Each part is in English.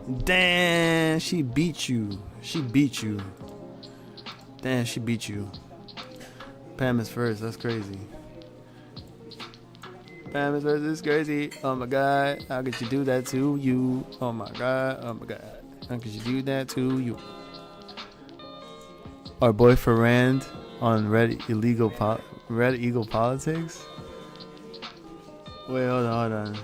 Damn, she beat you. She beat you. Damn, she beat you. Pam is first. That's crazy. Pam is first. This is crazy. Oh my god. How could you do that to you? Oh my god. Oh my god. How could you do that to you? Our boy Ferrand on Red Eagle Politics. Wait, hold on.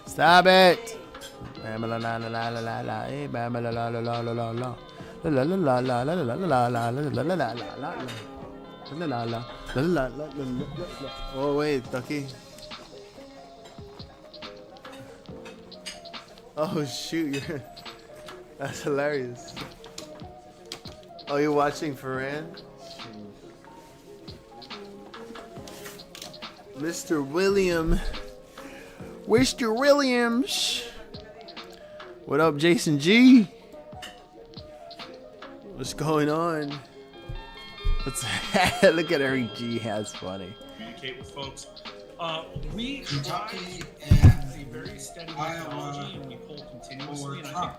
Stop it! Oh wait, Ducky. Oh shoot, that's hilarious. Oh, you're watching Ferrand? Mr. Williams. What up, Jason G? What's going on? Look at Eric G. That's funny. Communicate with folks. We try a very steady methodology and we pull continuously. And I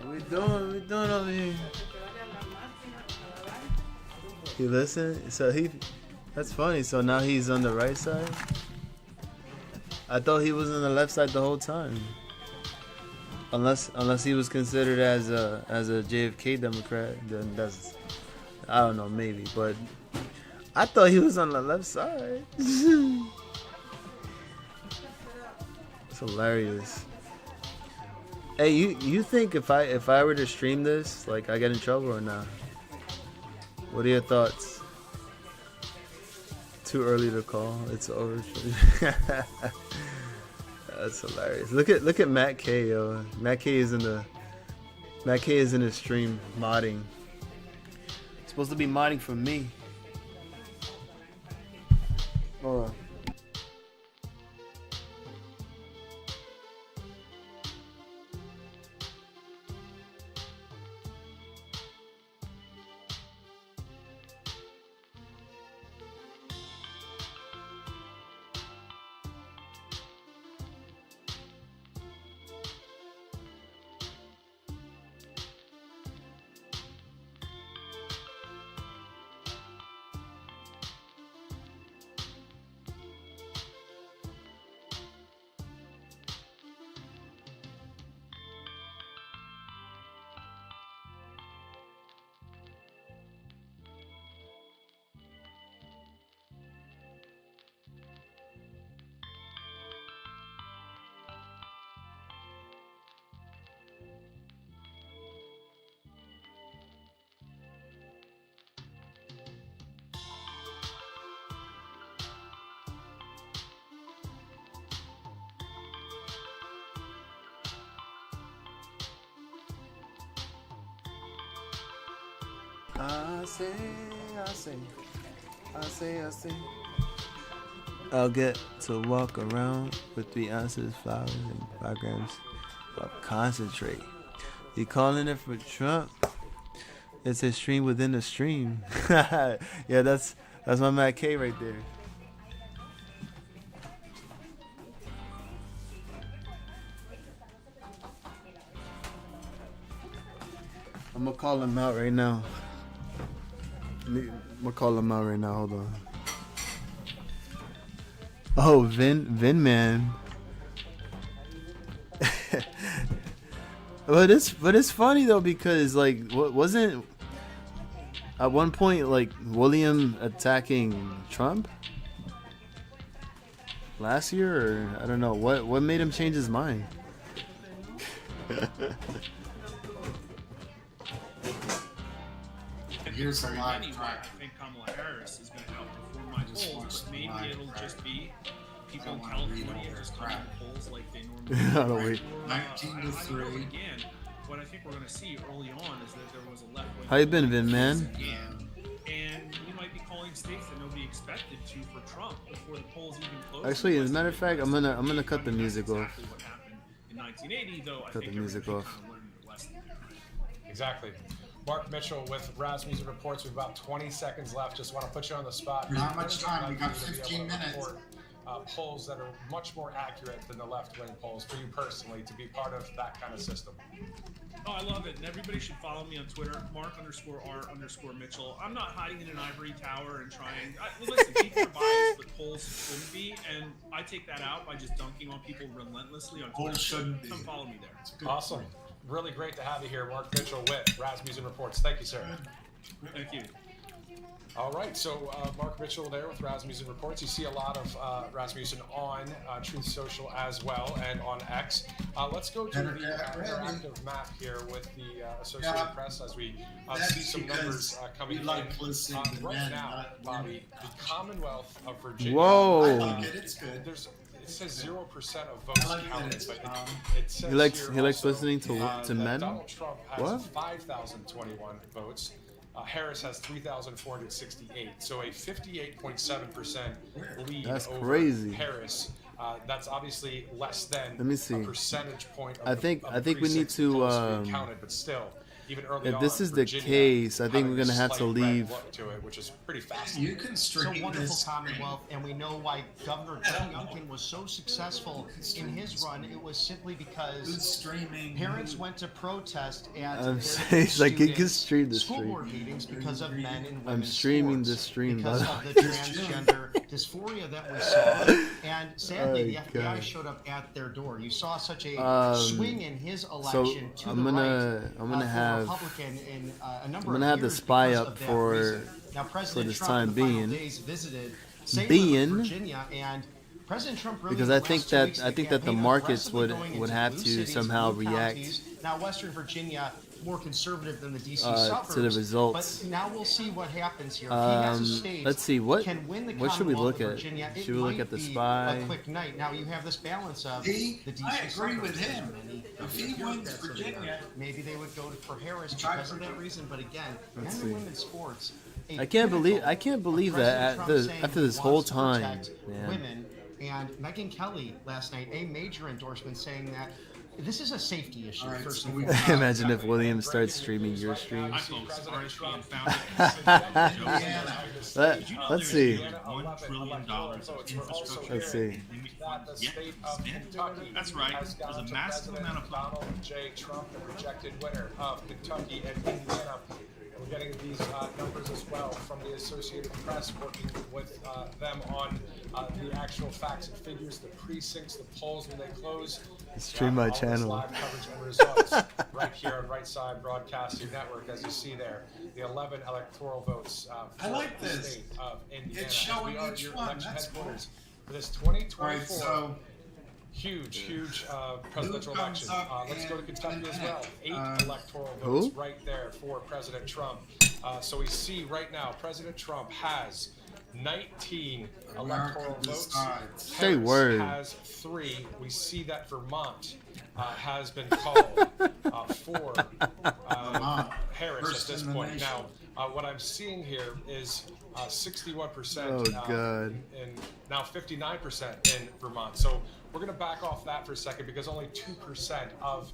think What we doing over here? He listen? So that's funny. So now he's on the right side? I thought he was on the left side the whole time. Unless he was considered as a JFK Democrat, then that's, I don't know, maybe. But I thought he was on the left side. It's hilarious. Hey, you think if I were to stream this, like, I get in trouble or not? What are your thoughts? Too early to call. It's over. That's hilarious. Look at Matt K, yo. Matt K is in the stream modding. It's supposed to be modding for me. Hold on. I say. I'll get to walk around with 3 ounces, flowers, and 5 grams of concentrate. You calling it for Trump? It's a stream within a stream. Yeah, that's my Matt K right there. I'm gonna call him out right now. I'm gonna call him out right now. Hold on. Oh, Vin man. But it's funny though because like wasn't at one point like William attacking Trump last year, or I don't know what made him change his mind. Here's a live anyway, track. I think Kamala Harris is going to outperform my polls, but maybe it'll just be people in California just coming to polls like they normally do. I don't wait. 19 to I don't know, 3. again, what I think we're going to see early on is that there was a left-wing. How you been, Vin man? And you might be calling states that nobody expected to for Trump before the polls even closed. Actually, as a matter of fact, I'm gonna cut the music off. Exactly what happened in 1980, though. I Cut think the music everybody off. kind of learned the lesson there. Exactly. Mark Mitchell with Rasmussen Reports. We have about 20 seconds left. Just want to put you on the spot. Not much time. We got To be able 15 to minutes. report, polls that are much more accurate than the left-wing polls for you personally to be part of that kind of system. Oh, I love it. And everybody should follow me on Twitter, Mark_R_Mitchell. I'm not hiding in an ivory tower and trying. Listen, people are biased, but polls shouldn't be. And I take that out by just dunking on people relentlessly on Twitter. Polls shouldn't be. Come follow me there. Awesome. Really great to have you here, Mark Mitchell with Rasmussen Reports. Thank you, sir. Thank you. All right, so Mark Mitchell there with Rasmussen Reports. You see a lot of Rasmussen on Truth Social as well and on X. Let's go to the interactive map here with the Associated Press as we see some numbers coming in. Right now, Bobby, the Commonwealth of Virginia. Whoa. I like it. It's good. It says 0% of votes counted, but it says He likes also, listening to that men. Donald Trump has What? 5,021 votes. Harris has 3,468, so a 58.7% lead That's over crazy. Harris. That's obviously less than Let me see. a percentage point. Of I think we need precincts to, polls counted, but still, even early if this on, is the Virginia case, I think having we're gonna a have to slight red leave. look to it, which is pretty fascinating. You can It's a stream wonderful this. Commonwealth, and we know why Governor John Youngkin was so successful in his run. It was simply Who's because streaming? parents went to protest at I'm their saying, it's like, you can students' stream the school stream. board meetings because of men and women's I'm streaming sports, the stream, because by of the the transgender dysphoria that we saw. And sadly, the Oh, FBI God. showed up at their door. You saw such a swing in his So election to I'm the gonna right. I'm gonna for have Republican in a number I'm gonna of have the years spy because up of that for reason. Now, President this Trump time in the final being. days visited St. Being. Louis, Virginia, and President Trump really Because in I the think last 2 that weeks I think that the campaign markets aggressively would going would into have blue to cities, somehow blue react counties. Now, Western Virginia, more conservative than the DC to suburbs. the results. But now we'll see what happens here. If he has a state, Let's see what can win the what should we Commonwealth look of at? Virginia, it Should we look might at the be spy? A quick night. Now you have this balance of See, the DC I agree with suburbs. him. If he wins Democrats over Virginia, there. Maybe they would go for Harris Try because of that Virginia. reason. But again, men Let's and see. women's sports. I can't believe that after this whole time, man. Women and Megyn Kelly last night, a major endorsement saying that this is a safety issue. All right, First so and we foremost. Imagine if William starts streaming your stream. Hi, folks. RSP and founder. Let's see. $1 trillion of infrastructure. Let's see. That's right. There's a massive amount of Donald J. Trump, the projected winner of Kentucky and Indiana. And we're getting these numbers as well from the Associated Press, working with them on the actual facts and figures, the precincts, the polls when they close. Stream my All this channel. live coverage and results right here on Right Side Broadcasting Network, as you see there, the 11 electoral votes for I like the this. state of Indiana. It's showing as we are each your one. election That's headquarters cool. for this All 2024 right, so huge presidential Who comes election. up Let's go to and Kentucky as well. 8 electoral Who? votes right there for President Trump. So we see right now President Trump has 19 electoral votes. decides. Say Harris word. has 3. We see that Vermont has been called for Vermont, Harris first at this in the point. nation. Now, what I'm seeing here is 61% Oh, God. in now 59% in Vermont. So we're going to back off that for a second because only 2% of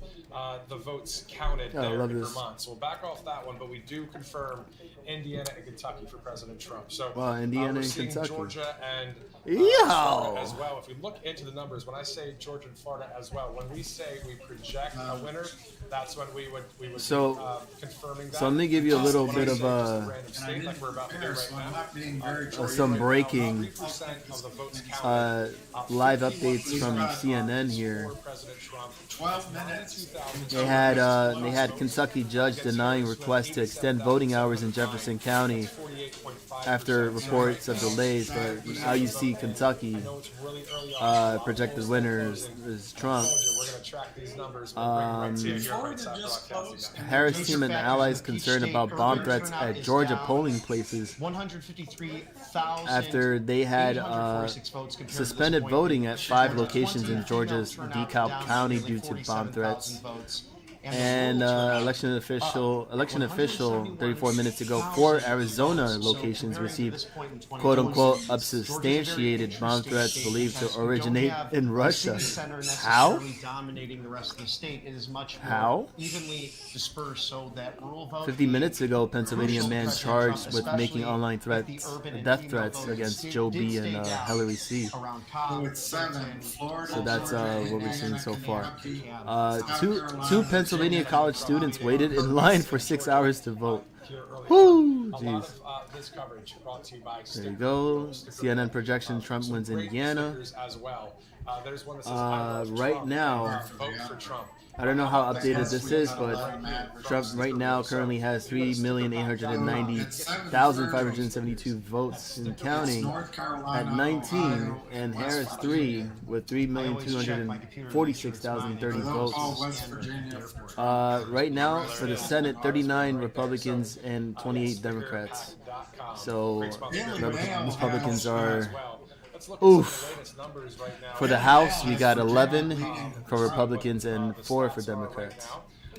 the votes counted Oh, I there love in this. Vermont. So we'll back off that one, but we do confirm Indiana and Kentucky for President Trump. So Wow, Indiana we're and seeing Kentucky. Georgia and Yo! Florida as well. If we look into the numbers, when I say Georgia and Florida as well, when we say we project a winner, that's when we would So- be confirming that. So let me give you a little When I bit of say just a a random state like we're about to do right So I'm now. not being very some breaking 3% of the votes counted. live updates from CNN here. For President Trump. 12 minutes. They had Kentucky judge denying request to extend voting hours in Jefferson County after reports of delays. But now you see Kentucky projected winners is Trump. We're going to track these numbers. We'll bring it right to you here on Right Side Broadcasting. Harris team and allies concerned about bomb threats at Georgia polling places 153,000 after they had 846 votes compared to this suspended point. voting at 5 Georgia locations in 20 Georgia's turnout DeKalb down to County nearly due to bomb 47,000 threats. votes. And the total election official 171 34 minutes ago, 4 Arizona So locations comparing to received this point in 2020, quote-unquote Georgia is a very substantiated bomb interesting threats state believed because to we don't originate have in the Russia. city center How? necessarily dominating the rest of the state. It is much more How? evenly dispersed so that rural vote 50 minutes ago, Pennsylvania crucial man President charged Trump, with making especially online if threats, the urban and death female threats voters against did Joe B. stay and down Hillary C. around Cobb, So it's 7. Clinton, Florida, So that's Georgia, what we're seeing Indiana, so far. Kentucky, Two Carolina, Pennsylvania Virginia, college students waited in line for 6 hours to vote. Here early Woo! on. A Jeez. lot of this coverage brought to you by There you go. CNN projection: Trump wins Some great Indiana. stickers as well. There's one that says, "I love Right Trump, now, vote for Trump." I don't know how updated this is, but Trump right now currently has 3,890,572 votes and counting North Carolina, at 19, Ohio, and West Harris Virginia. 3 with 3,246,030 They'll call votes. West Virginia. Right now, for the Senate, 39 Republicans and 28 Democrats. So Republicans are. Oof. For the House, we got 11 for Republicans and 4 for Democrats.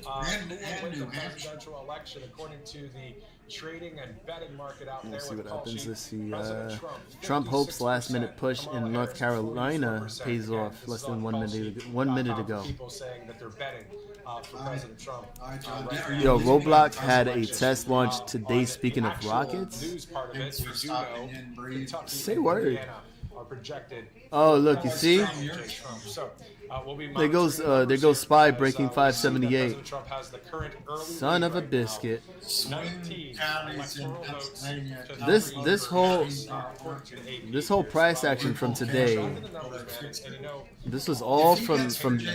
And The New Hampshire. presidential election, according to the trading and betting market out there. Let's see with what happens. Kalshi, Let's see. President Trump hopes 56%, last-minute push Kamala in North Harris, Carolina 44%. pays Again, off this less is than on 1 minute Kalshi. 1 minute ago. People saying that they're betting for President Trump. Yo, Roblox had a test launch today. Speaking of Actual rockets, news part of it, Thanks we for do stopping know in, Bree. Kentucky Say and word. Indiana are projected. Oh, look, you see? So, we'll be There goes monitoring there goes Spy numbers breaking as, we see that 578. President Trump has the current early Son lead of a right biscuit. now. 19 counties in electoral votes Pennsylvania. to This 3 this for whole Harris, according to the AP. this whole price action from today. Look at the numbers, man, and you know, This was all from the supposed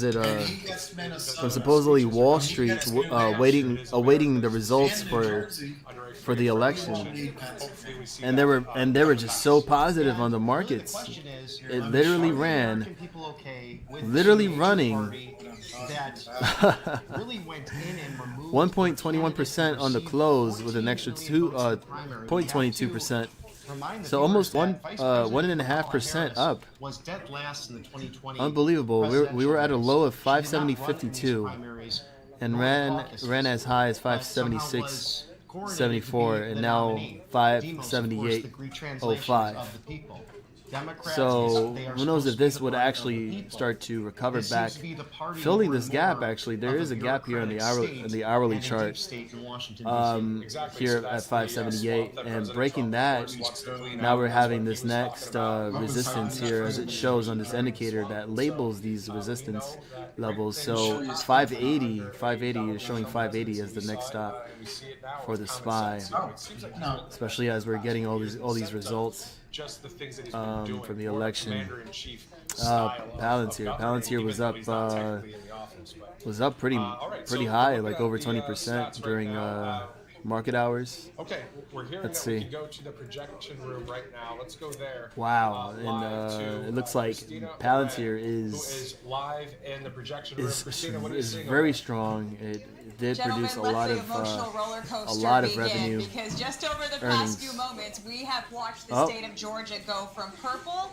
He gets Minnesota. from supposedly Wall Street awaiting the results for the election. hopefully we see And that, they were just so positive on the The markets. question is, It literally are the ran, American people okay with literally a major running. party that really went in and removed 1.21% on the close with an extra 0.22%. So almost 1.5% up. Was dead last in the 2020 Unbelievable. We were at a low of 570.52 primaries, and ran as high as 576.74 and now 578.05. So who knows if this would actually start to recover back. Filling this gap, actually, there is a gap here on the hourly chart here at 578, and breaking that, now we're having this next resistance here as it shows on this indicator that labels these resistance levels. So 580 is showing 580 as the next stop for the SPY, especially as we're getting all these results just the things that he's been doing from the for election. Commander-in-Chief style of Palantir government, was even though up he's not technically in the office, but- was up pretty all right, so high, we're like looking over at the, 20% stats during right now. market hours. Okay, we're hearing Let's that we see. can go to the projection room right now. Let's go there. Wow, Live to, and it looks like Christina Palantir Oren, who is live in the projection room. Christina, what are you is seeing very over strong. It did Gentlemen, produce a let lot the of emotional roller coaster begin, revenue. because just over the earnings. past few moments, we have watched the Oh. state of Georgia go from purple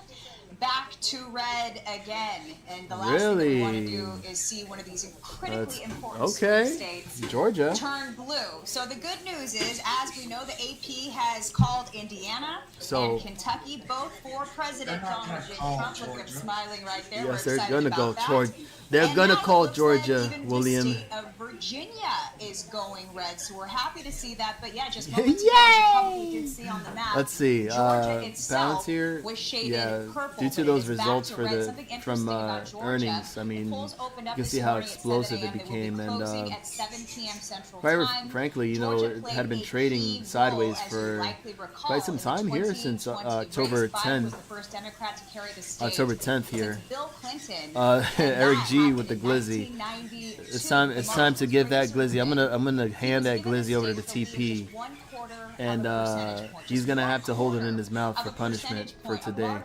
back to red again. And the last thing that we want to do Really? is see one of these critically important Okay. states Georgia. turn blue. So the good news is, as we know, the AP has called Indiana and Kentucky both for President They're not Donald gonna J. call Trump. Look at him Georgia. smiling right there. Yes, We're they're excited gonna go about that. Georgia. They're And gonna now call it looks like Georgia, even William. the state of Virginia is going red, so we're happy to see that. But yeah, just moments ago, as you probably did see on the map, Let's see. Georgia itself Palantir, was shaded yeah, purple, due to but those it is back results to for red. the Something interesting from about Georgia, earnings. I the mean, polls opened you up can this see how morning at 7 explosive it a.m. They will be became, and closing at 7 p.m. Central quite Time. frankly, you know, Georgia it played had been a trading key sideways role, as for you likely recall, quite some in the time here since 2020 October race. Biden 10th. was the first Democrat to carry the state October 10th since here. Bill Clinton. Eric And G that with the happened in glizzy. 1992. It's time. It's time to give that glizzy. I'm gonna hand that glizzy over to the TP, and he's gonna have to hold it in his mouth for punishment for today.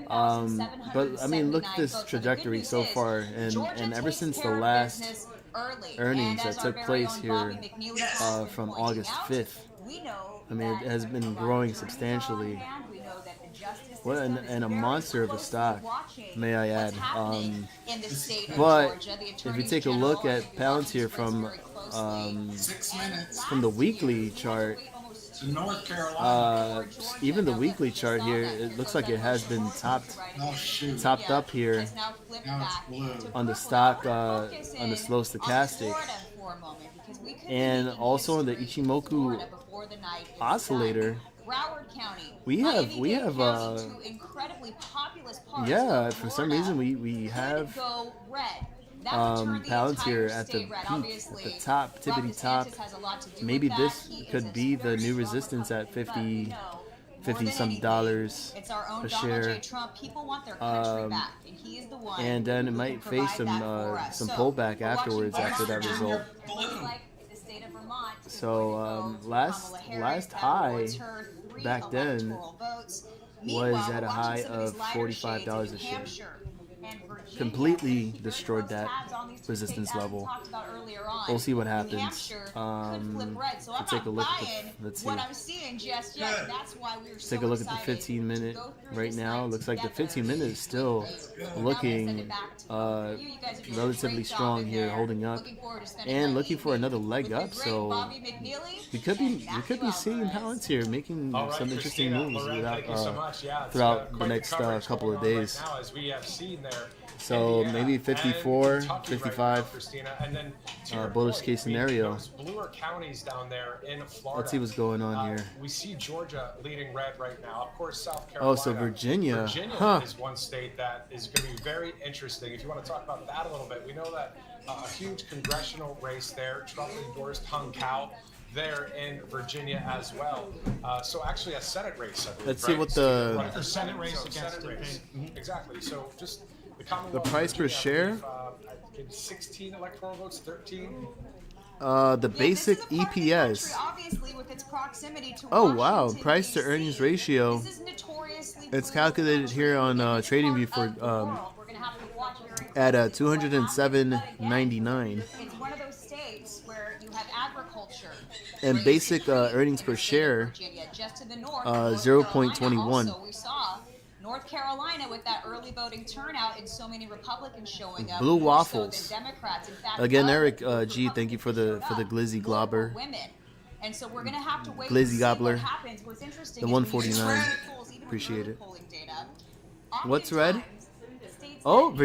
But I mean, look at this trajectory so far, and ever since the last earnings that took place here from August 5th, I mean, it has been growing substantially. What and a monster of a stock, may I add. But if you take a look at Palantir from 6 minutes the weekly chart, to North Carolina. even the weekly chart here, it looks like it has been topped Oh shoot. up here Now it's blue. on the stock on the slow stochastic, and also on the Ichimoku oscillator. We have yeah, for some reason we have Palantir at the peak, at the top, tippity top. Maybe this could be the new resistance at 50 some dollars a share, and then it might face some pullback afterwards after that result. So last high back then was at a high of $45 a share. Completely destroyed that resistance level. We'll see what happens. We'll take a look at the, let's see. Take a look at the 15-minute right now. Looks like the 15-minute is still looking relatively strong here, holding up, and looking for another leg up. So we could be seeing Palantir making some interesting moves throughout the next couple of days. So maybe 54, 55, bullish case scenario. Bluer counties down there in Florida. Let's see what's going on here. We see Georgia leading red right now. Of course, South Carolina. Oh, so Virginia. Virginia is one state that is going to be very interesting. If you want to talk about that a little bit, we know that a huge congressional race there. Trump endorsed Hung Cao there in Virginia as well. So actually a Senate race, I believe. Let's see what the Senate race against Exactly. So just the price per share. 16 electoral votes, 13. The basic EPS. Oh wow, price to earnings ratio. It's calculated here on TradingView for at 207.99. It's one of those states where you have agriculture. And basic earnings per share 0.21. So we saw North Carolina with that early voting turnout and so many Republicans showing up. Blue more waffles. So than Democrats. In fact, Again, Eric G, thank you for the glizzy globber. Women. And so we're going to have to wait Glizzy to see gobbler. what happens. What's interesting The is 149. polls, even Appreciate it. polling data, What's red? oftentimes, the states Oh, that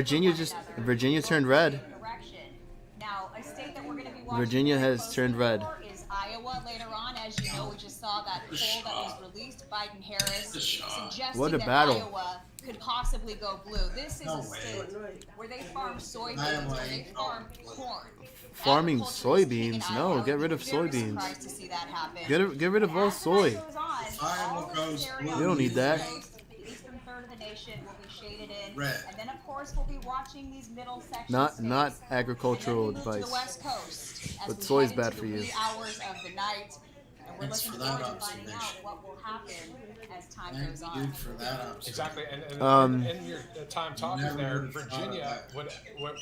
Virginia turned red. Now, a state that we're going to be watching Virginia very has closely turned red. for is Iowa later on. As you know, we just saw that poll that was released, Biden-Harris, suggesting What a that battle. Iowa could possibly go blue. This is a state where they farm soybeans, where they farm corn. Farming Agriculture is king in soybeans? Iowa. No, get rid of Very soybeans. surprised to see that happen. Get rid of all As the soy. night goes on, Iowa all goes this area blue. You don't need that. The eastern third of the nation will be shaded in. Red. And then, of course, we'll be watching these middle sections. Not states. agricultural And then we move to advice. the West Coast as But we soy's head bad into for the you. wee hours of the night. And we're Thanks looking for that forward to finding out observation. what will happen as time Thank goes you on. for that observation. Exactly, and in your time talking Never there, would've thought of Virginia that.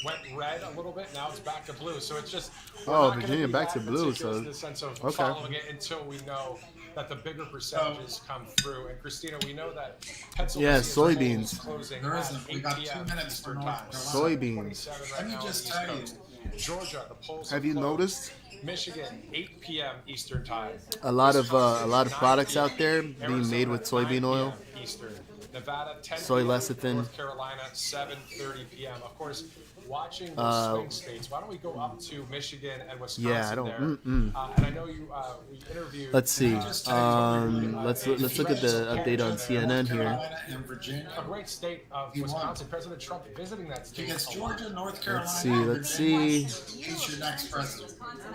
went red a little bit. Now it's back to blue. So it's just Oh, not gonna Virginia be back that to blue, meticulous so- in the sense of okay. following it until we know that the bigger percentages come through. And Christina, we know that Pennsylvania soybeans. is closing There at isn't. We 8 got 2 p.m. minutes for Eastern North time. Carolina. Soybeans. 27 right Let me now on just the East tell you. Coast. Georgia, the polls Have you closed. noticed Michigan, 8 p.m. Eastern time. a lot of Wisconsin, products 9 out there being Arizona, made with 9 soybean oil? p.m. Eastern. Nevada, 10 Soy p.m. lecithin. North Carolina, 7:30 p.m. Of course, watching those swing states. Why don't we go up to Michigan and Wisconsin? Yeah, I don't- there? And I know you. We interviewed. Let's see. Just tell you Let's look at the update on CNN here. Carolina and Virginia. a great state of You won. Wisconsin. President Trump visiting that state. Because a lot. Georgia, North Carolina. Let's see. Who's your next president?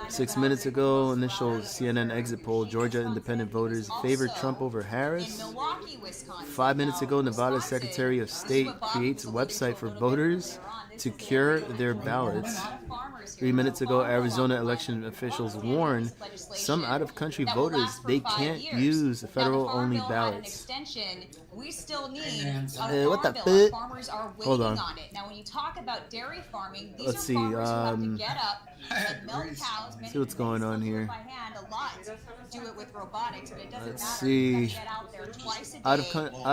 6 minutes ago, initial CNN exit poll: Georgia independent voters favor Trump over In Harris. Milwaukee, Wisconsin. 5 minutes ago, Nevada Wisconsin, Secretary of this is State what Bob creates was website alluding for to a little bit voters earlier on. This to is cure a their lot ballots. of farmers here 3 minutes who ago, farm Arizona along the election line. officials Farm warn standards some legislation out-of-country that will voters last for they 5 can't years. use Now, the federal-only Farm Bill had an ballots. extension. We still need And, a what farm the bill. fuck? Farmers are waiting Hold on. on it. Now, when you talk about dairy farming, these Let's are see, farmers who have to get up I and milk agree. cows. Many See what's going on still do it here. by hand. A lot do it with robotics, but it doesn't Let's matter. see. You gotta get out there twice a day. Out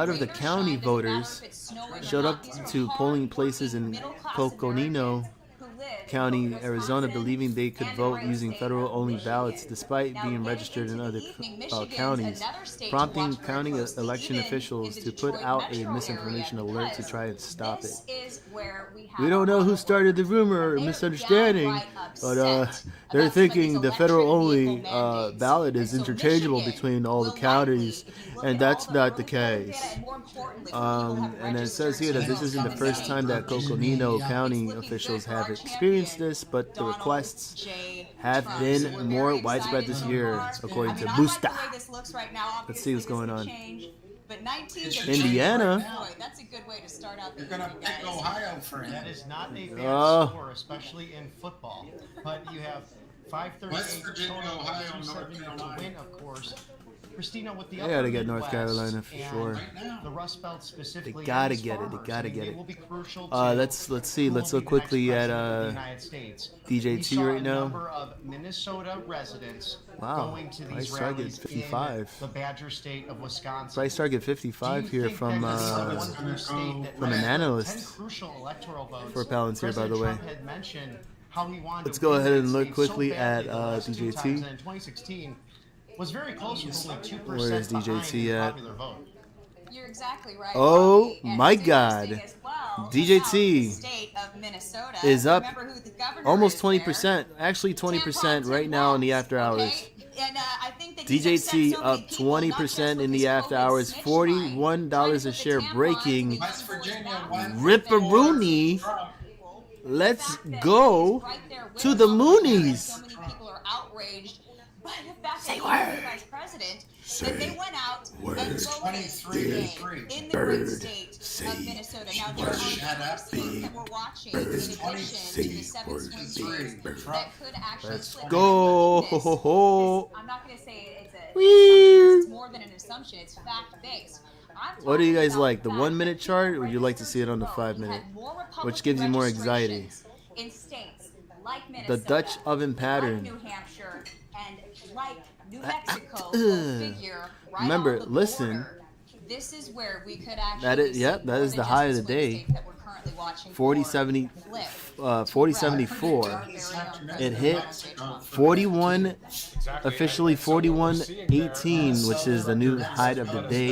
of the Rain or county shine, doesn't voters matter if it's snowing or showed not. up These are to polling hard-working, places in middle-class Coconino Americans who live in County, both Arizona, Wisconsin believing they could and vote in using state federal-only Michigan. ballots despite Now, being getting registered in into other the evening, Michigan's counties, another state to prompting watch very county closely, election even officials in to the put Detroit out a metro misinformation area, alert to because try and stop it. this is where we have We don't know our who started the rumor or They're misunderstanding, downright but upset they're about some of thinking these the electric federal-only vehicle mandates. ballot is And so interchangeable Michigan between all the will counties, likely, if you look and at that's all the not the early polling case. data, and more importantly, when people have And it says here registered that this to isn't the vote first today, time that Coconino It's County looking officials good for have our experienced champion, this, but the Donald requests J. have Trump. been So we're more very widespread excited this so year, far. according I to mean, I like the Busta. way this looks right now. Let's see what's Obviously, going this on. could change, but 19 It's to your Indiana. change right now. Boy, that's a good way to start out the You're gonna evening, pick guys. Ohio for him. That is not a bad Oh. score, especially in football. But you have West 538 Virginia, total, Ohio, 270 North to Carolina. win, of course. Christina, with the They gotta upper get North Midwest Carolina for and sure. Right now. The Rust Belt specifically. They gotta and these get it, they farmers, gotta I mean, get they it. will be crucial Let's see. who Let's will look be the next quickly at president of the United States. DJT We saw right a now. number of Minnesota residents Wow, going to price these target rallies 55. in the Badger state of Wisconsin. Price target 55 Do you here think from that this is uh, one blue state that from an matters? analyst 10 crucial electoral votes. for Palantir, by the way. President Trump had mentioned how he wanted Let's to go win ahead that and look state quickly so badly at, the last two DJT. times, and in 2016 was very close with only 2% Where is DJT behind the at? popular vote. You're exactly right. Oh, Bobby. And my it's God. interesting as well DJT about the state of Minnesota. is up Remember who the governor almost is 20%, there? actually 20% Tampon right now in the Tim after Watts, hours. okay? And, I think that he's upset DJT so many up people, not just 20% with in his the after COVID hours, snitch $41 line, a trying to share, put the tampons breaking. in West people's Virginia mouths. went Ripperoonie. Trump. Let's The fact that go he's right there with to the Trump, and Moonies. so many people are outraged by the fact Say that he's word. the vice president, that they went out word. and It's voted 23 today to 3. in the Bird. great state Say of Minnesota. Now there are Shut up, things that we're watching in addition to the seven word. swing Say states word. that could actually Let's flip. go. This, I'm not going to say it's a Weird. it's more than an assumption. It's fact based. What do you guys like, the 1 minute chart, or would you like to see it on the 5 minute? Which gives you more anxiety? In states like The Minnesota, Dutch oven pattern. like New Hampshire, and like New Mexico, uh, go figure, right remember, on the listen. border, this is where we could actually That is- yep, see that more is than the just high of the swing day. states that we're currently watching 40-70, flip. 40-74. It hit Mexico. 41, Exactly. officially And so what we're seeing there 41-18, which is the new height of the day.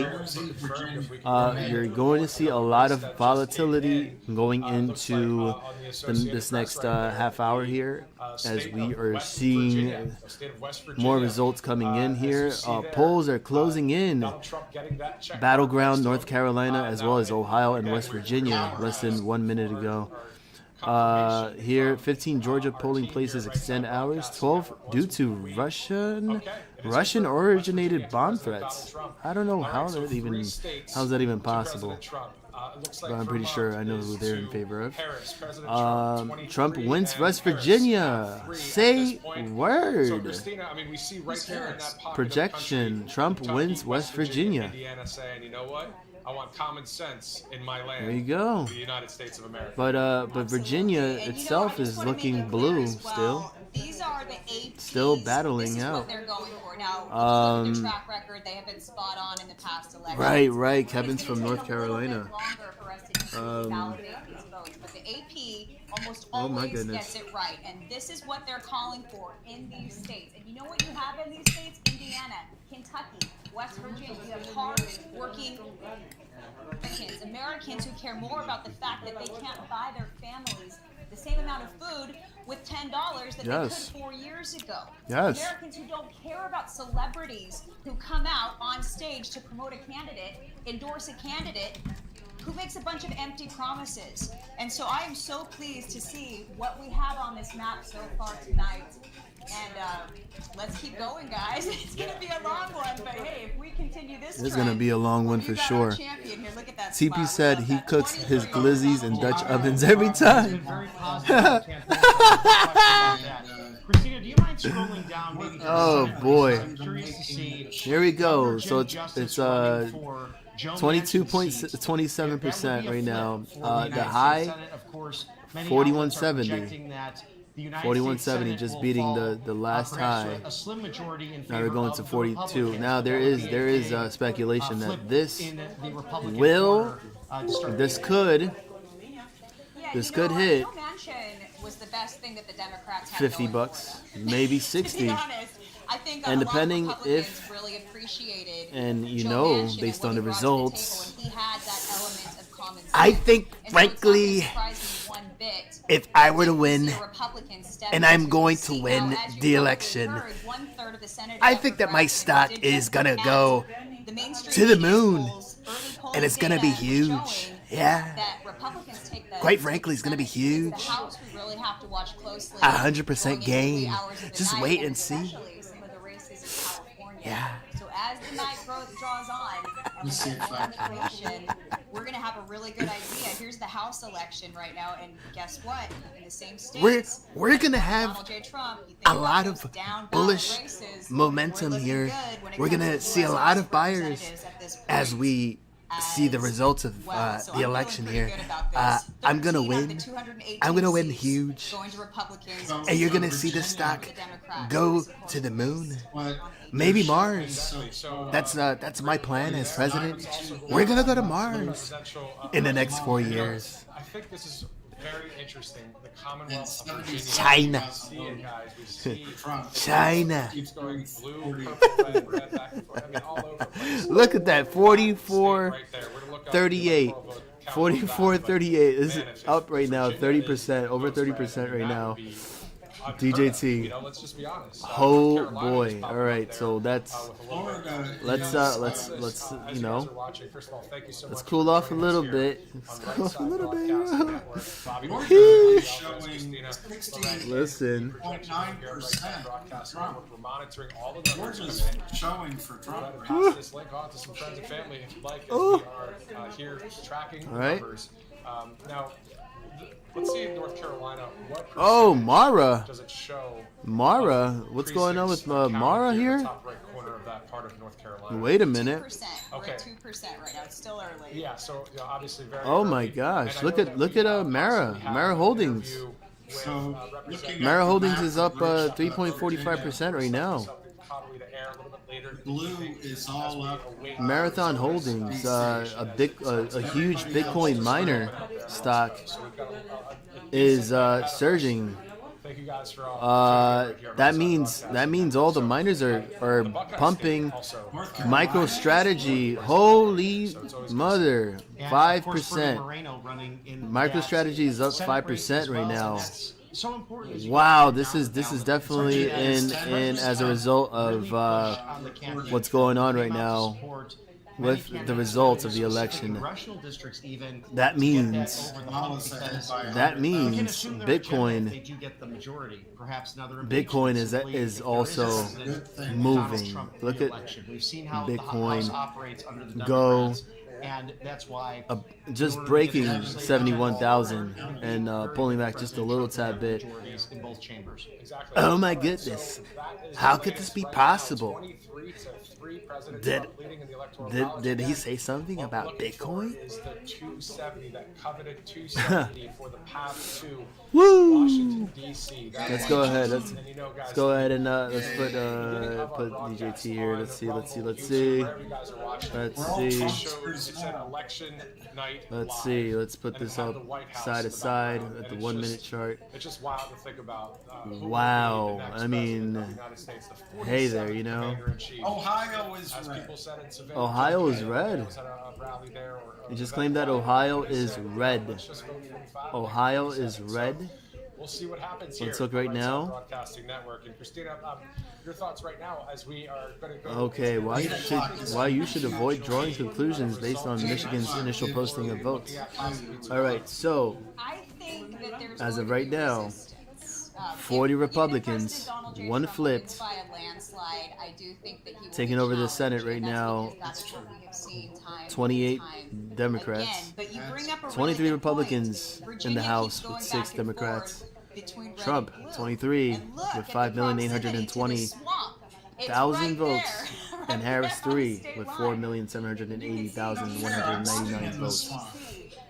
You're going to see a lot of volatility going into this next half hour here, as we are seeing more results coming in here. Polls are closing in. Battleground, North Carolina, as well as Ohio and West Virginia, less than 1 minute ago. Here, 15 Georgia polling places extend hours, 12 due to Russian-originated bomb threats. I don't know how's that even possible. It looks like But I'm pretty sure I know who they're in to favor of. Harris. President Trump, 23, Trump wins and West Harris Virginia. at 3 at Say this point. So word. Christina, I mean, we see right there in that pocket Projection. of country, Trump Kentucky, wins West Virginia. Indiana saying, you know what? I want common sense in my land. There you go. The United States of America. But Virginia And, itself I just is wanna make looking it clear blue as well, still. These are the APs. Still battling this is out. What they're going for. Now, if you look at their track record, they have been spot on in the past elections. Right. But Kevin's it's from gonna North take a little bit Carolina. longer for us to validate these votes. But the AP almost Oh, my always goodness. gets it right, and this is what they're calling for in these states. And you know what you have in these states? Indiana, Kentucky, West Virginia. You have hard-working Americans who care more about the fact that they can't buy their families the same amount of food with $10 that Yes. they could 4 years ago. Yes. Americans who don't care about celebrities who come out on stage to promote a candidate, endorse a candidate who makes a bunch of empty promises. And so I am so pleased to see what we have on this map so far tonight. And let's keep going, guys. It's going to be a long one, but hey, if we continue this It's trend, gonna be a long one you for got sure. our champion here. Look at that TP spot. said We he love that. cooks his 23 glizzies in Dutch ovens every Been time. very positive on the campaign. About that. Christina, do you mind scrolling down maybe to the Oh, Senate race? boy. I'm curious to see. Here we go. Governor So Jim it's Justice running for Joe Manchin's seat. 22.27% That would right be a now. flip for the The United States high, Senate. Of course, many 4170. outlets are projecting that the United 4170, States just Senate beating will the last perhaps high. a slim majority in Now favor they're going of to the 42. Republicans. Now there That would is be a big, speculation flip that this in the Republican will corner, to start this the year. could Yeah, This you could know, hit Joe Manchin was the best thing that the Democrats had $50, going for them. maybe To 60. be honest, I think And a lot of depending Republicans if- really appreciated and you Joe know, Manchin based and on what the he brought to the results, table, and he had that element of common sense. I think, And so frankly, it's not gonna surprise me one bit if I were to if we win, see a Republican step and I'm into going the to seat. win Now, as you the probably election, heard, 1/3 of the Senate I think that my Democrats stock did is just gonna pass go the mainstream to the media moon, polls, early polling and it's gonna be data huge. showing Yeah. that Republicans take the Quite frankly, it's gonna be Senate. huge. It's the House we really have to watch closely. 100% going into the wee gain. hours of the Just night, wait and see. especially some of the races in California. Yeah. So as the night draws on, and we see get if more I can- information, we're gonna have a really good idea. Here's the House election right now, and guess what? In the same states, We're gonna have Donald J. Trump, you think a about lot those of down bullish ballot races, momentum we're looking here. good when it We're comes gonna to see a US lot of buyers representatives at this as point. we see the results of Well, so the I'm election feeling here. pretty good about this. I'm gonna 13 out of win. the 218 I'm gonna win seats huge. going to Republicans. And you're gonna see the stock go to the moon, maybe Mars. That's my plan as president. We're gonna go to Mars in the next 4 years. I think this is very interesting. The Commonwealth of Virginia. China. We see it, guys. We see China. keeps going blue, purple, red, back and forth. I mean, all over the place. Look at that, 44, Right there. We're gonna look up 38. the electoral vote count 44, back, but 38. This is man, if up right now, Virginia 30%, is over vote spread, 30% right that now. would be unheard of. DJT. You know, let's just be honest. Oh North Carolina boy. is popping All up right, there, so that's with a little bit. let's As you you guys are know, watching, first of all, thank you so let's much cool for off a joining little us here bit. on Let's Right cool off a Side little bit. Broadcasting Network. Bobby Your Morgan, showing Christina, 60. Listen. 0.9% Broadcasting Trump. Network. We're monitoring all the Yours numbers is come in. showing for Trump. Pass this link on to some friends and family if you'd like, as we are here tracking the right. numbers. Now, let's see in North Carolina, what Oh, percentage Mara. does it show? Mara, of what's going on with precincts counted Mara in the here? top right corner of that part of North Carolina. Wait a minute. 2%. We're Okay. at 2% right now. It's still early. Yeah, so obviously very. Oh my early. gosh, And I look know at that look we, at Mara. possibly have Mara an Holdings. interview with, So, Representative looking at Mara the Holdings map is up of 3.45% right now. something caught the air a little bit later in the Blue evening is as all we up. await Marathon results. Holdings, a huge Bitcoin miner stock, So we've got is surging. Thank you guys for all. That means all the miners are pumping North Carolina. MicroStrategy. Holy mother, And, of course, 5%. Bernie Moreno running in MicroStrategy is up that Senate 5% race as right well, now. and that's so important as you Wow, go this down is the ballot. definitely It's in as a result of really push on the campaign. what's going on Came right out to now support with many the results of the candidates, election. congressional districts even That to get means- over the hump because That we can means assume their agenda if Bitcoin they do get the majority. Perhaps another Bitcoin impeachment is simply is if there also a president, Good thing. Donald moving. Trump Look at re-election. We've seen how Bitcoin the House operates under the go Democrats. and that's why just in order to breaking get legislative 71,000 control, and pulling back just a little tad bit. majorities in both chambers. Exactly. Oh my All right, goodness. so that is How the could this latest be right possible? now, 23-3, President Did Trump leading in the Electoral College did he again. say something What we're about looking for Bitcoin? is the 270, that coveted 270 for the path to Woo! Washington, D.C. Let's go ahead. Let's And you know, guys, go ahead and let's beginning of our put broadcast DJT here. on Let's see. Rumble, Let's YouTube, see. wherever you guys are watching, Let's We're all see. Trump showed, it supporters said now. election night Let's live, see. Let's put and it this had up the White House side in to the side background, at and the it's 1 minute just- chart. It's just wild to think about. Who Wow. Will be the next I mean, president of the United States, the hey there, 47th you know. commander-in-chief. Ohio is As red. people said in Savannah, Ohio is Georgia, red. I was at a rally there, or You just event claimed that rally, Ohio and they is said, red. let's just vote for the flag, Ohio like is 47. So red. we'll see what happens Let's here look right on Right now. Side Broadcasting Network. And Christina, your thoughts right now as we are going to go. Okay, why you should avoid drawing conclusions based on Michigan's initial posting of votes. All right, so I think that there's as going of to right be now, resistance. 40 If Republicans, President Donald J. one Trump flipped, wins by a landslide, I do think that he will taking be over the challenged, Senate right and that's now. because that's what we have seen time 28 and time Democrats, again. But you bring up a really 23 good Republicans point. in Virginia the keeps House going with back 6 and Democrats. forth between red Trump, and blue. 23 And look with at 5,820,000 the proximity to the swamp. It's thousand right votes, there, right and Harris there on the 3 state with line. 4,780,199 No votes.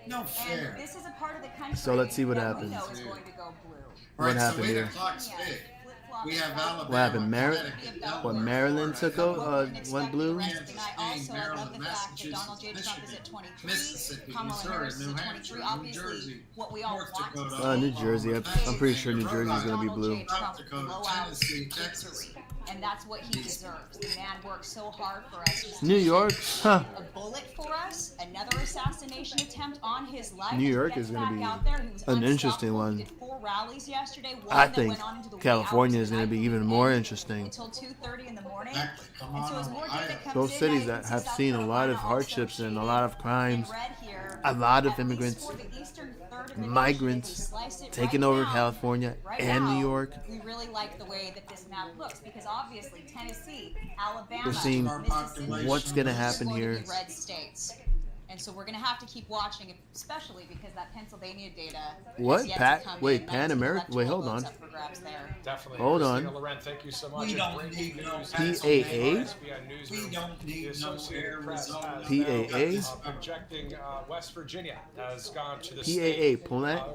No And fair. this is a part of the country So let's see what that happens. we know is going to go blue. All right, happened so 8 here? o'clock's big. Flip-flop We have Alabama. What happened? Connecticut, What Delaware, Maryland Florida, took What went blue? I also love Maryland, the fact that Donald J. Massachusetts, Trump is at Michigan, 23, Mississippi, Kamala Missouri, Harris is New at Hampshire, 23. New Obviously, Jersey, what we all North want to Dakota, see New Oklahoma, Jersey. I'm pretty sure New Pennsylvania, Jersey is going to be Donald blue. J. Trump South Dakota, blow out Tennessee, Texas. victory. And that's what he deserves. The man worked so hard for us. He's New York, huh? a bullet for us, another assassination attempt on his life. New York He is gets gonna back be out there. He was an interesting unstoppable. one. He did 4 rallies yesterday. One I that think went on into the wee California hours is of going to the be night even more and interesting. until 2:30 in the morning. Exactly. Come And so on, as more Ohio. data comes Those in, cities you that can have see South seen a lot of Carolina hardships also and a lot of shaded crimes, in red here. a lot of At least immigrants, for the eastern third of the migrants nation, if you slice it taking right over now, California right and now, New York. We really like the way that this map looks because obviously Tennessee, Alabama, We're seeing Mississippi, what's going to those are happen going to here. be red states. And so we're going to have to keep watching, especially because that Pennsylvania data What? has yet Pat- to come wait, in. Pan 19 America- wait, electoral hold votes on. up for grabs there. Definitely. Hold Christina on. Loren, thank you so much. We And don't breaking need no news, PAA? ESPN Newsroom, We don't need the no Associated Press Arizona. has PAA? now, projecting West Virginia has gone to the PAA, state,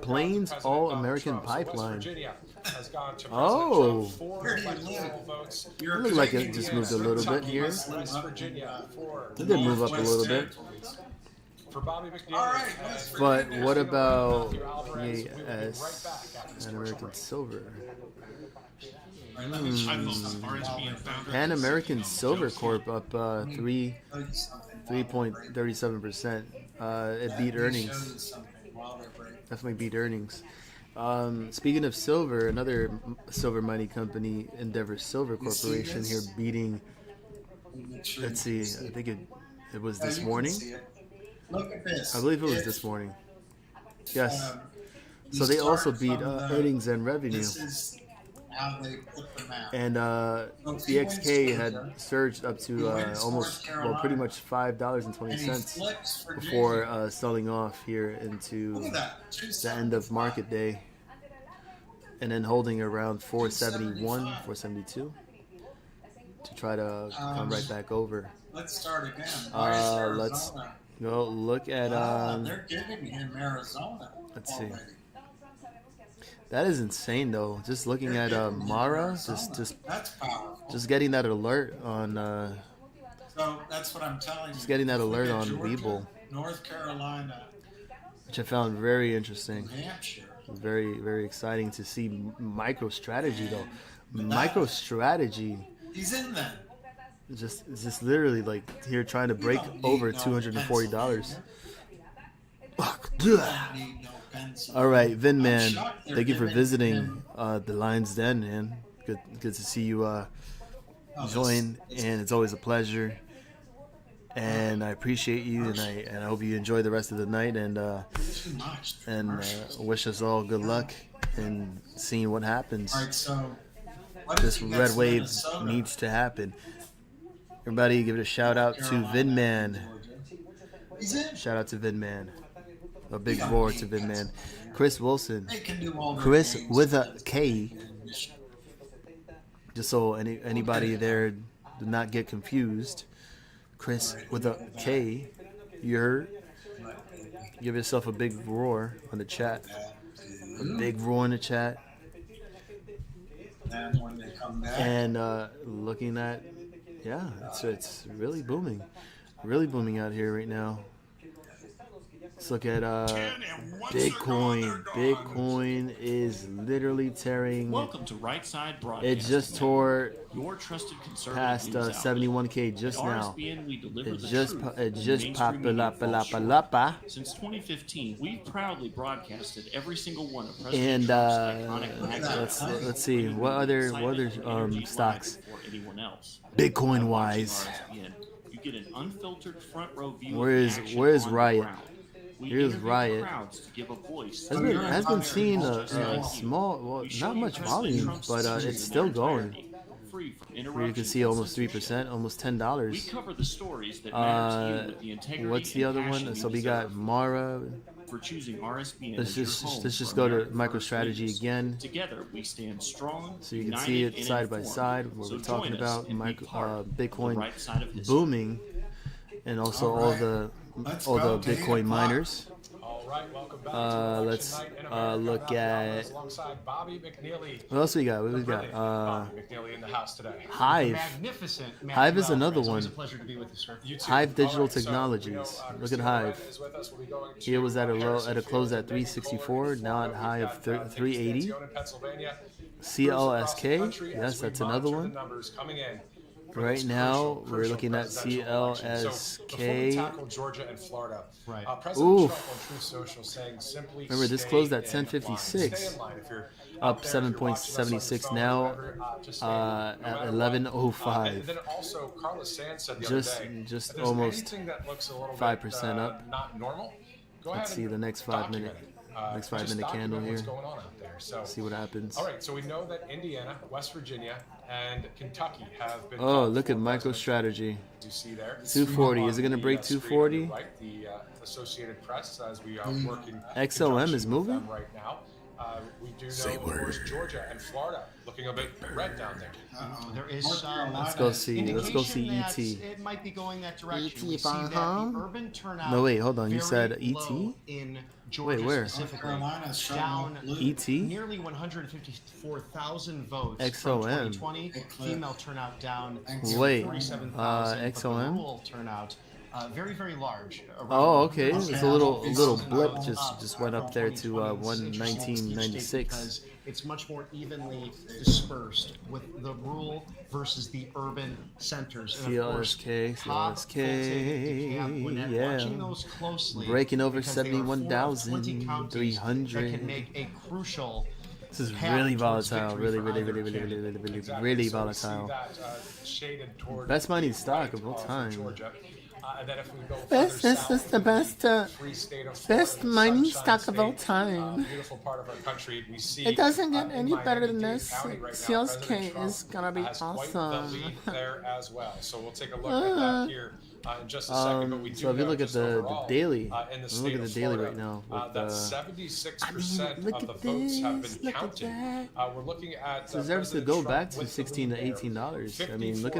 Plains President All-American Trump. So West Pipeline. Virginia has gone to President Oh. Trump for Where do you electoral live? votes. You're It looked like it Canadian. just moved a little bit here. West Virginia for It did move up a little bit. for Bobby McNeil. All right, and West But Virginia. what about Matthew Alvarez. We will be right yes, back after this Pan commercial American break. Silver? All right, let me show you iPhone something. RSPN founder. Pan American Silver Corp up Let me show you something while they're breaking. 3.37%. It beat Let me show earnings. you something while they're breaking. Definitely beat earnings. Speaking of silver, another silver mining company, Endeavor Silver You see Corporation, this? here beating. Make sure Let's you see. can I think it was Yeah, this you can morning. see it. Look at this. I believe it was It's, this morning. Yes. you So they start also beat from the- earnings and revenue. This is how they put the map. And EXK had surged up to almost, well, pretty much $5.20 And he flips Virginia. before selling off here Look into at that. the end of market day, and then holding around 471, 472 to try to come right back over. Let's start again. Where's Let's Arizona? go look at. They're giving him Arizona. Let's see. already. That is insane, though. Just looking at Mara, just That's powerful. just getting that alert on. So that's what I'm telling you. Just getting that Look alert at on Georgia, Webull, North Carolina, which I found very New interesting. Hampshire. Very, very exciting to see MicroStrategy, though. MicroStrategy He's in them. just literally like here trying to break don't need over no $240. You don't need no pencil. All right, Vin man, shocked they're thank you for giving visiting him- the Lions Den, man. Good to see you Oh, join, and it's always a pleasure. And I appreciate you, and I hope you enjoy the rest of the night, and Too much. wish us all good luck in seeing what happens. All right, so what This is he red next, wave Minnesota? needs to happen. Everybody, give it a shout out to Carolina, Vin Man. Georgia. He's in. Shout out to Vidman. A big roar to Vidman. Chris Wilson. They can do all their Chris things. with a K. Just so anybody there do not get confused. Chris with a K. You heard? Give yourself a big roar on the chat. A big roar in the chat. And when they come back, And looking at, yeah, it's really booming. Really booming out here right now. Let's look at Bitcoin. Bitcoin is literally tearing. Welcome to Right Side Broadcast. It just tore your trusted conservative past news outlet. 71K just At now. RSBN, we deliver It the just truth it when just mainstream popped media falls short. Since Since 2015, we've proudly broadcasted every single one of President and Trump's iconic let's see what other stocks. before anyone else. Bitcoin By watching wise. RSBN, you get an unfiltered front row view. Where of is- the action where is on the Riot? ground. We Here's interview Riot. crowds to give a voice Has to been their has been seeing just like a you. small, well, We show not you much President volume, Trump's but speeches it's in still their going. entirety, free from Where you can interruptions see and almost censorship. 3%, almost We $10. cover the stories that matter to you with the integrity What's the and other passion one? you So we got deserve. Mara. For choosing RSBN Let's as your just home let's just for go to American first MicroStrategy news. again, Together we stand strong, so you can united, see it and side by informed. side. Where So we're talking join us about and be part of the Bitcoin right side of history. booming, and also All all right. the Let's all go the to 8 Bitcoin o'clock. miners. All right, welcome back to Let's, Election Night in America. look Matt at- Ramos alongside Bobby McNeely. What else we got? What we Brilliant got? Bobby McNeely in the house today. Hive. Magnificent. Hive is Matthew another Alvarez. Always one. a pleasure to be with you, sir. You too. Hive Digital All right, so, Technologies. Look at Christina Hive. Loren is with us. We'll be going to, Here was at a low, Harrison at a close Field at in Macon, 364. Florida. Now at We've high of got, 380. Stanzione in Pennsylvania. CLSK. Country as Yes, we that's another monitor one. the numbers coming in for Right this now, we're crucial looking at presidential election. So before we CLSK. tackle Georgia and Florida, Right. President Oof. Trump on Truth Social saying simply Remember, this stay closed at in 10:56. line. Stay in line if you're Up out there, if you're watching us on your 7.76 phone, now, whatever, just stay in, no at matter what. 11:05. And then also, Carlos Sands said the Just- other day, just if there's almost anything that looks a little 5% bit, up. not normal, go Let's ahead see and the next 5 minute, document it. next Just 5 minute document candle what's here. going on out there. So, See what happens. all right, so we know that Indiana, West Virginia, and Kentucky have been. Oh, called look for at presidential MicroStrategy. you see there. 240. Is it going to On break the, screen on 240? your right, the Associated Press, as we are working. XOM is conjunction with moving? them right now. We do know, of course, Georgia and Florida looking a bit red down there. There is North some Carolina. Let's go see indication that ET. it might be going that direction. ET We see that Baham? the urban turnout. No, wait, hold on. You very said ET? low in Georgia where? North specifically. Carolina's starting Down off blue. ET? nearly 154,000 votes XOM. from 2020. Female turnout down to Wait, 47,000. but the XOM? rural turnout very, very large. Around Oh, okay. 100,000 It's a little votes blip up just went up there to from 2020. It's interesting in each state 119.96. because it's much more evenly dispersed with the rural versus the urban centers. And of course, CLSK, Cobb, Fulton, DeKalb, Gwinnett, yeah. watching those closely Breaking over because they are four of 20 counties 71,300. that can make a crucial This is path really towards volatile. victory Really, for really, either really, really, candidate. really, really, Exactly. really So we see volatile. that, shaded toward Best mining the stock right, of all for time. Georgia. And then if we go Best- further this south is the to best, free state of best Florida, mining Sunshine stock of all State, time. Beautiful part of our country. We see It doesn't get in any better than Miami-Dade this. County right now, CLSK President Trump is gonna be has quite the awesome. lead there as well. So we'll take a look at that here in just a second. But we do So if you know look at just the overall, daily, in the look state at of the daily Florida, right now with that the. 76% look of the at votes have this, been look at counted. that. We're looking at It deserves to President go Trump back to with the $16 to lead there. $18. I mean, look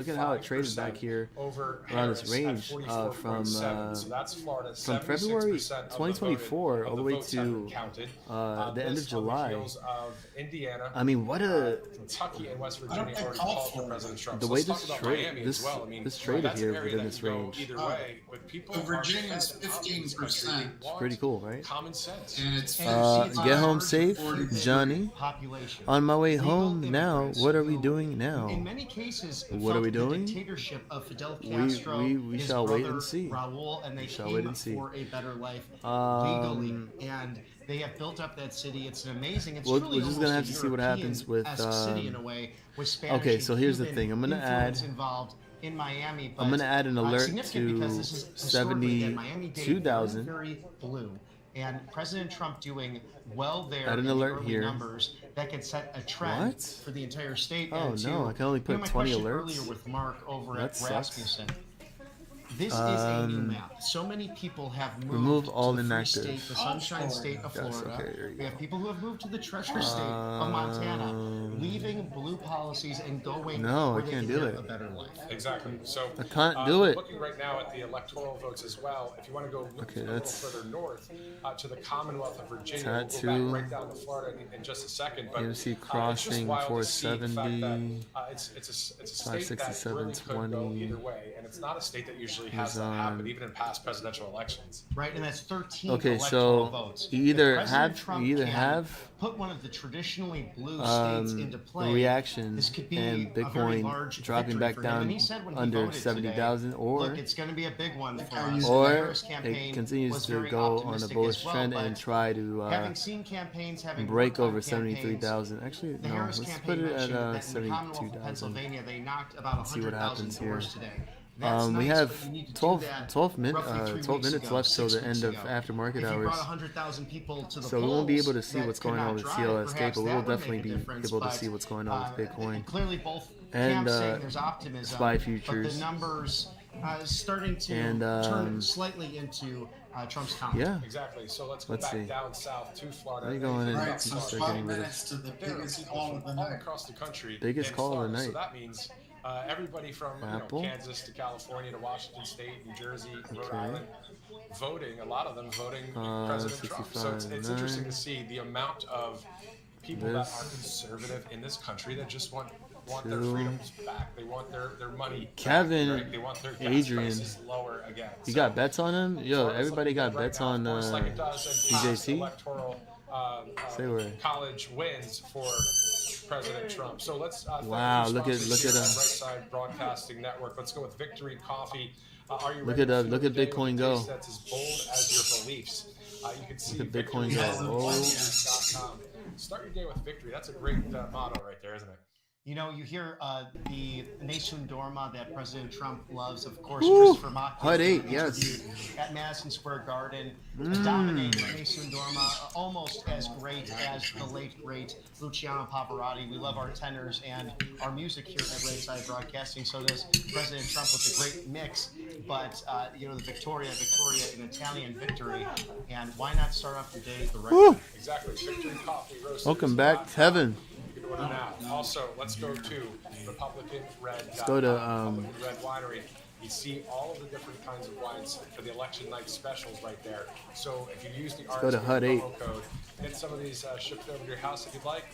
at how it traded back here over around this Harris at range 44.7. So that's Florida. from February 76% of the 2024 voted- all of the way votes have been to counted. the end This of July. on the heels of Indiana, I mean, what a Kentucky and West I don't Virginia think already called called for for President Trump. the So way let's this talk about trade Miami this as well. I mean, this traded that's an here area within that this can go range. either way, but people So are Virginia's fed up in this country. 15%. They want Pretty cool, right? Common sense. And it's Get home safe, 40. Johnny. population. On my way Legal home now. immigrants What are we who, doing now? In many cases, What are felt we the doing? dictatorship of Fidel We- Castro, we his shall wait brother, and see. Raul, and they shall came wait and see. for a better life legally, and they have built up that city. It's an amazing. It's We're truly just almost gonna a have to see what happens with, European-esque city in a way, with Spanish okay, and so here's the Cuban thing. I'm gonna influence add- involved in Miami. But, I'm gonna add an alert significant because to this is historically that Miami-Dade 72,000. very blue. And President Trump doing well there Add an in the alert early here. numbers that could set a trend What? for the entire state. Oh, and no, I can only put my 20 question alerts. earlier with Mark over That at sucks. Rasmussen. This is a new map. So many people have moved remove all to the free inactive. state, the Sunshine State of Yes, Florida. okay, there you We have go. people who have moved to the Treasure State of Montana, leaving blue policies and going No, where I they can't can do live it. a better life. Exactly. So I can't do it. Looking right now at the electoral votes as well. If you want to go look Okay, a little that's further north to the Commonwealth of Virginia, we'll tattoo. go back right down to Florida in just a second. But AMC it's just crossing wild to see the fact 470. that it's a state that really could go 567.20. either way, and it's not a state that usually has that happen even in past presidential elections. Right, and that's 13 Okay, electoral so votes. you either If President have Trump you either can have put one of the traditionally blue states into play, reaction this could be and a very Bitcoin large dropping victory back for him. down And he said when he under voted 70,000, today, or look, it's going to be a big one for us. or The Harris it campaign continues was to very go on a optimistic bullish as well, trend but and try to having seen campaigns, having break worked on over campaigns, 73,000. Actually, the no, Harris let's campaign put it mentioned at that in the Commonwealth of 72,000. Pennsylvania, they knocked about See what 100,000 happens here. doors today. That's We nice, have but you need to do 12 that roughly 3 weeks minutes ago, left till 6 the weeks end of ago. aftermarket If you hours. brought 100,000 people to the So we won't be polls able to see that what's could going on not with drive, CLSK, perhaps but we that will would make definitely a be difference, able to but, see what's going on with Bitcoin and clearly both and camps saying there's optimism, SPY but futures. the numbers starting to And, turn slightly into Trump's comment. Yeah. Exactly. So let's go Let's back see. down south to Florida. How you going in? Right, so Start 5 getting rid of minutes to the There are biggest people call of the from all night. across the country. Biggest in call of the Florida. night. So that means everybody from Apple. Kansas to California to Washington State, New Jersey, Rhode Okay. Island, voting. A lot of them voting President Trump. So it's 65.9. interesting to see the amount of people that This. are conservative in this country that just want their Two. freedoms back. They want their money. Kevin, back, right? They want their gas Adrian. prices lower again. You So got bets on him? Yo, Florida's everybody looking got good right bets now, on of course, like it does in past BJC? electoral Say where. college wins for President Trump. So let's thank Wow, our look at- sponsors look here at, Right Side Broadcasting Network. Let's go with Victory Coffee. Are you Look ready at, to look fuel at your day Bitcoin with a go. taste that's as bold as your beliefs? You can see Look at Bitcoin victorycoffee.com. Start your day with victory. That's a great motto right there, isn't it? You know, you hear the Nessun Dorma that President Trump loves. Of course, Woo! Christopher Mock Hut was 8, being yes. interviewed at Madison Square Garden. Dominated Nessun Dorma, almost as great as the late, great Luciano Pavarotti. We love our tenors and our music here at Right Side Broadcasting. So does President Trump with a great mix. But, you know, the Victoria, an Italian victory. And why not start off your day the right Woo! way? Exactly. Victory Coffee roasted. Welcome back, Kevin. You can order now. Also, let's go to Republican Red. Let's go to, Republican Red Winery. You see all of the different kinds of wines for the election night specials right there. So if you use the go to RSV Hut 8. promo code, get some of these shipped over to your house if you'd like.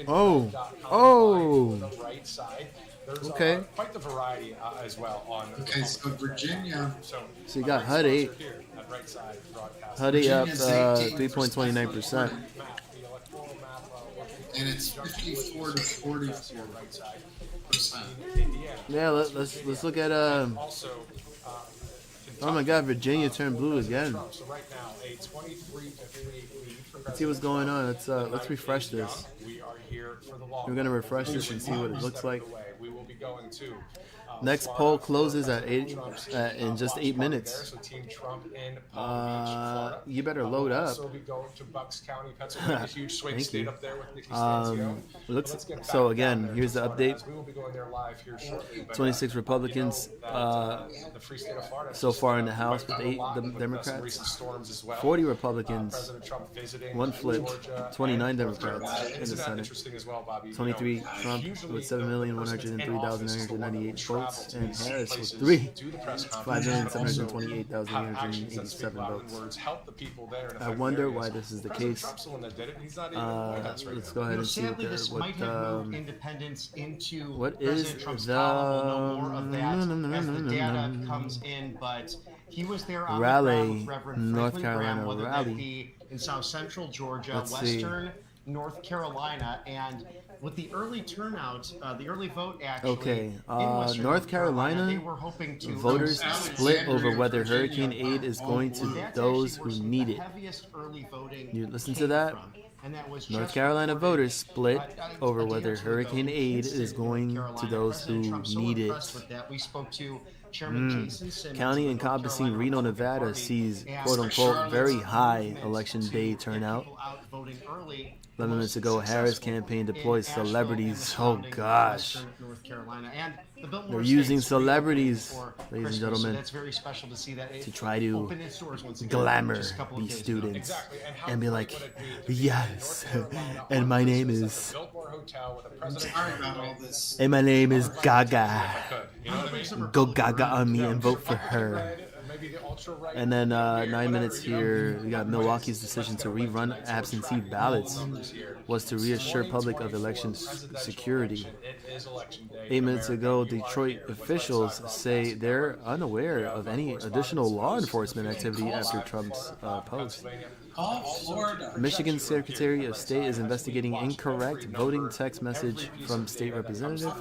Oh. RepublicanRed.com. The right side. There's Okay. quite the variety as well on. Okay, so Virginia, So you got great Hut 8. sponsor here at Right Side Broadcasting. Hut 8 up Virginia's 18% 3.29%. Map, the electoral map, and it's 54 to 44%. right side. Indiana. Yeah, let's look at Also, oh my God, Virginia turned blue again. Trump. So right now, a 23 to 3 lead for Let's see what's going on. Let's refresh President this. Trump. We are here for the long We're gonna run. refresh this and see what it looks like. We will be going to Next Florida poll for closes at President 8 Trump's, in just watch 8 party minutes. there. So Team Trump in Palm Beach, Florida. You better load We'll up. also be going to Bucks County, Pennsylvania, a huge swing Thank state you. up there with Nikki Stancio. Looks Let's get so back again. down there Here's to the Florida, update. as we will be going there live here shortly, but, 26 Republicans the free state of Florida so far in the House quite with a 8 lot with, some Democrats, recent storms as well. 40 Republicans, President Trump visiting 1 flip, Georgia 29 and North Democrats Carolina. in Isn't the that Senate. interesting as well, Bobby? 23 Trump usually with the person that's in 7,103,998 office is the one that will votes, travel to and these Harris with places, 3. do the press conferences, but also have actions that speak 5,728,887 louder than votes. words, help the people there in I affected wonder areas. why this is the President case. Trump's the one that did it. He's not even in the White House right Let's now. go ahead You know, and see sadly, this might have moved independence into what is President Trump's the column. We'll know more of that as the data comes in. But he was there on Raleigh, the ground with Reverend North Franklin Carolina, Graham, whether Raleigh. that be in South Central Georgia, Let's see. Western North Carolina, and with the early turnout, the early vote actually. Okay, in Western North Carolina, they were hoping to voters Alexandria, split over whether Virginia, hurricane aid is going to That's those actually where who some of need the it. heaviest early voting You listen to came that? from, and that was North just Carolina reported, voters split over a day or whether two ago hurricane in aid Kinston, is going North to Carolina. those President who Trump's so need it. impressed with that. We spoke to Chairman Jason Simmons County of the North encompassing Carolina Reno, Republican Nevada Party sees asked quote-unquote very Charlotte high movement election to day get turnout. people out voting early. 11 minutes ago, Harris campaign deploys in Asheville and the celebrities. Oh surrounding gosh. Western North Carolina. And the Biltmore They're using State's reopening celebrities, for ladies and Christmas, gentlemen, so that's very special to see that it to try to opened its doors once again glamour just a couple of these days ago. students Exactly. how and be great like, would it be to be in yes, North Carolina and on my name Christmas is, at the Biltmore Hotel with a presidential Sorry about all candidate? this. and my name is Gaga. If I could, you know what I mean? Go Gaga on me and vote for Republican her. red, maybe the ultra-right, And then 9 whatever, minutes you know? here, we got Milwaukee's decision to rerun absentee ballots was to reassure public of election security. It is election day. 8 minutes ago, Detroit officials say they're unaware of any additional law enforcement activity after Trump's post. Call Florida. Michigan Secretary of State is investigating incorrect voting text message from state representative.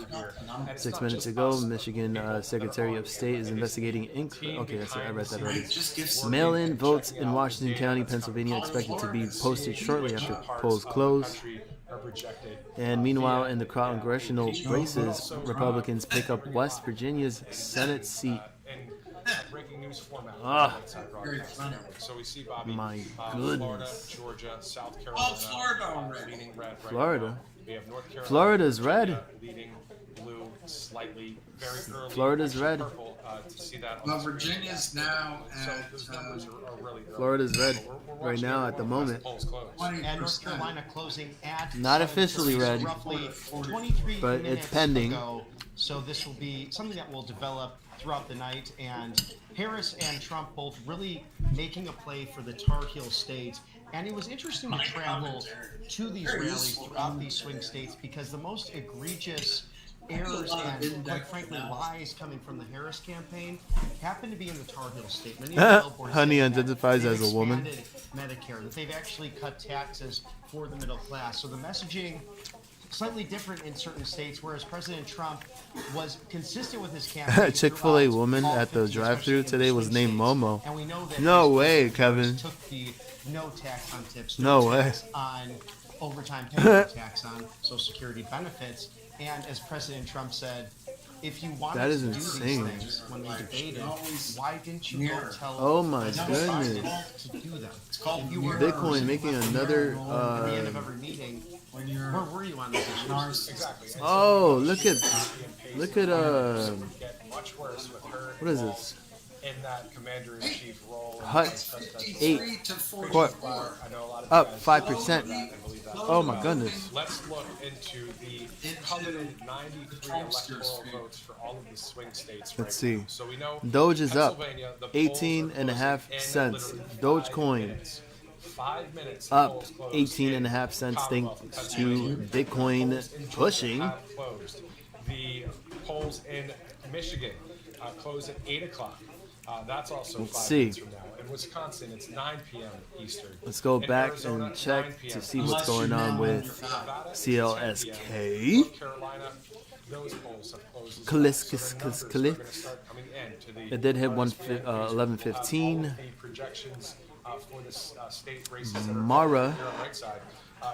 6 minutes ago, Michigan Secretary of State is investigating okay, I read that already. Mail-in votes in Washington County, Pennsylvania, expected to be posted shortly after polls close. And meanwhile, in the congressional races, Republicans pick up West Virginia's Senate seat. Breaking news format. Very funny. So we see Bobby. My Florida, goodness. Georgia, South Carolina. Florida already. Leading red right Florida. now. We have North Carolina. Florida's red. Leading blue, slightly, very early. Florida's actually red. Purple, to see that on Well, the screen. Virginia's now So at those numbers are really early. Florida's red We're right now at the moment. polls close. And North 20%. Carolina closing at Not officially 7:30, red, roughly 23 but it's minutes pending. ago. So this will be something that will develop throughout the night. And Harris and Trump both really making a play for the Tar Heel state. And it was interesting to travel to these rallies throughout these swing states because the most egregious errors and, quite frankly, lies coming from the Harris campaign happen to be in the Tar Heel state. Many of the billboards Honey saying that identifies they've as a woman. expanded Medicare, that they've actually cut taxes for the middle class. So the messaging slightly different in certain states, whereas President Trump was consistent with his campaign. Chick-fil-A throughout woman all at the 50, drive-thru especially in the today was swing named states. Momo. And we know that No his way, President Kevin. took the no tax on tips, No way. tax on overtime pay, no tax on Social Security benefits. And as President Trump said, if you wanted That to is do insane. these things when we debated, why didn't you go tell Oh my President Trump goodness. to do them? It's called If you were Bitcoin making another. at the end of every meeting, when you're where were you on this issue? Exactly. And Oh, look at get much worse with her what is this? in that commander-in-chief role. and Hut vice presidential 53 to 44. What? I know a lot of Up you guys 5%. believe that. Oh my goodness. Let's look into the coveted 93 electoral votes for all of the swing states. Let's right see. now. So we know Doge is up Pennsylvania, the polls 18 are and a half closing in cents. literally 5 Dogecoin minutes. 5 minutes. up polls close 18 in and a half cents Commonwealth thanks of to Pennsylvania. Bitcoin Polls in Georgia pushing. have closed. The polls in Michigan close at 8 o'clock. That's also Let's 5 see. minutes from now. In Wisconsin, it's 9 p.m. Eastern. Let's go In back Arizona, and check 9 p.m. to see what's Unless you going on know with Nevada, CLSK. North Carolina, those polls have closed as well. Click, So the click, numbers click. are gonna start coming in to the It did hit largest communities. 11:15. All of the projections for the state races that are Mara. here on the right side.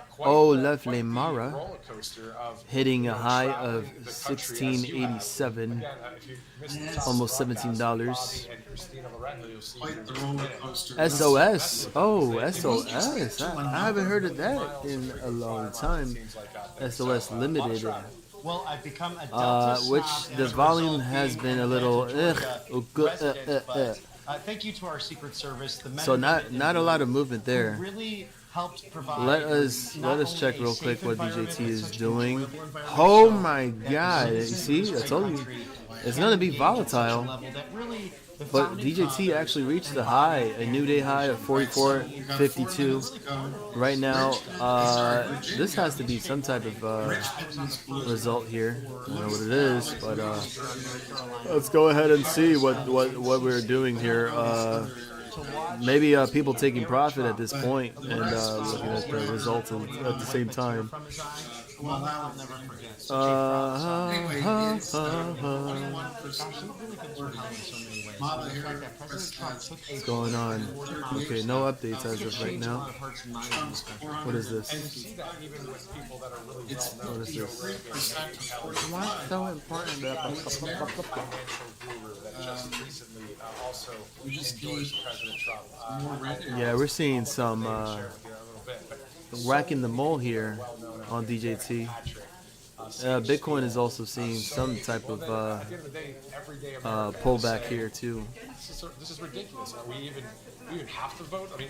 Quite Oh, the- lovely quite the Mara. roller coaster of, Hitting a high traveling of the country as you have. 1687. Again, if you missed the top Almost broadcast, $17. Bobby and Christina Lorenzo, you'll see Quite in the just a roller minute. coaster. SOS. Oh, SOS. I haven't heard of that in a long time. Seems like that. SOS Limited. Well, I've become a Delta Which snob the as a volume result has being been a an little Atlanta, Georgia resident, ugh. but, thank you to our Secret Service. The men So and not women not a who lot of movement there. really helped provide. Let us not check only a real safe quick what environment, DJT but is such an doing. enjoyable environment, Oh so my that God! You citizens see, of I this told you, country it's can gonna be engage at such a volatile. level that really the But founding DJT fathers actually reached the and high, a Bobby new day high of 44.52. Right now, this has to be some type of result here. I don't know what it is, but let's go ahead and see what we're doing here. Maybe people taking profit at this point and looking at the results at the same time. from his eye. Well, that I'll was never forget. anyway. Such a proud son. Anyway, it's 21%. 21%. Gosh, he really could learn how in so many ways. Mama And the fact here that President Trump took a What's going on? Okay, no updates as of right change a now. lot of hearts and minds in this country. What is this? And you see that even with people that are really It's well known. What is Joe this? Rogan, 3% to Kelly, 45%. Why so important? financial guru that just recently also We just endorsed need President Trump. more revenue. Yeah, we're seeing some Share with you in a little bit, but whacking the mole here well-known out on there, DJT. Patrick, Bitcoin is also seeing some type of at the end of the day, everyday America pullback say, here too. This is ridiculous. Are we even have to vote? I mean,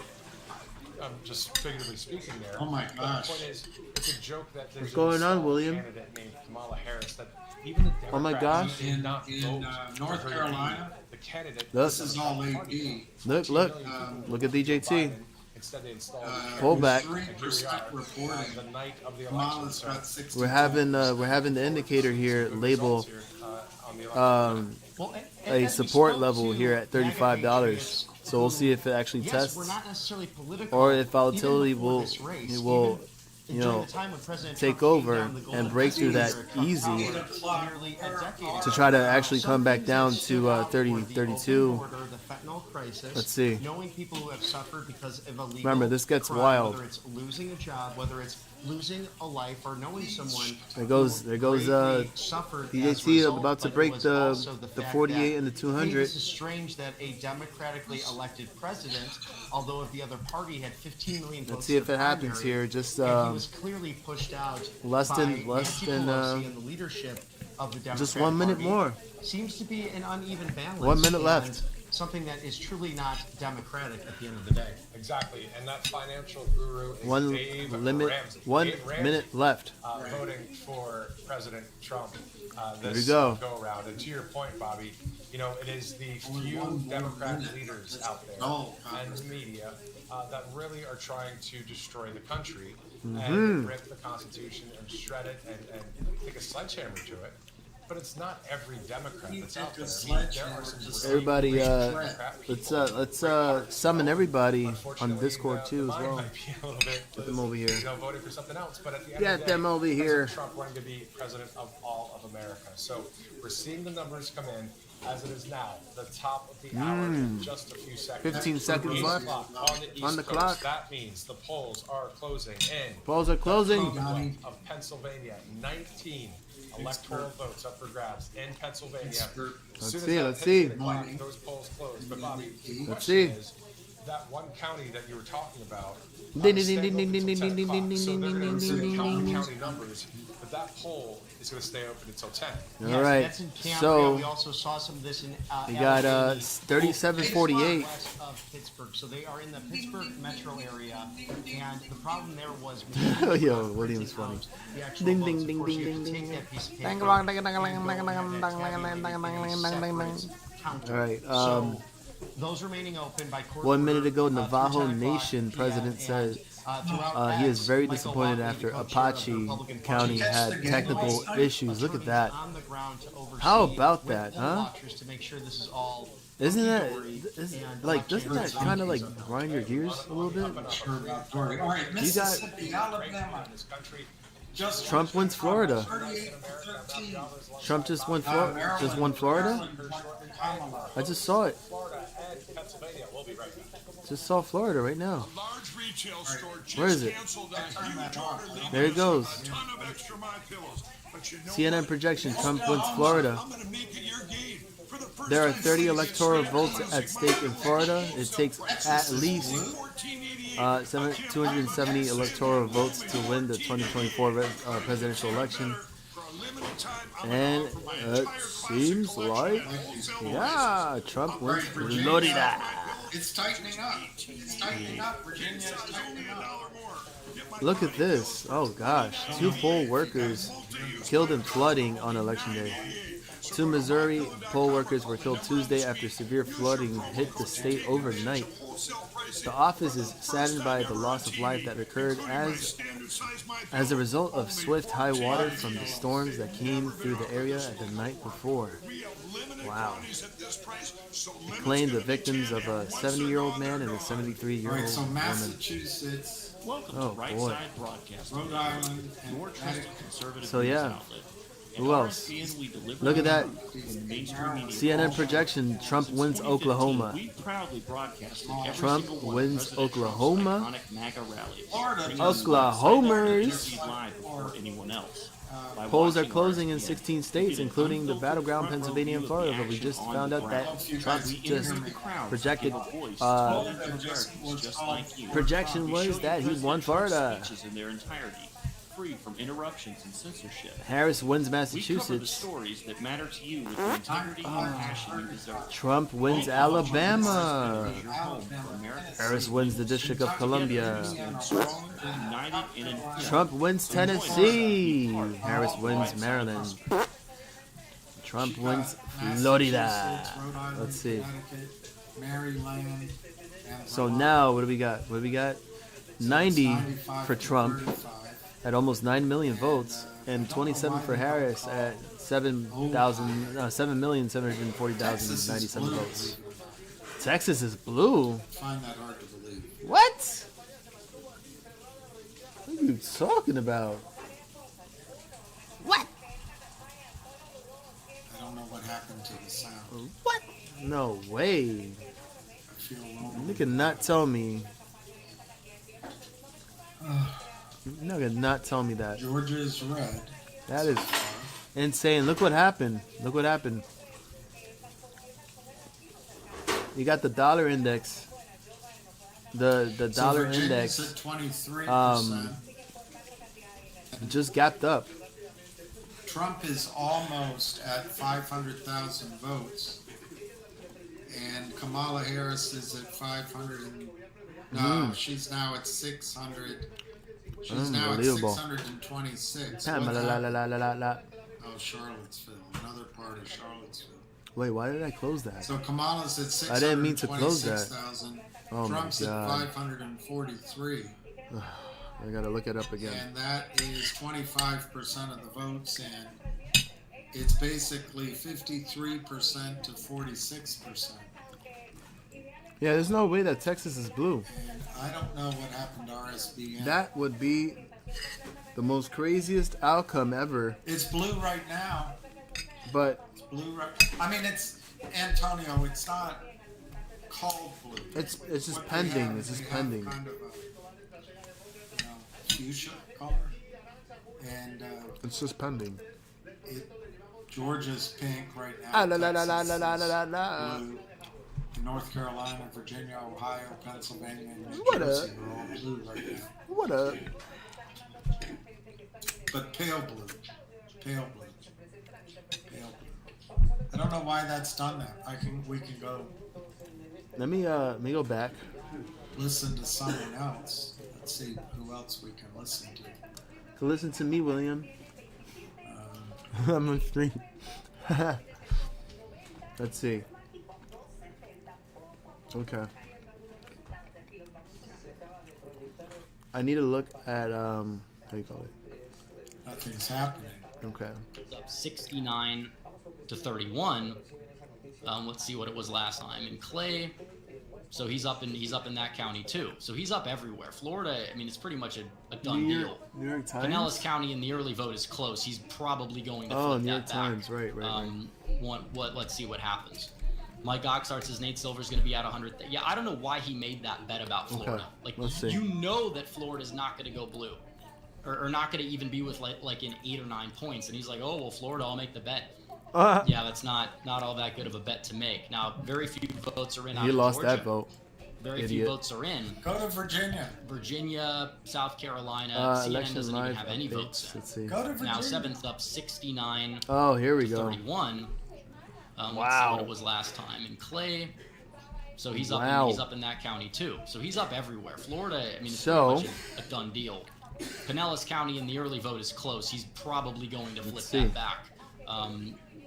I'm just figuratively speaking there. Oh my But gosh. the point is, it's a joke that there's What's going on, an William? candidate named Kamala Harris that even the Oh my Democrats gosh. did not In, vote North for her to be Carolina, the candidate. Look. This is all AP. Look, look, look at DJT. Instead, they installed Pullback. 3% reporting. the night of the election. Kamala's So, got 60. We're having the indicator here label here, on the election. Well, a as we support spoke level to here at $35. patriots So we'll see if it actually yes, tests, we're not necessarily political, or if volatility even before will this race, it will even you during know the time when President take Trump over came down the golden and break through that standard of easy power nearly a decade to ago. try to actually Some come back things down that stood to out 30, were the 32. open border, the fentanyl crisis, Let's see. knowing people who have suffered because of illegal Remember, this gets crime, wild. whether it's losing a job, whether it's losing a life, or knowing someone There goes greatly suffered as a DJT result, about to but it break was the also fact 48 that, and the hey, 200. this is strange that a democratically elected president, although if the other party had 15 million votes, Let's see if in it the happens primary, here. Just and he was clearly pushed out less by than Nancy Pelosi and the leadership of the Democratic just 1 minute Party. more. Seems to be an uneven balance. 1 minute and left. Something that is truly not democratic at the end of the day. Exactly, and that financial guru is One Dave limit, Ramsey. 1 Dave Ramsey, minute left. voting for President Trump There this we go. go around. And to your point, Bobby, you know, it is the few Democrat leaders out there and the media that really are trying to destroy the country and rip the Constitution and shred it and take a sledgehammer to it. But it's not every Democrat that's out there. I mean, there are some Everybody, Democrat people. let's summon everybody on Unfortunately, Discord too the as mind well. might be a little bit, Get them over here. you know, voting for something else. But at the end Get of the day, them over here. President Trump wanted to be president of all of America. So we're seeing the numbers come in as it is now, the top of the hour in just a few seconds. 15 seconds 8 left o'clock on the, East on the Coast. clock. That means the polls are closing in. Polls are closing. Commonwealth of Pennsylvania, 19 electoral votes up for grabs in Pennsylvania. Let's Soon as see, that let's hits see. the clock, those polls close. But Bobby, the Let's question see. is, that one county that you were talking about, Ding, staying ding, ding, open ding, till ding, 10 ding, o'clock. ding, So ding, they're ding, going ding, to ding, count ding, the ding. county numbers, but that poll is going to stay open until 10. All Yes, right. that's in Cambria. So we also saw some of this in we got Allegheny, 37:48. west of Pittsburgh. So they are in the Pittsburgh metro area, and the problem there was Yo, William's funny. Ding, ding, ding, ding, ding, ding. All right. So those remaining open by court 1 minute order, ago, through Navajo 10 o'clock Nation PM, president and, said throughout he is X, very Michael disappointed Whatley, after the co-chair of the Apache Republican County Party, had technical issues. Look at that. on the ground to oversee How about with that, poll huh? watchers to make sure this is all Isn't that hunky-dory and like doesn't that election kind of like grind your gears a little bit? Sure about Dory. All right, You got Mississippi, Alabama. Just Trump wins Florida. 38 to 13. Trump just won Florida. Kamala. I just saw it. Florida and Pennsylvania. We'll be right back. Just saw Florida right now. Large retail store just Where is it? canceled a Turn huge that order off. leaving There it us goes. a ton of extra My Pillows. But you know CNN what? projection: Trump wins Florida. I'm gonna make it your game. For the first There are time 30 since electoral it's votes started, at stake in Florida. It takes at least 1488. 270 electoral votes to win the 2024 presidential election. For a limited time, I'm And gonna offer my it entire seems collection like, at wholesale yeah, Trump All right, wins Virginia. Florida. It's tightening up. It's tightening up. Virginia is prices. Only tightening $1 up. more. Get my Look at this. Oh gosh. 2 poll workers killed in flooding on election day. 2 Missouri poll workers were killed Tuesday after severe flooding hit the state overnight. wholesale pricing. The office is saddened by the loss of life that occurred as a result of swift high water from the storms that came through the area the night before. Wow. Claimed the victims of a 70-year-old man and a 73-year-old All right, so woman. Massachusetts, Welcome Oh, to Right boy. Side Broadcasting, Rhode Island and your trusted conservative So, news yeah. outlet. Who At else? RSBN, we deliver Look at that. when mainstream media CNN falls projection, short. Trump Since wins 2015, Oklahoma. We've proudly broadcasted every Trump single one wins of President Oklahoma. Trump's iconic MAGA rallies. Florida bringing does us Oklahomers. interviews live before anyone else. By Polls are watching closing in RSBN, 16 you states, get an including the unfiltered battleground front row Pennsylvania and view of Florida. the But we just action found on out the that ground. Trump's We just interview the crowds, projected. give a voice to Uh, Americans just like you. projection We was show you that he won President Trump's Florida. speeches in their entirety, free from interruptions and censorship. Harris wins We cover the Massachusetts. stories that matter to you with the integrity and passion you deserve. Trump wins Alabama. Your home for America's Harris wins the District of Columbia. stand strong, united, and informed. Trump wins Tennessee. Harris wins Maryland. Trump wins Florida. Let's see. Maryland. So now, what do we got? What do we got? 90 for Trump at almost 9 million votes, and 27 for Harris at 7,740,097 votes. Texas is blue. Find that hard to believe. What? What are you talking about? What? I don't know what happened to the sound. What? No way. I feel wrong. You cannot tell me. You cannot tell me that. Georgia is red. That is insane. Look what happened. Look what happened. You got the dollar index. The dollar Virginia's index at 23%. just gapped up. Trump is almost at 500,000 votes, and Kamala Harris is at 500. No, she's now at 600. She's now at Unbelievable. 626. La, la, la, la, la, la. Oh, Charlottesville, another part of Charlottesville. Wait, why did I close that? So Kamala's at 626,000. I didn't mean to close that. Oh my Trump's at God. 543. I gotta look it up again. And that is 25% of the votes, and it's basically 53% to 46%. Yeah, there's no way that Texas is blue. And I don't know what happened to RSBN. That would be the most craziest outcome ever. It's blue right now. But It's blue right. I mean, it's Antonio. It's not called blue. it's just What they pending. have It's is just they have pending. Kind of a, fuchsia color, and It's just pending. Georgia's pink right now. Ah, la, la, la, la, Texas la, la, is la, la. blue. North Carolina, Virginia, Ohio, Pennsylvania, and New What Jersey up? are all blue right now. What up? But pale blue. Pale blue. Pale blue. I don't know why that's done that. We can go Let me go back. listen to someone else. Let's see who else we can listen to. Listen to me, William. I'm on stream. Let's see. Okay. I need to look at how do you call it? Nothing's happening. Okay. Up 69 to 31. Let's see what it was last time. In Clay, so he's up in that county too. So he's up everywhere. Florida, I mean, it's pretty much a done deal. New York Times. Pinellas County in the early vote is close. He's probably going to Oh, flip New that York back. Times. Right. Let's see what happens. Mike Oxart says Nate Silver's going to be at 100. Yeah, I don't know why he made that bet about Florida. Okay, Like, let's see. you know that Florida's not going to go blue, or not going to even be with like in 8 or 9 points. And he's like, oh well, Florida, I'll make the bet. Yeah, that's not all that good of a bet to make. Now, very few votes are in. He lost that vote. Very Idiot. few votes are in. Go to Virginia. Virginia, South Carolina. CNN Election doesn't even live have any updates. votes in. Let's see. Go to Virginia. Now, 7th up 69 Oh, here we to go. 31. Let's see Wow. what it was last time. In Clay, so he's up. Wow. He's up in that county too. So he's up everywhere. Florida, I mean, it's So- pretty much a done deal. Pinellas County in the early vote is close. He's probably going to flip see. that back.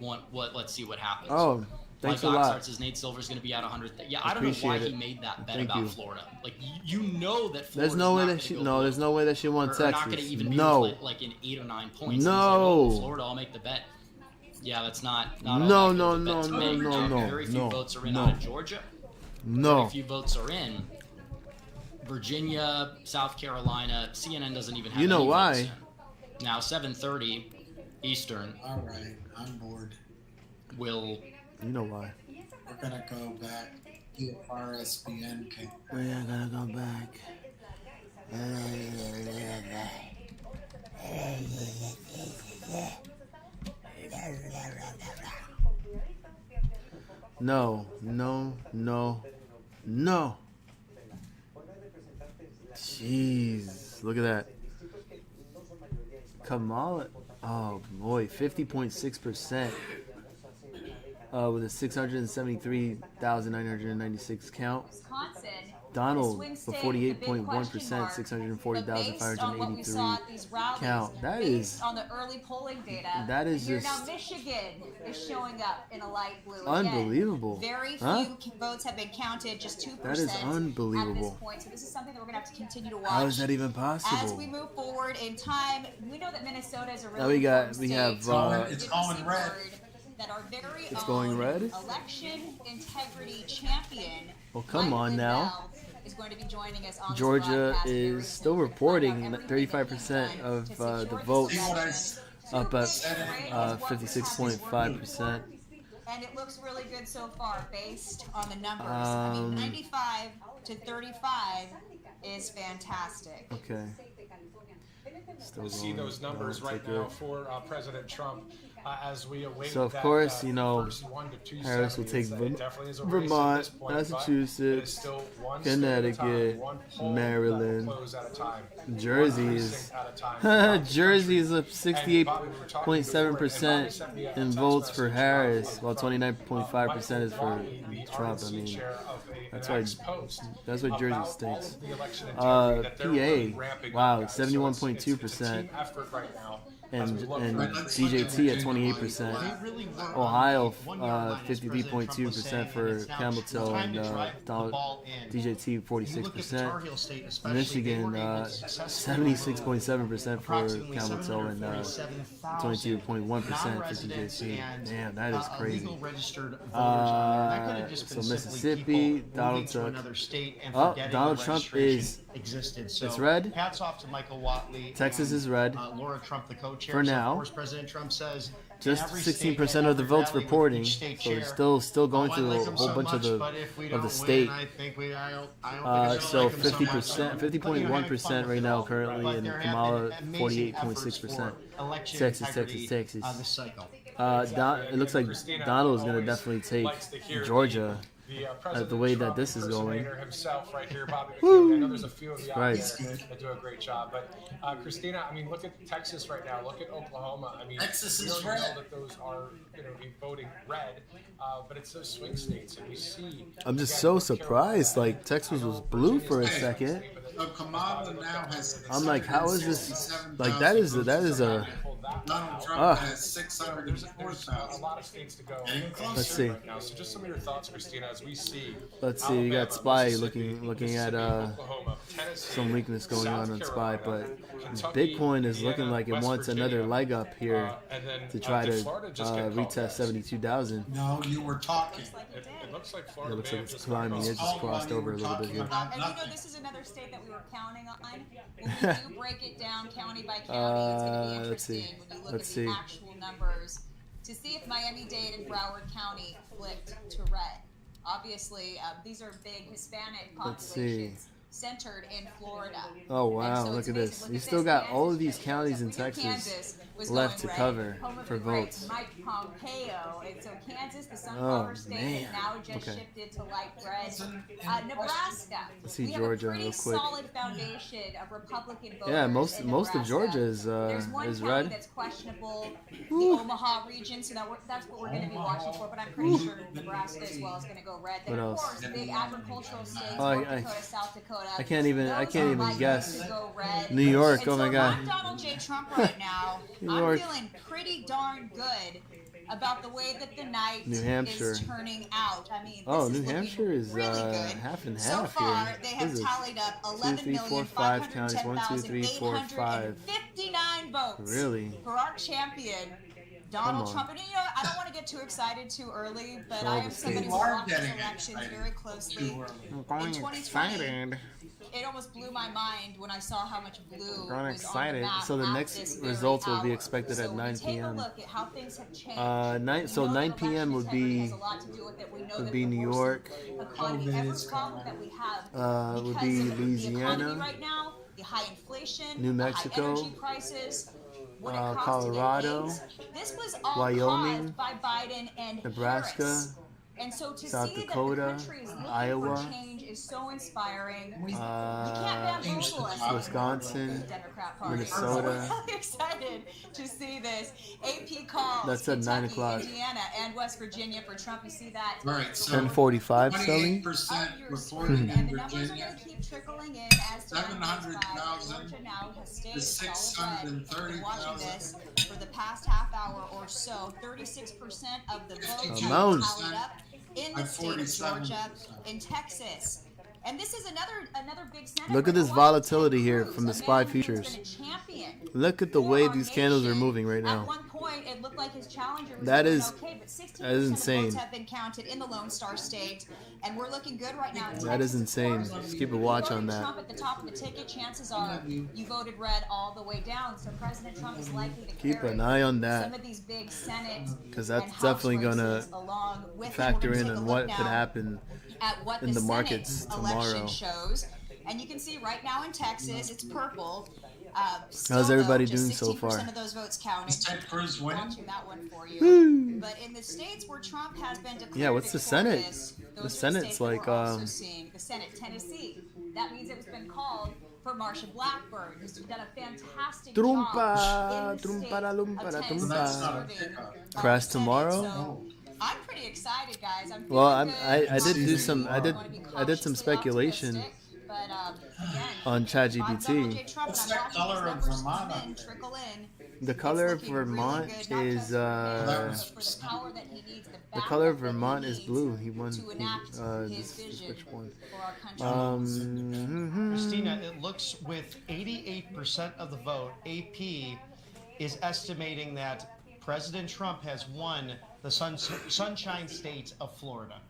Let's see what happens. Oh, thanks Mike a lot. Oxart says Nate Silver's going to be at 100. Yeah, I don't know why Appreciate he it. made that bet Thank about you. Florida. Like, you know that Florida's There's no way not that gonna she. go No, blue. there's no way that she won Or not Texas. going to even be No. with like in 8 or 9 points. And he's No. like, oh, Florida, I'll make the bet. Yeah, that's not all No, that no, good of a bet no, to no, make. no, Very few no, votes are in no. out of Georgia. Very No. few votes are in. Virginia, South Carolina. CNN doesn't even have. You know any why? votes in. Now 7:30 Eastern. All right, I'm bored. Will You know why? We're gonna go back to RSBN. We're gonna go back. No, no, no, no. Jeez, look at that. Kamala, oh boy, 50.6%. With a 673,996 count. Wisconsin. Donald with 48.1%, 640,583 count. That is on the early polling data. That is here just now Michigan is showing up in a light blue. unbelievable. Again, very Huh? few votes have been counted, just 2%. That is At unbelievable. this point, so this is something that we're gonna have to continue to watch. How is that even As we possible? move forward in time, we know that Minnesota is a really Now we got- important we state. have, It's Give going us a red. word That our very It's own going red? election integrity champion. Well, come Mike on now. Lindell is going to be joining us on this Georgia broadcast very is soon still to find out reporting everything that he's 35% done of to secure the this votes, election. up Two at big races, what we have been 56.5%. working for, and it looks really good so far based on the numbers. I mean, 95 to 35 is fantastic. Okay. Still see going those numbers down, right take now it. for President Trump as we await. So, of that, course, you know, first 1 to 270. Harris will take It definitely is a race at Vermont, this point, but it is Massachusetts, still one state at a Connecticut, time, one poll Maryland, that will close at a time, Jersey one is precinct at a time throughout the Jersey is country. up 68.7% in votes for Harris, while 29.5% is for Trump. I mean, that's why Jersey stinks. PA, wow, 71.2%, and DJT at 28%. Ohio, 53.2% for Campbelltown and DJT 46%. Michigan, 76.7% for Campbelltown and 22.1% for DJT. Damn, that is crazy. So Mississippi, Donald Trump. Oh, Donald Trump is. Existed. So It's red. Hats off to Michael Watley. Texas and, is red. Laura Trump, the co-chair. For So, now. of course, President Trump says Just every 16% state of the can votes rally with reporting, each state so chair. it's still going I through like a him whole so bunch much, of the but if we of don't the win, state. I think we, I don't think we're So gonna like him so much. 50%, 50.1% right now currently, But and there have Kamala been amazing efforts 48.6%. for election Texas, integrity, Texas. This cycle. It looks like Donald is going to definitely take Georgia the way that this is going. Himself right here, Bobby Woo! McKinley. I know there's a few of you out Christ. there that do a great job, but Christina, I mean, look at Texas right now. Look at Oklahoma. I mean, Texas we is already red. know that those are voting red, but it's those swing states, and we see. I'm just again, so North surprised. Carolina, Like Texas I know was blue for a Virginia's second. state, but So Kamala now has. I'm like, how is this? Like that is a Donald Trump Ah. has there's a 604,000. lot of states to go. Let's see. Right now. So just some of your thoughts, Christina, as we see. Let's see. You got Alabama, Spy Mississippi, looking at Oklahoma, Tennessee, some weakness going South on Spy, Carolina, but Kentucky, Bitcoin is Indiana, looking like it West wants Virginia, another leg up here and then, to try did to Florida just get called, retest guys? 72,000. No, you were talking. It looks like It Florida looks may like have it's just got climbing. called. It just crossed over a little bit here. And you know, this is another state that we were counting on. When we do break it down county by county, it's going to be let's see. interesting when you look Let's at see. the actual numbers to see if Miami-Dade and Broward County flipped to red. Obviously, these are big Hispanic Let's see. populations centered in Florida. Oh And wow, so look it's at amazing. this. Look You at still this. got all of Kansas these counties in we knew Texas Kansas was left going to red. cover Home of for the great votes. Mike Pompeo. And so Kansas, the Sunflower State, man. now just Okay. shifted to light red. Nebraska. Let's see we Georgia have a real pretty quick. solid foundation of Republican voters. Yeah, most in of Nebraska. Georgia is There's one is county red. that's questionable, the Woo. Omaha region, so that's what we're going to be watching for. But I'm pretty sure Nebraska as well is going to go red. Then What of else? course, big agricultural states, Oh, North I- Dakota, South Dakota. I can't even Those are likely guess. to go red. New York, And oh so my if God. I'm Donald J. Trump right now, New I'm York. feeling pretty darn good about the way that the night New Hampshire. is turning out. I mean, Oh, this New is looking Hampshire is really good. half and So half far, here. they What have is this? tallied up 2, 3, 4, 5 counties. 1, 2, 3, 4, 5. 11,510,859 votes Really? for our champion, Donald on. Trump, and you know, I don't want to get too excited too early, but Show I the am somebody state. who You are watches getting elections excited. very closely. Too early. I'm In going 2020, excited. it almost blew my mind when I saw how much blue Going was excited. on the map So the at next this very results will be hour. expected So at when 9 we take p.m. a look at how things have changed. So we know 9 that p.m. election would integrity be has a lot to do with it. We know that be the New worsening York. economy COVID ever is problem coming. that we have Would because be of the economy Louisiana, right now, the high inflation, New the Mexico, high energy prices. What it costs Colorado, to get eggs. This was all Wyoming, caused by Biden and Nebraska, Harris. And so to South see Dakota, that the country is looking Iowa, for change is so inspiring. We can't Change bamboozle the us topic. Wisconsin, in the Democrat Party. Minnesota. So we're really excited to see this. AP calls That's at 9 Kentucky, o'clock. Indiana, and West Virginia for Trump. You see that? All right, so 10:45, Sully. 28% Of your reported screen, in and the numbers are Virginia. going to keep trickling in as time goes by. 700,000 Georgia now has stayed to solid red. Been watching 630,000. this for the past half hour or so. 36% of the votes Come are on. tallied up in the At state of 47%. Georgia, in Texas. And this is another big senator. Look at this Ted volatility here Cruz, from the a SPY man who's futures. been a champion Look at the for way our these candles are nation. moving right At now. one point, it looked like his challenger was That doing is- okay, but 16% that is of insane. votes have been counted in the Lone Star State, and we're looking good right now. In That is Texas, of insane. course. Just keep a You watch voted on that. Trump at the top of the ticket. Chances are you voted red all the way down. So President Trump is likely to Keep carry an eye on some that, of these big Senate 'cause and that's House definitely gonna races along with him. We're factor gonna in take a on look what now could happen at what in the Senate markets election tomorrow. shows. And you can see right now in Texas, it's purple. How's everybody doing so far? 16% of those votes counted. Is Ted Cruz winning? Watching that one for you. Woo. But in the states where Trump has been declared Yeah, what's the Senate? victorious, The those are Senate's states that like, we're also seeing. The Senate, Tennessee. That means it's been called for Marsha Blackburn, who's done a fantastic Trumpa, job in the trumpa, state la lumpa, of la Tennessee trumpa. That's not a serving pickup. on the Crash Senate. tomorrow? So I'm pretty excited, guys. I'm Well, feeling I did good. do some I did Wanna be I did some cautiously speculation optimistic, but, again, on I'm Donald J. ChatGPT. Trump, What's and I'm that watching color these of numbers Vermont come up in, there? trickle in. The It's color of looking really Vermont good, not is just for him, That but was- for the power that he needs, the color of backup that he Vermont is needs blue. He won. to enact his This is vision which one? for our country. Christina, it looks with 88% of the vote, AP is estimating that President Trump has won the Sunshine State of Florida.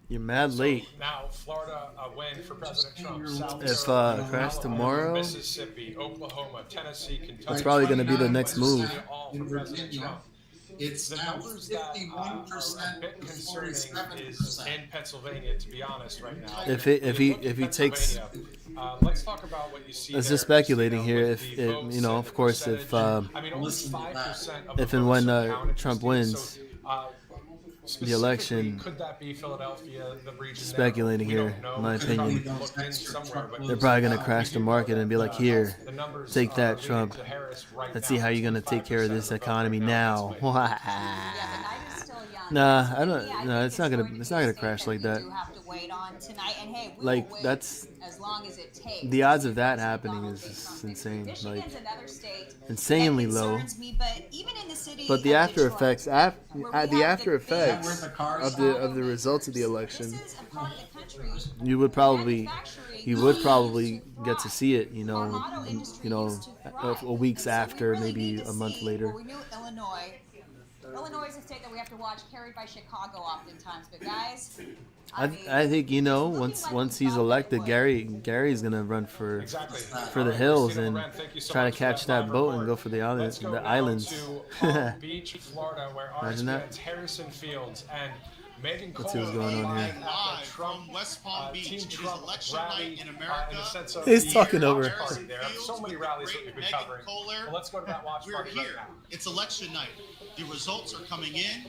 You're mad late. Now, Florida, a win for President Trump. South If, Carolina, crash Alabama, tomorrow, Mississippi, Oklahoma, Tennessee, Kentucky. That's probably gonna be the next move. All In for President Virginia, Trump. it's The now numbers that are a 51% bit to concerning is 47%. in Pennsylvania, to be honest, right now. If When he you look at if he takes, Pennsylvania, let's talk about what you see. it's there, just speculating Christina, here. with If the it, votes you know, and of the course, if percentage. I mean, only Listen to 5% of if the and votes when are counted, Trump Christina. wins the election, Could that be Philadelphia, the region speculating there? We here, don't know. in my It's opinion. probably looked in somewhere, but they're probably gonna crash the market and be like, "Here, the numbers take are that, leading Trump. to Harris right Let's now. see how you're gonna take care of this 65% the vote economy right now." Yeah, the night is still young. Nah, Pennsylvania, I don't. think No, it's not gonna. going to It's be not a gonna state crash like we that. do have to wait on tonight, and hey, we Like, will wait that's- as long as it takes. The odds of that Donald happening J. is just Trump. insane. Like, Michigan's another state insanely that low. concerns me, but even in the city But the of after Detroit, effects, where we have the after big effects Where the cars of the results of the election, This is a part of the country you would probably manufacturing get to see it. You our know, auto industry you know, used to thrive. weeks And so we after, really maybe need to a month see, later. well, we knew Illinois. Illinois is a state that we have to watch, carried by Chicago oftentimes. But guys, I mean, I think, you know, it's looking once like once we he's thought it elected, would. Gary's gonna run for Exactly. for the All right, hills Christina and Loren, thank you so try to much for catch that live boat report. and go for the island, Let's go the now islands. to Palm Beach, Florida, where Imagine that. RSPN's Harrison Fields and Megan Let's see what's Kohler going on are here. live Live Trump, from West Palm Beach. Team It is Trump election rally, night in America. in the sense of He's the talking over. watch party there. So many rallies that we've been Megan covering. Kohler. Well, let's go to that watch We're party right here. now. It's election night. The results are coming in,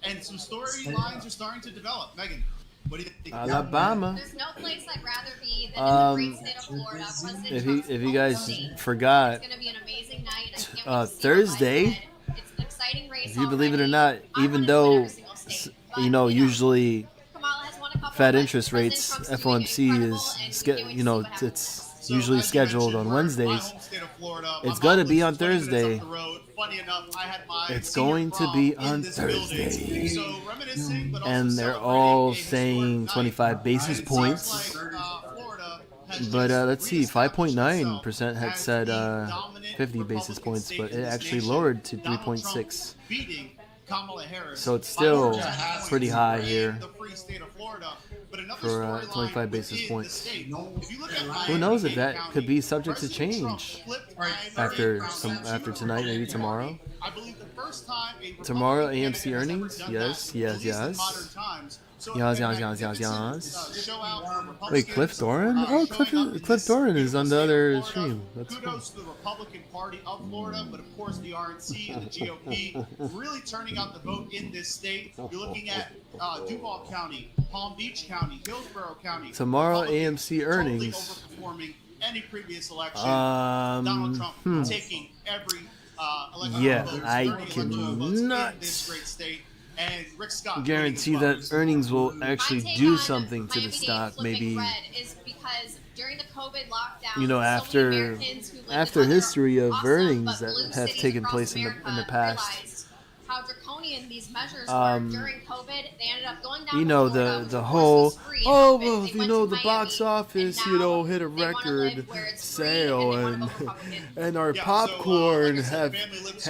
and some storylines are starting to develop. Megan, what do you think? Alabama. There's no place I'd rather be than in the great Um, state of Florida. President if Trump's you home guys state. forgot, It's going to be an amazing night, and I can't wait uh, to see Thursday, what lies ahead. It's an exciting race if you believe it or already. not, I even wanted to win though every single state, but, you know usually Kamala has won a couple, Fed but interest President rates Trump's doing FOMC incredible, is and we can't wait to you know see what happens. it's So, usually as you scheduled mentioned, on we're in my Wednesdays. home state of Florida. It's My gonna mom be lives on 20 minutes Thursday. up the road. Funny enough, I had my It's senior going to prom be in on this building. Thursday. So reminiscing, but also And they're celebrating all a historic saying night. 25 basis It points. seems like Florida But let's see, 5.9% had said 50 basis points, but it actually lowered to 3.6. Beating Kamala Harris. So it's still by 10 points pretty high in here the free state of Florida. But another for storyline 25 basis within the points. state. If you look at Who knows if that Miami-Dade could be County, subject to President Trump change flipped after tonight, maybe tomorrow. I believe the first time a Tomorrow, Republican AMC candidate has earnings? ever done Yes, that, yes, at least in yes. modern times. So Yes, if yes, Magnificent, yes, yes. show out for Republicans, Wait, Cliff Doran? Oh, showing up in Cliff this Doran is on the beautiful other state of Florida. stream. That's cool. Kudos to the Republican Party of Florida, but of course the RNC and the GOP really turning out the vote in this state. You're looking at Duval County, Palm Beach County, Hillsborough County. Tomorrow, Republicans AMC totally earnings. overperforming any previous election. Donald Trump taking every election Yeah, vote, I 30 electoral votes in cannot this great state. And Rick Scott guarantee that earnings will actually do something to the stock. Maybe, is because during the COVID lockdown, you know, after history of earnings that have taken place in the past. How draconian these measures were during COVID. They ended up going down. You know, to Florida, the which whole, was free, oh, but well, they you went know, to the box Miami, office, and you now know, hit a they wanna record live where it's free, sale, and they and wanna vote Republican. and our Yeah, popcorn so, like I said, family lives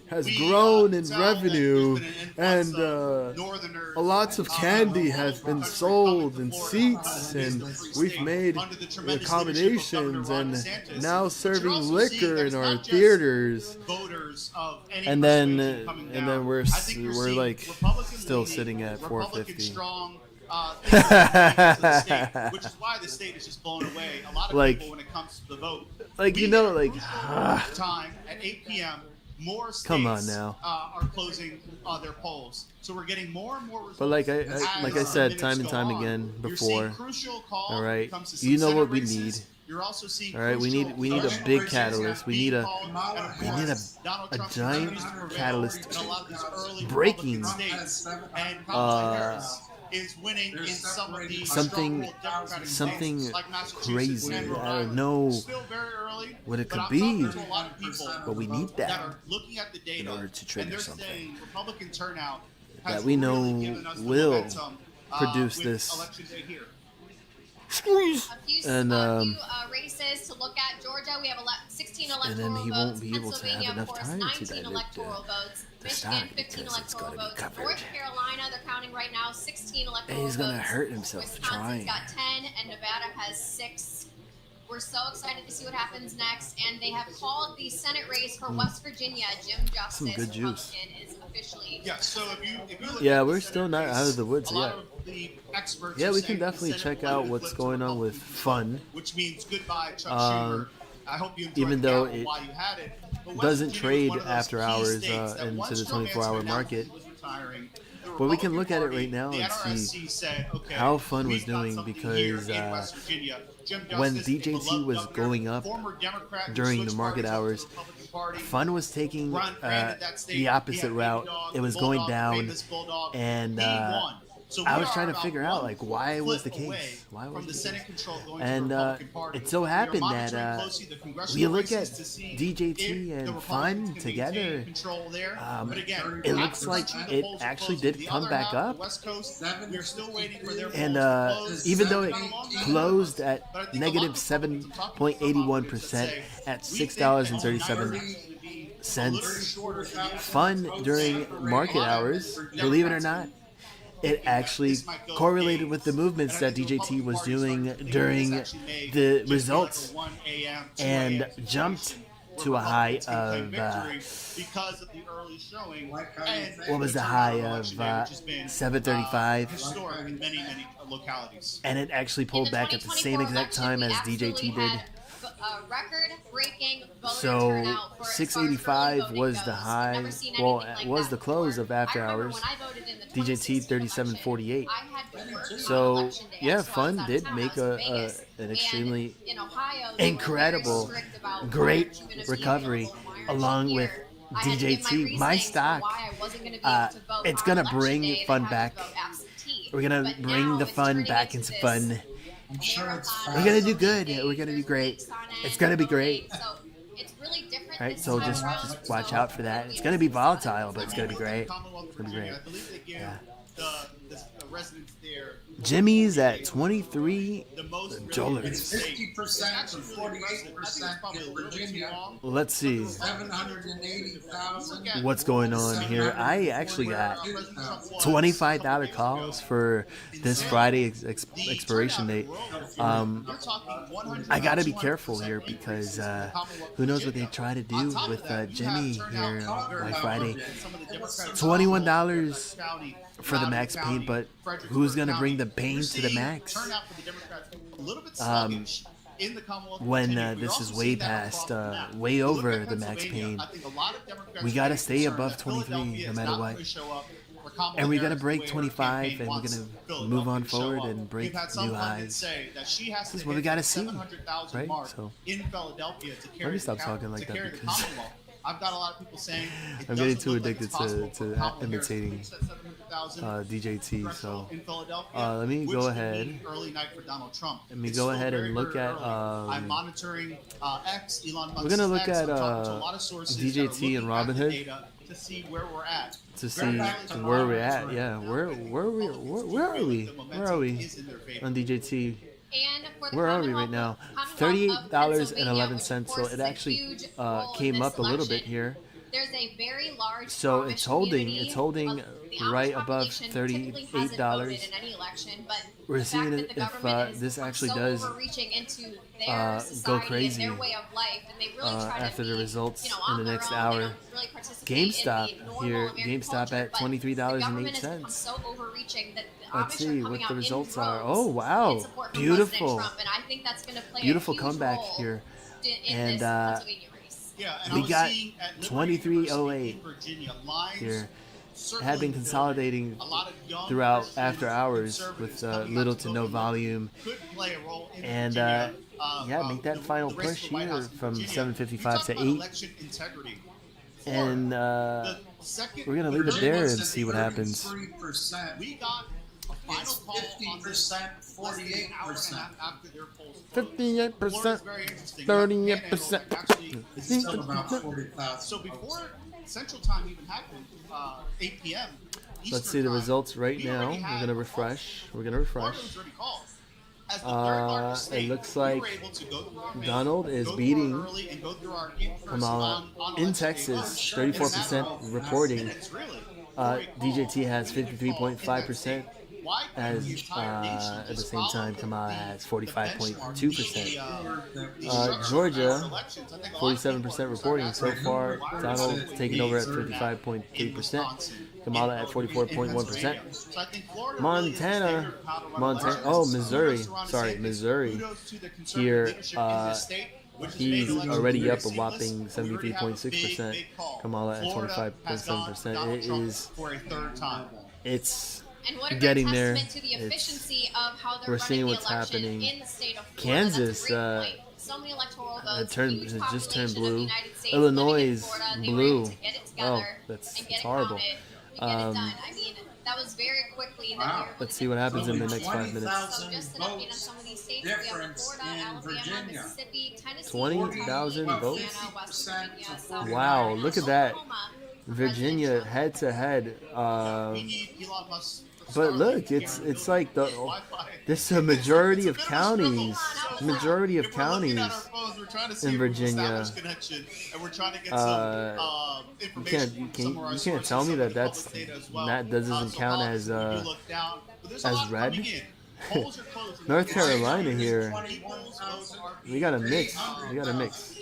has here. grown in tell that revenue, there's been an influx and of Northerners, lots of candy has been country sold, coming and to Florida, seats, is and the free we've state made under the tremendous accommodations, leadership of Governor and Ron DeSantis. now But serving you're also liquor seeing in there's our not just theaters. Voters of any And then persuasion coming and down. then we're I think you're seeing like Republican still leaning, sitting at Republican 450. strong, things that are to the state, which is why the state is just blown away. A lot of Like- people when it comes to the vote. Like, We you know, get a like, crucial time at 8 p.m. More states Come on now. Are closing their polls, so we're getting more and more results. But like I as said minutes time and go time on. again You're seeing before. crucial calls All when it right, comes to you know some what we Senate need. races. You're also seeing All right, we need a crucial big races catalyst. We being need a called, and of we course, need Donald a Trump giant continues to prevail catalyst in a lot of these early breaking, Republican states, and Kamala Harris is winning in some of the something stronghold Democratic something states like Massachusetts crazy. and Rhode I don't Island. know Still very early, what it but could I'm be, talking to a lot of people but we need that that are looking at the data in order to and trigger they're something saying Republican turnout has that we know really given us the will momentum, produce with this. election day here. And races to look at. Georgia, we have 16 and electoral then he votes. won't be able to Pennsylvania, have enough of course, time to 19 dilute electoral votes. the Michigan, stock 15 because it's electoral gotta be votes. covered. North Carolina, they're counting right now, 16 electoral And he's votes. gonna hurt himself Wisconsin's trying. got 10, and Nevada has 6. We're so excited to see what happens next, and they have called the Senate race for West Virginia. Jim Justice, Some good juice. Republican, is officially. Yeah, so if you look Yeah, at we're the still Senate not race, out of the woods a lot yet. of the experts Yeah, are we saying can the definitely Senate check will out flip what's to going on with Republican, fun. which means goodbye Chuck Um, Schumer. I hope you enjoyed even the though gavel it while you had it. But West doesn't Virginia was trade one of those after key hours states that into once the Trump 24-hour announced market. he was retiring, the But we can Republican look at it Party, right now the and NRSC see said, okay, how Fun was we've got doing something because here in West Virginia. Jim when Justice, a DJT beloved was governor, going up former Democrat who during the switched market parties up to hours, the Republican Party, Fun was taking granted that state, the he opposite had route. Baby Dog, It was Bulldog, going down, famous Bulldog. and He won. So I we was are trying to about figure out one like why was the flip away case? Why from was the the Senate case? control going to And the Republican Party. it so We are happened monitoring that closely the we congressional look at races to see DJT if and the Fun Republicans can together. maintain control there. But again, It half looks the like country, the it polls are actually closing. did The come other back half, the up. West Coast, we are still waiting for their And polls to close. even though it How long does that closed last? at But I think a lot negative of Republicans are talking to 7.81% say, at we think that $6.37 tonight is gonna be a cents. little shorter than the Fun during market hours, believe it or not, it actually correlated with the movements that DJT was doing during the results and jumped to a high of because of the early showing. what was the high of 7:35, historic in many localities. and it actually pulled back at the same exact time as DJT did. Record-breaking voter So turnout for 685 was the high. Well, it was the close of after hours. DJT 3748. So yeah, Fun did make an extremely incredible, great recovery along with DJT. My stock, it's gonna bring Fun back. We're gonna bring the fun back into Fun. I'm sure it's We're gonna do good. We're gonna do great. It's gonna be great. So it's really different Right, so just watch out for that. It's gonna be volatile, but it's gonna be great. Commonwealth It's gonna be Virginia, great. I believe they give Yeah. the residents there Jimmy's at 23 the most It's dollars. 50% to 48% in Virginia. Well, let's see 780,000. what's going on here. I actually got $25 calls for this Friday expiration date. I gotta be careful here because who knows what they try to do with Jimmy here by Friday. $21 for the max paint, but who's gonna bring the paint to the max when this is way past, way over the max paint? We gotta stay above 23 no matter what. And we're gonna break 25, and we're gonna move on forward and break new highs. This is what we gotta see, right? So let me stop talking like that because I've got a lot of people saying I'm getting too addicted to imitating DJ T. So let me go ahead. Early night for Donald Trump. Let me go ahead and look at. I'm monitoring X, Elon Musk's We're gonna look X. at I'm talking to a lot of sources that DJ are T and looking at the Robinhood data to see where we're at. to see where we're at. Yeah, where are we? Where are we on DJ T? And for the Where are we right Commonwealth now? of $38.11. So Pennsylvania, it which actually of course plays a huge role in came this up a little bit election. here. There's a very large So Amish it's holding. community It's holding of the Amish right above population typically hasn't voted $38. in any election, but We're the seeing fact it that the if government has this become actually so does overreaching into their go society crazy and their way of life, and they really try to after be, the results you know, in on the their next own. hour. They don't really participate GameStop in the normal here. American GameStop culture, at but the government has become $23.08. so overreaching that the Let's Amish see are what coming the out in results are. droves Oh wow, in support for beautiful, President Trump, and I think that's going to play beautiful a huge comeback role here. in And this Pennsylvania race. Yeah, and we I was got seeing at Liberty 2308 University in Virginia, lines here. It certainly had been building. consolidating A lot of young throughout Christian after hours conservatives with coming out little to to vote no in volume. could play a role in And Virginia, yeah, make that final the race push for White here House in from Virginia. 7:55 You talk to about 8. election integrity. And The second we're gonna leave it there and see what happens. 33%. we got a final It's call on this 50%, less than an hour and a 48%. half after their polls closed. 58%, Florida's very interesting. 38%. Actually, It's still about 40,000. so before Central Time even happened, 8 p.m. Let's Eastern see the time, results right we now. already We're had gonna a refresh. We're gonna Florida refresh. was already called. As the third largest It state, looks we were like able to go through our mail, Donald is go through beating our early and go through our in-person Kamala on in election day Texas, votes 34% in a matter of reporting. minutes, really. DJT has 53.5%. Why As the entire nation at the just same time, follow Kamala the- has the 45.2%. structure Georgia, of elections? I think a lot of 47% people are reporting so starting far. to wonder why Donald's we're taking over at in 55.3%. Wisconsin, Kamala in at Pennsylvania. 44.1%. So I think Florida really is the Montana, standard of how to run elections. oh Missouri, Kudos to Ron sorry DeSantis. Missouri. Kudos to the conservative Here, leadership in this state, which has made he's elections already very up a seamless. whopping We already have a 73.6%. big call. Kamala at Florida has gone 25.7%. Donald It Trump is, for a third time. it's And what a getting great there. testament to the It's- efficiency of how they're we're running seeing the what's election happening. in the state of Florida. Kansas, That's a great point. So many electoral votes, turned- huge it just turned population of the blue. United States Illinois living in is Florida. They blue. were able to get it together Oh, that's- and get it's it horrible. counted. We get it done. I mean, that was very quickly. That we were able Let's to see what get happens in the Only next 5 minutes. 20,000 So just an update on votes some of these states. We have difference Florida, in Alabama, Virginia. Mississippi, Tennessee, 20,000 Kentucky, votes? Indiana, West Virginia, South Wow, Carolina, look at that. Oklahoma. Virginia President head to head. We need Elon Musk. But look, it's like the this a majority of counties, majority of counties in Virginia. You can't tell me that that doesn't count as red. North Carolina here, we got a mix. We got a mix.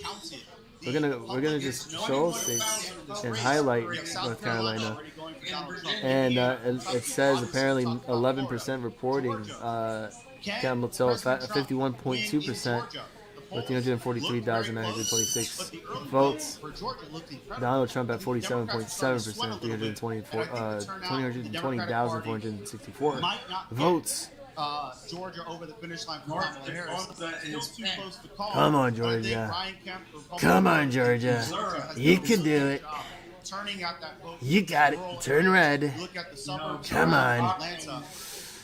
We're gonna just show states and highlight North Carolina, and it says apparently 11% reporting. Campbell Till 51.2% with 343,926 votes. Donald Trump at 47.7%, 220,464 votes. Georgia over the finish line for Kamala Harris. Still too close to call. Come on, Georgia. Come on, Georgia. You can do it. Turning out that vote. You got it. Turn red. Look at the suburbs. Come on. Atlanta.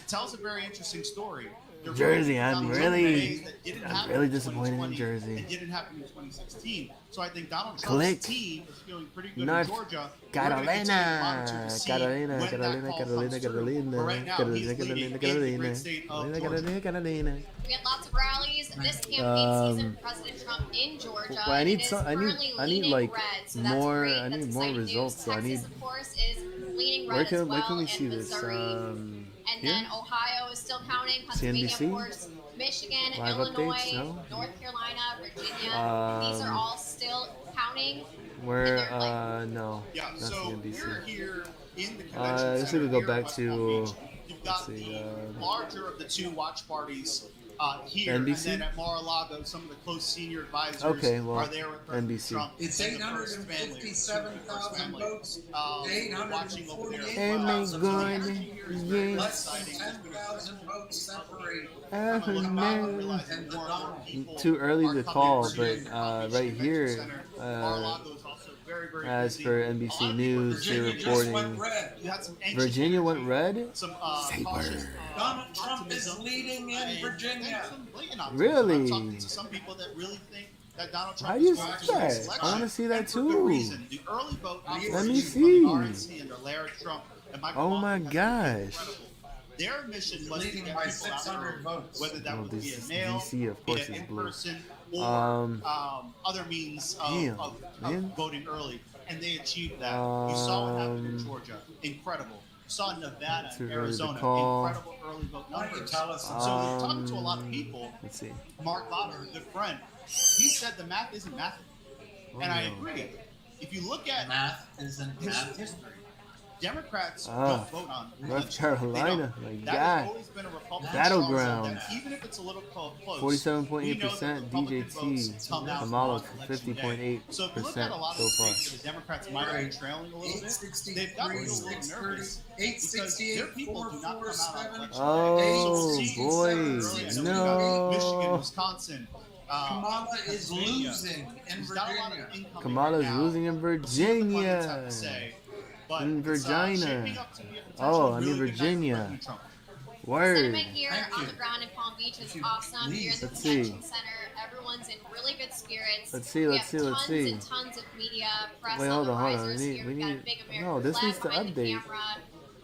Tells a very interesting story. There Jersey, were I'm Donald really- Trump days that didn't I'm happen really in disappointed in 2020 Jersey. and didn't happen in 2016. So I think Donald Trump's Click. team is feeling pretty good North in Georgia. Carolina, Carolina, When Carolina, that call Carolina, comes through. Carolina, But right now, Carolina, he's leading Carolina, in the Carolina, great state of Carolina, Georgia. Carolina, Carolina. We had lots of rallies this campaign season for President Trump in Georgia. Well, I need It is some. I currently need leaning like red, so that's more. great. I That's need more exciting results. news. So I need. Texas, of course, is leaning Where red as can well, we and see this? Missouri. And Here? then Ohio is still counting. Pennsylvania, CNBC? of course. Michigan, Live Illinois, updates? No? North Carolina, Virginia. These are all still counting. Where? No. Yeah, Not so CNBC. we're here in the convention I guess we center could go here back in West to. Palm Beach. You've got let's see, the larger of the two watch parties here, NBC? and then at Mar-a-Lago, some of the close senior advisors Okay, well, are there with President NBC. Trump. It's and the first family, the first 857,000 family, votes. watching over there. Oh my So the God, energy here is very Less than exciting. 10,000 votes separate. Oh, Look no. back and realize that more and more people Too early are to coming call, to but Palm Beach right Convention here, Center. Mar-a-Lago is also very, very as busy. for A lot NBC of people News, they're Virginia just went reporting red. You had some anxious Virginia went energy, red. some cautious Donald Trump is optimism, leading in and Virginia. some blatant optimism. Really? I'm talking to some people that really think that Donald Trump How is you going see to win this that? election. I want to see that And for good too. reason. The early vote Let me opposition see. from the RNC under Larry Trump and Michael Oh Walker my has been gosh. incredible. Their mission was to Leading get by people out 600 early, votes. whether that Oh, would this be a is mail, DC, of be course it it's in blue. person, or other means Damn, of man. voting early, and they achieved that. You saw what happened in Um, Georgia, incredible. You saw in Nevada too and early to Arizona, call. incredible early vote Why don't you numbers. tell us So we're talking to a Um, lot of people. Let's see. Mark Lauder, a good friend, he said the math isn't math, and I no. agree. If you look at Math isn't math history. Democrats Ah, don't vote on North religion. Carolina, They my don't. That God. has always been a Republican Battleground. stronghold, that even if it's a little close, 47.8% we know that Republican DJT. votes come out Kamala on election day. 50.8% So if you look at a lot of so the far. states where the Democrats might have been trailing a little bit, they've got to be a little nervous because their people do not come out on election day. Oh, So see, boy, Michigan, no. Wisconsin. Kamala is Pennsylvania. losing in There's not a lot of Virginia. incoming Kamala's right now. losing in We'll see what the pundits have Virginia. to say, but In it's, Virginia. shaping up to be a Oh, potentially I mean really good night for Virginia. President Trump. Word. Sentiment here Thank on you. the ground in Palm Beach is you awesome. Here at the Let's see. convention center, everyone's in really good spirits. Let's see, We let's have see, let's tons see. and tons of media, press Wait, on hold the on, hold on. risers We here. need- We've got a big American no, this flag needs to behind the update. camera.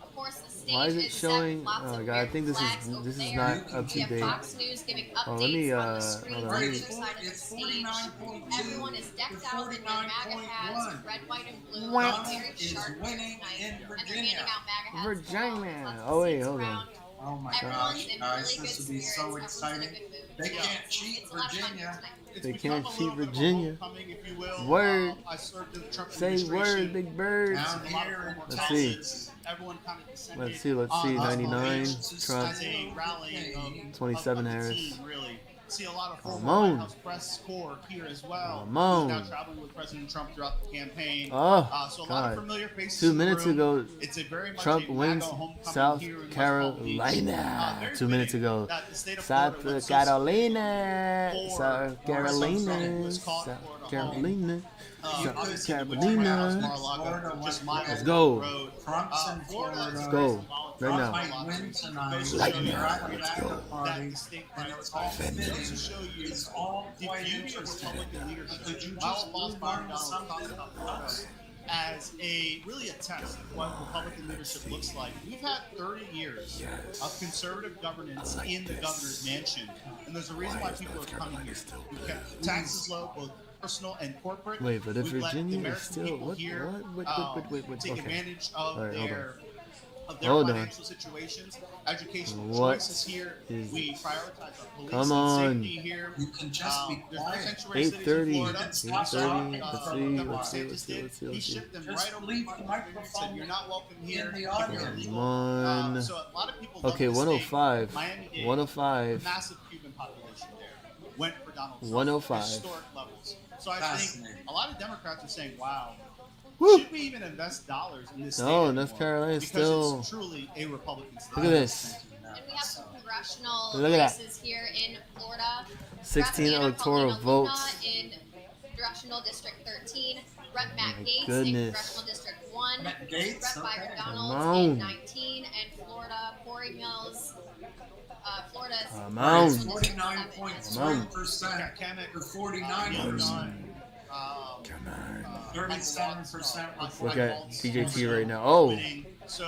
Of course, the stage Why is it is showing? set. Lots Oh of god, I think this flags is over this is there. not up We to have date. Fox News giving updates Oh, let me, on the hold screens on, on let the me- other side of the It's stage. 49.2 Everyone is decked to out in their MAGA hats, 49.1. red, white, and blue. What? Very Is sharp winning tonight. in And they're Virginia. handing out MAGA hats. Virginia. Lots of Oh, wait, seats hold on. around. Oh my Everyone's gosh, in guys, really this good would be spirits. so Everyone's in a exciting. good mood. They Yeah. can't cheat It's a lot of fun here Virginia. tonight. It's They become can't a cheat little bit of a Virginia. homecoming, if you will. Word. I served in the Trump Say administration. word, big birds. Down A lot of here in former Let's see. colleagues, everyone kind of descended Let's see, let's see. on 99, It's Trump. a rallying of 27 of the Harris. team, really. See a lot of former Come on. White House press corps here as well. Come on. Who's now traveling with President Trump throughout the campaign. Oh, So a lot God. of familiar faces 2 in the minutes room. ago, It's a very much Trump a wins MAGA homecoming South here in West Palm Beach. Carolina. Very 2 minutes fitting ago, that the state of South Florida went so Carolina, for South Carolina, South Carolina, South obviously, Carolina. Mar-a-Lago, just miles Let's up go. the road. Trump's in Florida Florida. is Let's go. very volatile. Right now. Might win tonight. Goes to Right show you now. how Let's that go. the state And it's all prioritizes. fitting. Goes to show you It's all the quite beauty of interesting. Republican leadership. Could you While just lost move by on to Donald Trump something about Florida as really a test of what Republican leadership looks like. We've had 30 years of conservative governance in the governor's mansion, and there's a reason why people are coming here. We've kept taxes low, both personal and corporate. Wait, but if We've let the Virginia is American still people what? here, What? take Okay. advantage of All right, hold their on. of their Hold on. financial situations, educational What choices here. is- We prioritize our police Come and on. safety here. You can just be There's no quiet. sanctuary cities in 8:30. Florida. 8:30. Let's see. Governor Let's see. DeSantis Let's did. see. Let's see. He Let's see. shipped them Just right over leave to the the border and microphone said, "You're not welcome here. in the You're audience." illegal." One. So a lot of people love Okay, this 105. state. Miami-Dade, 105. massive Cuban population there. Went for Donald Trump. 105. Historic levels. So I think Fascinating. a lot of Democrats are saying, "Wow, Woo. should we even invest dollars in this state No, anymore?" North Carolina is because still. it's truly a Republican state. Look at this. And we have some congressional Look at that. races here in Florida. 16 Representative electoral Paulina Luna votes. in Congressional District 13. Rep. Matt My Gates goodness. in Congressional District 1. Matt Gates? Rep. Byron Okay. Donalds Come on. in 19. And Florida, Corey Mills. Florida is Come Come on. 49.3% for 49%. 37% Look at DJT right now. Oh. So,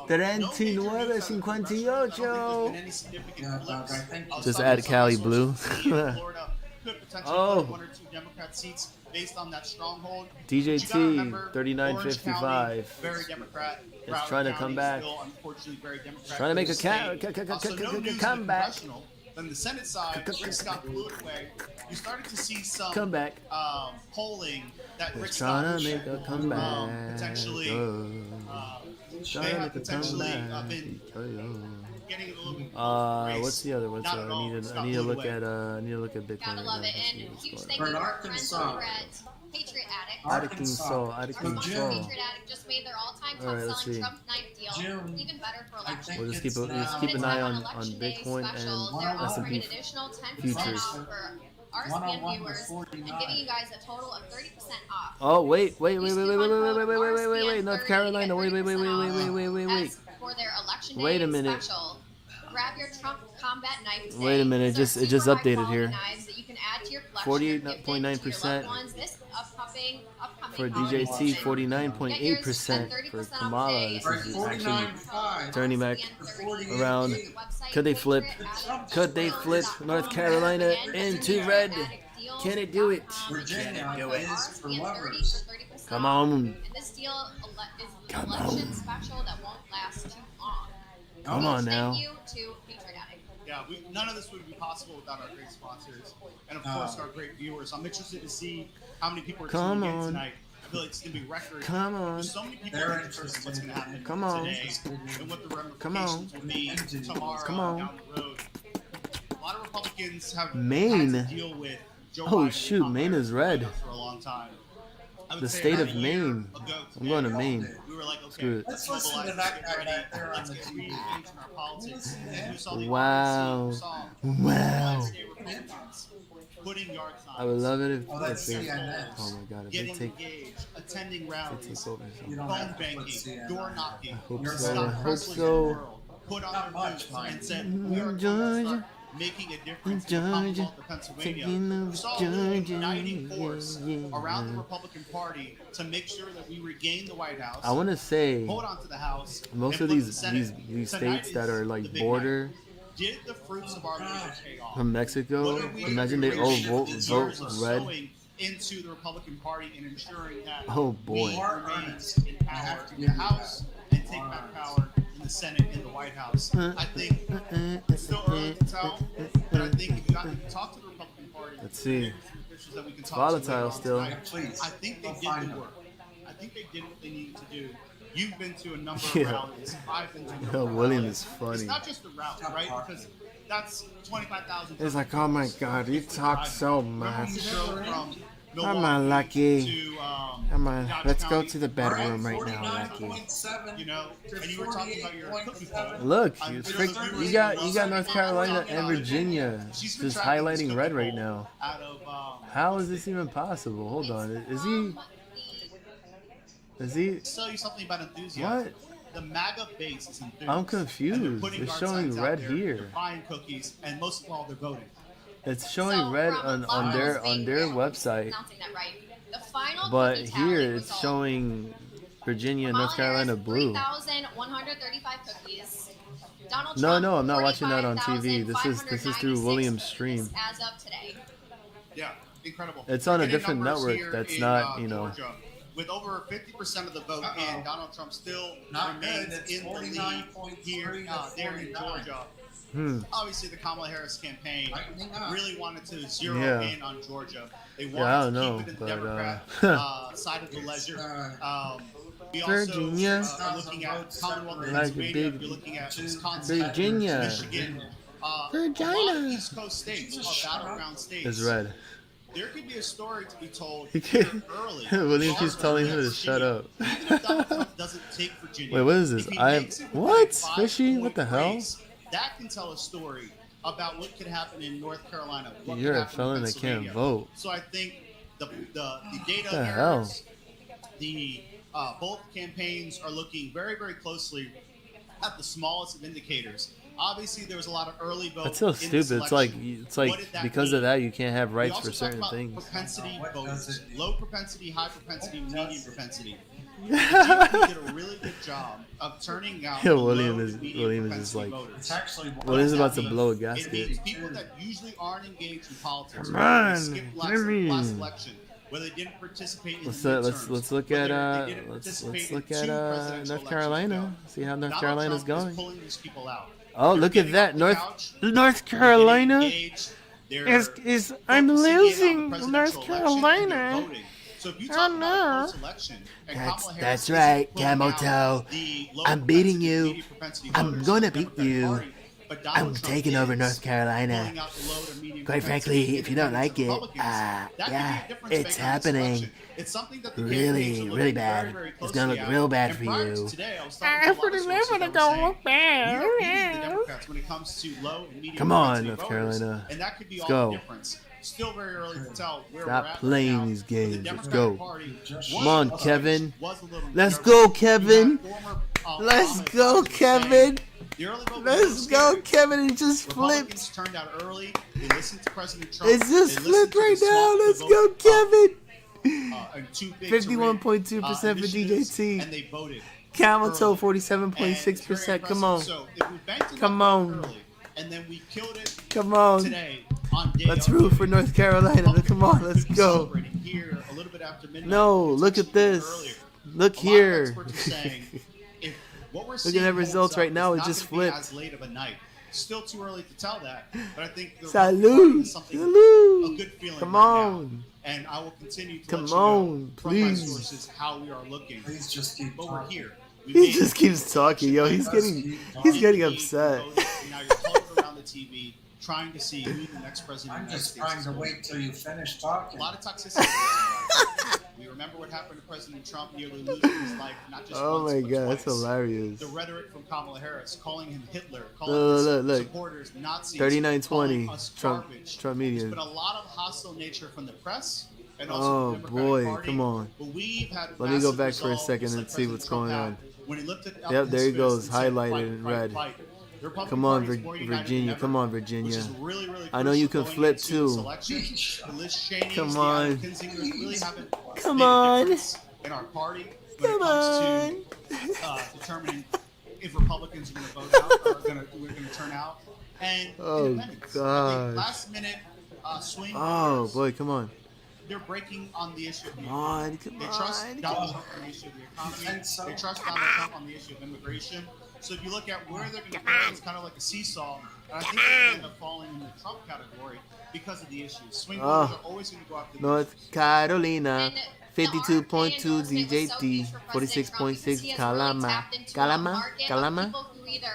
39.58. Yeah, Doug, I think Just add Cali Blue. Florida could potentially Oh. put 1 or 2 Democrat seats based on that stronghold. DJT 39.55. Very Democrat. It's trying to come back. Still, unfortunately, very Democrat. Trying to make a comeback. Then the Senate side, Rick Scott blew it away. You started to see some Comeback. polling that Rick It's Scott trying to make a comeback. potentially Trying to make a potentially comeback. been getting a little bit What's the other one? Not at all. I need Scott to blew look away. at Bitcoin. Gotta right love now. it. Let's see And what's huge going thank on. you to our friends Arkansas. over at Patriot Addict. Arkansas. Patriot Addict just made their all-time All right, let's top-selling see. Trump knife deal June. even better for I election. think We'll just it's keep now- an eye on Election Day Bitcoin special, and they're offering S&P an additional 10% futures. off for our 101 spam to viewers and 49. giving you guys a total of 30% off. Oh wait, Use coupon code North RSPN30 Carolina, to get 30% wait. As for their election day Wait a minute. special, grab your Trump combat knife today. Wait a minute, These are it just super updated high-quality here. knives that you can add to your collection or 48.9% gift it to your loved ones this upcoming for holiday DJT, season. 49.8% for Kamala. This Right, is actually 49.5. turning back for around. 48. Could they flip? Could they flip North Carolina into red? Can it do it? Virginia do it? is for lovers. Come on. And this deal is an election special that won't last too long. Come on now. Thank you to Patriot Addict. Yeah, none of this would be possible without our great sponsors and, of course, our great viewers. I'm interested to see how many people are Come tuning in on. tonight. I feel like it's going to be record. Come on. There's so many people They're are interested in what's going to happen Come on. today and what the Come on. ramifications will be tomorrow Come on. down the road. A lot of Republicans have Maine. had to deal with Joe Oh, Biden shoot, and Maine is red. for a long time. I would The say state about of a year Maine. ago I'm going to today, Maine. We were like, okay, Screw it. Let's listen to mobilize, that get guy ready, back there on let's the get TV. re-engaged in our politics. We saw the Wow. RNC, we saw Wow. everyday Republicans putting yard signs, I would love it if Oh, that's they. CNN. Oh my god, if getting they take engaged, attending over rallies, You something. don't phone have to put banking, CNN. door knocking. Hope You're so. not I hope wrestling the so. world, put on Not their much, boots Mike. and said, we are going to Georgia. start making a difference in the Georgia. Commonwealth of Pennsylvania. Taking We of saw a really Georgia. uniting force Yeah. around the Republican Party to make sure that we regain the White House. I want to say hold on to the House. most and of flip the these Senate. these Tonight states that is are the like big border night. Did the fruits of our labor pay off? from Mexico, What did we imagine they do all in vote years vote of red. sowing into the Republican Party and ensuring that Oh boy. we remain in power in the House and take back power in the Senate and the White House. I think it's still early to tell, but I think if you talk to the Republican Party, Let's see. there's some officials that we can It's talk to later volatile on still. tonight. Please. I think they Go did find the them. work. I think they did what they needed to do. You've been to a number of Yeah. rallies. I've been to a number Yo, of William rallies. is funny. It's not just the rally, right? Because that's 25,000. It's like, oh my god, you talk so Remember much. you drove from Come on, Milwaukee Lucky. to, Come on, Dodge let's go County. to the bedroom right now, Lucky. 49.7 You know, and you were talking about your cookie poll. Look, I'm you sure you got North Carolina and Virginia just highlighting red right now. Out of, How is this even possible? Hold on, is he? Is he? tell you something about enthusiasm. What? The MAGA base is enthused. I'm And they're confused. putting It's yard showing signs out red there. here. They're buying cookies, and most of all, they're voting. It's showing So, red from on their Lionel website, Announcing that right. The final but cookie tally here it's result. showing Virginia and Kamala North Carolina Harris, blue. 3,135 cookies. Donald No, Trump, no, I'm not watching that on TV. This is through 45,596 William's stream. cookies as of today. Yeah, incredible. It's on a Getting different numbers network here that's in, not, you know. Georgia. With over 50% of the vote in, Donald Trump still Not good. remains It's in the lead 49.3 here, to there in 49. Georgia. Obviously, the Kamala Harris campaign Lightening up. really wanted to zero Yeah. in on Georgia. They wanted Yeah, I don't to know, keep it in the but, Democrat side of the ledger. We Virginia. also are looking at Commonwealth of Like a Pennsylvania. big- We're looking at Wisconsin, Virginia. Michigan. A lot of Virginia. East Coast states, battleground states. It's red. There could be a story to be told He here can't- early. William keeps telling him to shut up. Even if Donald Trump doesn't take Virginia, Wait, what is this? if he I makes it what? within a Fishy? 5-point What the hell? race, that can tell a story about what could happen in North Carolina. What could You're a happen in felon that can't Pennsylvania. vote. So I think the data What the bearers, the both campaigns are looking very, very closely at the smallest of indicators Obviously, there was a lot of early votes. That's so stupid. It's like because of that you can't have rights for certain things. Propensity votes, low propensity, high propensity, medium propensity. The GOP did a really good job of turning out William is just like William's about to blow a It gasket. means people that usually aren't engaged in politics. Come on, skipped last election, where they didn't participate in Let's midterms, look where at they didn't let's participate look in at two presidential North Carolina. elections ago. See how North Donald Carolina's Trump is going. pulling these people out. Oh, They're look getting at that, off the couch, North they're Carolina getting engaged, they're is I'm focusing in on the losing presidential North election, and they're Carolina. voting. So if you talk about a close election, and Kamala Harris That's isn't right, pulling out Camoto. the low I'm beating propensity, you. medium propensity I'm voters gonna of the beat Democratic you. Party, but Donald I'm Trump taking over is North Carolina. pulling out the low to medium Quite propensity frankly, if you don't like it, Republicans. That could be a yeah, difference it's maker in this happening. election. It's something that the Really, campaigns are really looking bad. very, very It's gonna closely look real at. bad And for prior to you. today, I was talking to a lot of sources that were saying, we are beating the Democrats when it comes to low and medium Come on, propensity North voters, Carolina. and that could be Let's all go. the difference. Still very early to tell where Stop we're at playing right now. these But the games. Let's Democratic go. Party Come on, Kevin. was a little Let's nervous. go, You Kevin. had former, Let's Obama go, advisors saying, Kevin. the early vote was Let's a little go, scary. Kevin. It just Republicans flipped. turned out early. They listened to President Trump. It just They listened flipped to the right now. swap Let's the go, vote, Kevin. and too big to 51.2% for initiatives, DJT. and they voted. Camoto early. 47.6%. Come on. So if we banked it Come up on. early, and then we killed it Come on. today on day Let's of root voting, for North Carolina. Come on, let's could be go. celebrating here a little bit after midnight. No, look at this. Earlier. Look A lot of here. experts are saying, if what we're Look seeing at the holds results up, right now. it's It not just gonna be flipped. As late of a night. Still too early to tell that, but I think the Salute. something, Salute. a good feeling Come right on. now. And I will continue to Come let you know on, from my please. sources how we are looking. Please just keep But we're talking. here. We He made just it. keeps talking, yo. He's getting upset. Now you're following around the TV, trying to see who the next president I'm of the United just States trying is to going wait be. till you finish A talking. lot of toxicity. We remember what happened to President Trump nearly losing his life, not just Oh once, my but god, that's twice. hilarious. The rhetoric from Kamala Harris, calling him Hitler, calling Look. his supporters Nazis, 39-20. calling us Trump garbage. Trump There's media. been a lot of hostile nature from the press and also Oh from the Democratic boy, Party. come on. But we've had Let me go massive back for a resolve, second just and like see President what's Trump going had on. When he lifted up Yep, his there he fist goes, and said, highlighted "Fight, in fight, red. fight." The Republican Come on, Party is more united than Virginia. ever, Come on, which Virginia. is really, really I know you crucial can going flip into too. this election. The Liz Cheneys, Come the on. Adam Kinzingers really haven't Come made a on. difference in our party when Come it on. comes to determining if Republicans are going to vote out or we're going to turn out. And Oh, independents. I gosh. think last minute swing Oh voters, boy, come on. they're breaking on the issue of the Come on, economy. come They trust on. Donald Trump on the issue of the economy. They trust Donald Trump on the issue of immigration. So if you look at where they're going to go, it's kind of like a seesaw. And I think they're going to end up falling in the Trump category because of the issues. Swing voters are always going to go after the North issues. Carolina. And the 52.2 RFK endorsement was so DJT, huge for President Trump because 46.6 he has really Kalama. tapped into a Kalama? market of Kalama? people who either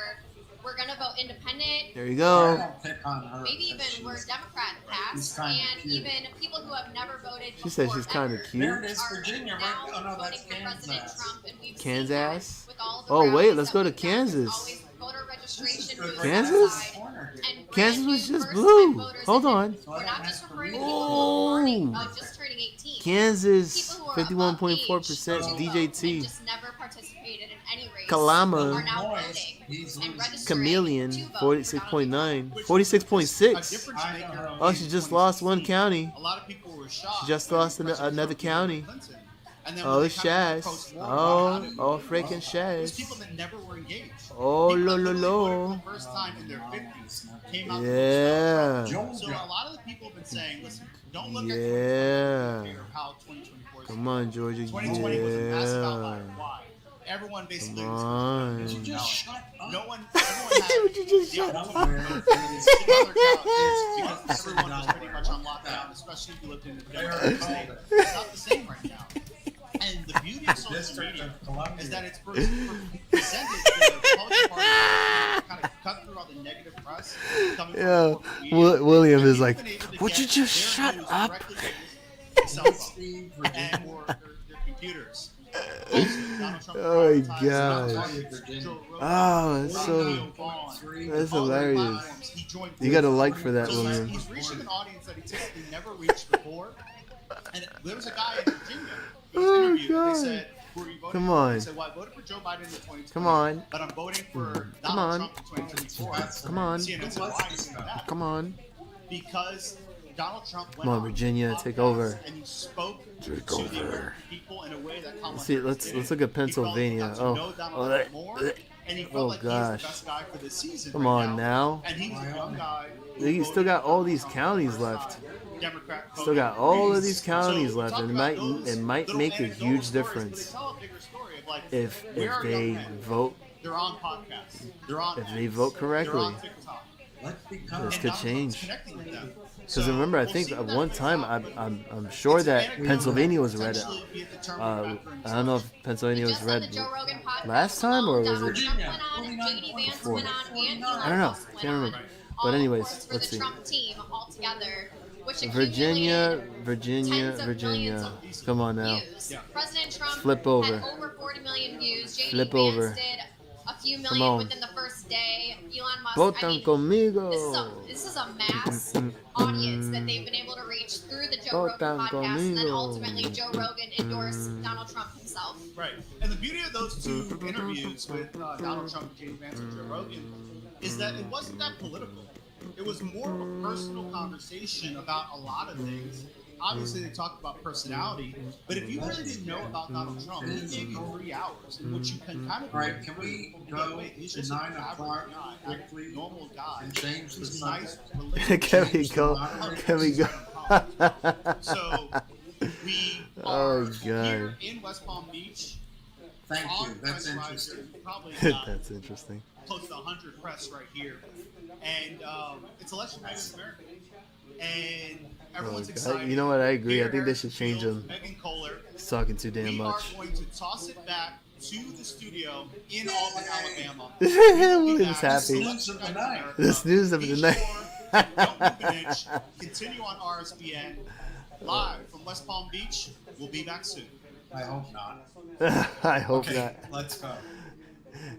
were going to vote independent, There you I go. don't pick on her. maybe even because were she's- Democrat He's past, kinda and cute. even people who have never voted She said before she's kinda ever cute. There it is, are Virginia, right? now Oh no, voting that's for President Kansas. Trump, and we've Kansas? seen that with all the Oh, wait, rallies let's that go to we've done. There's Kansas. always voter registration Good booths Kansas? outside, Corner. and Kansas brand was new just first-time blue. voters, Hold and on. we're not just referring to Oh. people who are born, just turning 18. Kansas, People who are 51.4% above age DJT. and just never participated in any race Kalama. are now Boys, voting he's and losing. registering Chameleon, to vote for 46.9. Which is 46.6. a difference maker Oh, in she just lost one 2016. county. A lot of people were shocked. She just when lost President another Trump county. beat Clinton. And then when Oh, they kind of Shaz. post-war Oh, about it, oh, freaking it was Shaz. people that never were engaged. Oh, People lo, that lo, literally lo. voted for the first time in their 50s came out to Yeah. vote for Trump. So a lot of the people have been saying, listen, don't look at Yeah. 2020 of how 2024 is. Come on, Georgia. 2020 was a massive Yeah. outlier. Why? Everyone basically Come was on. Would you just shut up? no one, everyone had Would you just the shut opportunity up? to vote for the other count because everyone was pretty much on lockdown, especially if you lived in a Democratic state. It's not the same right now. And the beauty of social District media of Columbia. is that it's presented the Republican Party kind of cut through all the negative press coming Yeah. from corporate media. William And is people like, have been able to would get you just their shut news up? directly to their cell phone Steve, and Virginia. or their computers. Also, Donald Trump Oh my prioritized gosh. not Virginia. just Joe Rogan, Oh, that's or so. Leo Vaughn, That's all their hilarious. platforms. He joined You got a like for that, so William. he's reaching an audience that he typically never reached before. And there was a guy in Virginia who was Oh, interviewed, and God. they said, Who are you voting Come for? on. They say, well, I voted for Joe Biden in 2020. Come on. But I'm voting for Come Donald on. Trump in 2024. Come on. CNN said, why are you saying that? Come on. Because Donald Trump went Come on, Virginia, take over. and he spoke Take to the over. American people in a way that Kamala See, Harris let's look at Pennsylvania. He felt he got to know Donald Trump more, and he felt like he was gosh. the best guy for this season. Come right on now. And he's a young guy. You still got all these counties left. Democrat Still got all of these counties So, left, talk and about it might little make a anecdotal huge stories, difference but they tell a bigger story of, like, if where are young they men? vote. They're on podcasts. They're on If they X. vote They're correctly. on TikTok. This could change. Connecting with them. Because remember, I think at one time I'm sure that Pennsylvania was red. I don't know if Pennsylvania was red last time or was it? Before. I don't know. Can't remember. But anyways, let's see. Virginia. Come on now. President Trump Flip over. had over 40 million views. JD Flip Vance over. did a few Come million on. within the first day. Elon Musk. Votan conmigo. This is a mass audience that they've been able to reach through the Joe Rogan Votan podcast, and then conmigo. ultimately Joe Rogan endorsed Donald Trump himself. Right. And the beauty of those two interviews with Donald Trump and James Vance and Joe Rogan is that it wasn't that political. It was more of a personal conversation about a lot of things. Obviously, they talked about personality, but if you really didn't know about Donald Trump, he gave you 3 hours in which you can kind of. Right, can we go he's to just 9 an o'clock guy, quickly normal guy. and change the He's nice, subject? Can we go? Can we go? So we Oh, are God. here in West Palm Beach. Thank you. on That's Press interesting. Riser. Probably got That's interesting. close to 100 press right here, and it's election night in America, and everyone's excited. You know what? I agree. I Here, think they should change Fields, him. Megan Kohler. He's talking too damn We much. are going to toss it back to the studio in Auburn, Alabama. William's happy. Snooze of the night. The snooze of the night. Don't move an inch. Continue on RSBN live from West Palm Beach. We'll be back soon. I hope not. I hope Okay, not. let's go.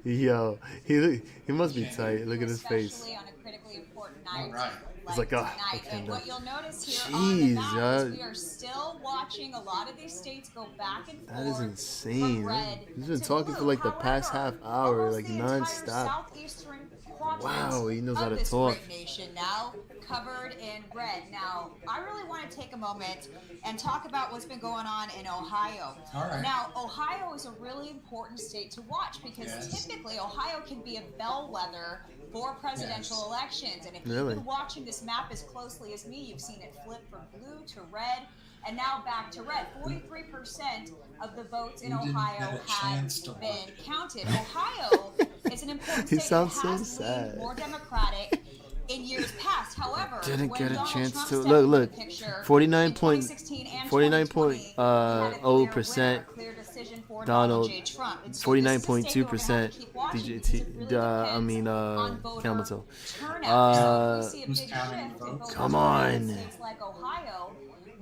Yo, he must be tight. Look at his face. Especially on a critically important night. All right. It's like, oh, tonight. okay, And no. what you'll notice here on the Jeez, map is we are still watching a lot of these states go back and forth. That is insane. From red He's been to talking for blue. like the past half However, hour, almost like the entire non-stop. southeastern quadrant Wow, he knows how of to this talk. great nation now covered in red. Now, I really want to take a moment and talk about what's been going on in Ohio. All right. Now, Ohio is a really important state to watch because Yes. typically Ohio can be a bellwether for presidential Yes. elections. And if Really? you've been watching this map as closely as me, you've seen it flip from blue to red and now back to red. 43% of the votes in You didn't Ohio get a have chance to been watch it. counted. Ohio is an important He state sounds that so has sad. leaned more Democratic in years past. However, Didn't when get a Donald chance Trump to stepped look. into Look, the picture 49 in point, 2016 and 49.0% 2020, he had a clear decision for Donald, J. Trump. And so this is a state 49.2% where we have to keep watching because DJT. it really depends on voter Kalamazoo. turnout. So if we see a Who's big counting shift the in votes? voter Come turnout in on. states like Ohio,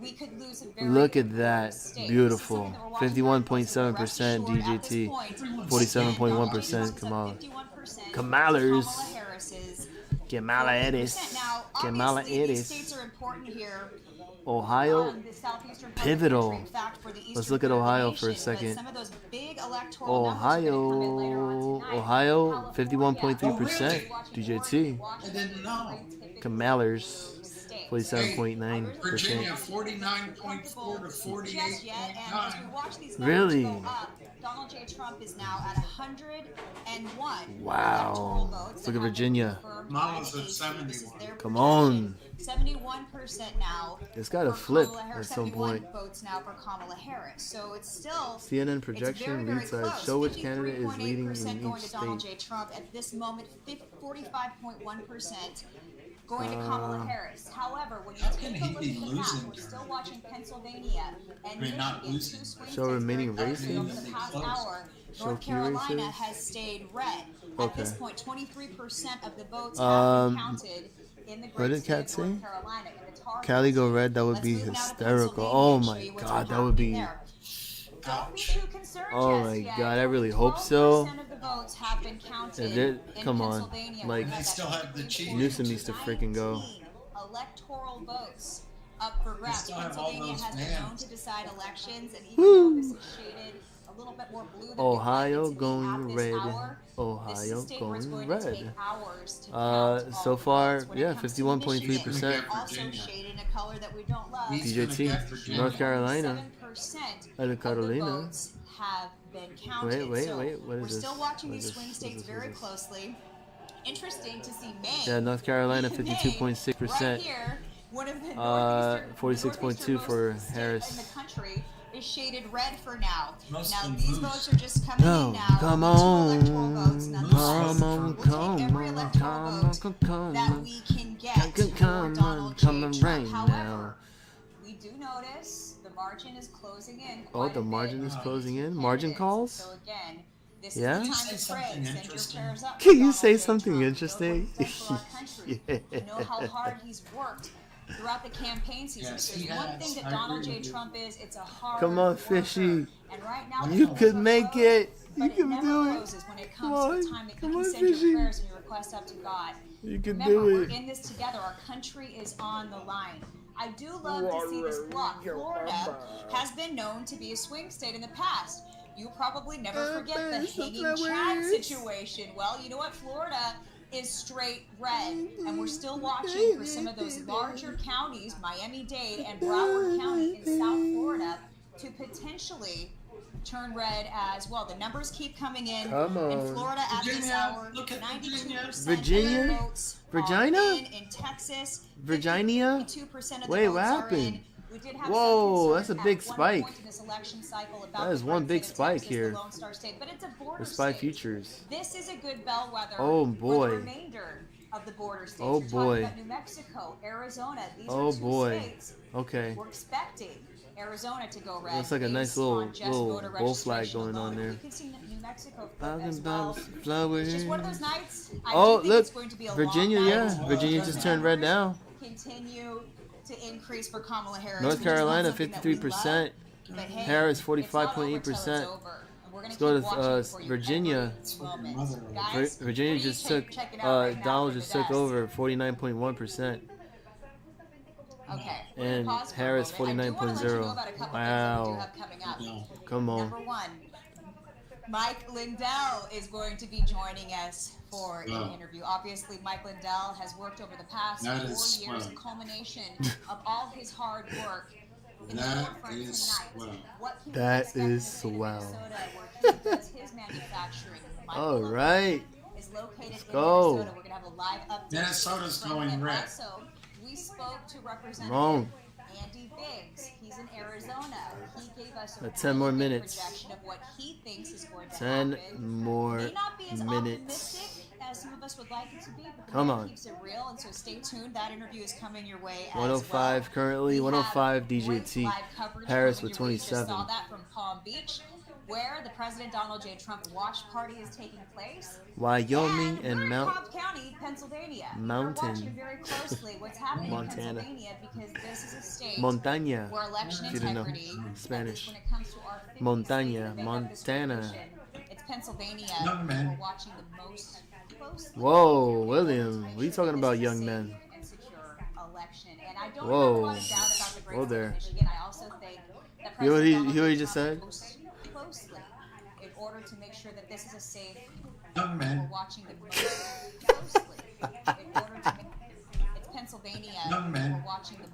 we could lose a very Look at important that. state. Beautiful. This is something that we're watching very closely. 51.7% Rest assured, at DJT. this point, 47.1% Kamala. 51%. Kamalers. Kamala Harris's Kamala 40%. Harris. Now, Kamala obviously, these Harris. states are important here. Ohio. The southeastern part of the Pivotal. country, in fact, for the Let's eastern look at part of the Ohio for a nation, but second. some of those big electoral numbers are gonna come in later on tonight. Ohio, California, 51.3% watching DJT. I didn't know. Kamalers, 47.9%. Virginia, 49.4 to Just yet, and as we 48.9. watch these Really? numbers go up, Donald J. Trump is now at 101 Wow. electoral votes. Look at that have been Virginia. confirmed Kamala's by at the AC. 71. This is their Come projection. on. 71% now. It's got to for flip Kamala Harris, at some 71 point. votes now for Kamala Harris. So it's still CNN it's projection very, very lead side. close. Show which candidate is 53.8% leading in going each to Donald state. J. Trump. At this moment, 45.1% going to Kamala Harris. However, when you How take can a he look be at the map, losing we're to still her? watching Pennsylvania and I mean, not Michigan, losing. two swing Show states remaining very closely over races? the past Close. hour. Show North key Carolina races? has stayed red. Okay. At this point, 23% of the votes have been counted in the what great did state Kat of say? North Carolina. In the tar Cali go County. red, that would Let's be move now to hysterical. Pennsylvania Oh and my show you what's god, that happening would be. there. Don't be too concerned Oh just my yet. god, I really hope so. 12% of the votes have been counted Yeah, they're- in come on. Pennsylvania. Like- We They had still that have the cheating. Newsom needs to freaking go. 19 electoral votes up for grabs. still have all Pennsylvania those has been known vans. to decide elections, and even Woo. though this is shaded a a little bit more blue than Ohio we'd like it to be going at this red. hour. This is a Ohio state where it's going going to take red. hours to count all So the far, votes. When yeah, it comes to Michigan, 51.3%. also shaded in a color that we don't love. DJT, North Carolina, 7% and of the Carolina. votes have been counted. Wait, So what is we're this? still watching What is these this? swing What states is this? very What is this? closely. Interesting to see Maine. Yeah, North Carolina, Maine, 52.6%. right here, one of the northeastern 46.2 for northeasternmost state Harris. in the country is shaded red for now. Most Now of them these lose. votes are just coming No, in now. come Only 2 electoral on, votes nonetheless. come on, We'll come take every on, electoral come on, vote come that on. we can get for Come Donald J. on, Trump. right However, now. we do notice the margin is closing in. Oh, quite the a margin bit is on closing these in? Margin candidates. calls? So again, this Yeah? is the Can you time say to pray. something Send your interesting? prayers up for Can you Donald say J. something Trump. interesting? You know what he's done for our country. You know how hard he's worked throughout the campaign season. Yes, If there's he one has. thing that I Donald agree J. with you. Trump is, it's a hard Come on, worker. Fishy. And right now, You the could polls are make closed, it. You but it can never do it. closes when it Come comes to on. the time that you Come can on, send your Fishy. prayers and your requests up to God. You can Remember, do we're it. in this together. Our country is on the line. I do love to see this block. Florida has been known to be a swing state in the past. You probably never forget the hanging Chad situation. Well, you know what? Florida is straight red, and we're still watching for some of those larger counties, Miami-Dade and Broward County in South Florida, to potentially turn red as well. The numbers keep coming in. Come on. In Florida at this Virginia, hour, look at 92% Virginia? of the votes Virginia? are in Texas. Virginia? 52% of the Wait, votes what are happened? in. We did have Whoa, some that's a concern big at one spike. point in this election cycle about That is the one red big state of spike Texas, here. the Lone Star State, but it's a border The SPY state. futures. This is a good bellwether Oh, for boy. the remainder of the border states. Oh, You're boy. talking about New Mexico, Arizona. These Oh, are two boy. states Okay. we're expecting Arizona to go red. Looks like a nice based little- on just little voter bull flag registration going on alone. there. We can see New Mexico flip Thousand as well. flowers. It's just one of those nights. I Oh, do think look, it's going to be a Virginia, long night. yeah. Virginia just turned red now. Continue to increase for Kamala Harris. North which is not Carolina, something that we 53%. love, but hey, Harris, it's not over till 45.8%. it's over. And we're gonna Let's go keep to watching for you Virginia. every moment. Guys, Virginia what are you just took, checking out right now Donald from just the took desk? over 49.1%. Okay. we're gonna And pause for a Harris, moment. I do wanna let you know 49.0. about a couple Wow. things that we do have coming up. Come on. Number one, Mike Lindell is going to be joining us for an interview. Obviously, Mike Lindell has worked over the past That 4 is years, swell. culmination of all his hard work. In the That forefront is tonight. swell. What can we That expect in the is state of swell. Minnesota, where he does his manufacturing? Mike All Lindell right. is located in go. Minnesota. We're gonna have a live update. Minnesota's from going him. red. Also, we spoke to Representative Wrong. Andy Biggs. He's in Arizona. He gave us a 10 more really big minutes. projection of what he thinks is going to 10 happen. more May not be as minutes. optimistic as some of us would like it to be, but the Come man on. keeps it real, and so stay tuned. That interview is coming your way as 105 well. currently, We 105 have DJT. great live coverage Harris coming with your way. You just 27. saw that from Palm Beach, where the President Donald J. Trump watch party is taking place. Wyoming we're and in Mount Cobb County, Pennsylvania. Mountain. We're watching very closely what's happening Montana. in Pennsylvania because this is a state Montaña. where election If you didn't know integrity, Spanish. when it comes to our 50 Montaña, states that make up this Montana. coalition, it's Pennsylvania. Young men. We're watching the most closely. Whoa, William. What are you talking about, young men? And secure election. And I don't Whoa. have a lot of doubt about the great Whoa state there. of Michigan. I also think that You know what he- President you know what he Donald just Trump said? most closely in order to make sure that this is a safe. Young We're men. watching the most closely in order to make it's Pennsylvania. Young men. We're watching the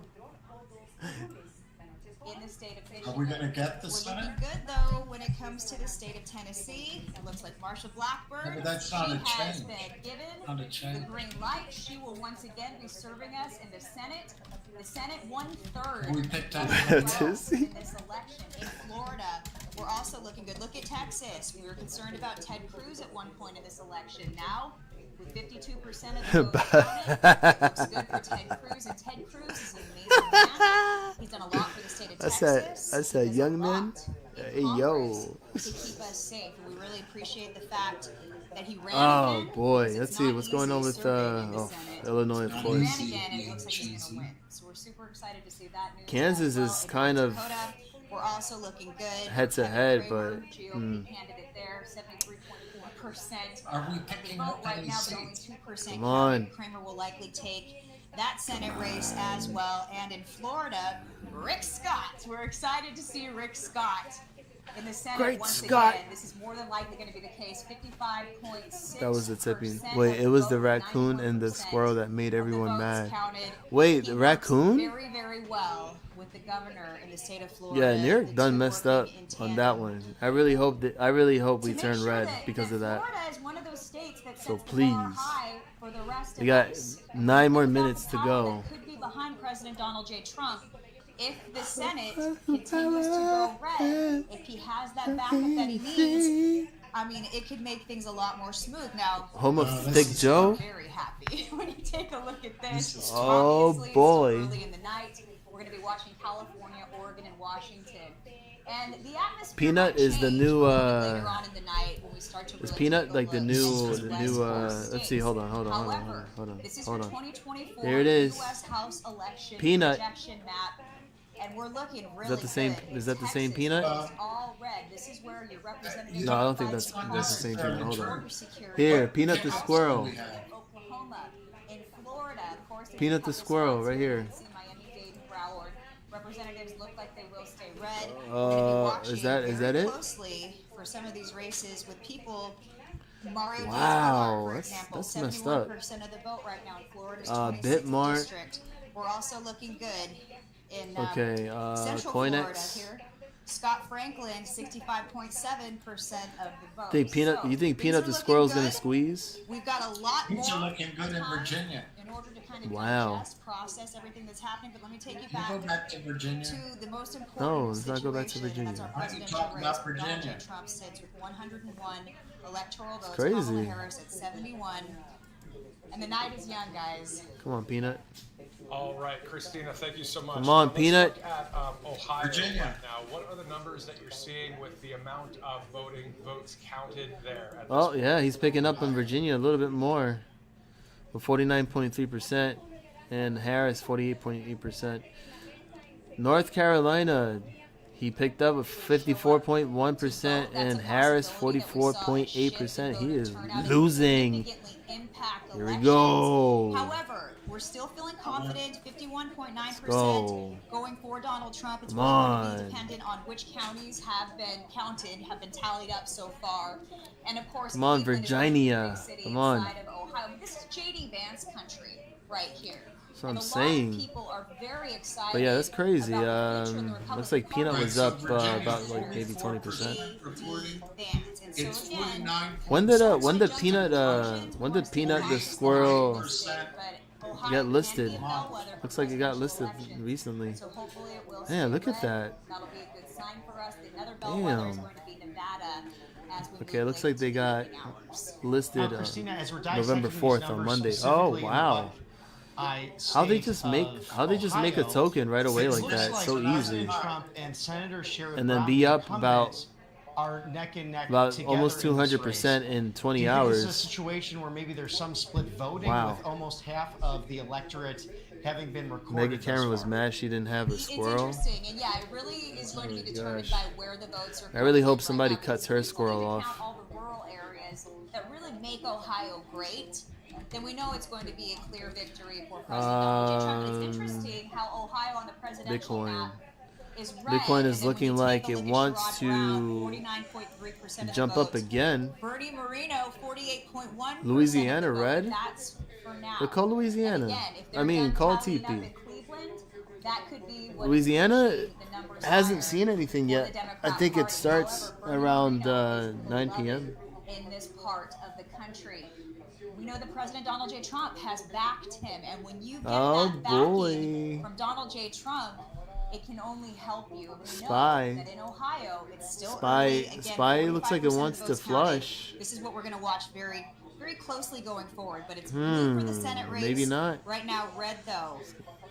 in the state of Michigan. Are we going to get the We're Senate? looking good though when it comes to the state of Tennessee. It looks like Marsha Blackburn. Yeah, but that's not she a has change. been given Not a the change. green light. She will once again be serving us in the Senate. The Senate 1/3 We picked up. Tennessee. in this election. In Florida, we're also looking good. Look at Texas. We were concerned about Ted Cruz at one point in this election. Now, with 52% of the vote counted, it looks good for Ted Cruz. And Ted Cruz is an amazing man. He's done a lot for the state of I said- Texas. I said He does young a men. lot in Hey, yo. Congress to keep us safe. And we really appreciate the fact that he ran Oh again, boy, because let's it's see not what's going on easy with serving in the oh, Senate. Illinois, of He course. ran again, and it looks like he's going to win. So we're super excited to see that news. Kansas as well. is In kind North of Dakota, we're also looking good. head to Kevin head, Kramer, but, GOP candidate there, 73.4%. Are we of the picking vote up right any now, but only seats? 2% Come on. counted. Kramer will likely take that Senate race as well. And in Florida, Rick Scott. We're excited to see Rick Scott In the Senate, Great once Scott. again, this is more than likely going to be the case. 55.6%. That was the tipping. Wait, it was the raccoon and the squirrel that made everyone mad. Wait, the raccoon? Very, very well with the governor in the state of Florida. Yeah, New York done messed up on that one. I really hope we turn red because of that. Florida is one of those states that So sets the please, bar high for the rest of we got us. 9 more minutes to go. Could be behind President Donald J. Trump if the Senate continues to go red. If he has that backup that he needs, I mean, it could make things a lot more smooth. Now, Home of Thick Joe. very happy when you take a look at this. Oh Obviously, boy. it's early in the night. We're going to be watching California, Oregon, and Washington. And the atmosphere Peanut might is the change new later on in the night when we start to is really Peanut take a like the look new at West Coast let's see, states. hold on. However, Hold this is on. your 2024 There it is. US House election Peanut. projection map. And we're looking really Is that the same good. is that the same Texas, Peanut? it's all red. This is where your representatives No, I don't think that's the same Peanut. Hold on. Here, Peanut the squirrel. Oklahoma, in Florida, of course, there's Peanut a the couple squirrel spots right here. See Miami-Dade and Broward. Representatives look like they will stay red. We're gonna be Is that watching it? very closely for some of these races with people. Mario Wow, for that's example, messed up. 71% of the vote right now in Florida's Bitmart. district. We're also looking good in Okay, Central Coinex. Florida here. Scott Franklin, 65.7% of the vote. Think Peanut? So, You think things Peanut are the looking squirrel's gonna good. squeeze? We've got a lot more Things are looking good in Virginia. in order to kind of Wow. digest, process everything that's happening. But let me take you Can you go back to Virginia? to the most important No, let's not go back to situation, and that's Virginia. our Why don't you presidential talk race, about where Donald J. Virginia? Trump sits with 101 electoral votes. crazy. Kamala Harris at 71. And the night is young, guys. Come on, Peanut. All right, Christina, thank you so much. Come on, Let's Peanut. Look at Ohio Virginia. right now. What are the numbers that you're seeing with the amount of votes counted there? At this Oh point? yeah, he's picking up in Virginia a little bit more, with 49.3%, and Harris 48.8%. North Carolina, he picked up with 54.1%, and Harris 44.8%. He is losing. Here we go. However, we're still feeling confident. 51.9% go. going for Donald Trump. It's Come really going to on. be dependent on which counties have been counted, have been tallied up so far. And of course, Come on, Cleveland is going to be a Virginia. big city Come on. inside of Ohio. This is J.D. Vance country right here. That's what And I'm a saying. lot of people are very excited. But yeah, that's crazy. about the future of the Looks Republican like Peanut Party. was up Virginia about is like maybe 20%. 44% reporting. Vance. And so It's again, 49. When did Peanut the squirrel get listed? Looks like it got listed recently. So hopefully it will Yeah, stay look at red. that. That'll be a good sign for us. The other bellwether is Damn. going to be Nevada as we Okay, move looks late like they into got evening hours. listed Now, Christina, as we're November dissecting these 4th on numbers Monday. Oh specifically in wow. what I How they state just of make a Ohio, token right away it like looks that? like So easy. President Trump and Senator Sherrod And then Brown's be up incumbents are neck and neck About together almost in this 200% race. in Do 20 you think this is a hours. situation where maybe there's some split voting Wow. with almost half of the electorate having been recorded? Megan thus Cameron was far? mad she didn't have a It's squirrel. interesting, and yeah, it really is going to be Oh my determined gosh. by where the votes are. I really hope coming in somebody right now, cuts because her if we squirrel only off. count all the rural areas that really make Ohio great, then we know it's going to be a clear victory for President Donald J. Trump. And it's interesting how Ohio on the presidential Bitcoin. map is red. Bitcoin and is then when looking you take like a it look at wants Sherrod Brown, to 49.3% of the jump up vote. again. Bernie Moreno, 48.1%. Louisiana of the vote, red? but that's for now. But call Louisiana. And again, if I they're mean, done call tallying up TP. in Cleveland, that could be what Louisiana is pushing the numbers hasn't higher seen anything for the yet. Democrat I think it Party. starts However, Bernie around Moreno is 9 beloved p.m. in this part of the country. We know that President Donald J. Trump has backed him, and when you get Oh, that backing boy. from Donald J. Trump, it can only help you. We Spy. know that in Ohio, it's still Spy- early. Again, Spy looks like it 45% of wants to votes counted. flush. This is what we're going to watch very, very closely going forward. But it's blue for the Senate race. maybe not. Right now, red though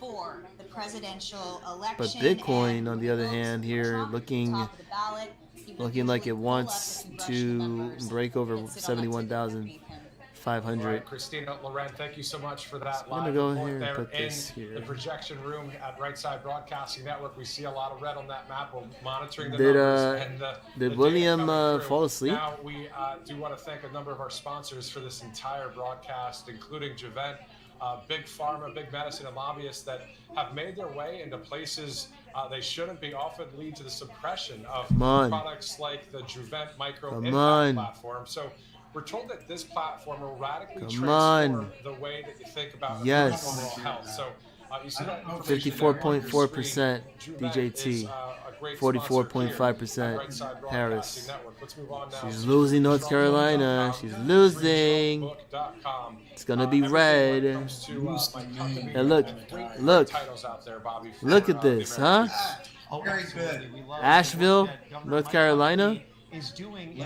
for the presidential election. But Bitcoin, And on the other votes hand, for here Trump, looking top of the ballot. He will looking like usually it pull wants up the congressional to members break over that sit on that ticket underneath him. 71,500. All right, Christina Loren, thank you so much for that I'm gonna live go report here and there put in this here. the projection room at Right Side Broadcasting Network. We see a lot of red on that map. We're monitoring the Did, numbers and the did data William, coming through. fall asleep? Now we do want to thank a number of our sponsors for this entire broadcast, including Javent, big pharma, big medicine, and lobbyists that have made their way into places they shouldn't be, often lead to the suppression of products like the Juvent Micro Impact platform. So we're told that this platform will radically transform the way that you think about overall health. So you see that 54.4% DJT, 44.5% Harris. She's losing North Carolina. She's losing. It's gonna be red. And look at this, huh? Very good. Asheville, North Carolina. Is doing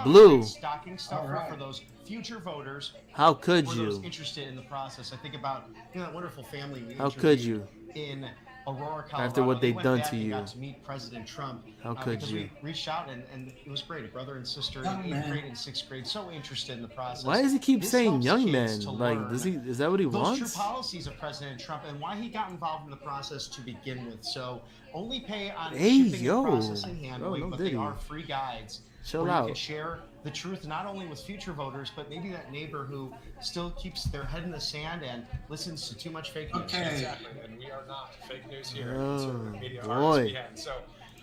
blue stocking stuffer for those future voters. How could for you? Those interested in the process. I think about that wonderful family. How could you? In Aurora, Colorado. After what they've done to you. Got to meet President Trump. How could you? We reached out and it was great. A brother and sister in 8th grade and 6th grade, so interested in the process. Why does he keep saying young men? Like, is that what he wants? Those true policies of President Trump and why he got involved in the process to begin with. So only pay on shipping and processing handling, but they are free guides. Chill where out. You can share the truth not only with future voters, but maybe that neighbor who still keeps their head in the sand and listens to too much fake news. Exactly, and we are not fake news here. Media boy. So,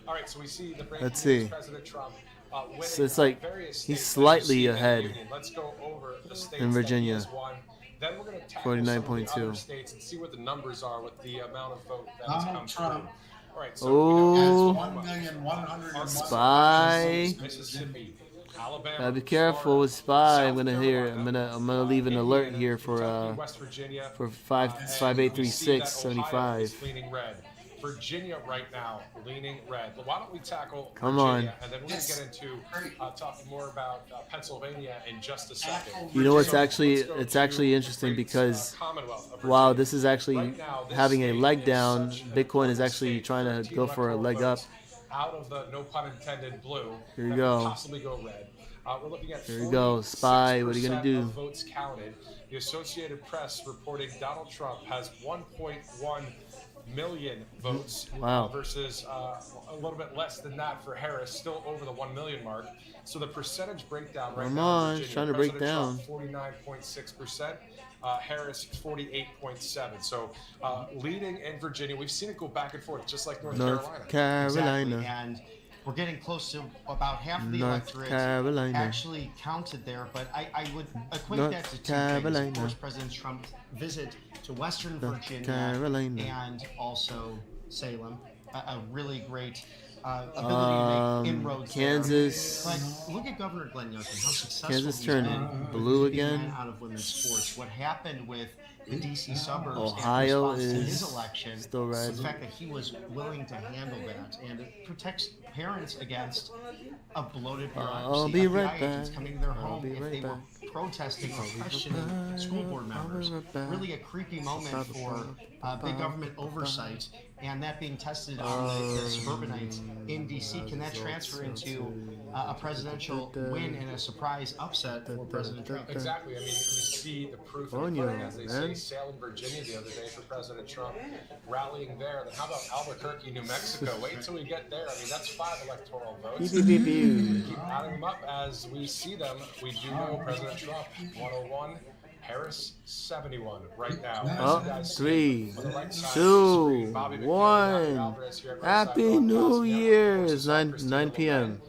all right, so we see the breaking Let's see. news, President Trump winning So it's like he's slightly ahead Let's go over the states in Virginia. That he has won. Then we're going to tackle some of the 49.2. other states and see what the numbers are with the amount of vote that has come through. All right, so Spy. Mississippi, Alabama, Gotta be careful with Spy. I'm gonna leave an alert here for West Virginia, 583675. leaning red. Virginia right now leaning red. But why don't we tackle Come Virginia, on. and then we're going to get into talking more about Pennsylvania in just a second. You know what's it's actually interesting because while this is actually having a leg down, Bitcoin is actually trying to go for a leg up. Out of the no pun intended blue. Here you go. Possibly go red. We're looking at Here you go, Spy. What are you gonna do? Votes counted. The Associated Press reporting Donald Trump has 1.1 million votes versus a little bit less than that for Harris, still over the 1 million mark. So the percentage breakdown right now in Virginia, trying to break down. 49.6%, Harris 48.7%. So leading in Virginia, we've seen it go back and forth, just like North Carolina. Exactly. And we're getting close to about half of the electorate actually counted there, but I would equate that to two things. Of course, President Trump's visit to Western Virginia and also Salem, a really great ability to make inroads Kansas. But look at Governor Glenn Youngkin, how successful Kansas he's turned been blue with keeping again. men out of women's sports. What happened with the D.C. suburbs Ohio in response to his is election, still red. the fact that he was willing to handle that, and it protects parents against a bloated bureaucracy. I'll be right FBI agents back. coming to their I'll home be if right they were back. protesting or questioning school board members. Really a creepy moment for big government oversight, and that being tested on the suburbanites in D.C. Can that transfer into a presidential win and a surprise upset for President Trump? Exactly. I mean, you see the proof of the pudding, as they say. Salem, Virginia, the other day for President Trump, rallying there. Then how about Albuquerque, New Mexico? Wait till we get there. I mean, that's 5 electoral votes. Keep adding them up as we see them. We do know President Trump 101, Harris 71 right now. 3, 2, 1. Happy New Year's. 9 p.m.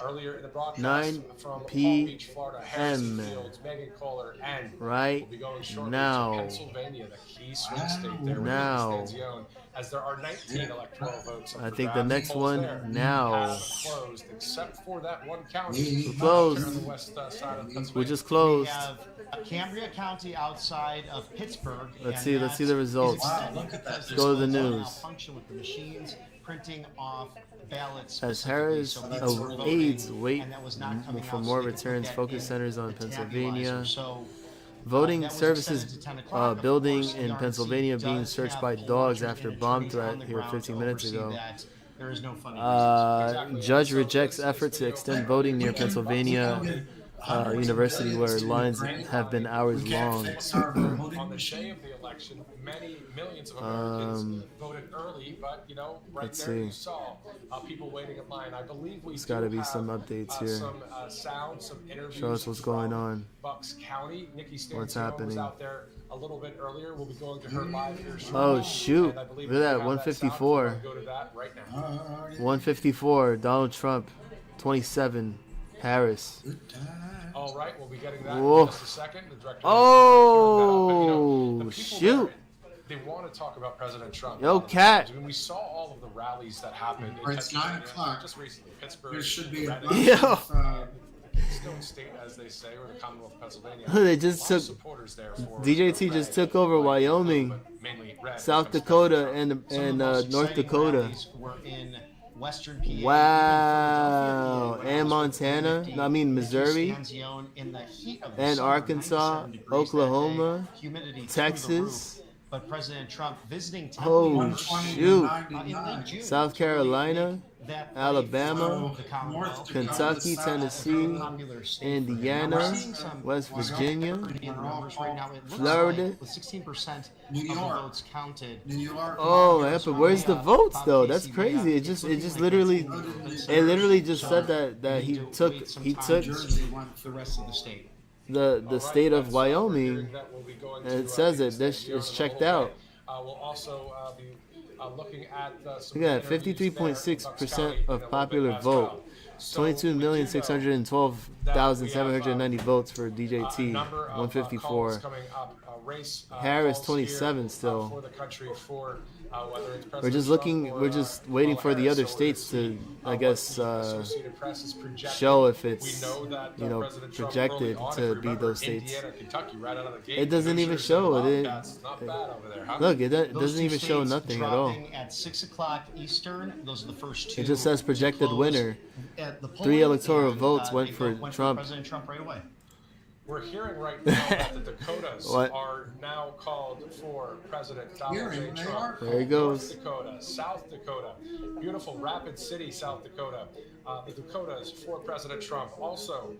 Earlier in the broadcast 9 from p.m. Palm Beach, Florida, Harrison Fields, Megan Kohler, and right we'll be going shortly now. to Pennsylvania, the key swing state there Now. with Stanzione, as there are 19 electoral votes. I think the next one now. Have closed, except for that one county. We're closed. On the west side of Pennsylvania. We just closed. We have Cambria County outside of Pittsburgh. Let's see the results. Look at that. Go to the news. Malfunction with the machines printing off ballots. As Harris aides wait for more returns, focus centers on Pennsylvania. Voting services building in Pennsylvania being searched by dogs after bomb threat here 15 minutes ago. There is no funding. Judge rejects effort to extend voting near Pennsylvania university where lines have been hours We can't long. fix our voting On the day machine. of the election, millions of Americans voted early, but right let's there you see. saw people waiting in line. I believe we There's do got to be have, some updates here. some sound, some interviews. Show us what's going from on. Bucks County. Nikki Stanzione What's was happening? out there a little bit earlier. We'll be going to her live here shortly. Oh shoot! And I believe Look at we that, have sound. If you 154. wanna Go to that right now. 154. Donald Trump, 27. Harris. All right, we'll be getting that Whoa. in just a second. The director Oh, the people shoot. They want to talk about President Trump. Yo, Cat. I mean, we saw all of the rallies that happened in It's 9 Pennsylvania, o'clock. just recently. Pittsburgh, There should be a Reading, bunch Yeah. of Keystone State, as they say, or the Commonwealth of Pennsylvania. They just A lot of took supporters there for DJT the just red, took over white, Wyoming, but mainly red, South because Dakota, President Trump. and Some of the most North exciting Dakota. rallies were in Western PA, Wow. even Philadelphia, PA, And Montana. No, I mean Missouri. Stanzione in the heat of the And summer, Arkansas, 97 degrees that Oklahoma, day, humidity through the Texas. roof. But President Trump visiting Oh, 120 shoot. to in late 99. June South to really Carolina, make that Alabama, the Commonwealth. North Kentucky, South Tennessee, Popular state for him. Indiana, We're seeing some West Virginia, in the numbers right now. It looks Florida. like with 16% New of the York. votes counted. New York. Oh, yeah, but where's the votes though? That's crazy. It just literally just said that he took Jersey went the rest of the state. the state of Wyoming, and it says it. This is checked out. We'll also be looking at some Look at that, interviews there in Bucks 53.6% County in a of little popular bit as vote. well. So we do know 22,612,790 votes for a DJT. number of, 154. calls coming up, race, Harris, calls 27 here, still. for the country for whether it's We're President just Trump looking. or, We're just waiting for the Harris. other So we're states gonna to, see, I what guess, the Associated Press is projecting. show if We it's know that, President Trump projected early on, to if you be remember, those states. Indiana, Kentucky, right out of the gate, It doesn't New even Jersey, show. It Bobcats, not bad over there, huh? Look, it Those doesn't two even show states nothing at all. dropping at 6 o'clock Eastern. Those are the first two. It just says to projected close winner. at the 3 polling, electoral and, votes they went for went Trump. President Trump right away. We're hearing right now that the Dakotas What? are now called for President Donald J. Hearing, they Trump. are There he goes. North Dakota, South Dakota, beautiful Rapid City, South Dakota. The Dakotas for President Trump. Also,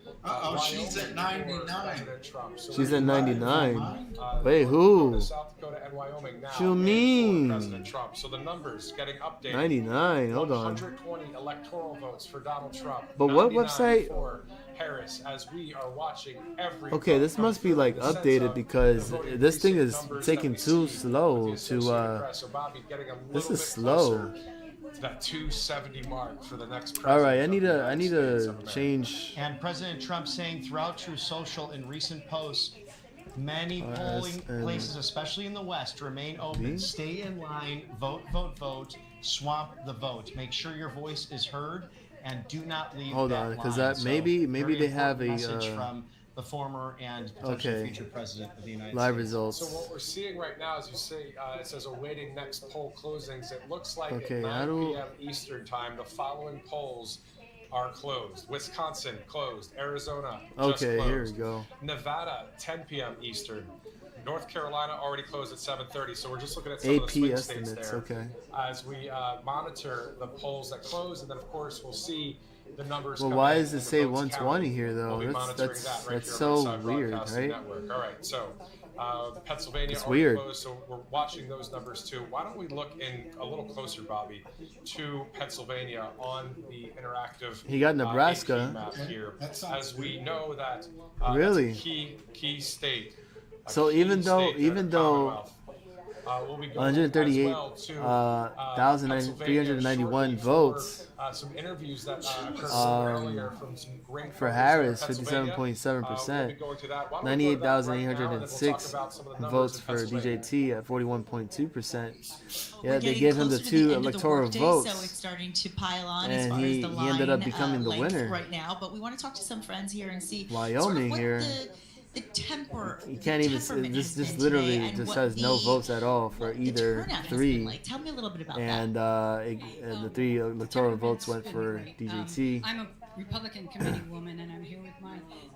she's at Wyoming 99. for President Trump. So She's we're at 99. North Wait, Dakota, who? South Dakota, and Wyoming now. What you in for mean? President Trump. So the numbers getting updated. 99. Hold on. 120 electoral votes for Donald Trump. But what 99 website? For Harris, as we are watching every. Okay, vote this come must be through like in the sense updated of because the voting this thing precinct is numbers taking that we too see slow with the to Associated Press. So Bobby getting a this little is bit slow. closer to that 270 mark for the next All right, I president need of the to United States of America. change. And President Trump saying throughout Truth Social in recent posts, many polling RSN. places, especially in the West, remain open. Me? Stay in line, vote, vote, vote, swamp the vote. Make sure your voice is heard and do not leave Hold that on, 'cause line. that maybe very they have important a, message from the former and potential okay. future president of the United Live States. results. So what we're seeing right now, as you say, it says awaiting next poll closings. It looks like Okay, at how 9 do- p.m. Eastern time, the following polls are closed. Wisconsin closed. Arizona just Okay, closed. here we go. Nevada 10 p.m. Eastern. North Carolina already closed at 7:30. So we're just looking at some of the AP swing estimates. states there Okay. as we monitor the polls that close, and then of course we'll see the numbers. Well, come why in does it and the say votes 120 counted. here, though? We'll be That's- monitoring that's- that right that's here on the so Inside weird, Broadcasting right? Network. All right, so Pennsylvania It's already weird. closed, so we're watching those numbers too. Why don't we look in a little closer, Bobby, to Pennsylvania on the interactive. He got Nebraska. AP map here, That sounds as we know that Really? that's a key state. A So key even though- state there in even the though, Commonwealth. We'll be going as well to, 138,391 shortly votes. for, some interviews that occurred earlier from some great For voters Harris, there in Pennsylvania. 57.7%. We'll be going to that. Why don't we go to that right now, and then we'll 98,806 talk about some of the numbers votes in for Pennsylvania. DJT at 41.2%. Yeah, We're they getting gave him the closer to 2 end of the electoral workday, votes. So it's starting to pile on as And far he- as the he line ended up becoming the length winner. right now. But we want to talk to some friends here and see Wyoming sort of what here. The temper. You can't even. This This literally just says no votes at all for either three. Like. Tell me a little bit about And the 3 electoral votes went for DJT. I'm a Republican committee woman, and I'm here with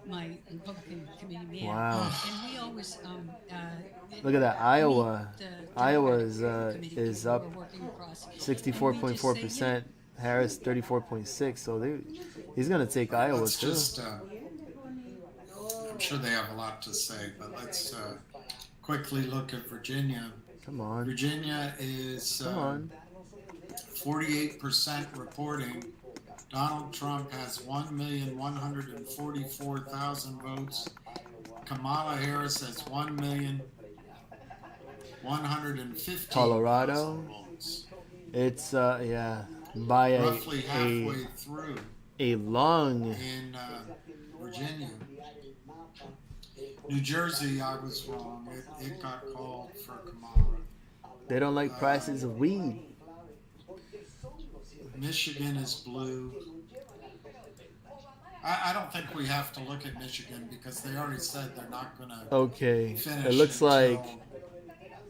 my Republican committee man. Wow. And we always Look at that, Iowa. the Iowa Democratic committee is people up who are working across. 64.4%. Harris 34.6. So he's gonna take Iowa Let's too. just I'm sure they have a lot to say, but let's quickly look at Virginia. Come on. Virginia is Come on. 48% reporting. Donald Trump has 1,144,000 votes. Kamala Harris has 1,150,000 Colorado. votes. It's yeah, by Roughly halfway through a long. in Virginia. New Jersey, I was wrong. It got called for Kamala. They don't like prices of weed. Michigan is blue. I don't think we have to look at Michigan because they already said they're not going to finish It looks like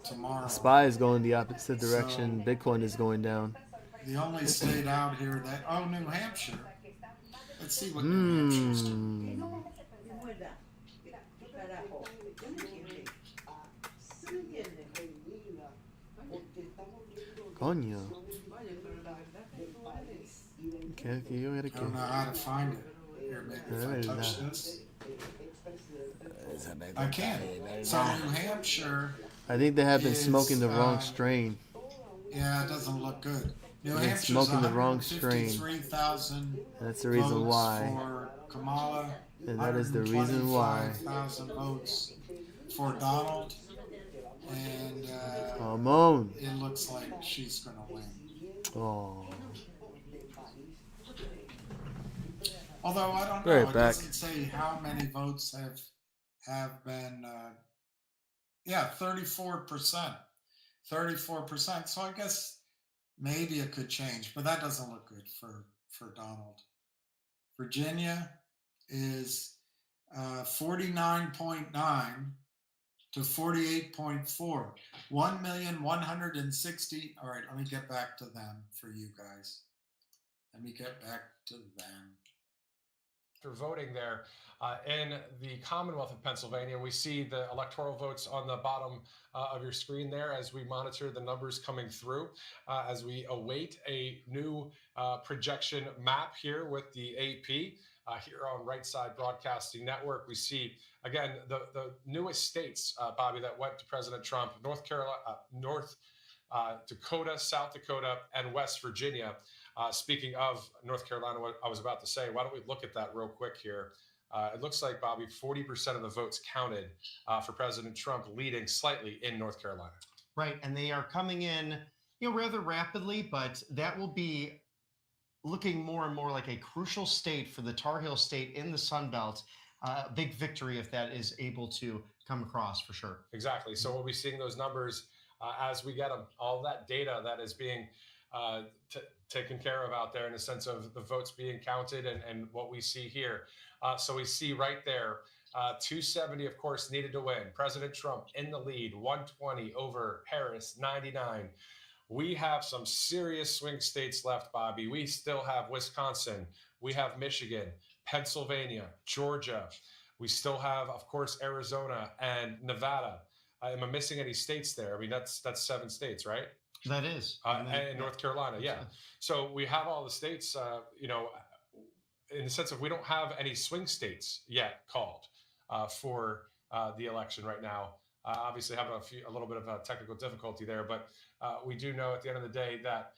tomorrow. SPY is going the opposite direction. So, Bitcoin is going down. The only state out here that New Hampshire. Let's see what New Hampshire's doing. Coño. I don't know how to find it. Here, maybe if I touch this. I can. So New Hampshire. I think they have been smoking the wrong strain. Yeah, it doesn't look good. New Hampshire's smoking the wrong strain. 153,000 That's the reason why. For Kamala. And that is the reason why. 125,000 votes for Donald. And come on. It looks like she's going to win. Oh. Although I don't know, it doesn't say how many votes have been. 34%. 34%. So I guess maybe it could change, but that doesn't look good for Donald. Virginia is 49.9 to 48.4. 1,160,000. All right, let me get back to them for you guys. Let me get back to them. After voting there in the Commonwealth of Pennsylvania, we see the electoral votes on the bottom of your screen there as we monitor the numbers coming through, as we await a new projection map here with the AP. Here on Right Side Broadcasting Network, we see, again, the newest states, Bobby, that went to President Trump: North Carolina, North Dakota, South Dakota, and West Virginia. Speaking of North Carolina, what I was about to say, why don't we look at that real quick here? It looks like, Bobby, 40% of the votes counted for President Trump, leading slightly in North Carolina. Right, and they are coming in, rather rapidly, but that will be looking more and more like a crucial state for the Tar Heel state in the Sun Belt. Big victory if that is able to come across, for sure. Exactly. So we'll be seeing those numbers as we get them. All that data that is being taken care of out there in the sense of the votes being counted and what we see here. So we see right there, 270, of course, needed to win. President Trump in the lead, 120 over Harris, 99. We have some serious swing states left, Bobby. We still have Wisconsin. We have Michigan, Pennsylvania, Georgia. We still have, of course, Arizona and Nevada. Am I missing any states there? I mean, that's 7 states, right? That is. And North Carolina, yeah. So we have all the states, in the sense of we don't have any swing states yet called for the election right now. Obviously having a little bit of a technical difficulty there, but we do know at the end of the day that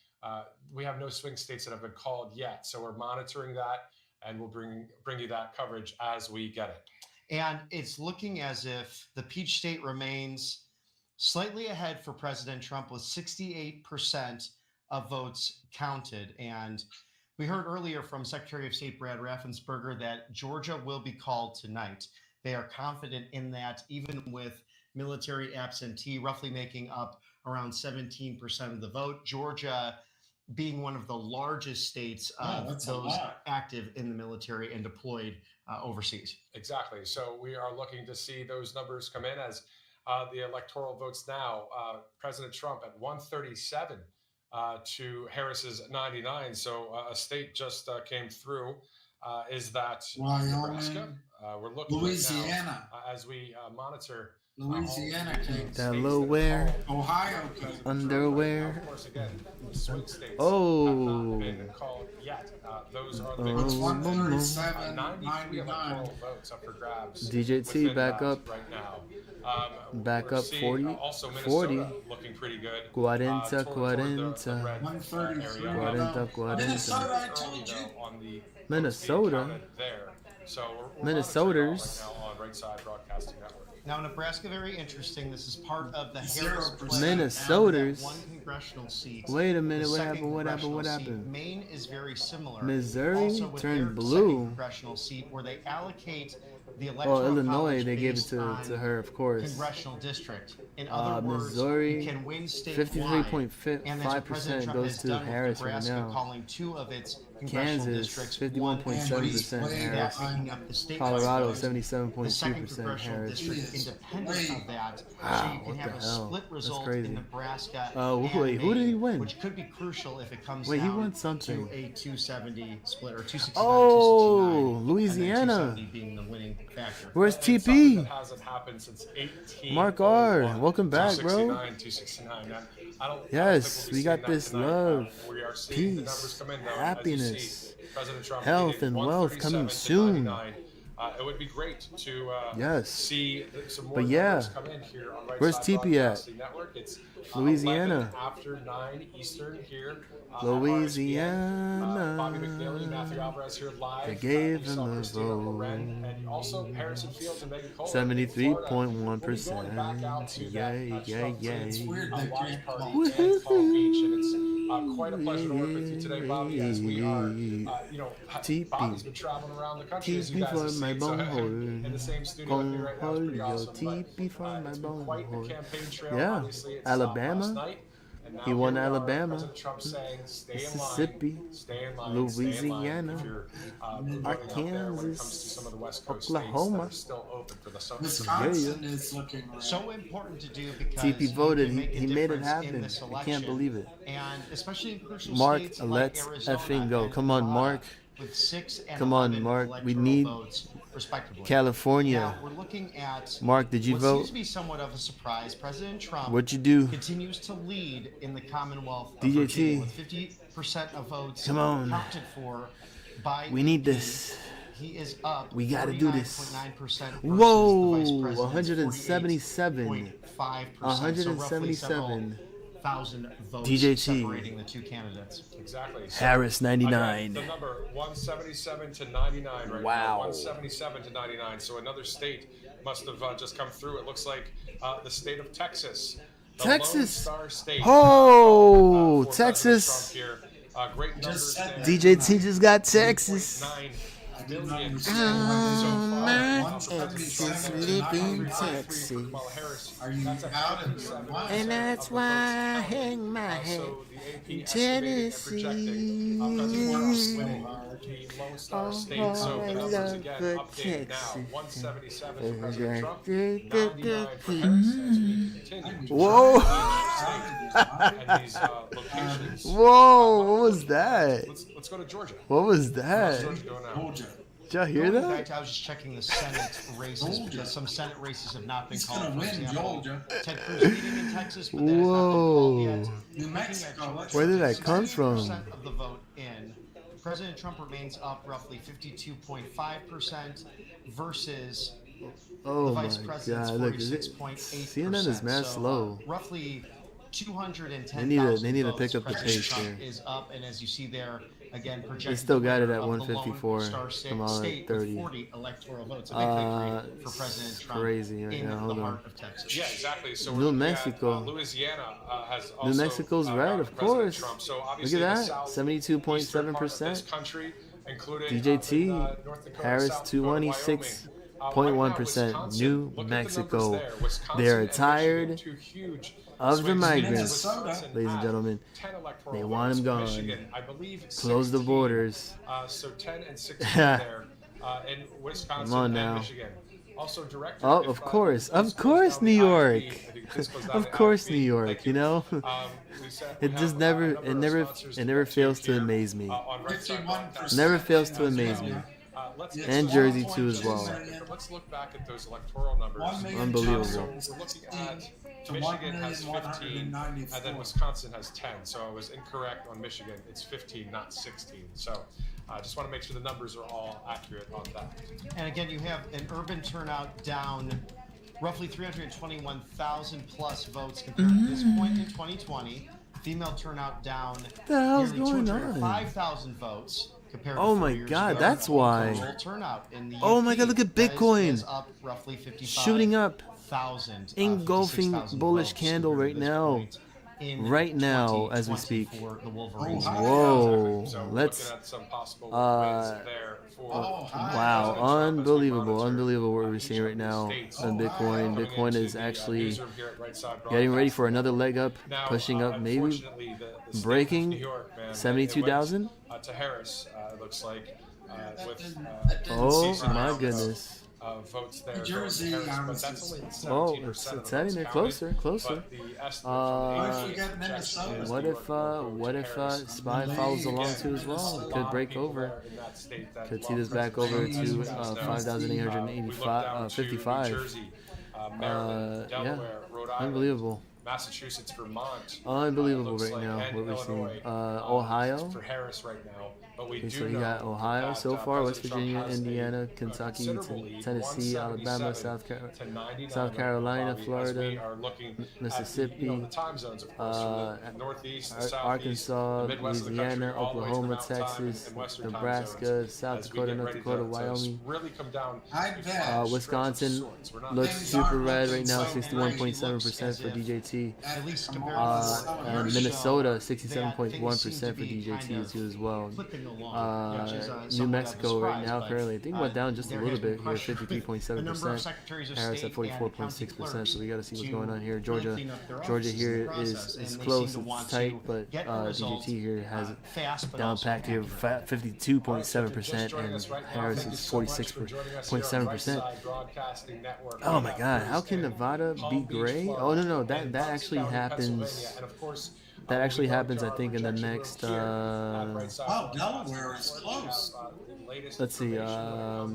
we have no swing states that have been called yet. So we're monitoring that, and we'll bring you that coverage as we get it. And it's looking as if the Peach State remains slightly ahead for President Trump with 68% of votes counted. And we heard earlier from Secretary of State Brad Raffensperger that Georgia will be called tonight. They are confident in that, even with military absentee roughly making up around 17% of the vote. Georgia being one of the largest states of those active in the military and deployed overseas. Exactly. So we are looking to see those numbers come in as the electoral votes now. President Trump at 137 to Harris's 99. So a state just came through is that Wyoming, Nebraska. We're looking Louisiana. right now, as we monitor. Louisiana case. Delaware, Ohio underwear. Of course, again, the swing states have Oh. not been called yet. Those are the big It's ones. 137, 93 99. electoral votes up for grabs. DJT within back that up. right now. Back We're up seeing, 40, also 40. Minnesota looking pretty good. 40, toward the 40. red, 133. area. 40. Minnesota, I told you. On the Minnesota. counted there. So we're Minnesoters. monitoring all right now on Right Side Broadcasting Network. Now, Nebraska, very interesting. This is part of the 0%. Harris plan. Minnesoters. One congressional seat. Wait a minute, The what second happened? What happened? What congressional seat. happened? Maine is very similar. Missouri Also with turned their blue. second congressional seat, where they allocate the electoral Well, Illinois, college they gave it based to on her, of course. Congressional district. In other words, Missouri, you can win statewide. 53.5% And that's what President Trump goes has to done with Harris right Nebraska, now. calling two of its congressional Kansas, districts 51.7% one Harris. picking up the statewide Colorado, vote. The second 77.2% congressional Harris. district independent of that, so Wow, you can what have the a hell? split That's result crazy. in Nebraska. Wait, and who did he Maine, win? Which could be crucial if it comes Wait, he down won something. to a 270 split or 269. Oh, 269, Louisiana. And then 270 being the winning factor. Where's It's something TP? that hasn't happened since 18. Mark R, welcome back, bro. 269. I don't Yes, think we'll we be got seeing that this tonight. love, We are seeing the numbers peace, come in, though, as you happiness, see. President Trump health, leading and wealth coming 137 to soon. 99. It would be great to Yes. see some more But yeah, numbers come in here on Right where's Side TP at? Broadcasting Network. It's Louisiana. 11 after 9 Eastern here. Louisiana. Bobby McNally, Matthew Alvarez here live. They gave him Myself, a Christina vote. Loren, and also Harrison Fields and Megan Cole. 73.1%. Yeah, Yay. Weird watch they can't party call. in Palm Beach, and it's quite a pleasure to work with you today, Bobby. As we are, TP. Bobby's been traveling around the country, as you TP guys for have my seen. So bone in the same studio with me right now, it's pretty hole. awesome. TP for my It's been bone quite the hole. campaign trail. Yeah, Obviously, it Alabama. stopped last night, and now He won here we are, Alabama. President Trump saying, "Stay in Mississippi. line, stay in line, stay in line." Louisiana. If you're voting out there when it comes to some of the West Coast Oklahoma. states that are still open for the summer. Wisconsin is looking red. So important to do because TP you voted. can make a He made it difference in happen. this I can't election. believe it. And especially in crucial Mark, states like let's Arizona effing go. and Come on, Nevada, Mark. with 6 and Come on, 11 Mark. We electoral need votes, respectively. California. Now, we're looking at Mark, did you what vote? seems to be somewhat of a surprise. President Trump What'd you do? continues to lead in the Commonwealth of DJT. Virginia with 50% of votes Come on. counted for by We need AP. this. He is up. We gotta do this. 49.9% versus Whoa, the vice president's 177. 48.5%. 177. 1,000 votes DJT. separating the two candidates. Exactly. So, Harris, 99. again, the number 177 to 99 right Wow. now. 177 to 99. So another state must have just come through. It looks like the state of Texas. The Texas. Lone Star State. Oh, for President Texas. Trump here. Great numbers said there. DJT just got Texas. 9 I didn't million understand why they so don't far. my One Texas, seventy-seven to live in 99. Texas. Kamala Harris. Are you That's out of your 57% mind? And that's of the why votes I hang my counted. head So the AP in estimating and projecting President Trump Tennessee. winning the Lone Star Oh, State. So I the numbers love again the updated now. Texas. 177 for President Trump, 99 for Harris as we continue to Whoa. and these locations. Whoa, what was that? Let's go to Georgia. What was How's that? Georgia doing now? Georgia. Did y'all hear Going that? back, I was just checking the Senate races Georgia. because some Senate races have not been He's called. gonna For win example, Georgia. Ted Cruz leading in Texas, but that has not been called yet. Whoa. New Looking Mexico. at Georgia, Let's Where did that come 60% from? of the vote in. President Trump remains up roughly 52.5% versus the Oh my vice president's god, look, is it, 46.8%. CNN is mad slow. Roughly 210,000 They need to votes. pick up the President pace Trump here. is up, and as you see there, again, They projected still got it winner at of the Lone 154. Star Kamala State at 30. with 40 electoral votes. A big victory for President Trump crazy right in now. the Hold on. heart of Texas. Yeah, exactly. So New we're looking Mexico. At, Louisiana has also, New Mexico's red, gotten of President course. Trump. So Look obviously at the that, south 72.7%. eastern part of this country, including DJT, North Dakota, Harris South Dakota, Wyoming. 226.1%. Wisconsin, New look at the numbers Mexico. there. Wisconsin They are and tired Michigan, two huge of the swing states. migrants, Minnesota. ladies and gentlemen. 10 electoral They want votes. them gone. Michigan, I believe, Close the 16. borders. So 10 and 16 there in Wisconsin Come on and now. Michigan. Also, director. Oh, if, of course, this of course, goes New down the York. IFB, I think this goes down Of the course, IFB. New York. Thank You know, we it have, just a never, number it of never, sponsors it to never get to fails to here, amaze me. on Right Side 51%. Broadcasting Never fails to as amaze well. me. let's And Jersey too as well. Let's look back at those electoral numbers. Unbelievable. So we're looking at Michigan has 15, and then Wisconsin has 10. So I was incorrect on Michigan. It's 15, not 16. So I just want to make sure the numbers are all accurate on that. And again, you have an urban turnout down roughly 321,000 plus votes compared to this point in 2020. Female turnout down the hell's nearly going on? 205,000 votes compared to Oh 4 my years God, ago. that's why. Total turnout in the Oh my UP God, look at is Bitcoin up roughly 55,000. shooting up, 56,000 engulfing bullish votes candle compared right to this now. point in Right now, as we speak. 2020 for the Wolverines. Whoa, So let's. looking at some possible wins there for Wow, unbelievable what we're seeing right now on Bitcoin. Bitcoin is actually getting ready for another leg up, pushing up, maybe breaking 72,000. To Harris, it looks like with Oh my goodness. votes there. New Jersey, Harris, but that's only 17% Oh, of it's votes heading there, counted. closer. But the estimate from the forget Minnesota. What if SPY follows along too as well? It could break over. Could see this back over to 5,855. Maryland, Yeah, Delaware, Rhode Island, unbelievable. Massachusetts, Vermont. Unbelievable looks right like, now and what we're seeing. Illinois, Ohio. for Harris right now. But we Okay, do so you know got Ohio that, so far, West President Virginia, Trump has Indiana, a Kentucky, considerable lead, Tennessee, Alabama, 177 to 99 South Carolina, Bobby, as Florida, we are looking at Mississippi, the time zones, of course, from the northeast, the southeast, Arkansas, the Midwest of the Louisiana, country, all the way to the Oklahoma, Mountain Time Texas, and Western time Nebraska, zones, South as we Dakota, get North ready Dakota, to Wyoming. really come down. Wisconsin We're looks not- super red right now, so 61.7% for DJT. At least compared And Minnesota, 67.1% for DJT too as well. clipping along, which is, New somewhat of a Mexico right surprise, now but, currently, I think it went down just a there little has been bit here, pressure with a number of 53.7%. secretaries of Harris state at 44.6%. So we got to see what's going on here. Georgia here is close, it's tight, but DJT here has it down packed here, 52.7%, and Harris is 46.7%. Oh my God, how can Nevada beat Gray? Oh no, that actually happens. That actually happens, I think, in the next. Oh, Delaware is close. Let's see. I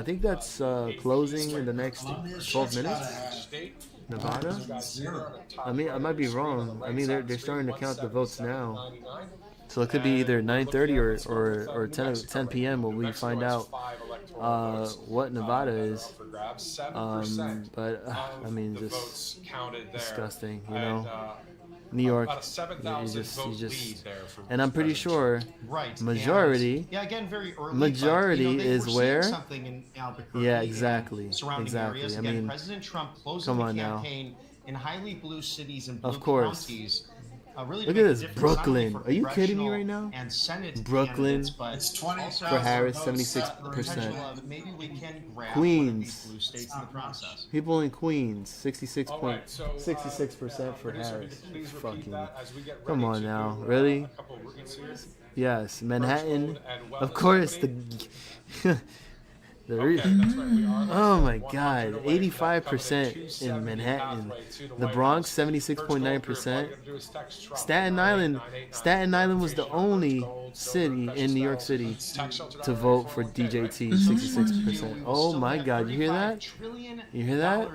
think that's closing in the next 12 minutes. Nevada. I mean, I might be wrong. I mean, they're starting to count the votes now. So it could be either 9:30 or 10 p.m. when we find out what Nevada is. But I mean, just disgusting, you know. New York, you just, and I'm pretty sure majority, yeah, again, very early, majority but, they is were seeing where, something in Albuquerque yeah, and exactly, surrounding exactly. areas. I Again, mean, President Trump closing come the on now. campaign in highly blue cities and blue Of course. counties. Really Look to at make a this, difference, not only Brooklyn. for Are you kidding me congressional right now? And Senate Brooklyn candidates, but It's 20,000 for Harris, votes 76%. maybe we can grab one of Queens. these blue states in the process. People in Queens, 66% for Harris. Fucking, come on now, really? Yes, Manhattan, of course. Oh my God, 85% in Manhattan. The Bronx, 76.9%. Staten Island was the only city in New York City to vote for DJT, 66%. Oh my God, you hear that? You hear that?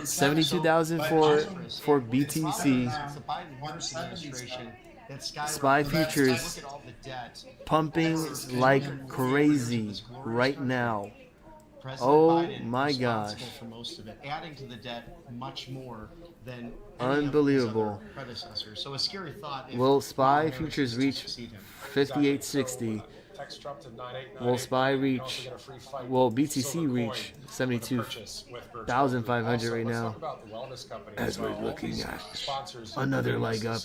72,000 for BTC. SPY futures pumping like crazy right now. Oh my gosh. For most of it, adding to the debt much more than unbelievable. Predecessor. So a scary thought. Will SPY futures reach 5860? Will SPY reach? Will BTC reach 72,500 right now? As we're looking at another leg up.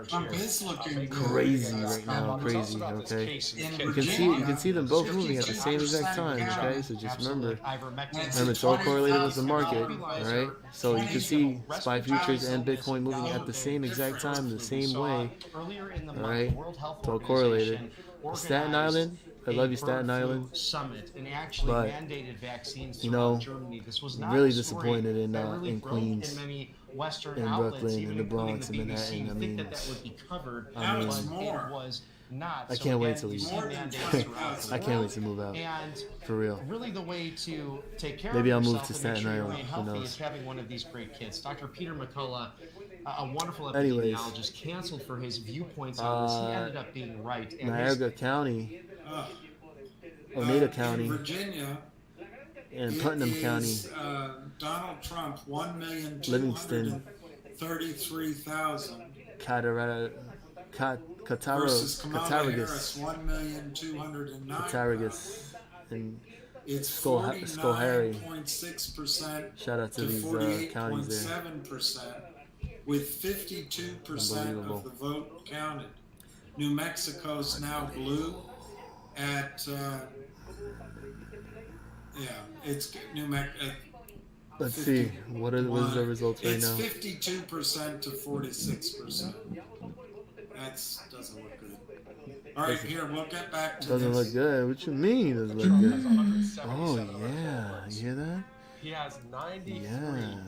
Trump is looking Crazy right now, crazy. Okay, you can see them both moving at the same exact time. Okay, so just remember, it's all correlated with the market. All right, so you can see SPY futures and Bitcoin moving at the same exact time, the same way. All right, it's all correlated. Staten Island, I love you, Staten Island. Summit and actually But mandated vaccines you know, Germany. This was not really a story disappointed in that really Queens, in many Western in outlets, Brooklyn, even in the including Bronx, the in BBC. Manhattan. I You think mean, that would be covered, I mean, but it was not. I So can't wait again, to you leave. see mandates throughout the I can't wait world. to move out. And For real. really the way to take care Maybe of I'll move yourself to and make Staten sure you Island. remain Who healthy knows? is having one of these great kids. Dr. Peter McCullough, a wonderful Anyways. epidemiologist, canceled for his viewpoints on this. He ended up being right. And his- Niagara County, Oneida In County, Virginia, and it Putnam County, is, Donald Trump, Livingston, 1,233,000 versus Kamala Harris, Cattaraugus, 1,209,000. and It's Schoharie. 49.6% Shout out to to these counties there. 48.7%, with 52% Unbelievable. of the vote counted. New Mexico's now blue at it's New Mexico. Let's see. What is the results right It's now? 52% to 46%. That doesn't look good. All right, here we'll get back to Doesn't this. look good. What you mean doesn't look Trump good? has 177 Oh of the yeah, votes. you hear that? He has 93 Yeah.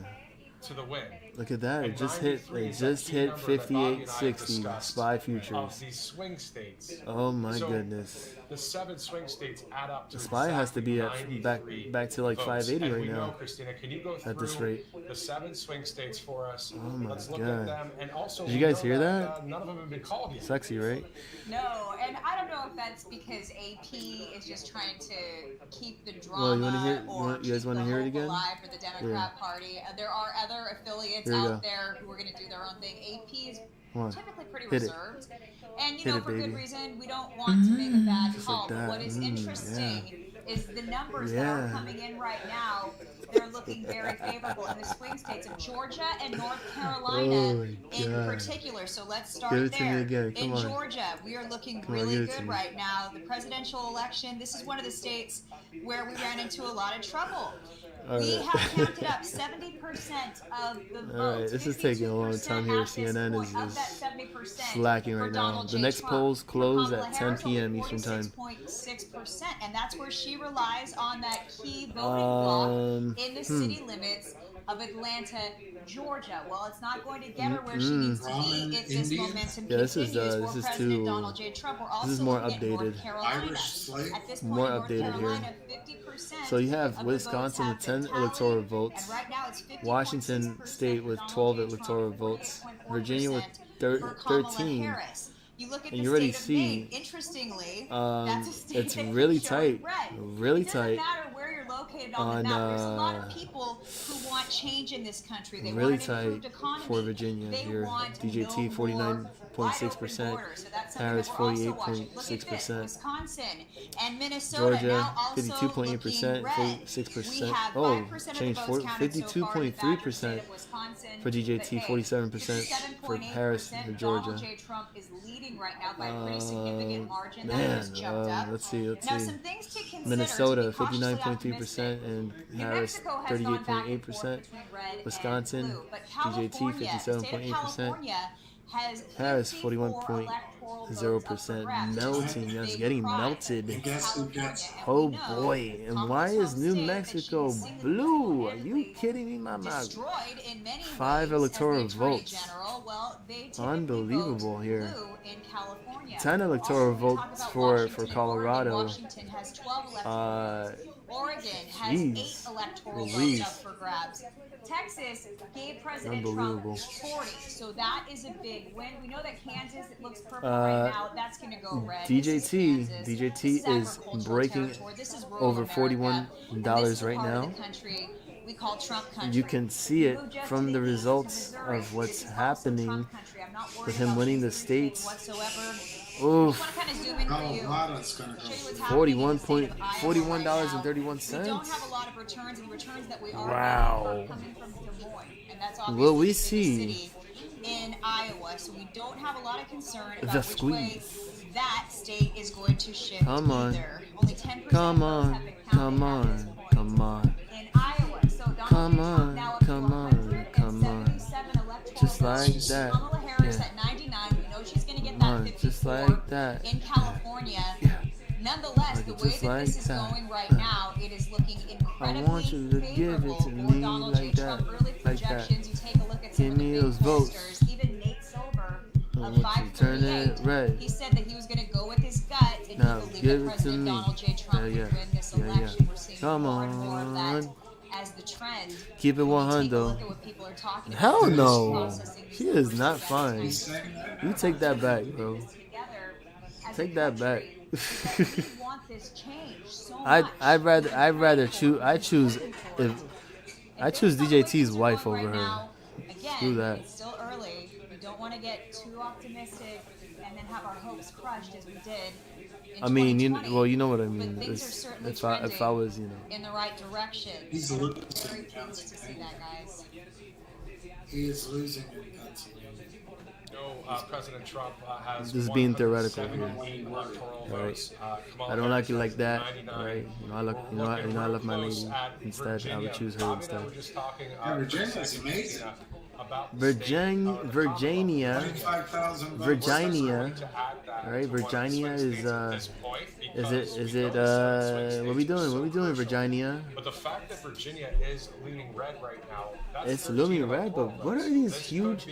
to the win. Look at that. It And just hit. 93 It is that just key hit number that Bobby and I have 58.60 discussed SPY of futures. these swing states. Oh my So, goodness. The 7 swing states add up to The SPY has to exactly be at 93 back to like votes. 580 And right we know, now. Christina, can you go At this through rate. the 7 swing states for us? Oh my Let's look God. at them. And also, Did you we guys know hear that? none of them have been called yet. Sexy, right? No, and I don't know if that's because AP is just trying to keep the drama Well, you wanna hear- or you guys keep wanna the hear it hope again? alive for the Democrat Party. There are other affiliates Here you out go. there who are going to do their own thing. AP is Come on. typically pretty Hit it. reserved. And, you Hit know, it, for baby. good reason, we don't want to make a bad Just call. like But that. what is interesting is the numbers that Yeah. are coming in right now. They're looking very favorable in the swing states of Georgia and North Carolina Oh my in God. particular. So let's start Give it to me there. again. Come In on. Georgia, we are looking Come on, really give it to good me. right now. The presidential election, this is one of the states where we ran into a lot of trouble. All We right. have counted up 70% of the votes. All right, this is taking a long time here. 52% CNN is at this point of that just 70% slacking for right now. Donald The J. next Trump. polls close Kamala at 10 Harris, only p.m. Eastern time. 46.6%, and that's where she relies on that key voting bloc in the hmm. city limits of Atlanta, Georgia. Well, it's not going to get her where she needs to be if this momentum Yeah, this is, continues this for is President too- Donald J. Trump. We're also this is more looking at North updated. Carolina. Irish slave? At this point, More North updated Carolina, here. 50% So you have of the Wisconsin with votes have 10 been tallied, electoral votes, and right now it's 50.6% Washington State with 12 Donald J. electoral Trump, votes, 48.4% Virginia with for Kamala 13. Harris. You look at And the you already state of see, Maine. Interestingly, that's a state it's that really keeps showing tight, red. really It doesn't tight matter where you're located on on, the map. There's a lot of people who want change in this country. They really want an improved tight economy. for Virginia They here. want DJT no more 49.6%, wide open borders. So that's something Harris that we're also watching. Look at this, 48.6%, Wisconsin and Minnesota Georgia now also 52.8%, looking red. 46%. We have Oh, 5% of the changed votes counted so far in the badger 52.3% state of Wisconsin. for DJT, But, hey, 47% for Harris for 57.8%. Georgia. Donald J. Trump is leading right now by a pretty significant margin. That Man, has jumped up. let's see. Now, some things to consider. Minnesota, to be cautiously 59.3%, and New Harris, Mexico has gone back and forth 38%. between red and Wisconsin, blue, but DJT, California, the state of 57.8%. California has Harris, 54 electoral votes up for 41.0%. grabs. Melting, It's a yes, big getting prize. melted. And guess who gets it? Oh boy, and why is New Mexico blue? Are you kidding me, mama? Destroyed in many 5 ways as electoral the Attorney votes. General. Well, they typically Unbelievable vote here. blue in California. 10 electoral Also, we talk votes about for Washington and Colorado. Oregon. Washington has 12 electoral votes. Oregon has jeez. 8 electoral Louise. votes up for grabs. Texas gave President Unbelievable. Trump 40, so that is a big win. We know that Kansas, it looks purple right now. That's going to go red. This is Kansas. DJT This is agricultural breaking territory. This is rural over America. $41 And this is a right part of now. the country we call Trump country. You can see it Move just from to the east to results Missouri. of what's It's also happening Trump country. I'm not worried with him about winning the anything states. whatsoever. Oof. I just want to kind of zoom in for you. Colorado's going to Show you go. what's happening in the state of Iowa $41.31. right now. We don't have a lot of returns, and the returns that we are Wow. getting are coming from Des Moines, and that's obviously Will we the biggest see city in Iowa. So we don't have a lot of concern the about which way squeeze? that state is going to shift Come on. either. Only 10% Come of votes have on, been counted come at this on, point. come on. In Iowa, so Donald Come J. Trump on, now up to come on, come on. 177 electoral Just like votes. that. Kamala Harris Yeah. at 99. We know she's going to get Come that on, 54 just like that. in California. Yeah. Nonetheless, Like the it way just that like this is that. going right now, it is looking incredibly want you to give it favorable to for me Donald like J. Trump. that, Early like that. projections, you take a look at some Give of the me big those votes. pollsters, even Nate Silver I of want you to turn it 538. red. He said that he was going to go believe Give that it to President me. Donald J. Trump Yeah, would win this yeah, election. yeah. We're seeing Come more and more of that on. as the trend. Keep it When you 100 take a though. look at what people are talking about, Hell they're no. processing these She is numbers not together. fine. He's saying that. You take that back, bro. Together as Take a that back. country, is that we want this change so I'd much. I'd rather choose if I choose DJT's wife Right over her. now, Do again, that. it's still early. We don't want to get too optimistic and then have our hopes crushed as we did. In I mean, 2020. you know what I But mean. things are It's- certainly if I was, you know. in the right direction. He's And losing. very pleased to see that, guys. He is losing in Pennsylvania. President Trump has This is being theoretical 178 electoral votes. Kamala I don't like it Harris like has that, 99. right? You know, I love my lady instead. I would choose her instead. Virginia's amazing. Virginia, 25,000 votes. Virginia, right? Virginia is it what we doing, Virginia? But the fact that Virginia is leaning red right now, that's It's looming red, but what are these huge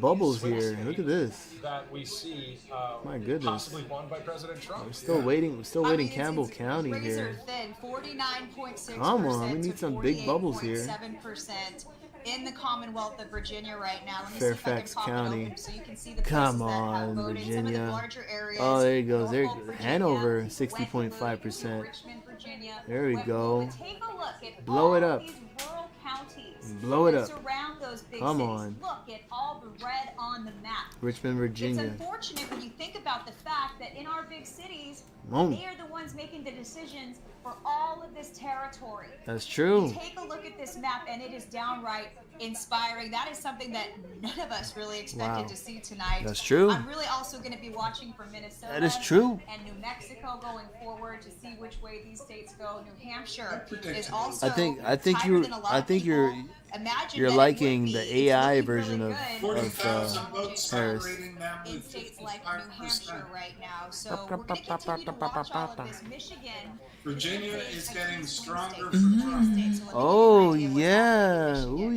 bubbles here? Look at this. that we see My goodness. possibly won by President Trump. We're still waiting Campbell County razor here. thin, 49.6%. Come on, we need some big bubbles here. 7% in the Commonwealth of Virginia right now. Let me Fairfax see if I can pop it County. open so you can see the Come places that have on, voted. Some of the Virginia. larger areas. Oh, there you go. There, Norfolk, Virginia, Hanover, West 60.5%. Richmond, Virginia. There we go. But take a look at Blow it all up. these rural counties Blow it that up. surround those big Come cities. on. Look at all the red on the map. Richmond, It's Virginia. unfortunate when you think about the fact that in our big cities, Whoa. they are the ones making the decisions for all of this territory. That's true. Take a look at this map, and it is downright inspiring. That is something that none of us really expected Wow. to see tonight. That's true. I'm really also going to be watching for Minnesota. That is true. And New Mexico going forward to see which way these states go. New Hampshire predicted is it. also I think tighter you than a lot I of think people you're imagined you're that it liking would be. the It's AI looking version really of good. 40,000 votes Harris. separating them with In states like New 55%. Hampshire right now. So we're going to continue to watch all of this. Michigan. Virginia is getting stronger for Mm. Trump. Oh yeah. Ooh. Did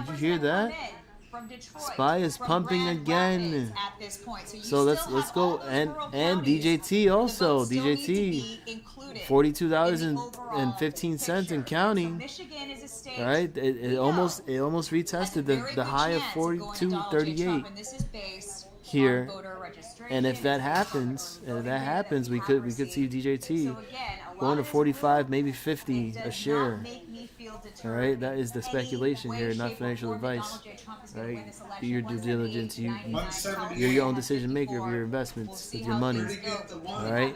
you hear that? Spy is pumping again. So let's go and DJT also. DJT $42.15 and counting. Right? It almost retested the high of 42.38 here. And if that happens, we could see DJT going to 45, maybe 50 a share. All right, that is the speculation here, not financial advice. Right, do your due diligence. You're your own decision maker of your investments with your money. All right.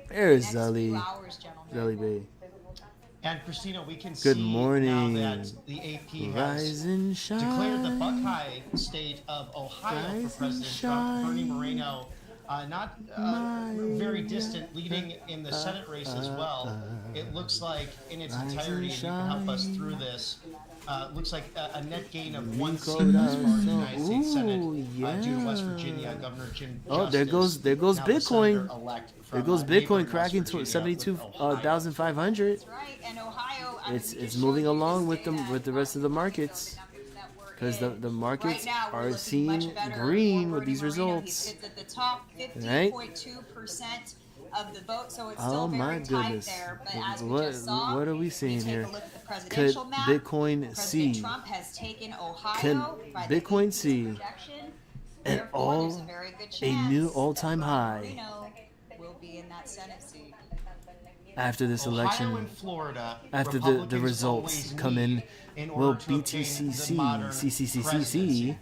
There's Zelly Bay. And Christina, we can Good see morning. now that the AP Rise has and shine. declared the Buckeye state of Ohio Rise for President and Trump. Bernie shine. Moreno, not very distant, leading in the Senate race as well. It looks like in its Rise entirety, and and you can help us shine. through this. Looks like a net gain of one Rico seat thus far in the does. United States Senate Ooh, due to West yeah. Virginia Governor Jim Oh, there Justice, goes now the Bitcoin. senator-elect There from, goes neighboring Bitcoin West cracking Virginia to with Ohio. 72,500. Right, and Ohio, I mean, It's we it's just moving showed you along this with data, the rest of the markets because the markets Right now, we're are looking seeing much better green for with these Bernie Moreno. results. He sits at the top Right? 50.2% of the vote, so it's Oh still my very tight goodness! there. But as we just saw, What are we when seeing you take here? a look at the Could presidential map, Bitcoin President see Trump has taken Ohio Can by the Bitcoin AP's see projection. an Therefore, there's a very good a new chance all-time that high Moreno will be in that Senate seat. after this Ohio election? and Florida, After the Republicans results always come lead in, order will to obtain BTCC the modern CCCCC presidency.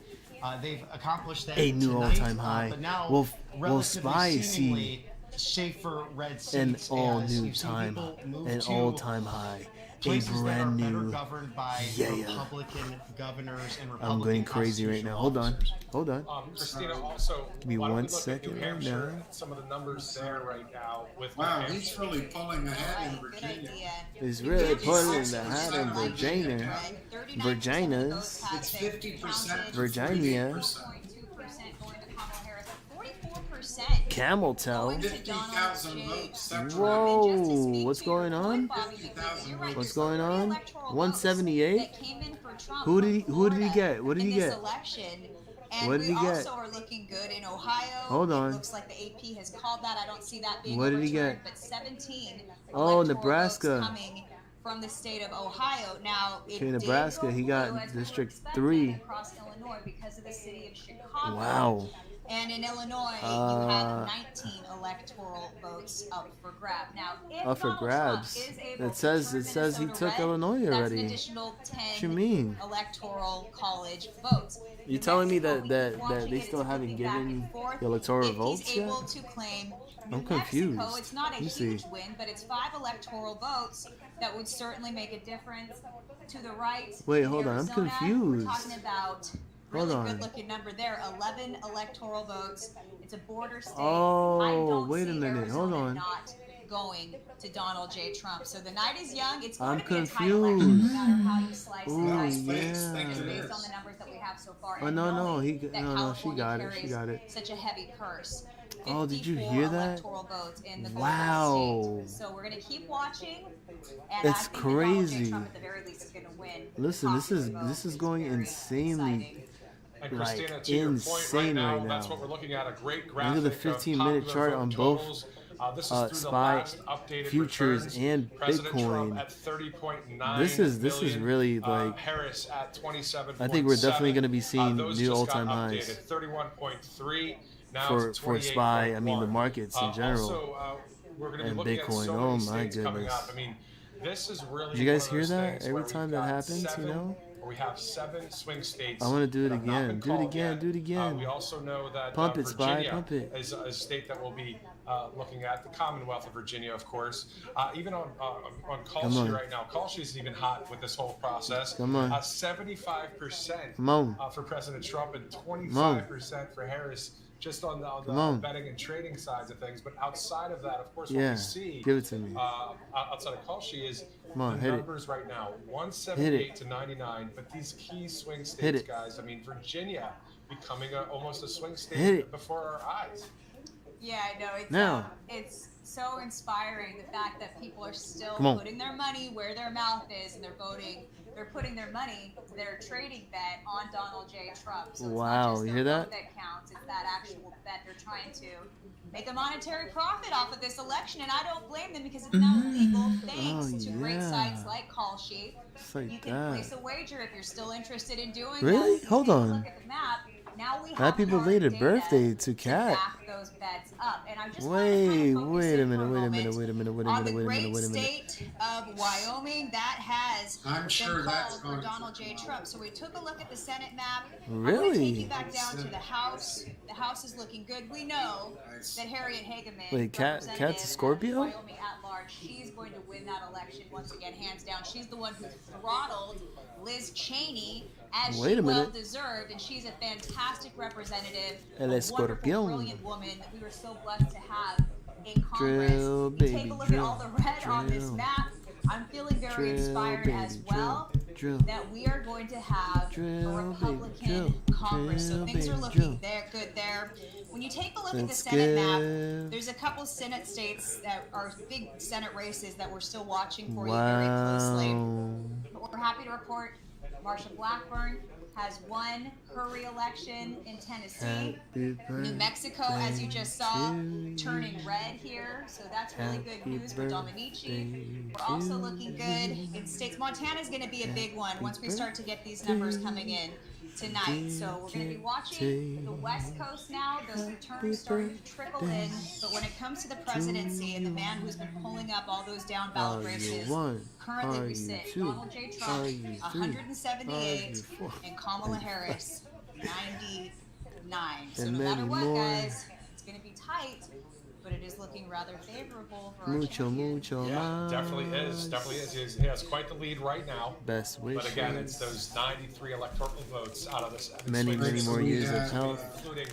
They've accomplished that a new tonight, all-time high? but now Will relatively Spy seemingly safer red an seats all as new you've seen time, people move an to all-time high, a places that are brand better new? governed by Yeah. Republican governors and Republican I'm going crazy right now. Hold on, hold on. Christina, also, Give me why don't one we look at second New right Hampshire, now. some of the numbers there right now with New Wow, Hampshire. he's really pulling ahead in Virginia. It's really pulling the hat in Virginia. Virginia's. It's 50%. Virginia. 44% Camel toe. 50,000 votes separating. Whoa, what's going on? What's going on? 178. Who did he get? What did he In this get? election, And What did we he get? also are looking good in Ohio. Hold on. It looks like the AP has called that. I don't see that being What did he overturned, get? but 17 Oh, electoral Nebraska. votes coming from the state of Ohio. Now, it Okay, did Nebraska. go He blue, got as we were District expecting, 3. across Illinois because of the city of Chicago. Wow. And in Illinois, you have 19 electoral votes up for grab. Now, if Up for Donald grabs. Trump is able It says to turn he Minnesota took red, Illinois that's already. an additional 10 What you mean? electoral college votes. You telling me Mexico, that we that, keep that watching they it. still It's haven't flipping back and given forth. the electoral If votes he's yet? able to claim New I'm confused. Mexico, it's not a Let me see. huge win, but it's 5 electoral votes that would certainly make a difference. To the right, Wait, in hold on, I'm Arizona, confused. We're talking about Hold really on. good-looking number there, 11 electoral votes. It's a border state. I Oh, don't wait a see minute. Hold Arizona on. not going to Donald J. Trump. So the night is young. It's going I'm to be a tight election, no confused. matter how you slice Ooh, and dice it, yeah. just based on the numbers that we have so far. Oh, and no, knowing that no, she California got it. She carries got it. such a heavy purse. Oh, did you 54 hear that? electoral votes in the Wow. Golden State. So we're going to keep watching. And It's I think that Donald J. crazy. Trump at the very least is going to win. Listen, this is going insanely, And like Christina, to your point insane right now, right that's now. what we're looking at, a great Look graphic at the of 15-minute popular chart vote on totals. both This is through the SPY last updated futures returns. and President Trump Bitcoin. at 30.9 This is million, really like. Harris at 27. I think we're definitely going to be seeing those new just all-time got highs updated, 31.3 now for SPY. I mean the markets in general. Also, we're going to be and looking Bitcoin. at so Oh many my states coming goodness. up. I mean, this is really. Did you guys one of hear those that? things Every where we've time that got happens, you 7 know? We have 7 swing states. I want to do it that have not been again. Do it called again. yet. Do it again. We also know that Pump it, Spy. Virginia Pump it. is a state that will be looking at the Commonwealth of Virginia, of course. Even on Call Come Sheet on. right now, Call Sheet is even hot with this whole process. Come on. 75% Come on. For President Trump and on. 25% for Harris. Just on Come the on. betting and trading sides of things, but outside of that, of course, Yeah, what we see give it to me. outside of Call Sheet is Come on, the hit it. numbers right now, Hit 178 it. to 99. But these key swing Hit states, it. guys, I mean, Virginia becoming almost a swing Hit state it. before our eyes. Yeah, I know. Now. It's so inspiring the fact that people are still Come on. putting their money where their mouth is and they're voting. They're putting their money, their trading bet on Donald J. Trump. So it's Wow, not just you their hear vote that? that counts. It's that actual bet. They're trying to make a monetary profit off of this election, and I don't blame them because it's now legal thanks to great yeah. sites like Call Sheet. It's like You can that. place a wager if you're still interested in doing Really? that. Hold Take a on. Look at the map. Now we have Happy hard belated data birthday to to Kat. back those bets up. And I just Wait, want to wait a kind of minute, wait a focus minute, in wait a minute, wait a on minute, the wait a great minute, wait a minute. state of Wyoming that has I'm been sure that's called for going to Donald J. Trump. So we took a look at the Senate map. Really? I'm going to take you back down to the House. The House is looking good. We know that Harriet Hageman, Wait, Kat's a representative Scorpio? of Wyoming at large, she's going to win that election once again, hands down. She's the one who throttled Liz Cheney as Wait she a well minute. deserved, and she's a fantastic representative, El a Escorpión. wonderful, brilliant woman that we were so blessed to have in Congress. Drill, You baby, take a look drill, at all the red on this drill. map. I'm feeling very Drill, inspired baby, as well drill. that we are going to have Drill, a baby, Republican drill. Congress. So Drill, things are baby, looking drill. there, good there. When you take a look at the Let's Senate map, get- there's a couple Senate states that are big Senate races that we're still watching for you very closely. Wow. But we're happy to report Marsha Blackburn has won her re-election in Tennessee. Happy New Mexico, as you just saw, turning red here, so that's really good news for Dominici. We're also looking good in states. Montana's going to be a big one once we start to get these numbers coming in tonight. So we're going to be watching the West Coast now. Those returns starting to trickle in. But when it comes to the presidency and the man who's been pulling up all those down ballot Are you races, one? currently Are we you sit two? Donald J. Trump, Are you three? 178, Are you four? and Kamala Harris, 99. So And no matter many what, more. guys, it's going to be tight, but it is looking rather favorable for our Mucho, champion. mucho Yeah, más. definitely is. Definitely is. He has quite the lead right now. Best wishes. But again, it's those 93 electoral votes out of this. Many, many more years of health including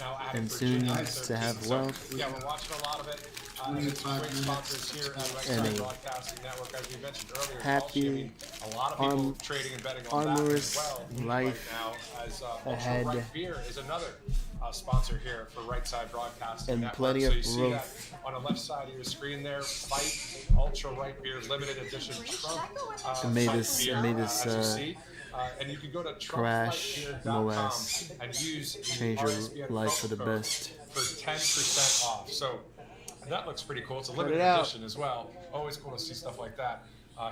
now adding and soon Virginia. to have wealth. Yeah, we're watching a lot of it. It's great sponsors here at And Lexington a Broadcasting Network, as we mentioned earlier. happy, I mean, a lot of people trading and betting on that armorous as well life right now. As ahead. Ultra Right Beer is another sponsor here for Right Side Broadcasting And Network. plenty So of you see that growth. on the left side of your screen there, Fight Ultra Right Beer Limited Edition Trump I made Fight this- Beer, I made this, as you see. And you can go to Crash TrumpFightBeer.com MOS. and use the Change your RSBN life for the promo code best. for 10% off. So that looks pretty cool. It's a Cut limited it out. edition as well. Always cool to see stuff like that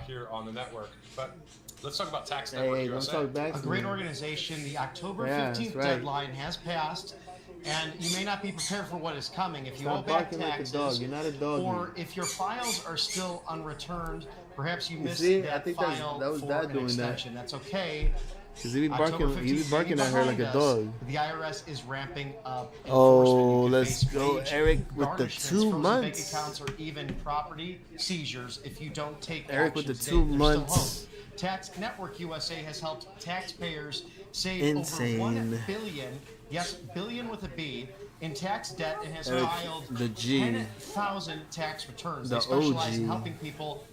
here on the network. But let's talk about Tax Network Hey, don't USA. talk back A to great me. organization. The October Yeah, that's 15th right. deadline has passed, and you may not be prepared for what is coming. If you Stop owe back barking like a taxes, dog. You're not a doggy. or if your files are still unreturned, perhaps you missed see, I that think that's- file that was for Dad an doing that. extension. That's okay. Cause he be October barking, 15th he be may barking at her like behind a us. dog. The IRS is ramping up enforcement. Oh, You could let's face go, wage Eric, with the garnishments, 2 frozen months. bank accounts, or even property seizures if you don't take Eric with the action 2 today. There's still months. hope. Tax Network USA has helped taxpayers save Insane. over $1 billion, yes, billion with a B, in tax debt, and has Eric, filed the G. 10,000 tax returns. The They specialize in OG. helping people.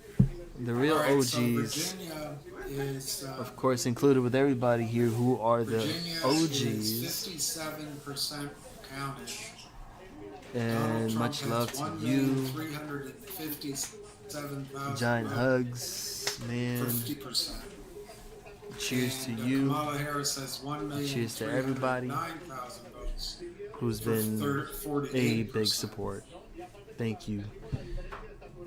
The real All right, OGs, so Virginia is of course, included with everybody here who are the Virginia is OGs. 57% counted. And much love to you. 1,357,000 Giant votes hugs, for man. 50%. Cheers to And, you. Kamala Harris has 1,309,000 Cheers to everybody votes. who's for been a 48%. big support. Thank you.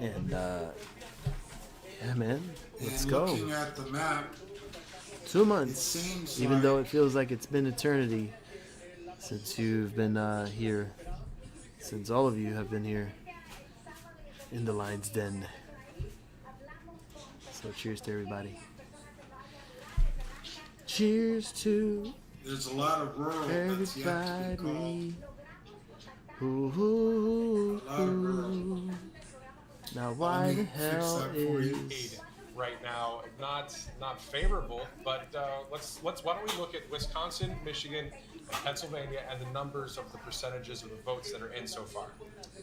And yeah, man, let's And go. Looking at the map, 2 months, seems even like- though it feels like it's been eternity since you've been here, since all of you have been here in the Lion's Den. So cheers to everybody. Cheers to there's a lot of rural that's yet to be called. everybody. Ooh, A lot of rural. now why Let the me fix hell that for you. is Right now, not favorable, but let's why don't we look at Wisconsin, Michigan, and Pennsylvania, and the numbers of the percentages of the votes that are in so far.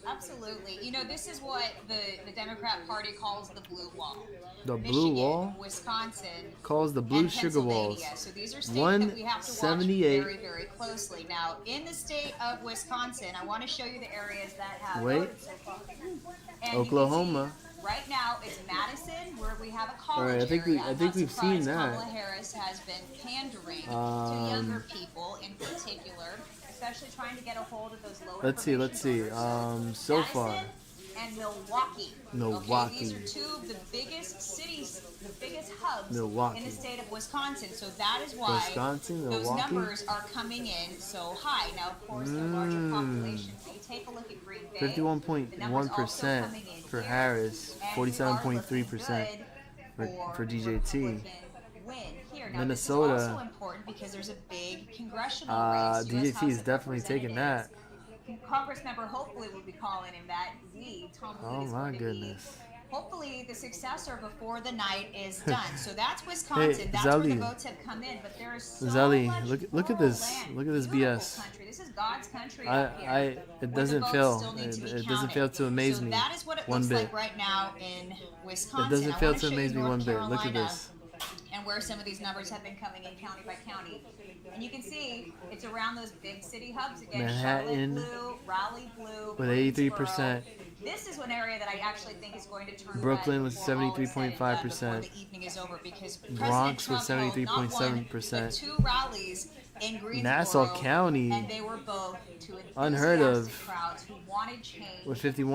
Absolutely. You know, this is what the Democrat Party calls the blue wall. the Michigan, blue wall? Wisconsin, Calls the blue and sugar walls. Pennsylvania. So these are states that we have to watch 178. very, very closely. Now, in the state of Wisconsin, I want to show you the areas that have Wait. voted so far. And you can Oklahoma. see right now, it's Madison, where we have a college All right, I think area. I I'm think not we've seen surprised that. Kamala Harris has been pandering to younger people in particular, especially trying to get a hold of those lower Let's see. probation voters. So Madison far, and Milwaukee. Milwaukee. Okay, these are two of the biggest cities, the biggest hubs Milwaukee. in the state of Wisconsin. So that is why Wisconsin, those Milwaukee. numbers are coming in so high. Now, of course, the larger population. So you take a look at Green Bay. 51.1% for Harris, 47.3% for DJT. Win here. Now, Minnesota, this is also important because there's a big congressional race. US DJT House is of definitely taking that. Congress member hopefully will be calling him that lead. Tom Oh Lead is my going to be goodness. hopefully the successor before the night is done. So that's Wisconsin. Hey, that's where the Zali. votes have come in. But there is so Zali, much look at rural this. land. Look at this Beautiful BS. country. This is God's country up here. It where the doesn't votes fail. still need to be It doesn't counted. fail to amaze so me that is what it one looks bit. like right now in Wisconsin. It doesn't I fail wanna to show you amaze me North one bit. Look at Carolina this. and where some of these numbers have been coming in county by county. And you can see it's around those big city hubs again. Manhattan Charlotte blue, Raleigh blue, with Greensboro. 83%. This is one area that I actually think is going to turn Brooklyn red with before all is said and done, 73.5%. before the evening is over, because Bronx with President Trump held not one, 73.7%. but two rallies in Greensboro, Nassau County, and they were both to unheard of, enthusiastic crowds who wanted change. with And he is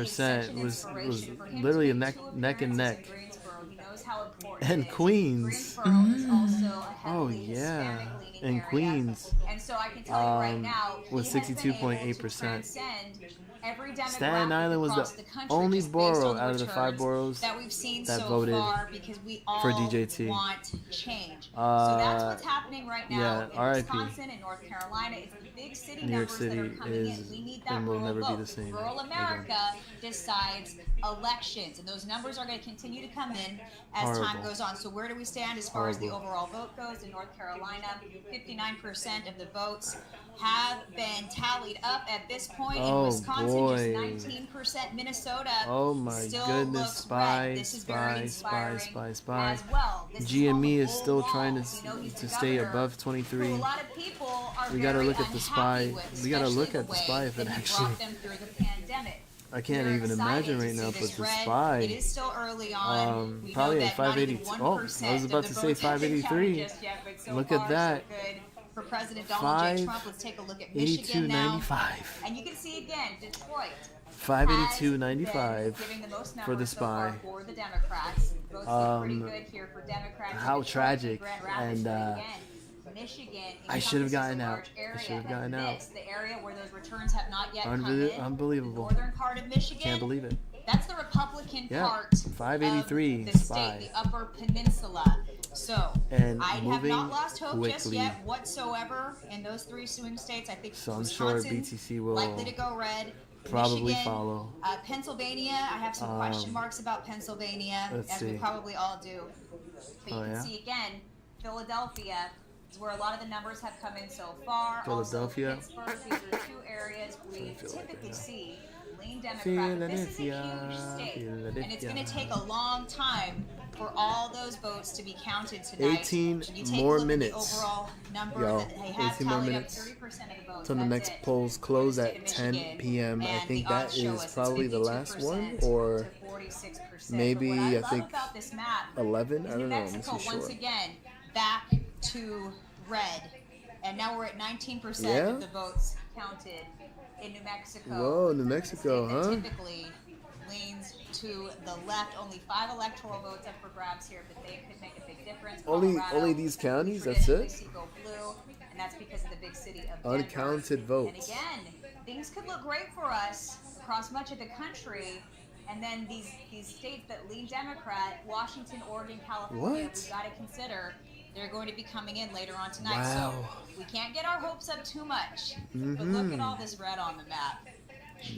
51% such an was inspiration. For him literally to a make neck two and appearances neck. in Greensboro, he knows how important And it is. Queens. Greensboro is also a Oh heavily yeah, Hispanic-leaning and area. Queens And so I can tell you right now, with he has been able to 62.8%. transcend every Staten demographic Island was across the country only just based borough on out of the 5 returns boroughs that we've seen that so voted far, because we all for DJT. want change. So that's what's happening right now yeah, in RIP. Wisconsin and North Carolina. It's the big city New York numbers City that are coming is in. We need that and will rural never be vote. the same Rural again. America decides elections, and those numbers are going to continue to come in as time Horrible. goes on. So where do we stand as far as the Horrible. overall vote goes? In North Carolina, 59% of the votes have been tallied up at this point. In Oh Wisconsin, boy. just 19%. Minnesota Oh my still goodness, looks spy, red. This is very spy, inspiring spy. as well. This GME is is still bull trying balls. You know, he's to the stay governor above who 23. a lot of people are We gotta very look at the unhappy spy. with, We gotta look especially at the spy if way it that he actually. brought them through the pandemic. I can't We're even excited imagine to right see now, this but the red. spy. It is still early on. We Probably know at that not even 582. Oh, I 1% was about of to the say votes have been counted 583. just yet, but so Look far, at that. So good for President Donald J. Trump. Let's take a look at Michigan now. 82.95. And you can see again, Detroit. 582.95 giving the most for the numbers so far spy. for the Democrats. Votes look pretty good here for Democrats. in How Detroit tragic. Grand Rapids, And but again, Michigan I should have encompasses gotten a out. large area, I should have but gotten out. this, the area where those returns have not yet come in, Unbelievable. the northern part of Michigan. Can't believe it. That's the Republican Yeah, part 583 of the spy. state, the Upper Peninsula. So And I have moving not lost hope just quickly. yet whatsoever in those three swing states. I think So I'm sure Wisconsin's BTC will likely to go red. probably Michigan, follow. Pennsylvania, I have some question marks about Pennsylvania, let's as we see. probably all do. But you Oh, can yeah? see again, Philadelphia is where a lot of the numbers have come in so far. Philadelphia. Also, Pittsburgh, these are two areas we typically see lean Democrat. But this is a huge state, and it's going to take a long time for all those votes to be counted tonight. 18 You take more a look at minutes. the overall number Yo, that they have 18 more tallied up minutes 30% of the votes. till the That's next it. polls close For the at state of 10 Michigan. p.m. I And think the that odds show is us probably it's the last one, 52% or to 46%. maybe But what I love think about this map 11. is I New don't know. I'm Mexico not too once sure. again back to red, and now we're at 19% Yeah? of the votes counted in New Mexico. Whoa, New Mexico, State that huh? typically leans to the left. Only 5 electoral votes up for grabs here, but they could make a big difference. Only Colorado, these counties. we That's traditionally it. see go blue, and that's because of the big city of Denver. Uncounted And votes. again, things could look great for us across much of the country. And then these states that lean Democrat, Washington, Oregon, California, What? we've got to consider they're going to be coming in later on tonight. Wow. So we can't get our hopes up too much. But look at all this red on the map.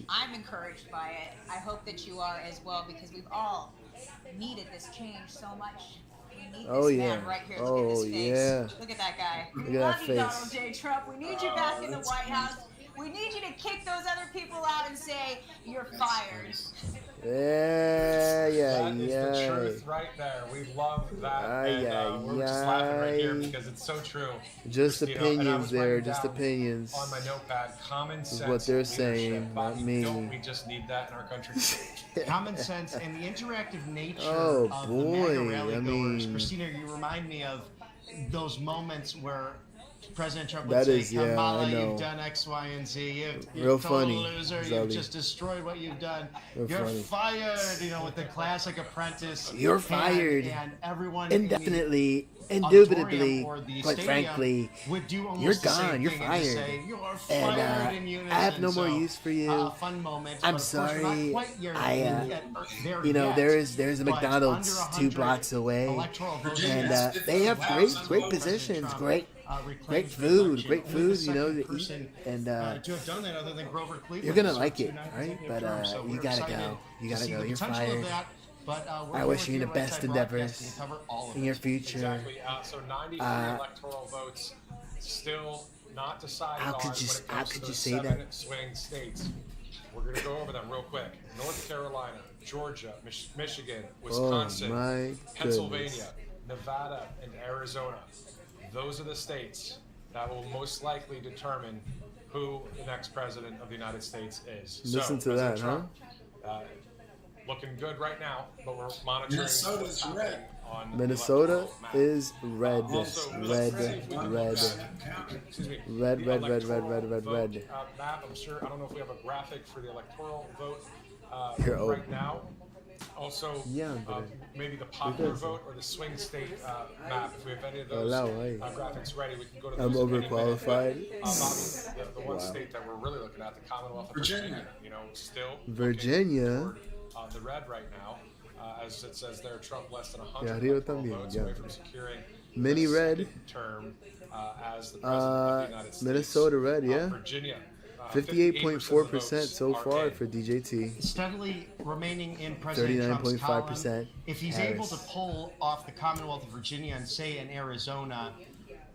I'm encouraged by it. I hope that you are as well, because we've all needed this change so much. We need Oh, this yeah. man right here. Look at his Oh, face. yeah. Look at that guy. Look We at love that you, face. Donald J. Trump. We need you back in the White House. We need you to kick those other people out and say, you're fired. Yeah, That is the truth right there. We love that. And we're just laughing right here because it's so true. Just Christina. And I opinions was there, writing just down opinions. on my notepad, common Is sense. what they're leadership. saying, not Bobby, me. Don't we just need that in our country? Common sense and the interactive nature Oh, of boy, the MAGA rally I goers. mean- Christina, you remind me of those moments where President Trump would That say, is, yeah, Kamala, I know. you've done X, Y, and Z. You're Real a total funny, loser. Zelly. You've just destroyed what you've done. Real You're funny. fired, you know, with the classic apprentice. You're And- fired. And everyone in the Indefinitely, auditorium indubitably, or the quite stadium frankly, would do almost you're the same gone, you're thing and just fired. say, "You are And fired in unison." I have no more So, use for you. Fun moment. I'm but of course, we're not sorry. quite there there You know, yet, there's a but McDonald's under 2 blocks away, electoral votes and against they have President great positions, Trump, great reclaimed the food, election. great Only the food, you know, second to eat, person, and to have done that other than Grover Cleveland. you're gonna who like served it, 2 right? consecutive But terms. So you we're gotta excited go. You to gotta see go. the You're potential of fired. that, but, we're I here wish with you the at best Ringside Broadcasting endeavors to cover all of in it. your future. Exactly. So 93 electoral votes still not decided How on could you- when it how comes could to you the say 7 that? swing states. We're going to go over them real quick. North Carolina, Georgia, Michigan, Wisconsin, my Pennsylvania, goodness. Nevada, and Arizona. Those are the states that will most likely determine who the next president of the United States is. Listen so, to that, President Trump, looking good right now, but we're monitoring what's Minnesota's happening red. on the Minnesota electoral map. is red, Also, red, let's see if we can red, look at, excuse me, red, the red, red, red, electoral red, red, vote, red. Map. I'm sure. I don't know if we have a graphic for the electoral vote You're old. right now. Also, Yeah, but maybe the popular does. vote or the swing state map. If we have any of those Hola, güey. graphics ready, we can go to I'm those. in any minute. overqualified. Bobby, the one Wow. state that we're really looking at, the Commonwealth of Virginia. Virginia. You know, still Virginia. looking toward, the red right now. As it says there, Trump less than 100 Yeah, Rio electoral también, votes ya. away from securing Mini the red. second term as the president of the United States. Minnesota red, yeah. Virginia, 58.4% so are far in. for DJT. Steadily remaining in President Trump's 39.5% column. If he's able to Harris. pull off the Commonwealth of Virginia and say in Arizona,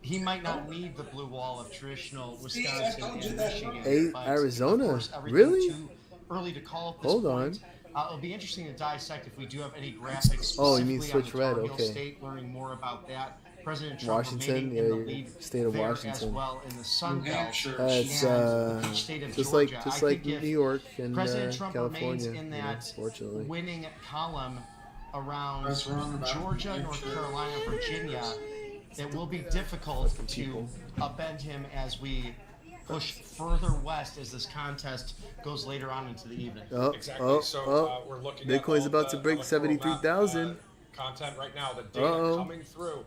he might not need the blue wall of traditional Wisconsin and Michigan. Hey, but, Arizona? of course, everything Really? to early to call at this Hold point. on. It'll be interesting to dissect if we do have any graphics Oh, you mean specifically switch on the Tar red, Heel okay. State, learning more about that. President Trump Washington, remaining yeah, in the your lead state of there Washington. as well in the Sun New Belt. Hampshire. It's and each state of just Georgia. like I think New if York and President Trump California. remains in that fortunately. winning column around That's wrong about Georgia, New North Hampshire. Carolina, Virginia, it will be difficult to upend him as we push further west as this contest goes later on into the evening. Oh, Exactly. oh, So oh. we're looking Bitcoin's at about to break electoral map, 73,000. content right now. The data Uh-oh. coming through.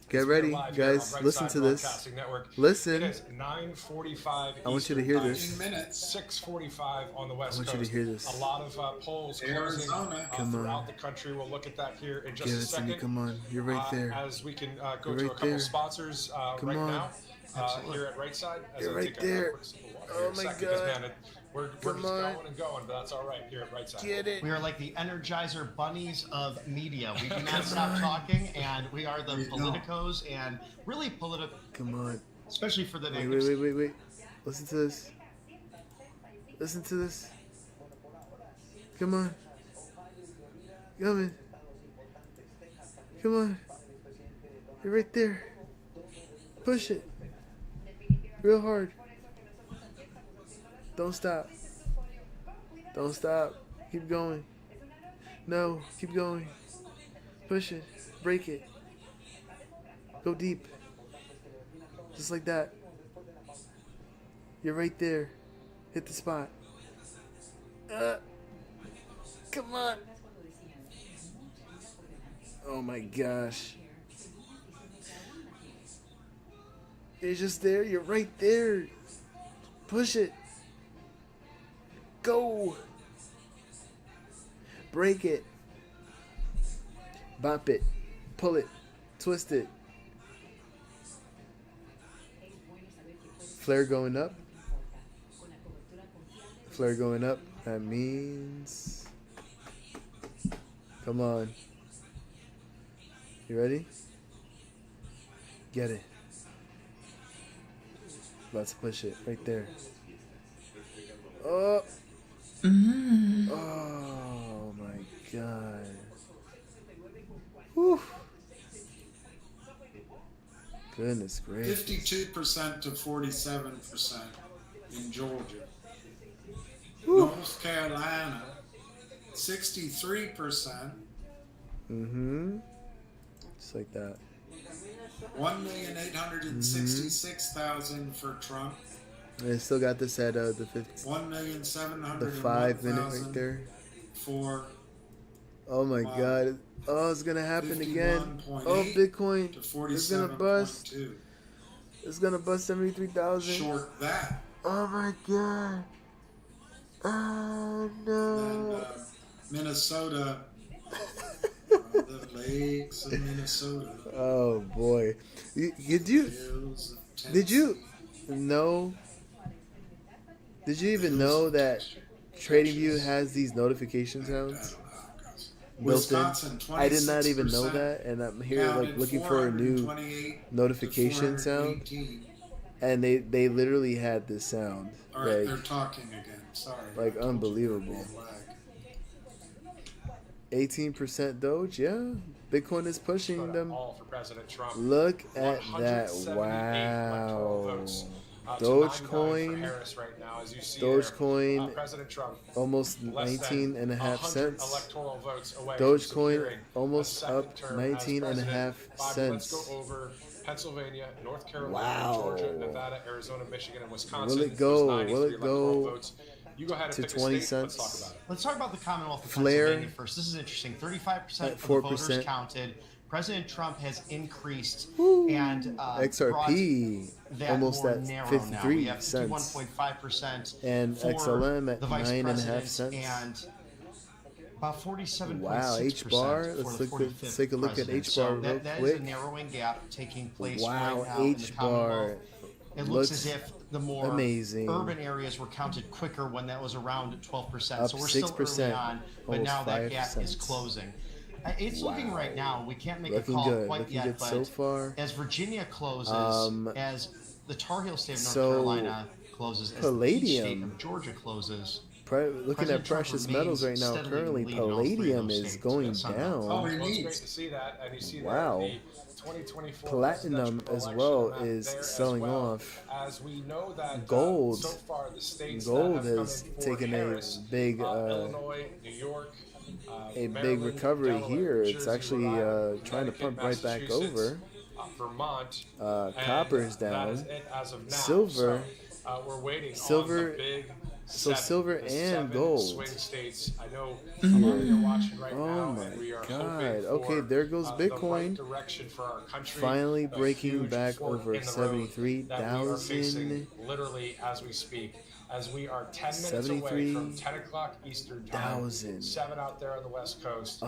Get It's ready, live here on guys. Right Listen Side to this. Broadcasting Network. Listen. It is 9:45. I want you to hear this. 6:45 on the West I want Coast. you to hear this. A lot of polls closing Arizona. Come on. throughout the country. We'll look at that here in just Give a it to second. me. Come on. You're right there. As we can go You're to a right couple there. sponsors Come right on. now here at Right Side. As You're I right take a there. quick sip of water Oh here in a my second, because, God. man, we're Come just on. going and going, but that's all right here at Right Side. Get it. We are like the Energizer bunnies of media. We do not stop talking, and we are the politicos and really political, Come on. especially for the Wait, negative. wait. Listen to this. Listen to this. Come on. Come on. Come on. You're right there. Push it. Real hard. Don't stop. Don't stop. Keep going. No, keep going. Push it. Break it. Go deep. Just like that. You're right there. Hit the spot. Come on. Oh my gosh. You're just there. You're right there. Push it. Go. Break it. Bop it. Pull it. Twist it. Flare going up. Flare going up. That means... Come on. You ready? Get it. About to push it. Right there. Oh. Oh my God. Whew. Goodness gracious. 52% to 47% in Georgia. Whew. North Carolina, 63%. Just like that. 1,866,000 for Trump. And I still got this at the 50, 1,701,000 the 5 minute right there. for Oh my Wow. God. Oh, it's gonna happen again. Oh, 51.8 Bitcoin. to It's gonna bust. 47.2. It's gonna bust 73,000. Short that. Oh my God. Oh And no. Minnesota, the lakes of Minnesota. Oh boy. Did you Hills of did you Tennessee. know? Did you even know that TradingView has these notification sounds built in? Wisconsin, I did not even know 26% that, and I'm here like counted looking for a new 428 notification to sound, 418. and they literally had this sound, All right, they're like talking again. Sorry. like I told you unbelievable. there'd be a lag. 18% Doge, yeah. Bitcoin is pushing them. All for President Trump. Look at that! 178 Wow. electoral votes, to 99 for Dogecoin, Harris right now, as you see Dogecoin, there. President Trump almost less 19 than and a half 100 cents. electoral votes away from Dogecoin securing almost a second up term as 19 and a president. half Bobby, let's cents. go over Pennsylvania, North Carolina, Wow. Georgia, Nevada, Arizona, Michigan, and Wisconsin. Will it go? Those 93 Will it electoral go votes. You go ahead and to pick 20 a state. Let's cents? talk about it. Let's talk about the Commonwealth of Flare Pennsylvania first. This is interesting. 35% at of the voters 4%. counted. President Trump has increased Woo. and XRP brought that almost more at narrow 53 now. We have cents. 51.5% And for XLM at the vice 9.5 president cents. And about 47.6% Wow, H-bar. for Let's the look at- 45th take a look at president. H-bar So real that is quick. a narrowing gap taking place Wow, right now in the H-bar Commonwealth. It looks as if the more amazing. urban areas were counted quicker when that was around 12%. Up so we're still 6%, early on, but almost now that 5 gap is cents. closing. It's looking right now. We can't make Looking a call good, quite looking yet, good but so far. as Virginia closes, as the Tar Heel state of North so Carolina closes, as each state Palladium. of Georgia closes, looking at precious metals right now, currently palladium is going down. Well, it's great to see that, and you see Wow. the 2024 Platinum presidential as well election map is there as selling well, off. as we know that Gold. so far the states Gold that have has come in for taken Harris, a big Illinois, New York, big Maryland, recovery Delaware, here. New It's Jersey, actually Rhode Island, trying to Connecticut, pump right back Massachusetts, over. Vermont. Copper is That down. is it as of now. Silver. So, we're waiting Silver. on the big So seven, silver the and seven gold. swing states. I know a lot of you are watching right Oh now, my and we are God. hoping for Okay, there goes the Bitcoin. right direction for our country. Finally A breaking huge back fork over in the road 73,000. that we are facing literally as we speak. As we are 10 minutes away from 10 o'clock Eastern time, 7 out there on the West Coast.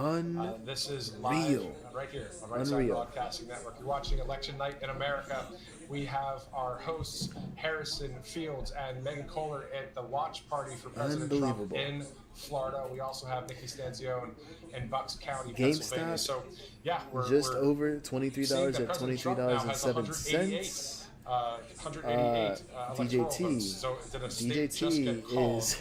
This is live right here on Right Side Broadcasting Network. You're watching Election Night in America. We have our hosts, Harrison Fields and Megan Kohler, at the watch party for President Trump in Florida. We also have Nikki Stanzione in Bucks County, Pennsylvania. GameStop, So, yeah, we're just over $23 at $23.07. 188 DJT. votes. So did a state just DJT get called,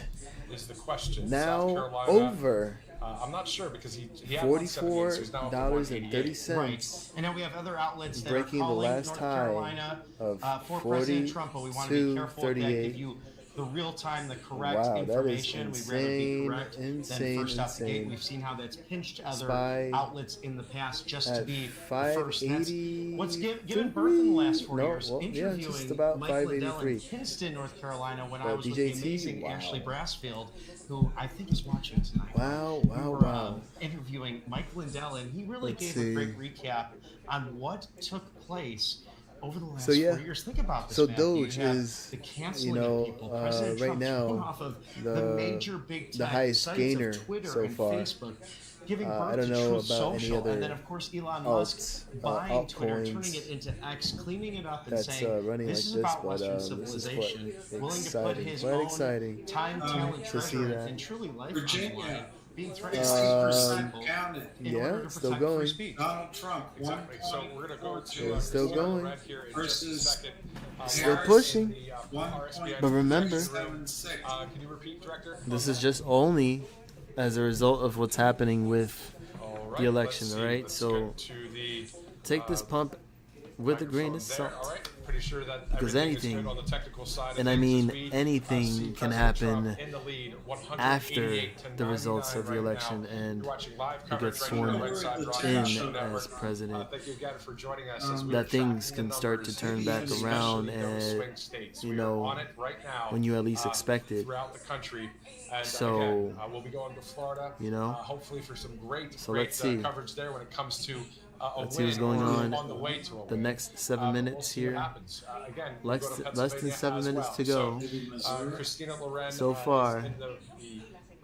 is the question. now South Carolina, over I'm not sure because he had 178, so he's now up to 188. Right. And then we have other outlets that breaking are calling the last North high Carolina of for President Trump, but we want to be careful that give you the real time, the correct information. We'd rather be correct than first out the gate. We've seen how that's pinched other outlets in the past just to be the first. That's what's given birth in the last 4 years. Interviewing Mike Lindell in Kinston, North Carolina, when I was with the amazing Ashley Brassfield, who I think is watching tonight. Wow. Interviewing Mike Lindell, and he really gave a great recap on what took place over the last 4 years. Think about this. So Matthew. Doge is, the canceling of people. President right Trump now off of the major big the tech highest sites gainer of Twitter so and far. Facebook, giving birth I don't to know Truth about any Social, other and then of course Elon Musk buying Twitter, altcoins turning it into X, cleaning it up, and that's saying running this like is about this, Western but civilization, this is willing to put his quite own exciting time, talent, to see treasure, that. and truly life Virginia, on the line, being threatened 60% counted. in order to still protect going. free speech. Donald Trump, Exactly. So we're going to go to still going. Red here in just a second. Still pushing. RSBN. But remember, can you repeat, Director? this is just only as a result of what's happening with All the election, let's see. right? Let's So get to the, take this pump with a grain of microphone there. salt. All right. Pretty sure that Because everything is anything, good on the technical side of and I things mean as we, anything see can President happen Trump in the lead, after 188 to the results of the 99 right election now. and You're watching live he coverage gets right here on sworn Right Side in Broadcasting Network. as president. Thank you again for joining us as we are That things tracking can the start to numbers, turn back especially around those swing and, states. you We know, are on it right now, when you at least expect it. throughout the country. And So, again, we'll be going to Florida, you know, hopefully for some great let's see. coverage there when it comes to a Let's see win what's going or on the way to a the win. next 7 minutes we'll see what here. happens. Again, we'll go to Less than Pennsylvania 7 as minutes well. to go. So, Christina Loren So is far, in the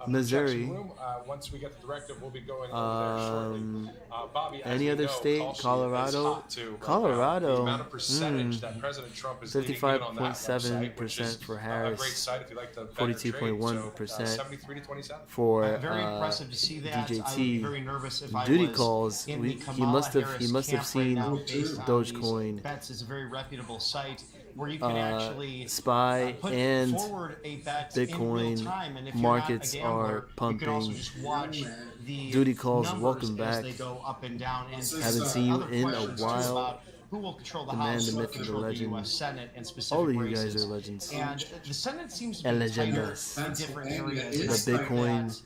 Missouri. projection room. Once we get the directive, we'll be going over there shortly. Bobby, as Any we other know, state? Tulsi is Colorado? hot too right Colorado. now. The amount of percentage that President Trump is leading in on that website, which is 55.7% for a Harris. great site if you like the 42.1% 73 to 27. for Very impressive to see that. I would be DJT. very nervous if I Duty was calls. in the He Kamala must have Harris camp seen right now based on Dogecoin. these bets. Is a very reputable site where you can actually SPY put and forward a bet in Bitcoin real time. And if markets you're not a gambler, are you can also pumping. just watch the Duty calls, numbers welcome as back. they go up and down. And Haven't seen you other in a questions, too, while. about who will control the The man, House, the who will myth, and the control the legend. U.S. Senate, and specific All of you races. guys are legends. And the Senate seems to El be tighter legendas. in different areas. The And I think Bitcoin that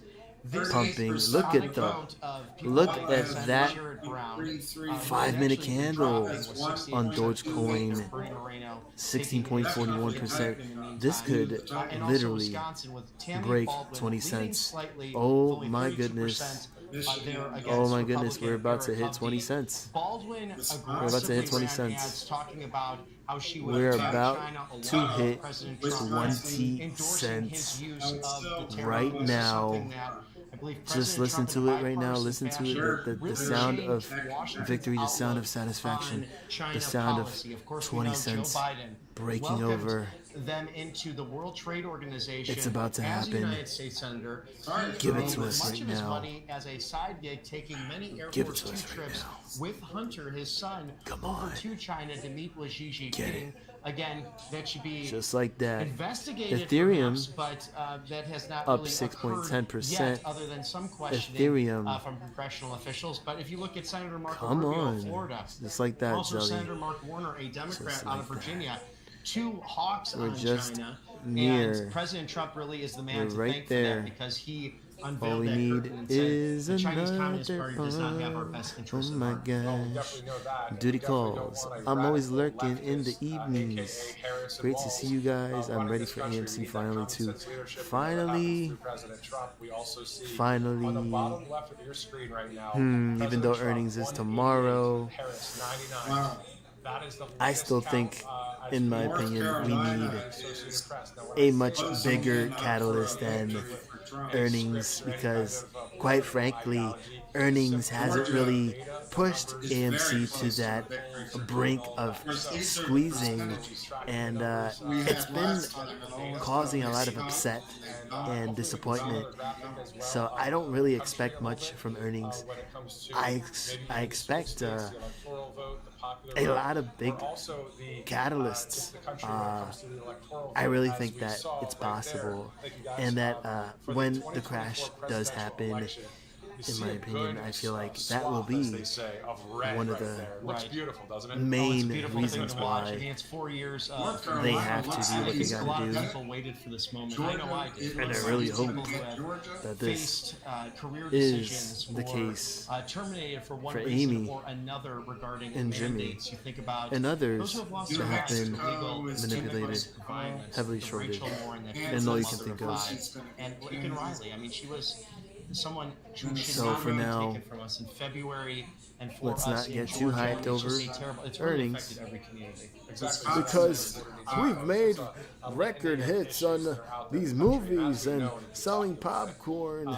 this pumping. is Look on at the account of people look like at Senator that Sherrod Brown, 5-minute actually candle dropping with 68% on Dogecoin. Bernie Moreno 16.41%. This could and also literally Wisconsin with Tammy break Baldwin 20 leading cents. slightly, Oh with only my 32%, goodness. there Oh against my goodness, we're Republican about to Eric hit 20 Hovde. cents. Baldwin We're about to hit 20 aggressively ran cents. ads talking about how she would We're attack about China to along with hit President Trump, 20 endorsing his cents use of the terror right was now. something that I believe Just President listen Trump to in a it right now. bipartisan Listen to fashion it. The really sound of changed Washington's victory, the sound of outlook satisfaction, on China the sound policy. of Of course, 20 we know cents. Joe Biden breaking welcomed over. them into the World Trade Organization. It's about to as happen. a United States Senator. Give He it to made us much right of his now. money as a side gig, taking many Air Give it Force to Two us right trips now. with Hunter, his son, Come over on. to China to meet with Xi Get Jinping. it. Again, that should be Just like that. investigated, Ethereum perhaps, but that has not up really 6.10%. occurred yet, other than some questioning Ethereum. from congressional officials. But if you look at Senator Marco Come Rubio on. of Florida, Just like that, also Zelly. Senator Mark Warner, a Democrat Just out of like Virginia, two hawks We're on just China, near. and President Trump really is the man We're to right thank there. for that, because he All unveiled we that need curtain and is said the Chinese another Communist Party does not have our best bomb. interests Oh in my mind. gosh. Duty calls. I'm always lurking in the evenings. Great to see you guys. I'm ready for AMC finally to finally on the bottom left of your screen right now, even though earnings is tomorrow, Harris 99. Wow. That is the I latest still count, think, as in my North opinion, we Carolina need Associated Press. Now, when a I much say bigger catalyst than earnings, because quite frankly, earnings hasn't really pushed AMC to that brink of squeezing, and it's been causing a lot of upset and disappointment. So I don't really expect much from earnings. I expect a lot of big catalysts. I really think that it's possible, and that when the crash does happen, in my opinion, I feel like that will be one of the main reasons I mean, why it's 4 years of they have to do what they a lot gotta of do. people waited for this moment. I know I did. And I really hope People who have that this faced career is decisions the or, case terminated for one for reason Amy or another regarding and Jimmy mandates. You think about and those others who have lost that their have jobs been to illegal manipulated, domestic violence, heavily the shorted, Rachel Moore and the and all you can mother think of of. five. And Lincoln Riley, I mean, she was someone who should So not for be now, taken from us in February, and for let's us not get in too Georgia, hyped it's over just a terrible, it's really earnings. affected every community. Because we've made record hits on these movies and selling popcorn,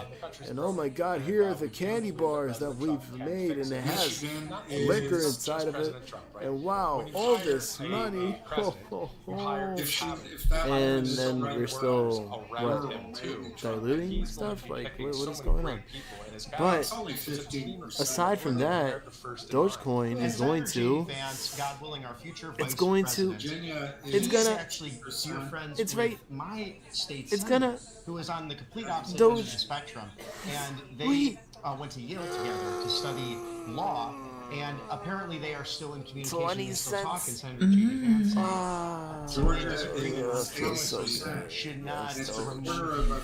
and oh my god, here are the candy bars that we've made, and it has liquor inside of it, and wow, all this money. And then we're still what, diluting stuff, like what is going on? But aside from that, Dogecoin is going to, God willing, our future it's vice going to, president. it's gonna, Actually dear friends it's with right, my state it's senator, gonna, who is on the complete opposite Doge- end of the spectrum, and they Wait. went to Yale together to study law, and apparently they are still in communication 20 and still talking. cents. Senator J.D. Vance So sad. should not remove a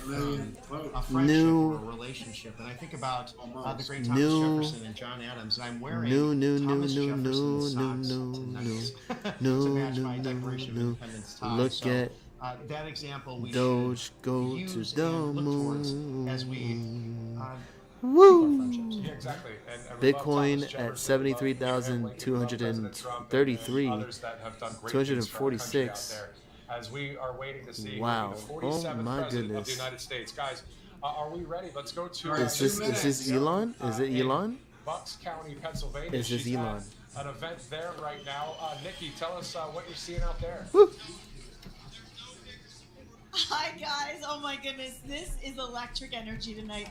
friendship New- or a relationship. And I think about the great Thomas New- Jefferson and John Adams, and I'm wearing new, Thomas Jefferson socks tonight to match my Declaration of Independence tie. Look So, at that example we Doge should go to use the and look towards moon. as we Woo! Yeah, exactly. And Bitcoin Thomas at Jefferson, 73,233, others that have done great things for our country 246. out there, as we are waiting to see Wow. who Oh will be the 47th my president of the goodness. United States. Guys, are we ready? Let's go to Is this Elon? Is it in Elon? Bucks County, Pennsylvania. Is this She's at Elon? an event there right now. Nikki, tell us what you're seeing out there. Woo! Hi guys, oh my goodness, this is electric energy tonight.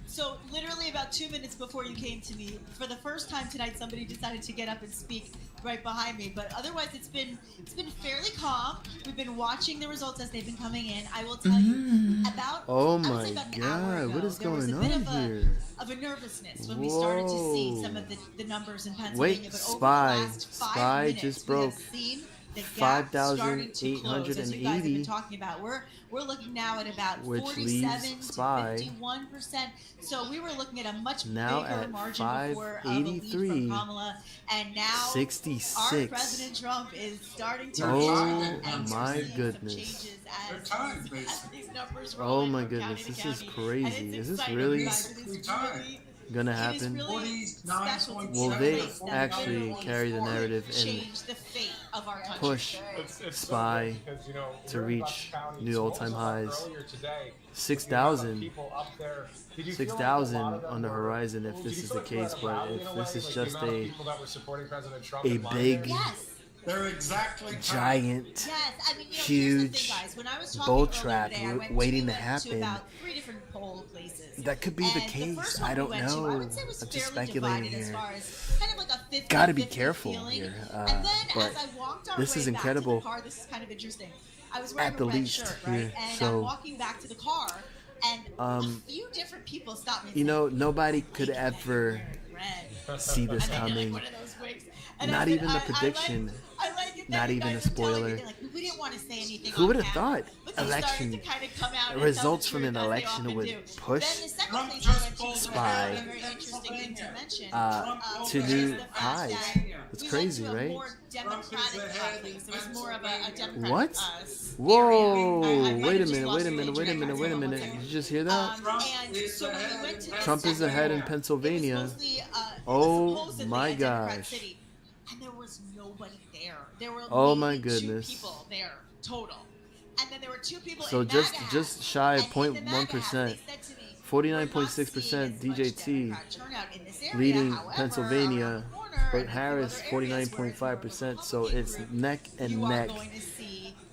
So literally about 2 minutes before you came to me, for the first time tonight, somebody decided to get up and speak right behind me. But otherwise, it's been fairly calm. We've been watching the results as they've been coming in. I will tell you about. Oh I would my say about an hour god, ago, what is there was going a bit on of here? of a nervousness when we started to see some Whoa. of the numbers in Pennsylvania. Wait, but Spy. over the last 5 Spy minutes, just we have broke seen the gap starting to close, as you guys have 5,880, been talking about. We're looking now at about which 47 leaves to Spy 51%. So we were looking at a much now bigger at margin before of a lead 583, from Kamala, and now 66. our President Trump is starting to Oh react, and my we're seeing goodness. some changes as these numbers roll Oh in my from goodness, county to this is county. crazy. And it's Is this exciting, really you guys. It is really gonna It is happen? really special to Will see they a place that actually literally carry the narrative and change the fate of our country? push It's Spy so good because, to we're in Bucks reach County. new all-time Scrolls up highs? earlier today. 6,000. People up there. Did you feel like a 6,000 lot of them on the were- horizon if did this you is feel the like you were case, at a but rally in if a this way? is Like just the amount of a people that were supporting President Trump a in line big there? Yes. They're exactly giant, Yes, I mean, here's the huge thing, guys. When I was talking bull earlier trap today, I went waiting to to happen. about 3 different poll places. That could be the And case. first one I we don't went to, I know. would say was I'm just fairly speculating divided as here. far as kind of like a 50-50 Gotta be careful feeling. here. And then But as I walked our this way is back incredible. to the car, this is kind of interesting. I was wearing At the a red least shirt, here. right? And So, I'm walking back to the car, and a few different people stopped me. And you said, know, nobody could ever red. see this And they did, like, coming. one of those wigs. And I Not said, even a I prediction. like it that Not you even a guys were telling me, spoiler. they're like, we didn't want to say anything. Who on would have camera, thought but they started election to kind of come out and results tell from the an truth, as they election often would do. push Then the second Trump place I just went to pulled was Spy, a very interesting thing to mention. to which new is the fact highs. that It's we crazy, went to a right? more democratic place. It was more of a democratic What? area. Whoa! I might Wait a have just minute! lost Wait a you minute! in Wait a train. minute! Wait a minute! Did you just hear that? And so when we went to the Trump is second ahead in one, Pennsylvania. it was mostly, Oh supposedly my a Democrat gosh. city, and there was nobody there. There were Oh my maybe goodness. 2 people there total, and then there were 2 people So in just MAGA just hats. shy of And in the 0.1%. MAGA hats, they said to me, 49.6% DJT leading Pennsylvania, but Harris 49.5%. So it's neck and neck.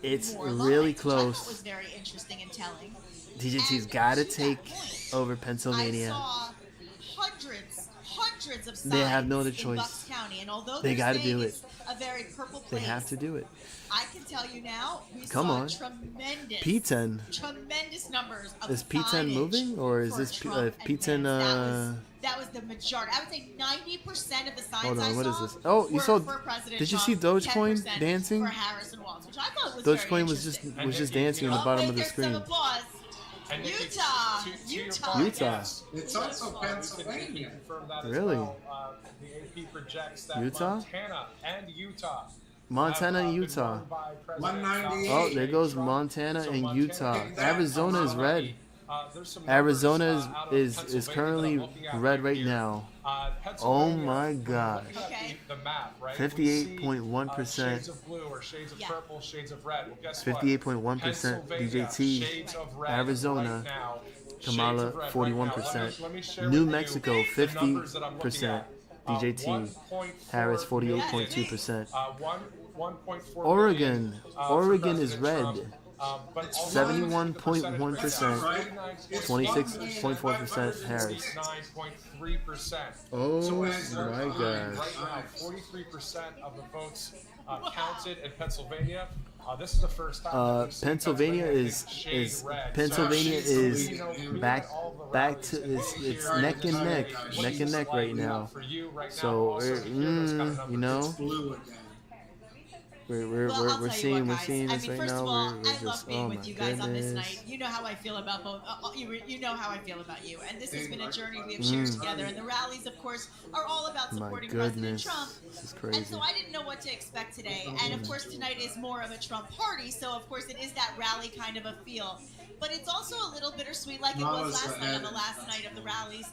It's really was close. very interesting and telling. DJT's And got to to that take point, over I Pennsylvania. saw hundreds of signs They have no other in choice. Bucks County, and although They they're gotta saying do it. it's a very purple They place, have to do it. I can tell you now, we Come saw on. tremendous P10. tremendous numbers of Is P10 signage moving, or is for this Trump and P10? Pence. That was the majority. I would say 90% of the signs Hold on, I what is saw this? Oh, you were saw? for President Did you Trump, see Dogecoin 10% dancing? for Harris and Walz, which I thought was very Dogecoin was interesting. just dancing on the Oh, bottom wait, of the there's screen. some applause. And Nikki, Utah, to your Utah, point, Utah. yes. It's also We can Pennsylvania. confirm that Really? as well. The AP projects that Utah? Montana and Utah. Montana have, and been Utah. won by President 198. Oh, there goes Trump. Montana So and Montana Utah. and Arizona is red. there's some Arizona numbers, out of is Pennsylvania that currently I'm looking at red right here. now. Oh Pennsylvania, my when we're gosh. looking at Okay. the map, right? 58.1%. Shades of blue or shades of Yeah. purple, shades of red. Well, guess what? 58.1% Pennsylvania, DJT. shades of red Arizona, right now. Kamala, Shades of red 41%. Right now. Let me share New with Mexico, you the numbers that I'm looking 50%. at. DJT. 1.4 Harris, million, 48.2%. 1.4 Oregon. million, for Oregon is President red. Trump, but also 71.1%. Right? It's 26.4% Harris. 9.3%. Oh So my as gosh. Right now, 43% of the votes counted in Pennsylvania. This is the first time that we've seen Pennsylvania take is shade red. Pennsylvania So is you know, back all the back rallies to that it's we it's hear neck and neck, neck and neck right now. For you right now, So also to hear those kind of numbers. you know, blue again. we're Well, I'll we're tell you seeing what, we're guys. seeing I this mean, right first now. of all, We're I just love being oh my with you guys on this goodness. night. You know how I feel about both. You know how I feel about you, and this has been a journey we have shared together. And the rallies, of course, are all about My supporting President goodness, Trump. this is And crazy. so I didn't know what to expect today. And of course, tonight is more of a Trump party. So of course, it is that rally kind of a feel. But it's also a little bittersweet, like it was last night on the last night of the rallies.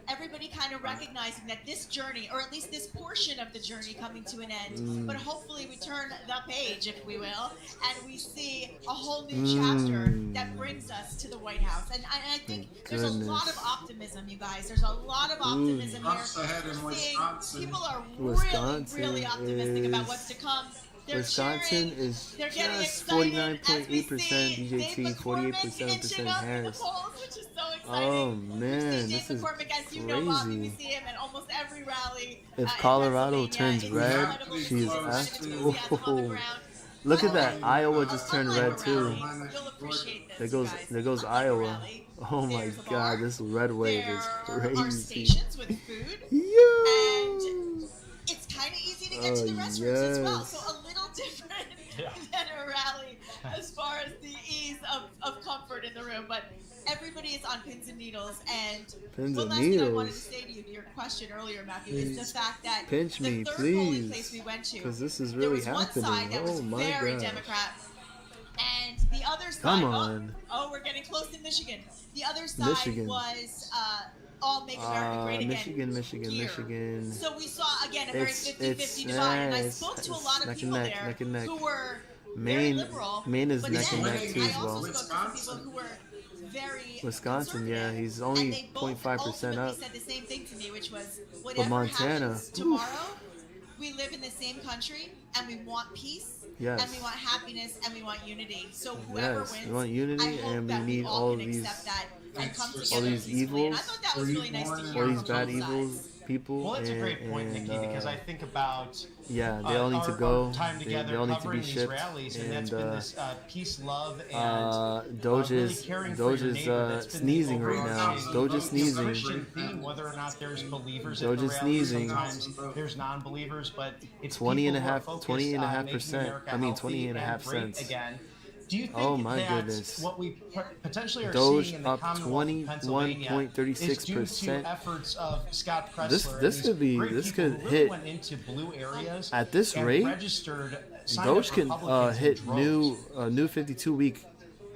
Everybody kind of recognizing that this journey, or at least this portion of the journey, coming to an end. But hopefully, we turn the page, if we will, and we see a whole new chapter that brings us to the White House. And I think there's a lot of optimism, you guys. There's a lot of optimism Trump's here. ahead in We're seeing Wisconsin. people are Wisconsin really optimistic about is- what's to come. They're Wisconsin cheering, is they're getting just excited as we 49.8% see DJT, Dave McCormick inching 48.7% up in the Harris. polls, which is so exciting. Oh We man, see this Dave is McCormick, as you know, Bobby, we crazy. see him at almost every rally. If in Colorado Pennsylvania. turns It's red, incredible to see she's his kind of after. enthusiasm on the ground. Look at But that! Iowa just turned unlike red a too. rally, you'll appreciate this, There you goes guys. there goes Unlike a Iowa. rally, Oh my there's a bar, God, this red wave is there are crazy. stations with food, Yo! and it's kind of easy to get to the restrooms as well. So a little different than a rally as far as the ease of comfort in the room. But everybody is on pins and needles. And Pins one and last thing I wanted to needles. say to you, to your question earlier, Matthew, is the fact that Pinch the me, third polling place please, we went to, because this is there really was one side happening. that was Oh my very God! Democrat, and the other side. Come on. Oh, we're getting close to Michigan. The other side Michigan. was all Make America Great Again. Michigan, here. Michigan. So we saw again a very It's 50-50 divide, and I it's spoke to a lot of neck and people neck, there neck and neck. who were very Maine, liberal. Maine is but neck then and neck too I as well. also spoke to some people who were very Wisconsin, yeah, conservative, he's and only they both 0.5% ultimately up. said the same thing to me, which was whatever Montana, happens tomorrow, we live live in the same country and we want peace, Yes. and we want happiness, and we want unity. So whoever Yes, wins, we want unity, I hope and we that need we all can of these, accept that and come all together these peacefully. And I evils, thought that was really nice to hear all these from bad both evil sides. people. Well, that's a great point, and, Nikki, because I think about yeah, they all need to our go. time They together all need to covering be these shipped. rallies, and that's And been this peace, love, and Doge really is caring for your neighbor. That's been the sneezing right now. overarching Doge is sneezing. Christian theme, whether or not there's believers Doge at the is rallies. sneezing. Sometimes there's non-believers, but it's 20 and people a who are half, focused 20 and a on half making percent. America I mean, healthy 20 and a half great cents. again. Do you think Oh my that goodness. what we potentially are Doge seeing in the up Commonwealth of Pennsylvania is due to 21.36%. efforts of Scott Pressler? This and these could be- great this people could who really hit- went into blue areas At this and rate, registered, signed Doge up can Republicans in hit droves. new 52-week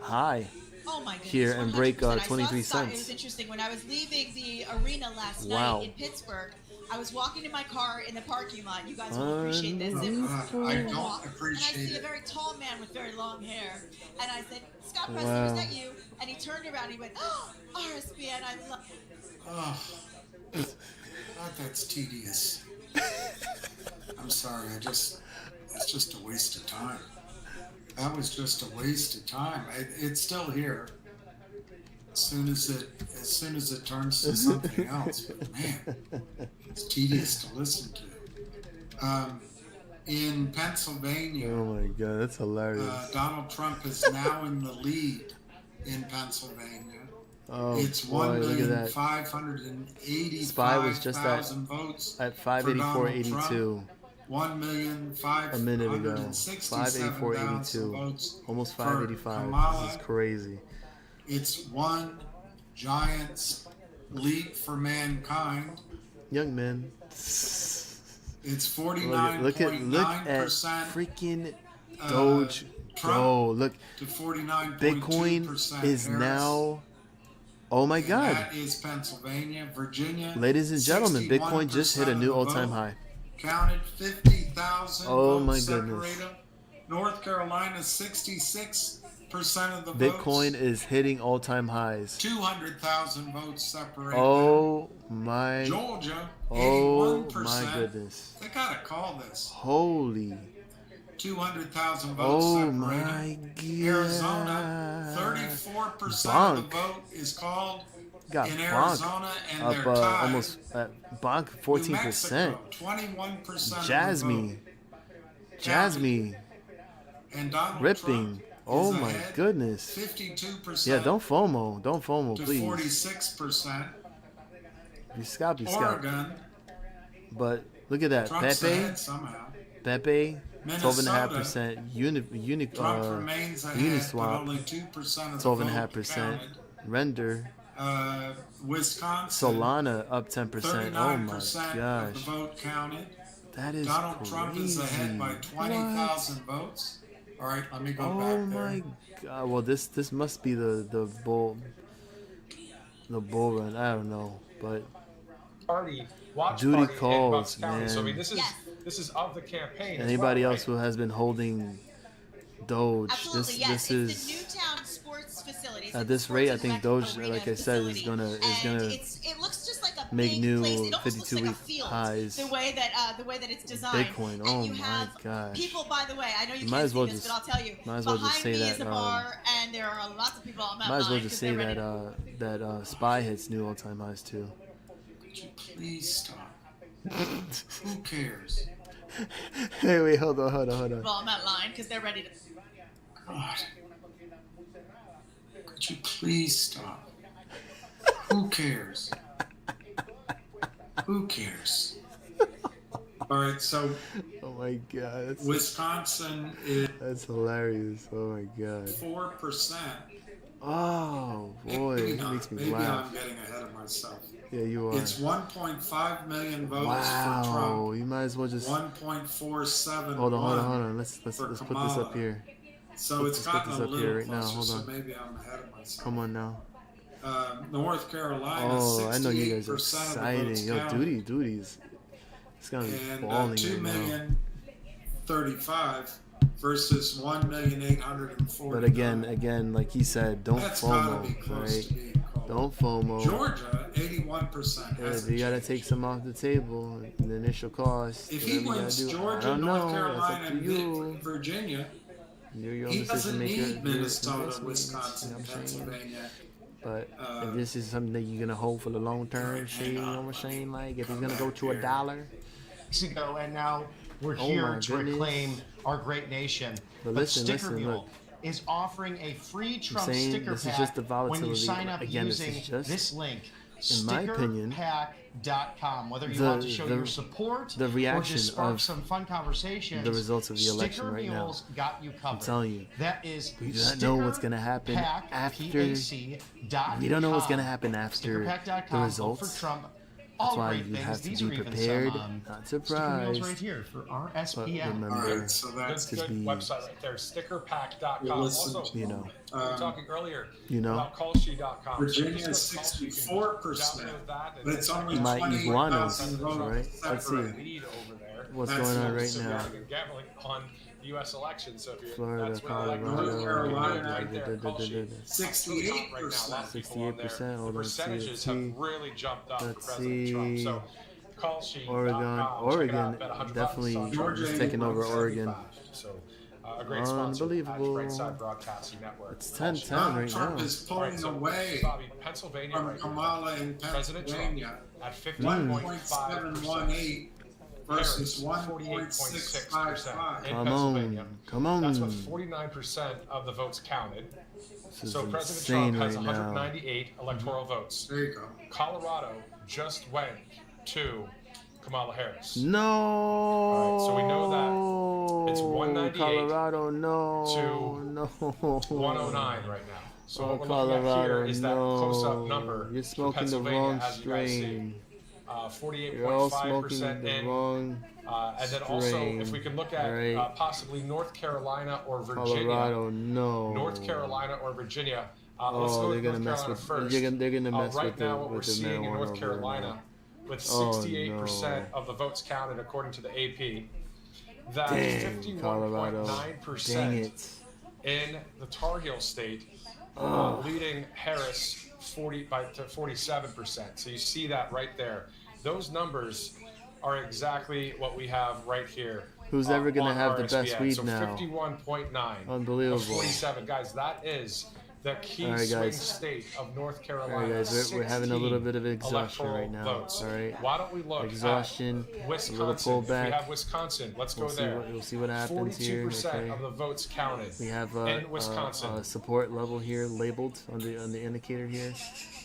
high Oh my goodness, here and break 100%. I saw 23 the sign. It was cents. interesting. When I was leaving the arena last Wow. night in Pittsburgh, I was walking in my car in the parking lot. You guys will appreciate this. It was I a don't walk, and I appreciate see a it. very tall man with very long hair. And I said, Scott Pressler, Wow. is that you? And he turned around and he went, oh, RSBN, I love Oh, God, that's tedious. I'm sorry. It's just a waste of time. That was just a waste of time. It's still here. As soon as it turns to something else, but man, it's tedious to listen to. In Pennsylvania, Oh my god, that's hilarious. Donald Trump is now in the lead in Pennsylvania. Oh It's boy, look at that. 1,585,000 Spy was just votes at for Donald 584.82 1,567,000 a minute ago. 584.82, votes. almost for 585. Kamala. This is crazy. It's one giant leap for mankind. Young men. It's Look 49.9% at freaking Doge Trump go. Look, to 49.2% Bitcoin is Harris. now. Oh my And god. that is Pennsylvania, Virginia. Ladies and gentlemen, Bitcoin just hit a 61% new of the all-time vote. high. Counted 50,000 Oh votes my separated. goodness. North Carolina, 66% of the Bitcoin votes. is hitting all-time highs. 200,000 votes separated. Oh my. Georgia, Oh 81%. my goodness. They gotta call this. Holy. 200,000 votes Oh separated. my god. Arizona, 34% Bonk. of the vote is called Got in bonk Arizona, and up they're tied. almost bonk New 14%. Mexico, 21% Jasmine. of the vote. Jasmine. And Donald Ripping. Trump Oh is my ahead, goodness. 52% Yeah, don't FOMO. Don't FOMO, to please. 46%. You scalp. Oregon, But look at that. Trump's Pepe. ahead somehow. Pepe. Minnesota, 12.5%. Trump remains ahead, but Uniswap. only 2% of the 12.5%. vote Render. counted. Wisconsin, Solana up 10%. Oh my 39% of gosh. the vote counted. That is Donald crazy. Trump is ahead by 20,000 votes. All right, let me go Oh back there. my god. Well, this must be the bull run. I don't know, but Party, watch Duty party in calls, Bucks County. So I mean, man. this is of the campaign. anybody as well, else who has been holding Doge, Absolutely, yes. this It's is the Newtown Sports Facility. It's at a this sports rate. I and think rec Doge, arena like I said, is facility. gonna And it looks just like a make big new place. It almost looks like a 52-week field. highs. The way that it's designed. Bitcoin. And Oh you my have gosh. people. By the way, I know you Might can't as well see this, just- but I'll tell you. might as well just Behind say me that, is a bar, and there are lots of people on that Might as well line just 'cause say they're that ready. Spy hits new all-time highs too. Could you please stop? Who cares? Hey, wait, hold on. People on that line because they're ready to. God. Could you please stop? Who cares? Who cares? All right, so Oh my god, Wisconsin is that's hilarious. Oh my god. 4%. Oh boy, it makes me Maybe laugh. I'm getting ahead of myself. Yeah, you are. It's 1.5 million votes for Wow, Trump. you might as well just 1.47. hold on. Let's for put this Kamala. up here. So it's Let's put gotten this a up little here right now. closer, Hold so on. maybe I'm ahead of myself. Come on now. North Carolina, Oh, I know you guys are 68% of the excited. votes Yo, counted. duties. It's gonna be And falling 2,035,000 versus 1,840,000. But again, like he said, don't That's gotta be FOMO, close right? to being called. Don't FOMO. Georgia 81%. Yeah, you gotta take some off the table. The initial cost. If he whatever you wins gotta do. I Georgia, don't North know. Carolina, That's up to you. and Virginia, You're your own he decision doesn't maker. need Do it Minnesota, investments, Wisconsin, you know what I'm saying? Pennsylvania. But if this is something that you're gonna hold for the long term, Shane, you know what I'm saying? Like if he's gonna go to $1. Weeks ago, and now we're Oh here my to goodness. reclaim our great nation. But listen, Sticker listen, Mule look. is offering a free I'm Trump saying sticker this is pack just the when you volatility. sign up Again, this using is just, this link. in my opinion, Stickerpack.com. Whether you the- want to show the- your support the or reaction just spark of some fun conversations, the results of the election Sticker right now. Mule's got you covered. I'm telling you, That is we do not know what's gonna happen after. We don't know what's gonna happen after the Stickerpack.com. Vote results. for Trump. That's All why great you things. have to These be are even prepared, some, not Sticker Mules surprised. right here for our But SPM. remember So that's to Good be, website right there, stickerpack.com. Well, listen, Also, you know, we were talking earlier you know, about callsheet.com. Virginia So is just go to Callsheet, you can 64%, download that and but it's only my 28,000 iguanas, votes right? Let's see separated. lead over there. what's That's going on what- right So now. you're gambling on the U.S. election. So if you're Florida, that's where like Colorado, North Carolina, right there, Callsheet. 68%. 68%. The Hold on, see, percentages let's have see. really jumped up for Let's President Trump. see. So Callsheet. Oregon definitely Georgia is taking over Oregon. So a great sponsor. Unbelievable. Right Side Broadcasting Network. It's 10-10 Donald right Trump now. is All pulling right, so away Bobby, Pennsylvania from right now. Kamala in President Trump Pennsylvania. at 1.718 versus 1.655. in Come Pennsylvania. on, come on. That's with 49% of the votes counted. This is So President insane Trump has right now. 198 electoral votes. There you go. Colorado just went to Kamala Harris. No. All right, so we know that it's 198 Colorado, no. to no. 109 right now. So Oh, what we're looking at Colorado, here is that close-up no. number You're for smoking the Pennsylvania, wrong as you guys see. strain. You're all 48.5% smoking the in. wrong And then also, strain. if we can look at Right. possibly North Carolina or Virginia. Colorado, no. North Carolina or Virginia. Let's Oh, go they're to gonna North mess Carolina with. first. They're gonna mess right with now, the what we're with the seeing in marijuana North over there Carolina, now. with Oh, 68% no. of the votes counted according to the AP, that Dang, Colorado. 51.9% Dang it. in the Tar Heel state, Oh. leading Harris 47%. So you see that right there. Those numbers are exactly what we have right here. Who's ever gonna on have our the best SBN. weed so now? 51.9. Unbelievable. Of 47. Guys, that is the key All right, swing guys. state of North Carolina. All right, guys, we're having a little bit of exhaustion electoral right now. Votes. All right. Why don't we look Exhaustion, at a Wisconsin? little pullback. We have Wisconsin. Let's We'll go see there. we'll see what happens here. 42% Okay. of the votes counted We have in Wisconsin. a support level here labeled on the indicator here.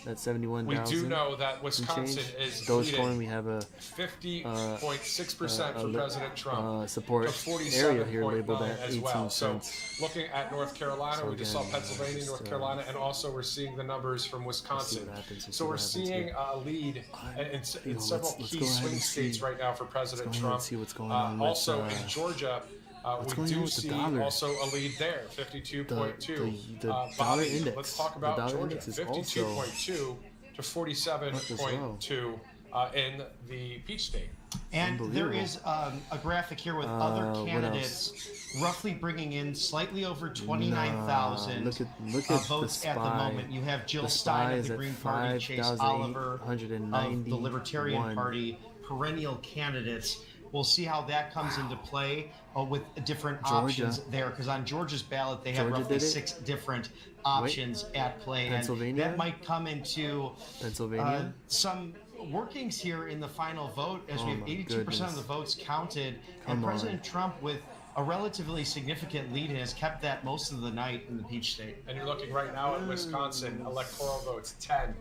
That's 71,000. We do know that Wisconsin is Dogecoin. leading We have a 50.6% for President Trump. support to area here 47.9 labeled at as 18 well. So cents. looking at North Carolina, So we just saw again, Pennsylvania, just, North Carolina, and also we're seeing the numbers from Wisconsin. what happens, we'll see So what we're happens seeing here. a lead in Yo, several let's key go ahead swing and states see. right now for President Let's go ahead and Trump. see what's going on with, Also in Georgia, what's we going on do with the see dollar? also a lead there, 52.2. The dollar Bobby, index. let's talk The about dollar Georgia, index is also 52.2 to 47.2 in the Peach State. And there Unbelievable. is a graphic here with what other else? candidates roughly bringing in slightly over 29,000 Look at votes the at the SPY. moment. You have Jill The Stein SPY of is the at Green Party, Chase Oliver of the Libertarian 5,091. Party, perennial candidates. We'll see how that comes into play with different Georgia. options there, because on Georgia's ballot they have Georgia roughly did it? 6 different options at play. Pennsylvania? And that might come into Pennsylvania. some workings here in the final vote, as we Oh have my 82% goodness. of the votes counted, Come and on. President Trump with a relatively significant lead has kept that most of the night in the Peach State. And you're looking right now at Wisconsin, electoral votes 10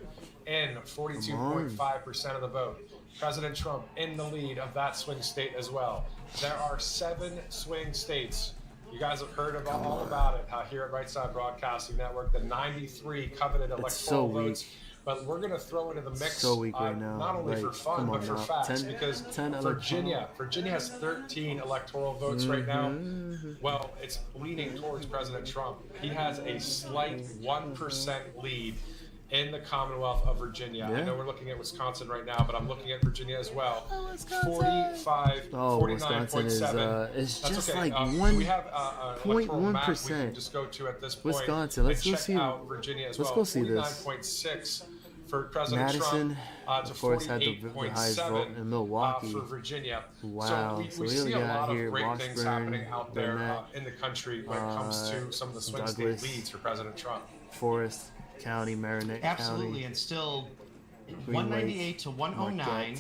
in 42.5% of the vote. President Trump in the lead of that swing state as well. There are 7 swing states. You guys have heard all about it here at Right Side Broadcasting Network, the 93 coveted electoral so weak. votes. But we're going to throw into the mix, So weak right now. not only for Like, fun, come but on for now. facts, 10 because 10 Virginia has 13 electoral votes right now. Mhm. Well, it's leaning towards President Trump. He has a slight 1% lead in the Commonwealth of Virginia. I Yeah. know we're looking at Wisconsin right now, but I'm looking at Virginia as well. Oh, Wisconsin. 45, Oh, 49.7. Wisconsin is, it's That's just okay. like We have an electoral map we 0.1%. can just go to at this point. Wisconsin, let's and go check see. out Virginia as Let's well. go see this. 49.6 for for President Madison, Trump to of course, had the highest vote 48.7 in Milwaukee. for Virginia. Wow. So we So see we a got lot of here great things happening out there Burnett, in the country when it comes to some of the swing Douglas, state leads for President Trump. Forest County, Marinette Absolutely, County. and still Green 198 to 109.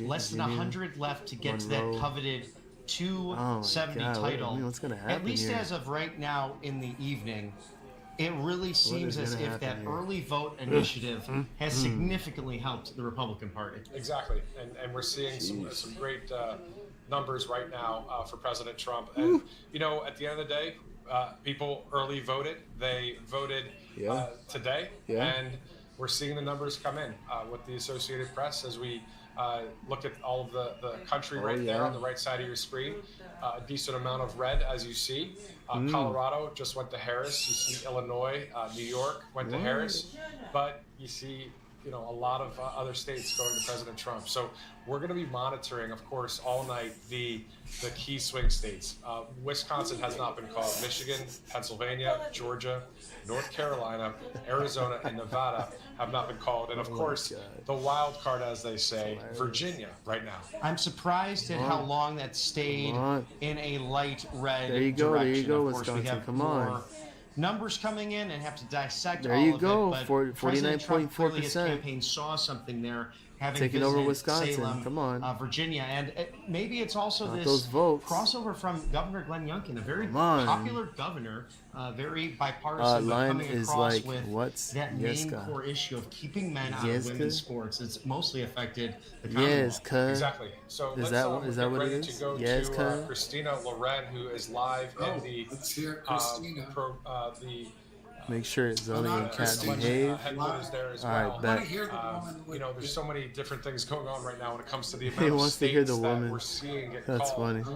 Less than 100 left to get to that Monroe. coveted Oh my 270 God, title. I mean, what's gonna happen At least here? as of right now in the evening, it really seems is as gonna if that happen here? early vote initiative has significantly helped the Republican Party. Exactly, and we're seeing some great numbers right now for President Trump. And you know, at the end of the day, people early voted. They voted today, and we're seeing the numbers come in with the Associated Press as we look at all of the country there on the right side of your screen. A decent amount of red, as you see. Colorado just went to Harris. You see Illinois, New York went to Harris, but you see, you know, a lot of other states going to President Trump. So we're going to be monitoring, of course, all night the key swing states. Wisconsin has not been called. Michigan, Pennsylvania, Georgia, North Carolina, Arizona, and Nevada have not been called. And of course, the wild card, as they say, Virginia right now. I'm surprised at how long that stayed in a light red There you go, direction. there you go, of course, we Wisconsin, have come more on. numbers coming in and have to dissect There all you of go, it. But President Trump clearly, his 49.4%. campaign saw something there, having Taking over visited Wisconsin, Salem, come on. Virginia, and maybe it's also Not this those votes. crossover from Governor Glenn Youngkin, a very Come on. popular governor, very bipartisan, but Line coming is across like, with what's that main Yeska? core issue of keeping men out of Yeska? women's sports. It's mostly affected the Yes, Commonwealth. cuz. Exactly. So Is let's that what- is that get what it ready is? to go Yes, to cuz. Christina Loren, who is live in the Let's hear Christina. Make sure Zoe and Cat Christina. behave. headquarters there as All well. right, bet. You know, there's so many different things going on right now when it comes to the He amount of wants to hear the states that woman. we're seeing get That's called. funny. So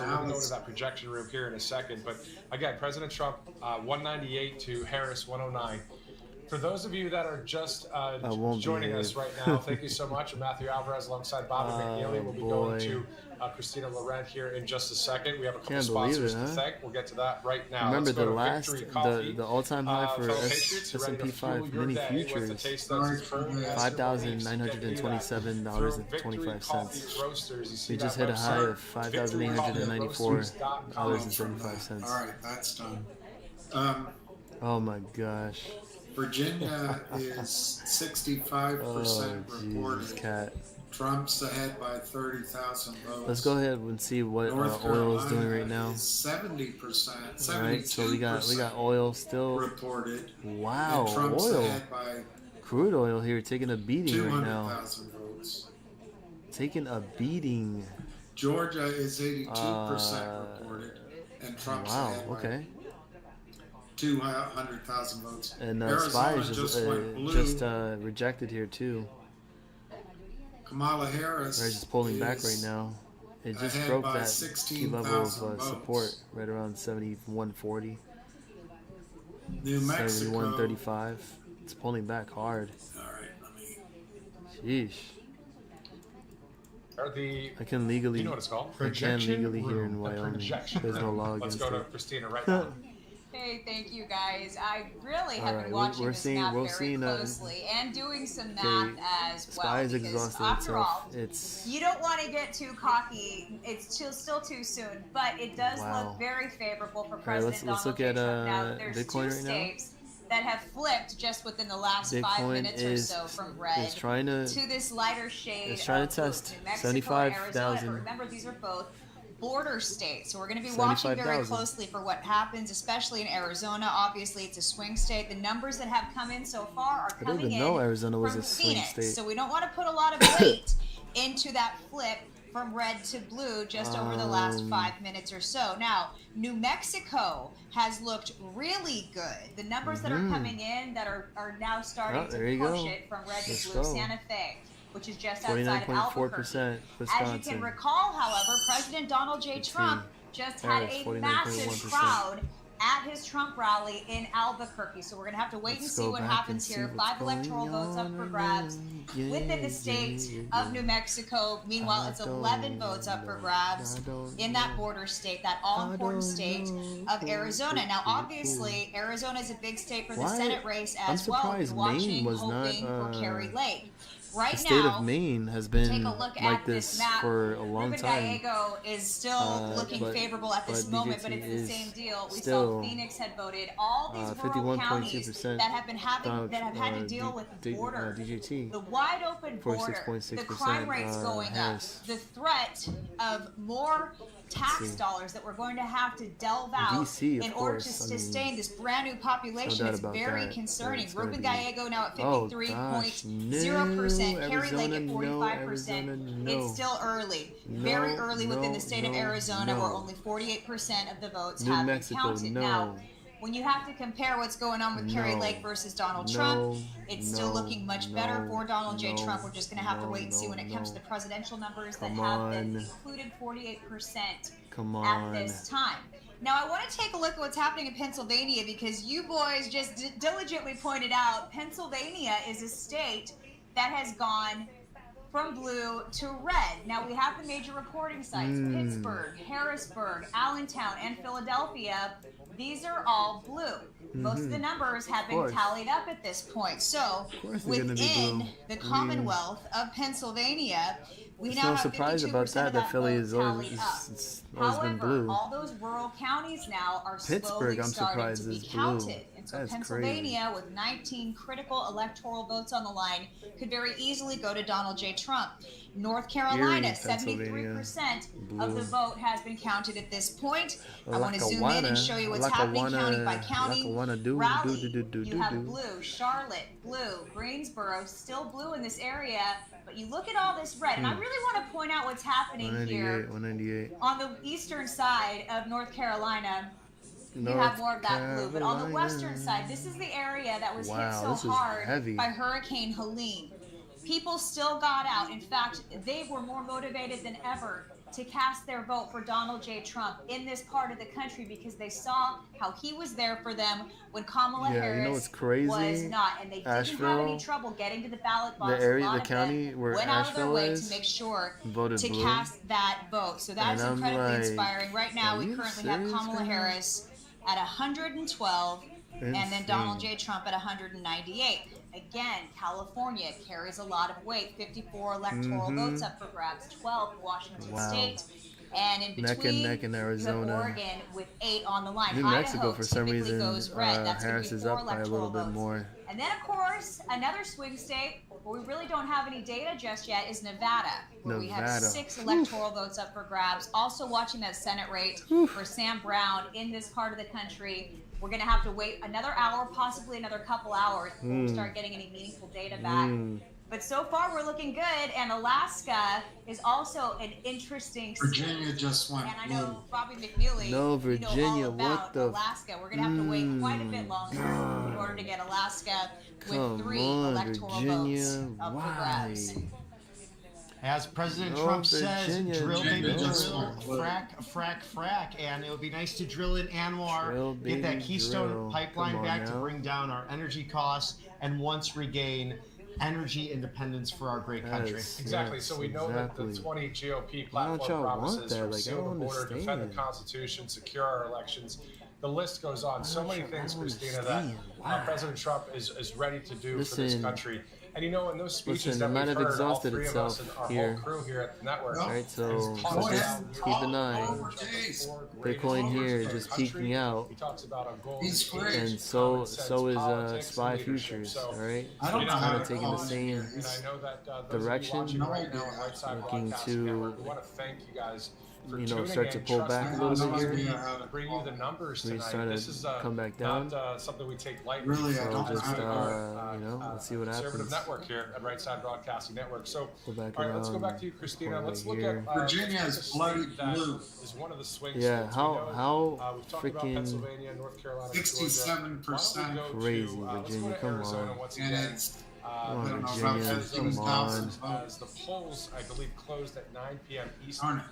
we're going to go to that projection room here in a second. But again, President Trump, 198 to Harris, 109. For those of you that are just joining us right now, thank you so much. I'm Matthew Alvarez alongside Bobby McNeely. We'll be going to Christina Laurent here in just a second. We have a couple Can't believe sponsors it, to huh? thank. We'll get to that right now. Remember Let's go the to last, Victory Coffee. the all-time high for fellow Patriots, you ready to S&P fuel 5 your mini day with a futures, taste that's as firm as your beliefs. $5,927.25. We just hit a high of $5,894.75. All right, that's done. Oh my gosh. Virginia is 65% Oh, reported. Jesus, Cat. Trump's ahead by 30,000 votes. Let's go ahead and see what North oil is doing Carolina right now. is 70%. 72% All right, so we got oil still. reported. Wow, And Trump's oil. ahead by Crude oil here taking a beating right now. 200,000 votes. Taking a beating. Georgia is 82% reported, and Trump's Wow. ahead by Okay. 200,000 votes. And Arizona Spies just went blue. just rejected here too. Kamala Harris They're just pulling back is right now. It just ahead broke by that key level of 16,000 support votes. right around 71.40. New Mexico. 71.35. It's pulling back hard. All right, let me. Sheesh. I can legally. You know what it's called? I can Projection legally here in room. The Wyoming. projection There's no room. law Let's against go to it. Christina right now. Hey, thank you guys. I really have Alright, been watching we're this seeing- math we're very seeing, closely and doing some okay, math as well. Spies Because exhausted after itself. all, It's you don't want to get too cocky. It's still too soon, but it does Wow. look very favorable for Alright, President let's Donald look at J. Trump. Now, there's Bitcoin two right now. states that have flipped just within the last 5 Bitcoin minutes or so from red is trying to this lighter shade. it's trying of to blue. test New Mexico, 75,000. Arizona, but remember, these are both border states. So we're going to be watching very 75,000. closely for what happens, especially in Arizona. Obviously, it's a swing state. The numbers that have come in so far are I didn't coming even in know Arizona was from a swing Phoenix. state. So we don't want to put a lot of weight into that flip from red to blue just over the last 5 minutes or so. Now, New Mexico has looked really good. The numbers that are coming in that are now starting there to you push go. it from red Let's to blue. go. Santa Fe, which is just outside of Albuquerque. 49.4% As you Wisconsin. can recall, however, President Donald J. Trump just had Harris, a massive 49.1%. crowd at his Trump rally in Albuquerque. So we're going to have to wait and see what happens here. 5 electoral votes up for grabs within the state of New Mexico. Meanwhile, it's 11 votes up for grabs in that border state, that all-important state of Arizona. Now, obviously, Arizona is a big state for the Senate race as well. We're watching, hoping for Carrie Lake. Right the state now, of Maine has been take a look like at this map. for a long Ruben time. Gallego is still looking favorable at this moment, but it's the same deal. We saw Phoenix had voted. All these rural counties that have been had to deal with the border, the wide open border, the crime rates going up, the threat of more tax dollars that we're going to have to delve out DC, in order to sustain this brand new population. It's very concerning. Ruben Gallego now at 53.0%, Carrie Lake at 45%. It's still early, very early within the state of Arizona, where only 48% of the votes have been counted. Now, when you have to compare what's going on with Carrie Lake versus Donald Trump, it's still looking much better for Donald J. Trump. We're just going to have to wait and see when it comes to the presidential numbers that have been included 48% at this time. Now, I want to take a look at what's happening in Pennsylvania because you boys just diligently pointed out Pennsylvania is a state that has gone from blue to red. Now, we have the major reporting sites, Pittsburgh, Harrisburg, Allentown, and Philadelphia. These are all blue. Most of the numbers have been tallied up at this point. So, within the Commonwealth of Pennsylvania, we now have 52% of that Philly vote is tallied up. always been blue. However, all those rural counties now are Pittsburgh, slowly I'm starting surprised, to be is blue. counted. And so That's Pennsylvania, with 19 critical electoral votes on the line, could very easily go to Donald J. Trump. North Carolina, 73% of the vote has been counted at this point. I want to zoom in and show you what's happening county by county. Raleigh, you have blue. Charlotte, blue. Greensboro, still blue in this area. But you look at all this red, and I really want to point out what's happening here 198. on the eastern side of North Carolina. You have more of that blue, but on the western side, this is the area that was hit so hard by Hurricane Helene. People still got out. In fact, they were more motivated than ever to cast their vote for Donald J. Trump in this part of the country because they saw how he was there for them when Kamala Harris was not, and they didn't have any trouble getting to the ballot box. The county where went out of their Asheville way is, to make sure voted to blue. cast that vote. So that is incredibly inspiring. Right now, we currently have Kamala Harris at 112, and then Donald J. Trump at 198. Again, California carries a lot of weight. 54 electoral votes up for grabs, 12 for Washington State. And in between, neck in Arizona. you have Oregon with 8 on the line. New Mexico, Idaho for some typically reason, goes red. That's Harris is up by a little bit more. And then, of course, another swing state where we really don't have any data just yet is Nevada, where we have 6 electoral votes up for grabs. Also watching that Senate rate for Sam Brown in this part of the country. We're going to have to wait another hour, possibly another couple hours before we start getting any meaningful data back. But so far, we're looking good. And Alaska is also an interesting state. Virginia just went And I know Bobby McNeely, No, Virginia, you know all about what the Alaska. We're going to have to wait quite a bit longer in order to get Alaska with 3 electoral votes up for grabs. As President Trump says, drill, baby, drill, frack, and it would be nice to drill in Anwar, get that Keystone pipeline back to bring down our energy costs, and once regain energy independence for our great country. Exactly. So we know that the 20 GOP platform promises from seal the border, defend the Constitution, secure our elections. The list goes on. So many things, Christina, that President Trump is ready to do for this country. And you know, in those speeches that we've heard, all 3 of us and our whole crew here at the network, right? So just keep an eye. Bitcoin here just peeking out, he talks about a goal, and so is SPY futures. All right, kind of taking the same direction, looking to start to pull back a little bit here. Bring you the numbers we tonight. start This to is come back down. not something we take lightly. Really, so just let's see what conservative happens. network here at Right Side Broadcasting Network. So, Go back all right, let's go around, back to you, Christina. Let's look here. at Virginia is bloody blue. Is one of the swing Yeah, states. how we've talked about freaking Pennsylvania, North Carolina, 67% crazy, Virginia, come Arizona on. once And again. it's Come on, I don't know, Virginia, about come 15,000 on. votes. As the polls, I believe, closed at 9 p.m. Eastern. Darn it.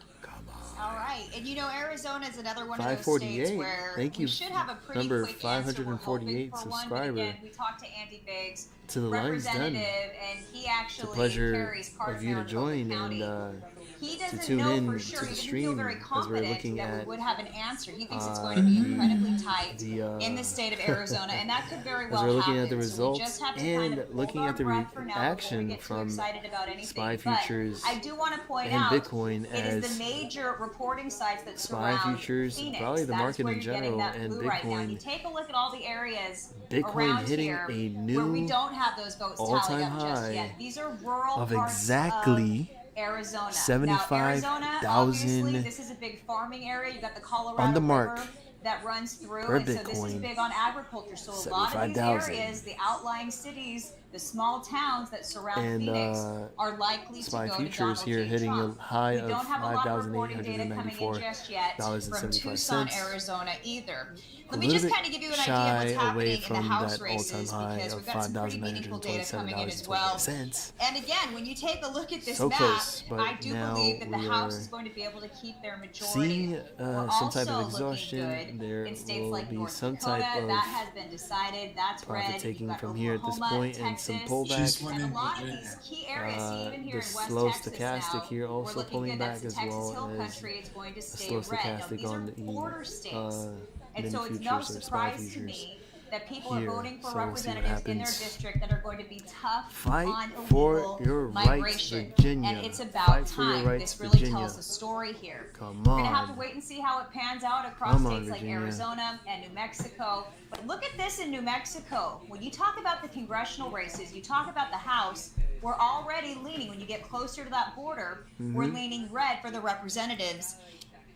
All right, and Arizona is another one of those 548. states where Thank we you, should have a pretty number quick answer. We're hoping 548 for one, but subscriber. again, we talked to Andy Biggs, To the Lions Den. representative, and he actually It's a pleasure carries part of you to Maricopa join County. and He to doesn't tune know in for sure. to He the didn't feel stream very as we're confident looking that we at would have an answer. He thinks it's going to be incredibly tight in the state of Arizona, and that could very well as we're looking happen. at the So we results just have to and kind of looking hold at the our breath for now before we reaction get too from excited about anything. SPY But Futures I do want to point and out Bitcoin it is as the major reporting sites that SPY surround Futures, Phoenix. probably the That's market where in you're getting general, that and blue right now. You Bitcoin. take a look at all the areas Bitcoin around hitting here a where we new don't have those votes tallied all-time up just high yet. These are rural of parts exactly of Arizona. Now, 75,000 Arizona, obviously, this is a big farming area. You got the Colorado on the mark River that runs through, per and so this is Bitcoin. big on agriculture. So a lot of these 75,000. areas, the outlying cities, the small towns that surround And Phoenix, are likely to SPY go Futures to Donald here J. hitting Trump. a high We of don't have a lot of reporting data coming in just yet from Tucson, $5,795. Arizona either. A Let me little just bit kind of give you an idea shy of what's away happening in the from House that races all-time high because of we've got some pretty meaningful data coming in as well. $5,927.25. And again, when you take a look at this So map, close, but I do now believe that the we House are is going to be able to keep their majority. seeing We're some type also of exhaustion. looking good There in states will like be North some Dakota. type of That has been decided. That's red. profit You've taking got from here at this Oklahoma, point and some Texas, pullback. and a lot of these key areas, even here The in West slow Texas stochastic now, here we're also looking pulling good. back That's as the Texas well Hill as Country. It's going to a stay slow red. Now, stochastic these are on the border states. And mini so it's futures no or SPY surprise to futures me that people are here. voting for So we'll see what representatives in their happens. district that are going to be tough Fight on for illegal your rights, migration. Virginia. And it's about Fight for your time. rights, This really Virginia. tells a story here. Come We're going to have to on. wait and see how it pans out across Come on, states like Virginia. Arizona and New Mexico. But look at this in New Mexico. When you talk about the congressional races, you talk about the House, we're already leaning, when you get closer to that border, we're leaning red for the representatives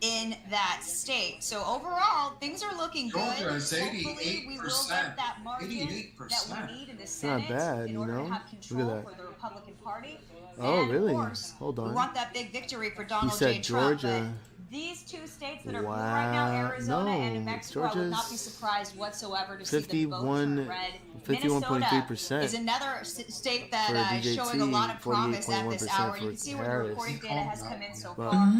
in that state. So overall, things are looking good. Georgia is Hopefully, we will get 88%. that margin that 88%. we need in the not Senate bad, in you order know? to have Look at control that. for the Republican Party. Oh, And really? Of course, Hold we on. want that big victory for You Donald said J. Trump. Georgia. But these two states that are blue right now, Wow. Arizona and New No, Mexico, I would not be Georgia's surprised whatsoever to see them both turn red. 51.3% is another state for that is showing a lot of promise at this 48.1% hour. You for can see where the Harris. reporting data has come in so But- far.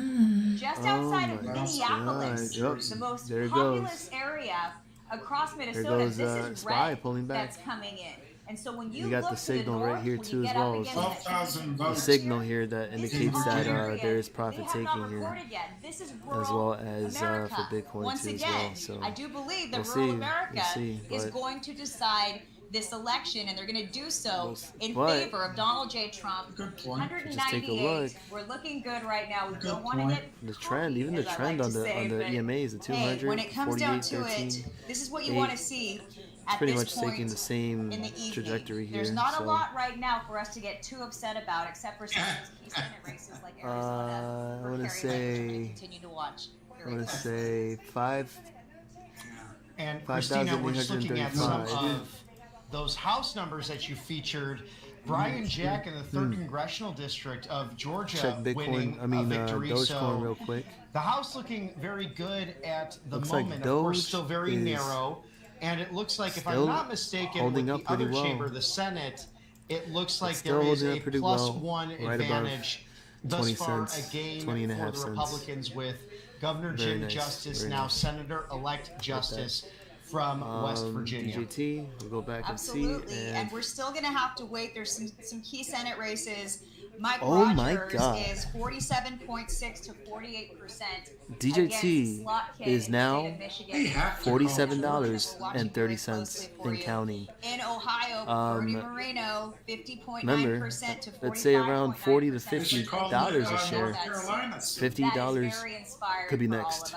Just outside of Oh my Minneapolis, God. the most There it populous area across Minnesota. goes, this is SPY red pulling back. that's coming in. And so when you You got look the to signal the right north, here when too you as get well. up against 12,000 The votes. signal here that this indicates is that our there is area. profit They have taking not here, recorded yet. This is as rural well as America. for Bitcoin Once too as again, well. So I do believe that we'll rural see. America We'll see, is but- going to decide this election, and they're going to do so in but- favor of Donald J. Trump. Good point. Just take a 198. look. We're looking good right now. We Good don't want to point. get The trend, even the as I trend like on to the say, but EMAs, the 200, hey, when it comes down 48, to 13, it, this is what you 8, want to see at pretty this much point taking the same in the evening. trajectory here. There's not so, a lot right now for us to get too upset about, except for some of these key Senate races like Arizona. I where wanna Kerry Lake is going to say- continue to watch. I want to say 5. And Christina, we're just looking at some 5,835. of those House numbers that you featured. Brian Jack in the 3rd Congressional District of Georgia Check winning Bitcoin, I mean a victory. Dogecoin So real quick. the House looking very good at the Looks like moment. Of course, Doge still very is narrow. And it looks like, if I'm still not mistaken, holding with up the pretty other well. chamber, the Senate, it looks like still there is holding a up pretty plus well, one right above advantage thus 20 far, cents, a gain 20 and a for half the cents. Republicans with Governor Very Jim nice, Justice, very now nice. Senator-elect Justice from West Virginia. DJT, we'll go back Absolutely, and see. and we're still going to have to wait. There's some key Senate races. Mike Oh my Rogers God. is 47.6 to 48%. DJT is now $47.30 $47 and counting. In Ohio, Bernie Moreno, 50.9% Remember, to 45.9%. let's say around $40 to $50 a North share. Carolina. $50 could be next.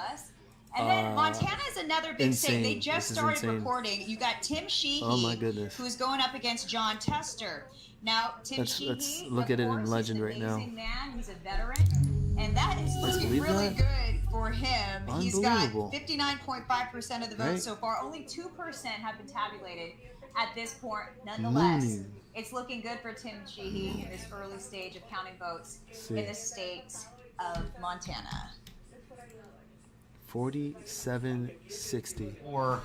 And then Montana is another big state. They insane. just This is started insane. reporting. You got Tim Sheehy, Oh my goodness. who's going up against John Tester. Now, Tim Sheehy, let's look at it in of course, legend is an right now. amazing man. He's a veteran, and that is looking believe really that? good for him. He's got Unbelievable. 59.5% of the votes Right? so far. Only 2% have been tabulated at this point. Nonetheless, Mm. it's looking good for Tim Sheehy in this early stage of counting votes See. in the state of Montana. 47.60. Or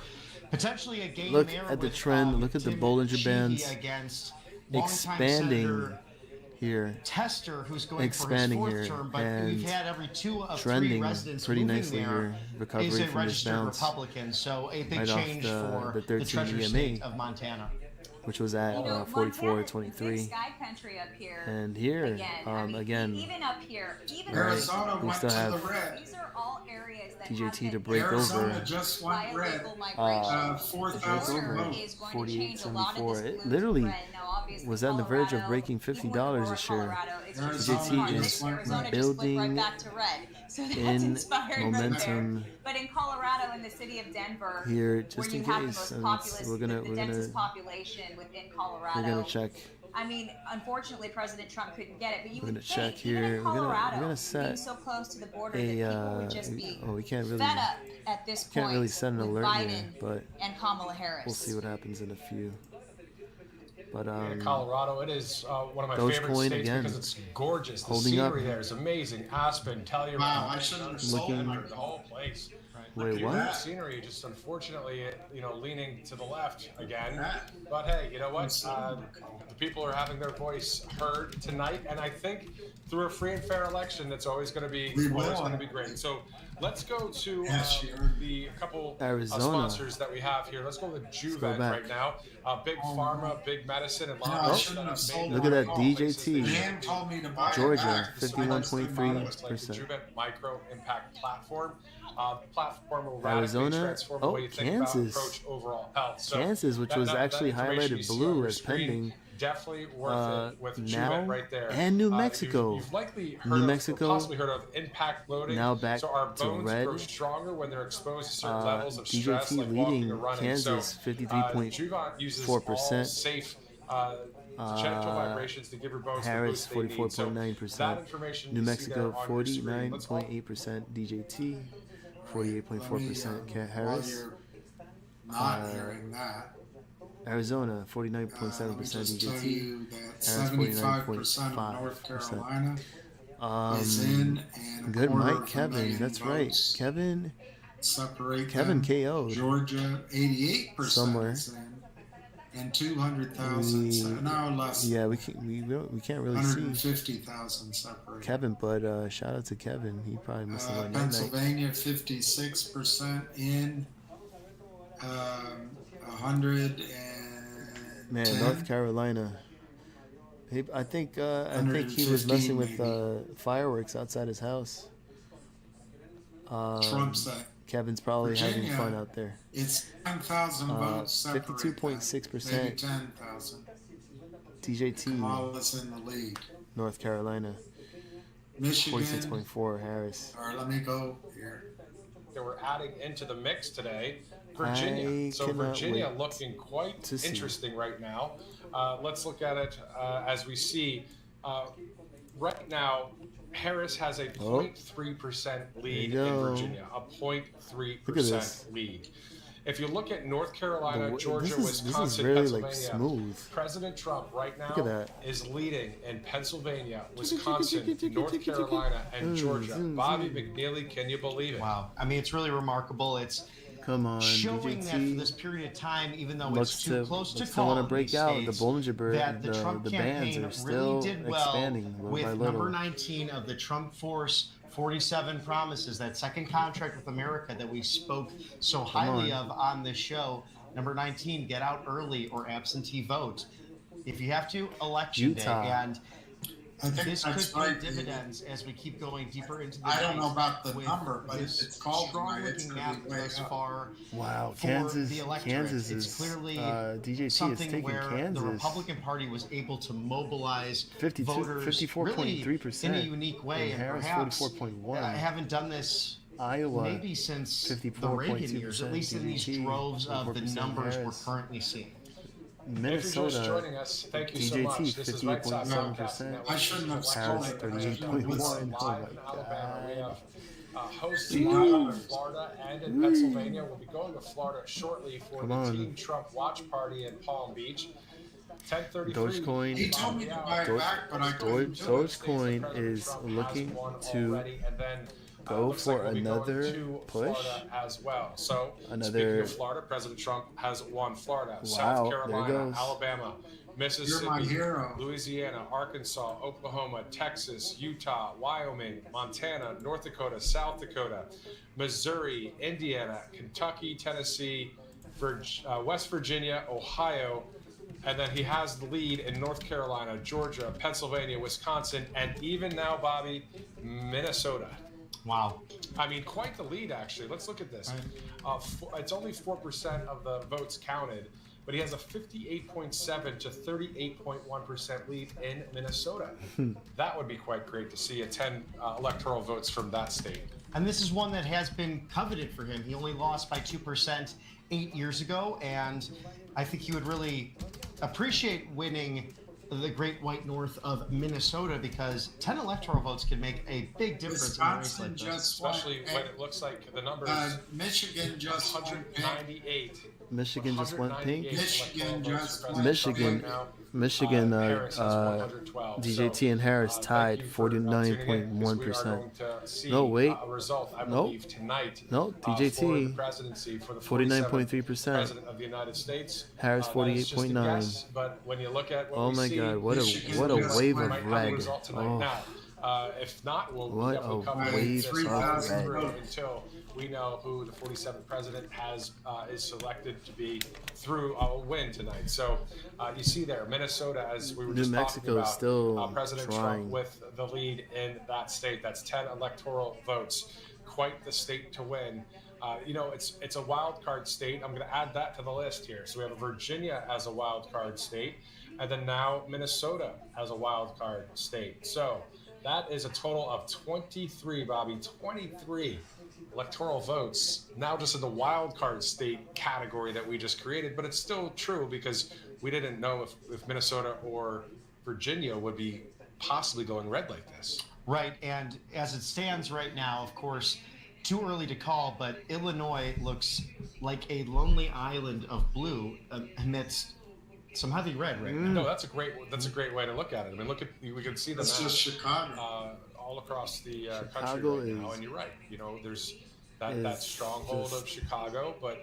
potentially a game Look there at the with, trend. Look at the Tim Bollinger Sheehy Bands against longtime expanding Senator here, Tester, who's going expanding for his here, fourth term, but and we've had every 2 of 3 trending residents pretty moving nicely there here. Recovery is a from this registered bounce Republican. So a big right off change for the the 13 treasure EMA, state of Montana. which was at You know, 44.23. Montana, big sky country up here. And here, again, even up here, even right, Arizona we went still to have the red. these are all areas that DJT have to been break Arizona over. just went red. 4,000 48.74. It literally was on the verge of breaking $50 this year. DJT is building So that's in inspiring momentum right there. But in Colorado, in the city of Denver, here, just where in you have case. the And most populous, we're gonna the densest population within Colorado. we're gonna check. I mean, unfortunately, President Trump couldn't get it, but you We're would gonna think, check even here. in We're Colorado, gonna set being so close to the border, a. that people would just be We can't really. fed up at this point Can't really set an with alert Biden here, but and Kamala Harris. we'll see what happens in a few. But in Colorado, it is one of my favorite Dogecoin states again, because it's gorgeous. The holding up. scenery there is amazing. Aspen, Telluride, Wow, I shouldn't have sold Looking- it. the whole place. Wait, The what? scenery just unfortunately, leaning to the left again. But hey, you know what? The people are having their voice heard tonight, and I think through a free and fair election, that's always going to be great. So let's go to the couple Arizona. sponsors that we have here. Let's go with Juvent back. right now. Big Pharma, Big Medicine, and No, I Lobby. shouldn't have sold Look it. at that DJT. Dan told me to buy it Georgia, back. 51.3%. Juvent Micro Impact Platform. The platform will Arizona. radically transform the way you think Kansas. about approach overall health. So Kansas, which was actually information you highlighted see on blue your as screen, pending. Definitely worth it with Now Juvent right there. and New Mexico. You've likely heard New of, Mexico, or possibly heard of impact loading. now back so our to bones red. grow stronger when they're exposed to certain levels of stress, DJT like walking leading or running. Kansas, so, 53.4%. Juvent uses all safe gentle vibrations to give your bones Harris, the boost they need. So 44.9%. that information New you see Mexico, there on your screen. Let's go. 49.8% DJT. 48.4% Cat Harris. Not hearing that. Arizona, 49.7% Just tell DJT. you that Harris, 75% of North 49.5%. Carolina is in, and a Good quarter Mike of a Kevin. million That's right. votes Kevin separate Kevin them. KO'd. Georgia, 88% somewhere. is in, and 200,000. No, less. Yeah, we can't really see 150,000 separate. Kevin, but shout out to Kevin. He probably missed a night night. Pennsylvania, 56% in. 100 and Man, North Carolina. I think he was messing with fireworks outside his house. Trump's that. Kevin's probably having Virginia, fun out there. It's 10,000 votes separate. 52.6%. Maybe 10,000. DJT. Kamala's in the lead. North Carolina. Michigan. 46.4 Harris. All right, let me go here. That we're adding into the mix today. Virginia. So Virginia looking quite interesting right now. Let's look at it as we see. Right now, Harris has a 0.3% lead in Virginia. A 0.3% lead. If you look at North Carolina, Georgia, Wisconsin, really Pennsylvania, smooth. President Trump right now is leading in Pennsylvania, Wisconsin, North Carolina, and Georgia. Bobby McNeely, can you believe it? Wow. I mean, it's really remarkable. It's showing that for this period of time, even though it's too close to call, want to break out the Bollinger Bird. that the Trump the campaign bands are still really did well expanding with by number little. 19 of the Trump Force 47 Promises, that second contract with America that we spoke so highly of on this show. Number 19, get out early or absentee vote. If you have to, election day. And this could pay dividends as we keep going deeper into the I don't know about the with number, but this it's called strong it's looking gonna map be way thus up. far. Wow, for Kansas. the electorate. Kansas It's is clearly DJT is something taking where Kansas. the Republican Party was able to mobilize 54.3% really in a unique way, and Harris perhaps 44.1. I haven't done this Iowa, maybe since the Reagan years, at least in these droves of the numbers we're currently seeing. Minnesota, if you're just joining us, thank you so DJT, much. This is Right Side Broadcasting Network. I shouldn't have Harris, sold it. 38.1. Oh Live in my Alabama. We God. have hosts live in Florida and in Pennsylvania. We'll be going to Florida shortly for the Team Trump Watch Party in Palm Beach. 10:33. Dogecoin. He told me to buy it back, but I couldn't do it. Dogecoin is looking to go for another push. Florida as well. So, another. speaking of Florida, President Trump has won Florida, Wow, South there Carolina, goes. Alabama, Mississippi, hero. Louisiana, Arkansas, Oklahoma, Texas, Utah, Wyoming, Montana, North Dakota, South Dakota, Missouri, Indiana, Kentucky, Tennessee, West Virginia, Ohio, and then he has the lead in North Carolina, Georgia, Pennsylvania, Wisconsin, and even now, Bobby, Minnesota. Wow. I mean, quite the lead, actually. Let's look at this. It's only 4% of the votes counted, but he has a 58.7 to 38.1% lead in Minnesota. That would be quite great to see 10 electoral votes from that state. And this is one that has been coveted for him. He only lost by 2% 8 years ago, and I think he would really appreciate winning the Great White North of Minnesota, because 10 electoral votes can make a big difference in a race like this. Especially when it looks like the numbers. Michigan just 198. Michigan just went pink. Michigan just went Michigan, DJT and Harris tied 49.1%. No, wait. No, DJT 49.3%. Harris 48.9. But when you look at oh my God, what a wave of red. If not, we'll what definitely a come wave of red. until we know who the 47th president is selected to be through a win tonight. So you see there, Minnesota, as we were just talking about, still President trying. Trump with the lead in that state. That's 10 electoral votes. Quite the state to win. It's a wild card state. I'm going to add that to the list here. So we have Virginia as a wild card state, and then now Minnesota as a wild card state. So that is a total of 23, Bobby, 23 electoral votes, now just in the wild card state category that we just created. But it's still true, because we didn't know if Minnesota or Virginia would be possibly going red like this. Right, and as it stands right now, of course, too early to call, but Illinois looks like a lonely island of blue amidst some heavy red right now. No, that's a great way to look at it. I mean, we can see the That's map, just Chicago. all across the country Chicago right now, and you're right. There's that stronghold of Chicago, but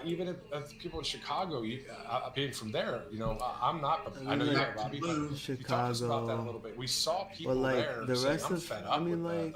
even if people in Chicago, being from there, I'm not. I know you are, Bobby. But you talked us about that a little bit. We saw people there the saying, rest "I'm of, fed up with the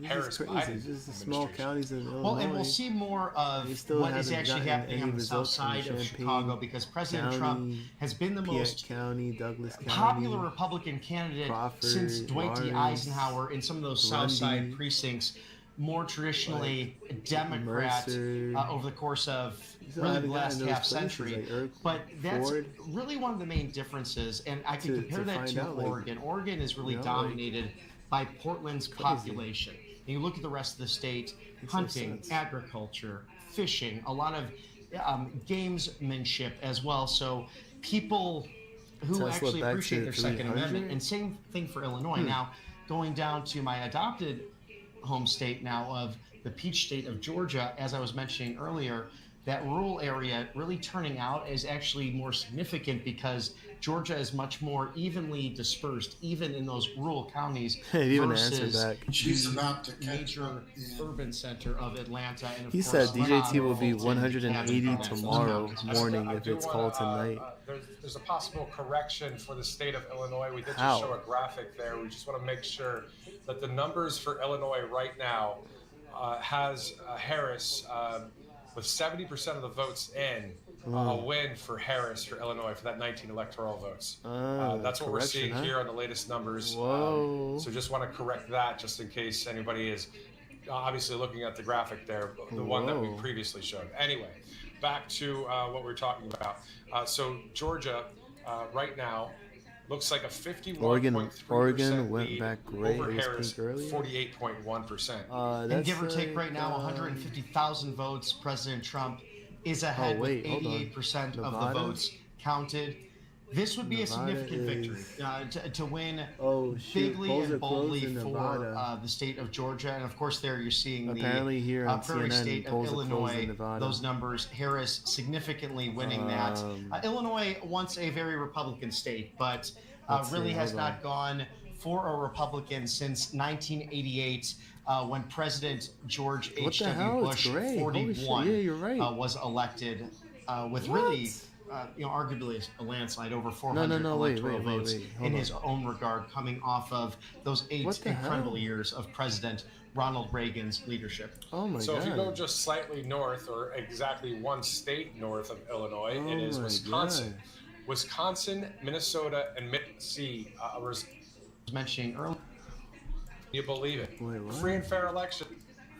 Harris crazy. Biden It's just the small counties in Illinois. Well, and we'll see more of what is actually happening on the south side of Chicago, because President Trump has been the most Douglas County, popular Republican candidate since Dwight D. Eisenhower in some of those south side precincts. More traditionally Democrat over the course of really the last half century. But that's really one of the main differences, and I can compare that to Oregon. Oregon is really dominated by Portland's population. And you look at the rest of the state, hunting, agriculture, fishing, a lot of gamesmanship as well. So people who actually appreciate their Second Amendment, and same thing for Illinois. Now, going down to my adopted home state now of the Peach State of Georgia, as I was mentioning earlier, that rural area really turning out is actually more significant, because Georgia is much more evenly dispersed, even in those rural counties, versus the major urban center of Atlanta. And of he course, said DJT will be 180 tomorrow morning if it's called tonight. There's a possible correction for the state of Illinois. We did just show a graphic there. We just want to make sure that the numbers for Illinois right now has Harris with 70% of the votes in, a win for Harris for Illinois for that 19 electoral votes. That's what we're seeing here on the latest numbers. So just want to correct that, just in case anybody is obviously looking at the graphic there, the one that we previously showed. Anyway, back to what we're talking about. So Georgia, right now, looks like a 51.3% Oregon went back great. Over It was Harris, pink earlier. 48.1%. And give or take right now, 150,000 votes. President Trump is ahead with 88% of the votes counted. This would be a significant victory to win bigly and boldly for the state of Georgia. And of course, there you're seeing the prairie state of Illinois, those numbers. Harris significantly winning that. Illinois, once a very Republican state, but really has not gone for a Republican since 1988. When President George H.W. Bush, 41, was elected with really arguably a landslide, over 400 electoral votes in his own regard, coming off of those 8 incredible years of President Ronald Reagan's leadership. Oh my So God. if you go just slightly north, or exactly one state north of Illinois, it is Wisconsin. God. Wisconsin, Minnesota, and Mississippi. Was mentioning earlier. You believe it? Wait, what? Free and fair election.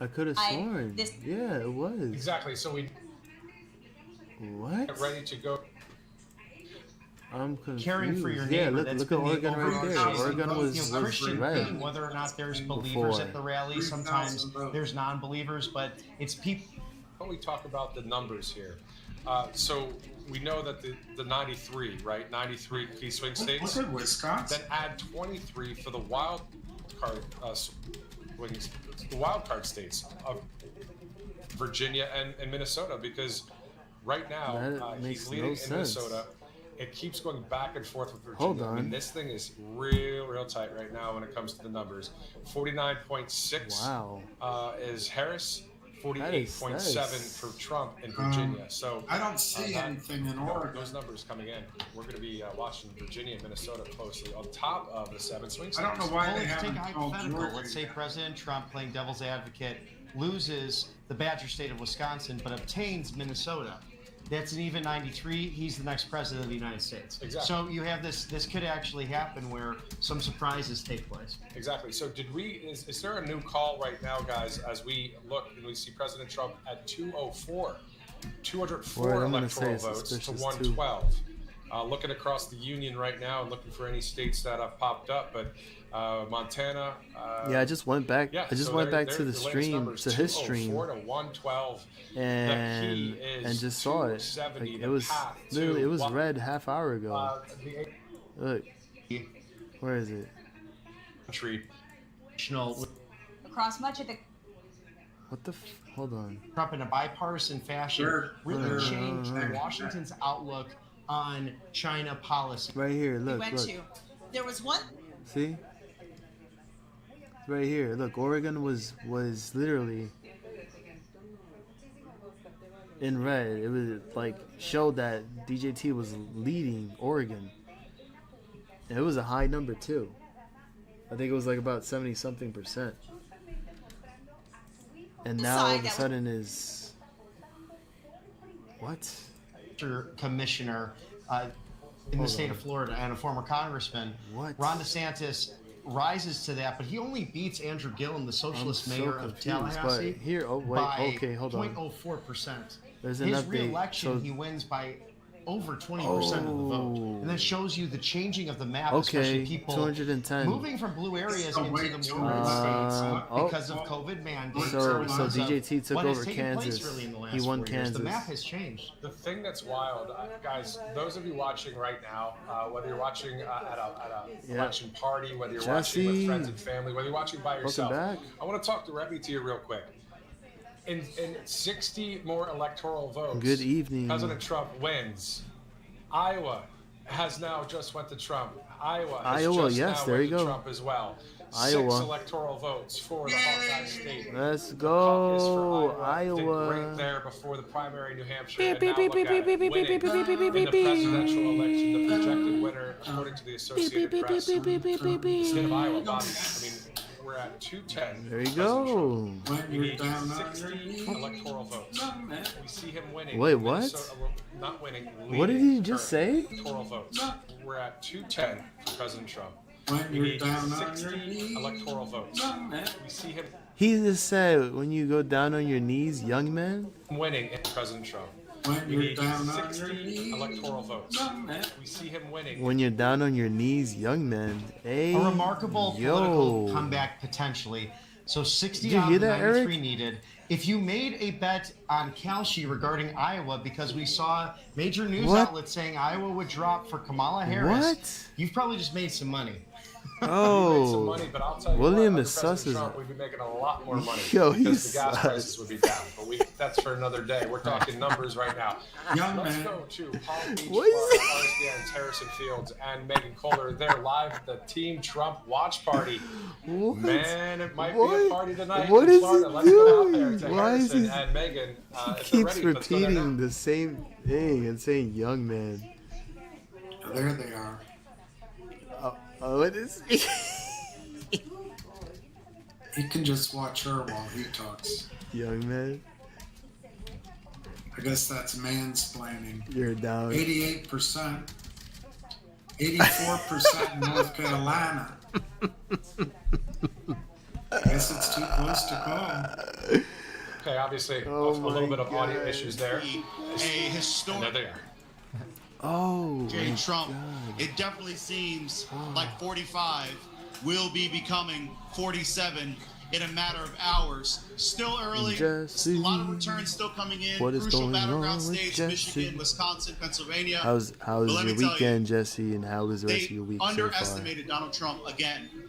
I could have sworn. Yeah, it was. Exactly. So we What? get ready to go. I'm confused. Caring for your neighbor. Yeah, look that's at been Oregon the right there. overarching Oregon was Christian red. thing, whether or not there's believers Before. at the rally. Sometimes there's non-believers, but it's people. When we talk about the numbers here, so we know that the 93, right? 93 key swing states. Look at Wisconsin. Then add 23 for the wild card swings, the wild card states of Virginia and Minnesota, because right now he's leading in Minnesota. It keeps going back and forth with Virginia. Hold on. I mean, this thing is real tight right now when it comes to the numbers. 49.6 is Harris. 48.7 for Trump in Virginia. So I don't see anything in Oregon. Those numbers coming in. We're going to be watching Virginia and Minnesota closely on top of the 7 swing states. I don't know why they Let's take haven't a called hypothetical. Georgia Let's say yet. President Trump, playing devil's advocate, loses the Badger state of Wisconsin, but obtains Minnesota. That's an even 93. He's the next president of the United States. Exactly. So you have this. This could actually happen where some surprises take place. Exactly. So is there a new call right now, guys, as we look and we see President Trump at 204, 204 electoral votes to 112. Looking across the union right now and looking for any states that have popped up, but Montana. Yeah, I just went back. Yeah, I just so went back they're to the latest stream, numbers, to his stream, 204 to 112. and just saw it. Like, it was literally, it was red half hour ago. Look, where is it? Across much of the What the? Hold on. Trump, in a bipartisan fashion, really changed Washington's outlook on China policy. Right here, look, went look. to. There was one. See? Right here, look. Oregon was literally in red. It was like showed that DJT was leading Oregon. And it was a high number too. I think it was like about 70-something%. And now all of a sudden is what? Commissioner in the state of Florida and a former congressman. What? Ron DeSantis rises to that, but he only beats Andrew Gillum, the socialist mayor of Tallahassee, but here, oh wait, by okay, hold on. 0.04%. There's an His update. re-election, he wins by over 20% of the vote, and that shows you the changing of the map, especially people 210. moving from blue areas into the more red states because of COVID mandates. So DJT took what has over taken place Kansas. really in the last He won 4 years. Kansas. The map has changed. The thing that's wild, guys, those of you watching right now, whether you're watching at a election party, whether you're watching with friends and family, whether you're watching by yourself, back. I want to talk directly to you real quick. In 60 more electoral votes, Good evening. President Trump wins. Iowa has now just went to Trump. Iowa has just yes, now there went you to go. Trump as well. Iowa. 6 electoral votes for the Hawkeye State. Let's The go, caucus for Iowa. Did great there before the primary New Hampshire. And now look at it, winning in the presidential election, the projected winner, according to the Associated Press, the state of Iowa. Bobby, I mean, we're at 210. There you go. We need 60 electoral votes. We see him winning. Wait, what? Not winning. What did he just say? Electoral votes. We're at 210 for President Trump. We need 60 electoral votes. We see him He just said, when you go down on your knees, young man. winning in President Trump. We need 60 electoral votes. We see him winning. When you're down on your knees, young man. Hey, A remarkable political comeback potentially. So 60 out of the 93 needed. If you made a bet on Kalshi regarding Iowa, because we saw major news outlets saying Iowa would drop for Kamala Harris, you've probably just made some money. We made some Oh, money, but I'll tell you William what, is under sus President as Trump, we'd be making a lot more money Yo, because he's the gas sus. prices would be down. But that's for another day. We're talking numbers right now. Young Let's man. go to Palm Beach, What is Florida. RSBN's Harrison Fields and Megan Kohler. They're live at the Team Trump watch party. What? Man, it might be What? a party tonight What in is he Florida. Let's go out there doing? to Why is Harrison he? and Megan. He If they're keeps ready, let's go there now. repeating the same thing and saying "young man." There they are. What is? He can just watch her while he talks. Young man, I guess that's mansplaining. you're down. 88%. 84% North Carolina. I guess it's too close to call. Okay, obviously, Oh a little my bit of audio God. issues there. A And historic there they are. Oh, Jay my Trump. God. It definitely seems like 45 will be becoming 47 in a matter of hours. Still early. Jesse, A lot of returns still coming in. what is Crucial going on battleground with states: Jesse? Michigan, Wisconsin, Pennsylvania. How was But let me your tell weekend, Jesse, and how was the rest They of your week so far? underestimated Donald Trump again. And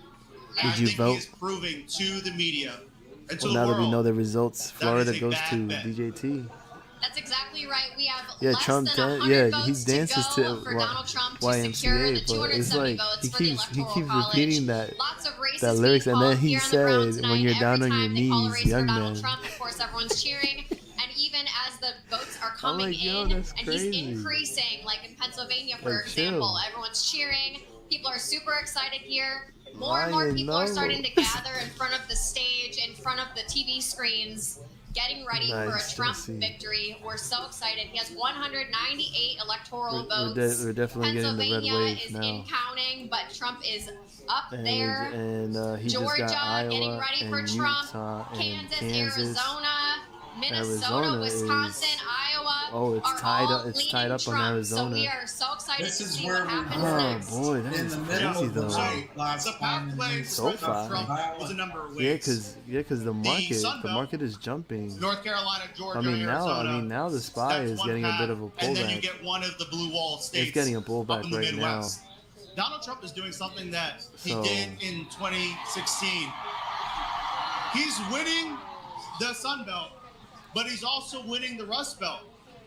Did I you think vote? he is proving to the media and to Well, the now world. that we know the results, that Florida is a goes bad to bet. DJT. That's exactly right. We have Yeah, less Trump than does. 100 Yeah, he votes dances to go to for Donald Trump to secure the YMCA, but it's 270 like votes he for the keeps Electoral College. repeating that Lots of races that lyrics, being and then called he here on the ground said, tonight. "When you're Every down on time your they call a knees, race young for Donald man." Trump, of course, everyone's cheering. And even as the votes are coming like, yo, in, that's and crazy. he's increasing, like in Pennsylvania, for Like, example, chill. everyone's cheering. People are super excited here. More and Ryan, more people are no. starting to gather in front of the stage, in front of the TV screens, getting ready for a Nice, Trump Jesse. victory. We're so excited. He has 198 electoral We're votes. we're definitely getting the red Pennsylvania wave is now. in counting, but Trump is up And, there. he Georgia just got getting Iowa ready for and Trump. Utah and Kansas, Kansas. Arizona, Minnesota, Arizona Wisconsin, is- Iowa. Oh, it's are tied all up. It's leaning tied up Trump. on So Arizona. we are so excited This to is see where what we happens were. next. boy, that In is the middle crazy of the though. night last The time in pathway for So President far. Trump was a number of Yeah, ways. cause the Sun Belt, market is jumping. North Carolina, Georgia, I mean Arizona. now the SPY that's is one getting a path, bit of a and then you pullback. get one of the blue wall states. It's getting a up pullback in the right now. Midwest. Donald Trump is doing something that he So- did in 2016. He's winning the Sun Belt, but he's also winning the Rust Belt.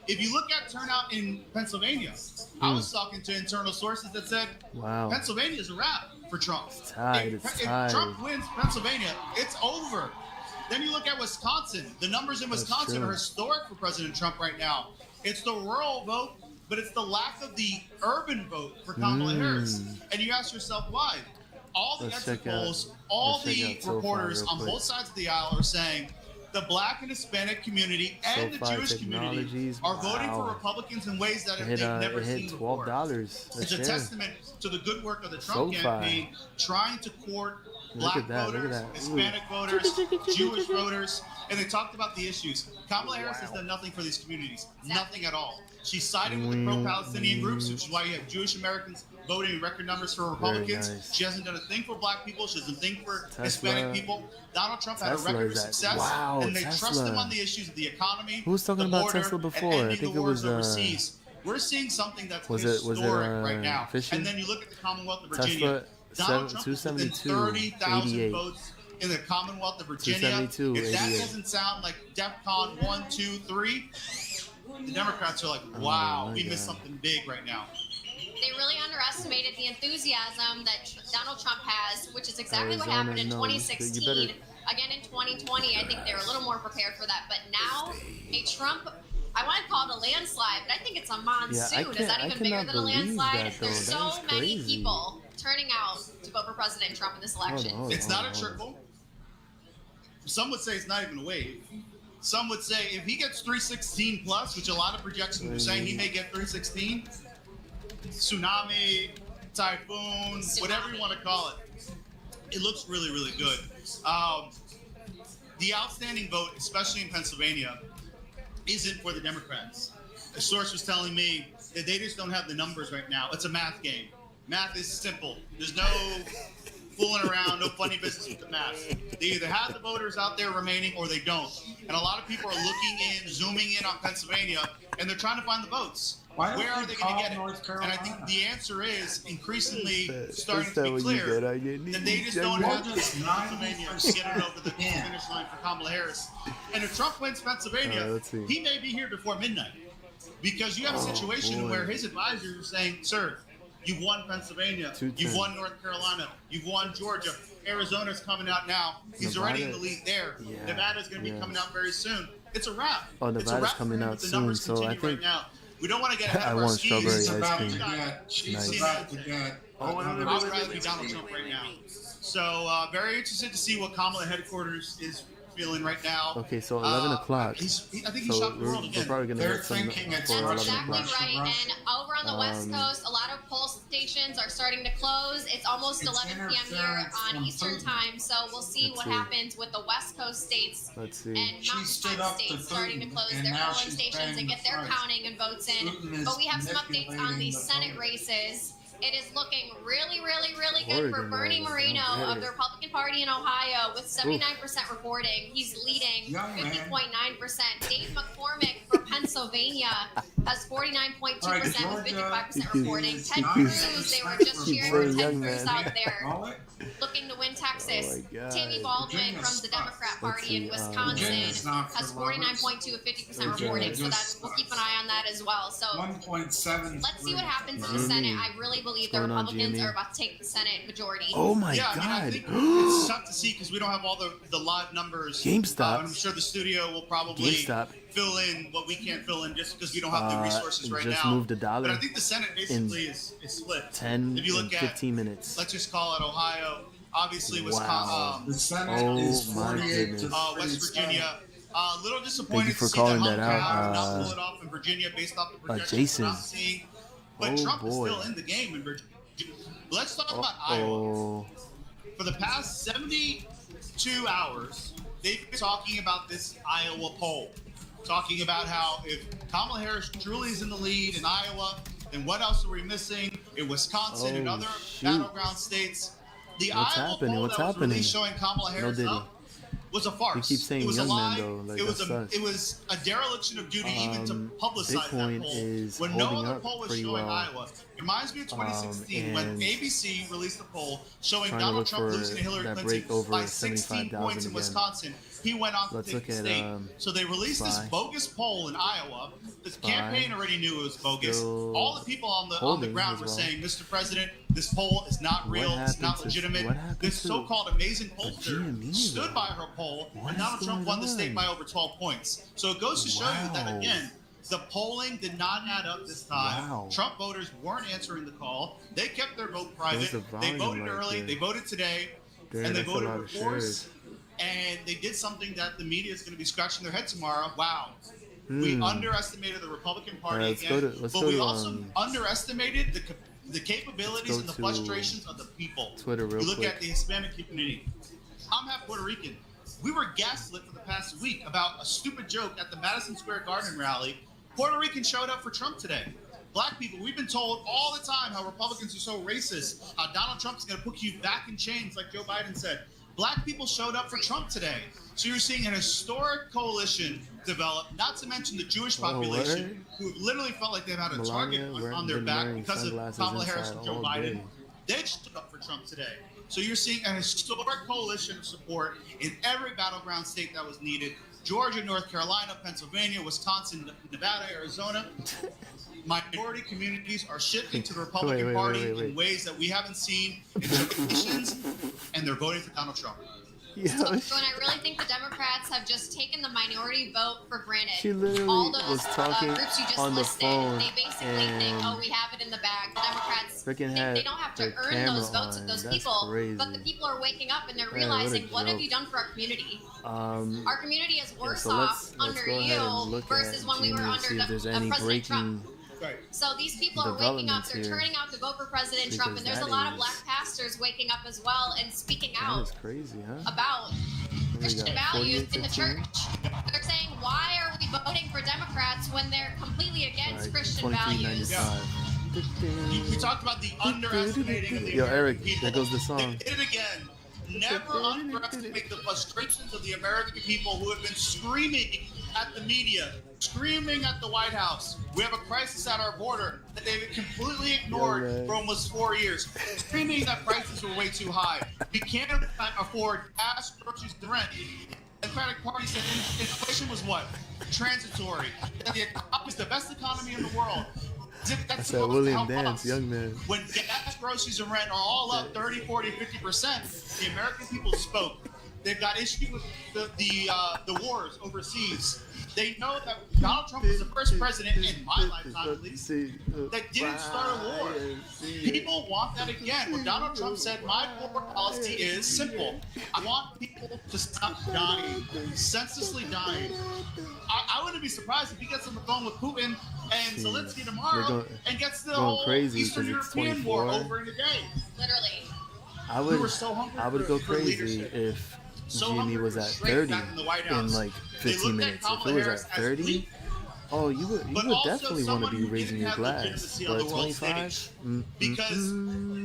If you look at turnout in Pennsylvania, I was talking to internal sources that said Wow. Pennsylvania is a wrap for Trump. It's tied. If, It's if tied. Trump wins Pennsylvania, it's over. Then you look at Wisconsin. The numbers in That's Wisconsin true. are historic for President Trump right now. It's the rural vote, but it's the lack of the urban vote for Kamala Harris. And you ask yourself why. All the Let's exit check out- polls, all let's check the out SoFi reporters real on quick. both sides of the aisle are saying the black and Hispanic community and the SoFi Jewish community Technologies, are voting for wow. Republicans in ways that It they've hit never it seen hit before. $12. It's a share. testament to the good work of the Trump SoFi. campaign trying to court Look black at that, look at voters, that. Hispanic Ooh. voters, Jewish voters, and they talked about the issues. Kamala Harris has done nothing for these communities, nothing at all. She's siding with the pro-Palestinian groups, which is why you have Jewish Americans voting in record numbers for Republicans. nice. She hasn't done a thing for black people. She hasn't done a thing for Tesla. Hispanic people. Donald Trump had a Tesla record of is at- success, wow, and they trust Tesla. him on the issues of the economy, Who was talking the about border, Tesla before? and I ending think the it wars was, overseas. We're seeing something that's was it historic right now. Fisher? And then you look at the Commonwealth of Tesla Virginia. Donald Trump is within 272, 30,000 88. votes in the Commonwealth of Virginia. 272, If that 88. doesn't sound like DEFCON 1, 2, 3, the Democrats are like, wow, my we missed God. something big right now. They really underestimated the enthusiasm that Donald Trump has, which is exactly what Arizona, happened in no, 2016. you better- Again, in 2020, I think they were a little more prepared for that. But now, a Trump, I want to call it a landslide, but I think it's a monsoon. Is that I even bigger cannot than a believe landslide? that, though. There's That so is many crazy. people turning out to vote for President Trump in this election. Hold on, It's not a trickle. Some would say it's not even a wave. Some would say if he gets 316 plus, which a lot of projections are saying he may get 316, tsunami, typhoon, whatever you want to call it, it looks really, really good. The outstanding vote, especially in Pennsylvania, isn't for the Democrats. A source was telling me that they just don't have the numbers right now. It's a math game. Math is simple. There's no fooling around, no funny business with the math. They either have the voters out there remaining or they don't. And a lot of people are looking in, zooming in on Pennsylvania, and they're trying to find the votes. Why Where don't are you they going call to get it? North And Carolina? I think the answer is increasingly That's starting that to what be you clear get on your that they knees, just don't young have man. to Pennsylvania to get it over the finish line for Kamala Harris. And if Trump wins Pennsylvania, let's see. he may be here before midnight. Because you have a situation boy. where his advisors are saying, sir, you've won Pennsylvania, 210. you've won North Carolina, you've won Georgia, Arizona's coming out now. He's already in the lead there. Yeah, Nevada's going to be coming out very soon. It's a wrap. Oh, It's a Nevada's wrap coming for him, out but the soon, numbers so I continue think right now. We don't want to get ahead I of our want skis. strawberry She's ice about cream. to get. She's Nice. about to get. Oh, wait, another- I would rather be Donald Trump right now. So very interested to see what Kamala headquarters is feeling right now. Okay, so 11 o'clock. I think he's So shocked the world we're again. probably gonna They're get some thinking it's for 11 That's exactly o'clock. right. And over on the West Coast, a lot of poll stations are starting to close. It's almost It's 11 p.m. here interference on from Eastern Putin. time. So we'll see Let's what see. happens with the West Coast states Let's see. and She Mountain stood Time up to states starting to Putin, close and their now polling she's stations paying and get the their price. counting and votes in. Putin is But we have some updates on manipulating the the Senate vote. races. It is looking really, really, really good for Oregon Bernie was Moreno very- of the Republican Party in Ohio with 79% reporting. He's leading Young man. 50.9%. Dave McCormick for Pennsylvania has 49.2% with 55% reporting. Ted Cruz, they were just cheering for saying Ted young Cruz man. out there, Call it? looking to win Texas. Oh my God. Tammy Baldwin Virginia's from the tough. Democrat Let's Party see, in Wisconsin Virginia's not for has 49.2 with 50% Virginia reporting. So just that's we'll keep an eye on that as well. So 1.7. let's see what happens in the Jimmy. Senate. I really believe the What's going on, Republicans Jimmy? are about to take the Senate majority. Oh my Yeah, I mean, I God. think it's tough to see because we don't have all the live numbers. GameStop. I'm sure the studio will probably GameStop. fill in what we can't fill in just because we don't have the resources right just now. moved $1 But I think the Senate basically is split. 10 If you look and at, 15 minutes. let's just call it Ohio, obviously Wow. Wisconsin, The Senate Oh is my 48 goodness. to West 37. Virginia. A little disappointed Thank you for to see calling the that hung out, crowd not pull it off in Virginia based off the projections Jason. we're not seeing. But Oh, Trump is boy. still in the game in Virginia. Let's talk about Iowa. Oh, For the past 72 hours, they've been talking about this Iowa poll. Talking about how if Kamala Harris truly is in the lead in Iowa, then what else are we missing in Wisconsin and Oh, other shoot. battleground states? The What's Iowa happening? poll What's that was happening? released showing Kamala Harris Diddy. up was a farce. You keep saying it was young a man, lie. though, like, it was that's sus. it was a dereliction of duty even to publicize Bitcoin that poll is when no holding other up poll was pretty showing well. Iowa. It reminds me of 2016 when and ABC released a poll showing trying to Donald look Trump for losing to Hillary that Clinton break over by 16 75,000 points in again. Wisconsin. He went on to Let's take look the at, state. So they released this Spy. bogus poll in Iowa. The campaign already knew it was bogus. Still All the people on the holding ground as were well. saying, "Mr. President, this poll is not real. It's not happened to- legitimate." what happened This to so-called amazing the pollster GME, stood though? by her poll, What and is Donald Trump going won the state on? by over 12 points. So it goes to show you that Wow. again. The polling did not add up this time. Wow. Trump voters weren't answering the call. They kept their vote private. the They volume voted right early. there. They voted today. Damn, and they that's a voted lot of force. shares. And they did something that the media is going to be scratching their head tomorrow. Wow. We underestimated the Republican Party let's again. go to- let's but go we to, also underestimated the capabilities go and the to frustrations of the people. Twitter real You look quick. at the Hispanic community. I'm half Puerto Rican. We were gaslit for the past week about a stupid joke at the Madison Square Garden rally. Puerto Ricans showed up for Trump today. Black people, we've been told all the time how Republicans are so racist, how Donald Trump's going to put you back in chains, like Joe Biden said. Black people showed up for Trump today. So you're seeing an historic coalition develop, not to mention the Jewish population, who literally felt like they've had a target on their back because of Kamala Harris and Joe Biden. They stood up for Trump today. So you're seeing a historic coalition of support in every battleground state that was needed. Georgia, North Carolina, Pennsylvania, Wisconsin, Nevada, Arizona. Minority communities are shifting to the Republican Party in ways that we haven't seen in generations, and they're voting for Donald Trump. So, and I really think the Democrats have just taken the minority vote for granted. She literally all those was talking groups you just on the listed, phone they basically and think, oh, we have it in the bag. The Democrats freaking think had they don't have to their earn those camera votes of on. those That's people, crazy. but the people are waking up and they're Man, what a realizing, what have joke. you done for our community? Our community is worse so off let's under go ahead and you look versus at when we were Genie and under see if there's any President Trump. breaking So these people are waking up, developments they're here, turning out to vote for President Trump, because and there's a that lot of is- black pastors waking up as well and speaking That out is crazy, huh? about We Christian got values in the 48-15. church. They're saying, why are we voting for Democrats when they're completely against Alright, Christian values? 23.95. You talked about the underestimating of the Yo, American Eric, people. there goes the song. They did it again. Never underestimate the frustrations of the American people who have been screaming at the media, screaming at the White House. We have a crisis at our border that they've completely ignored for almost 4 years. Screaming that prices were way too high. We can't afford gas, groceries, and rent. The Democratic Party said inflation was what? Transitory. That the economy is the best economy in the world. I said William Dance, young man. When gas, groceries, and rent are all up 30, 40, 50%, the American people spoke. They've got issues with the wars overseas. They know that Donald Trump was the first president in my lifetime, at least, that didn't start a war. People want that again. When Donald Trump said, my foreign policy is simple. I want people to stop dying, senselessly dying. I wouldn't be surprised if he gets on the phone with Putin and Zelensky tomorrow and gets the whole Eastern European war over in a day. Literally. I would go crazy if Jimmy was at 30 in like 15 minutes. If it was at 30, oh, you would definitely want to be raising your glass. But at 25, because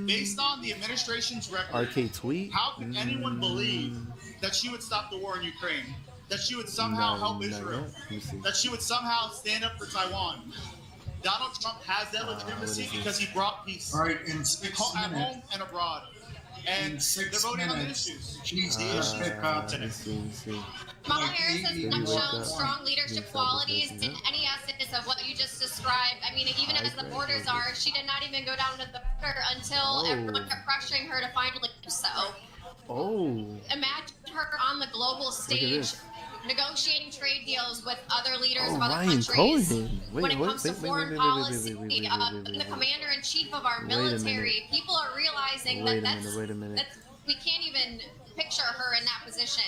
based on the administration's record, arcade tweet. How can anyone believe that she would stop the war in Ukraine? That she would somehow help Israel? That she would somehow stand up for Taiwan? Donald Trump has that legitimacy because he brought peace at home and abroad. And they're voting on the issues. Kamala Harris has not shown strong leadership qualities in any essence of what you just described. I mean, even as the borders are, she did not even go down to the border until everyone kept pressuring her to finally do so. Imagine her on the global stage negotiating trade deals with other leaders of other countries. When it comes to foreign policy, being the commander-in-chief of our military, people are realizing that we can't even picture her in that position.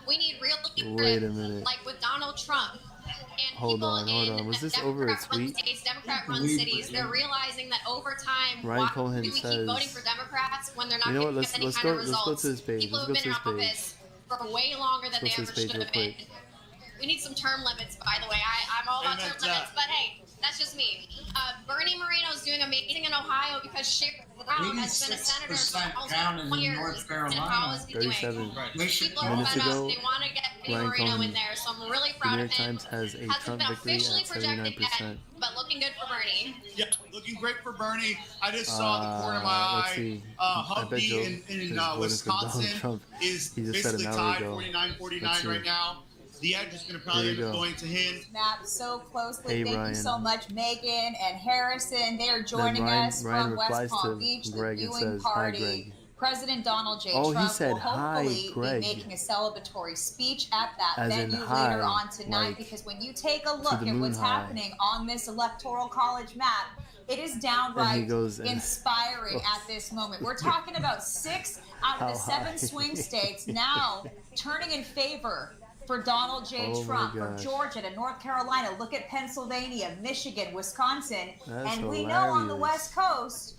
We need real leadership, like with Donald Trump. And Hold on. Was this over a tweet? Democrat-run cities, they're realizing that over time, Ryan why Cohen do we keep voting for Democrats when they're not you know giving us any kind of results? Let's go to his page. People have been in office for way longer than they ever should have been. We need some term limits, by the way. I'm all about term limits, but hey, that's just me. Bernie Moreno's doing amazing in Ohio because Sherrod Brown has been a senator for almost 1 year. North Carolina. And how is he doing? 37 People are minutes fed up. ago, They want to get Bernie Ryan Moreno Cohen, in there, so I'm really The proud New of York him. Times has a Hasn't Trump been victory officially at projected 79%. yet, but looking good for Bernie. Yeah, looking great for Bernie. I just saw the corner of my eye. Humvee in Wisconsin is basically tied 49-49 right now. The edge is going to probably end up going to him. Map so closely. Hey, Thank Ryan. you so much, Megan and Harrison. They are joining us Ryan from West replies Palm to Beach, Greg the and viewing says, "Hi, party. Greg." President Donald J. Oh, he Trump said, will "Hi, hopefully Greg." be making a celebratory speech at that As in venue hi, later on tonight, like, because when you take a to look the at moon what's high. happening on this electoral college map, it is downright goes, inspiring at this moment. We're talking about 6 out of the How 7 high? swing states now turning in favor for Donald J. Oh my Trump, from gosh. Georgia to North Carolina. Look at Pennsylvania, Michigan, Wisconsin. That's And we know on the hilarious. West Coast,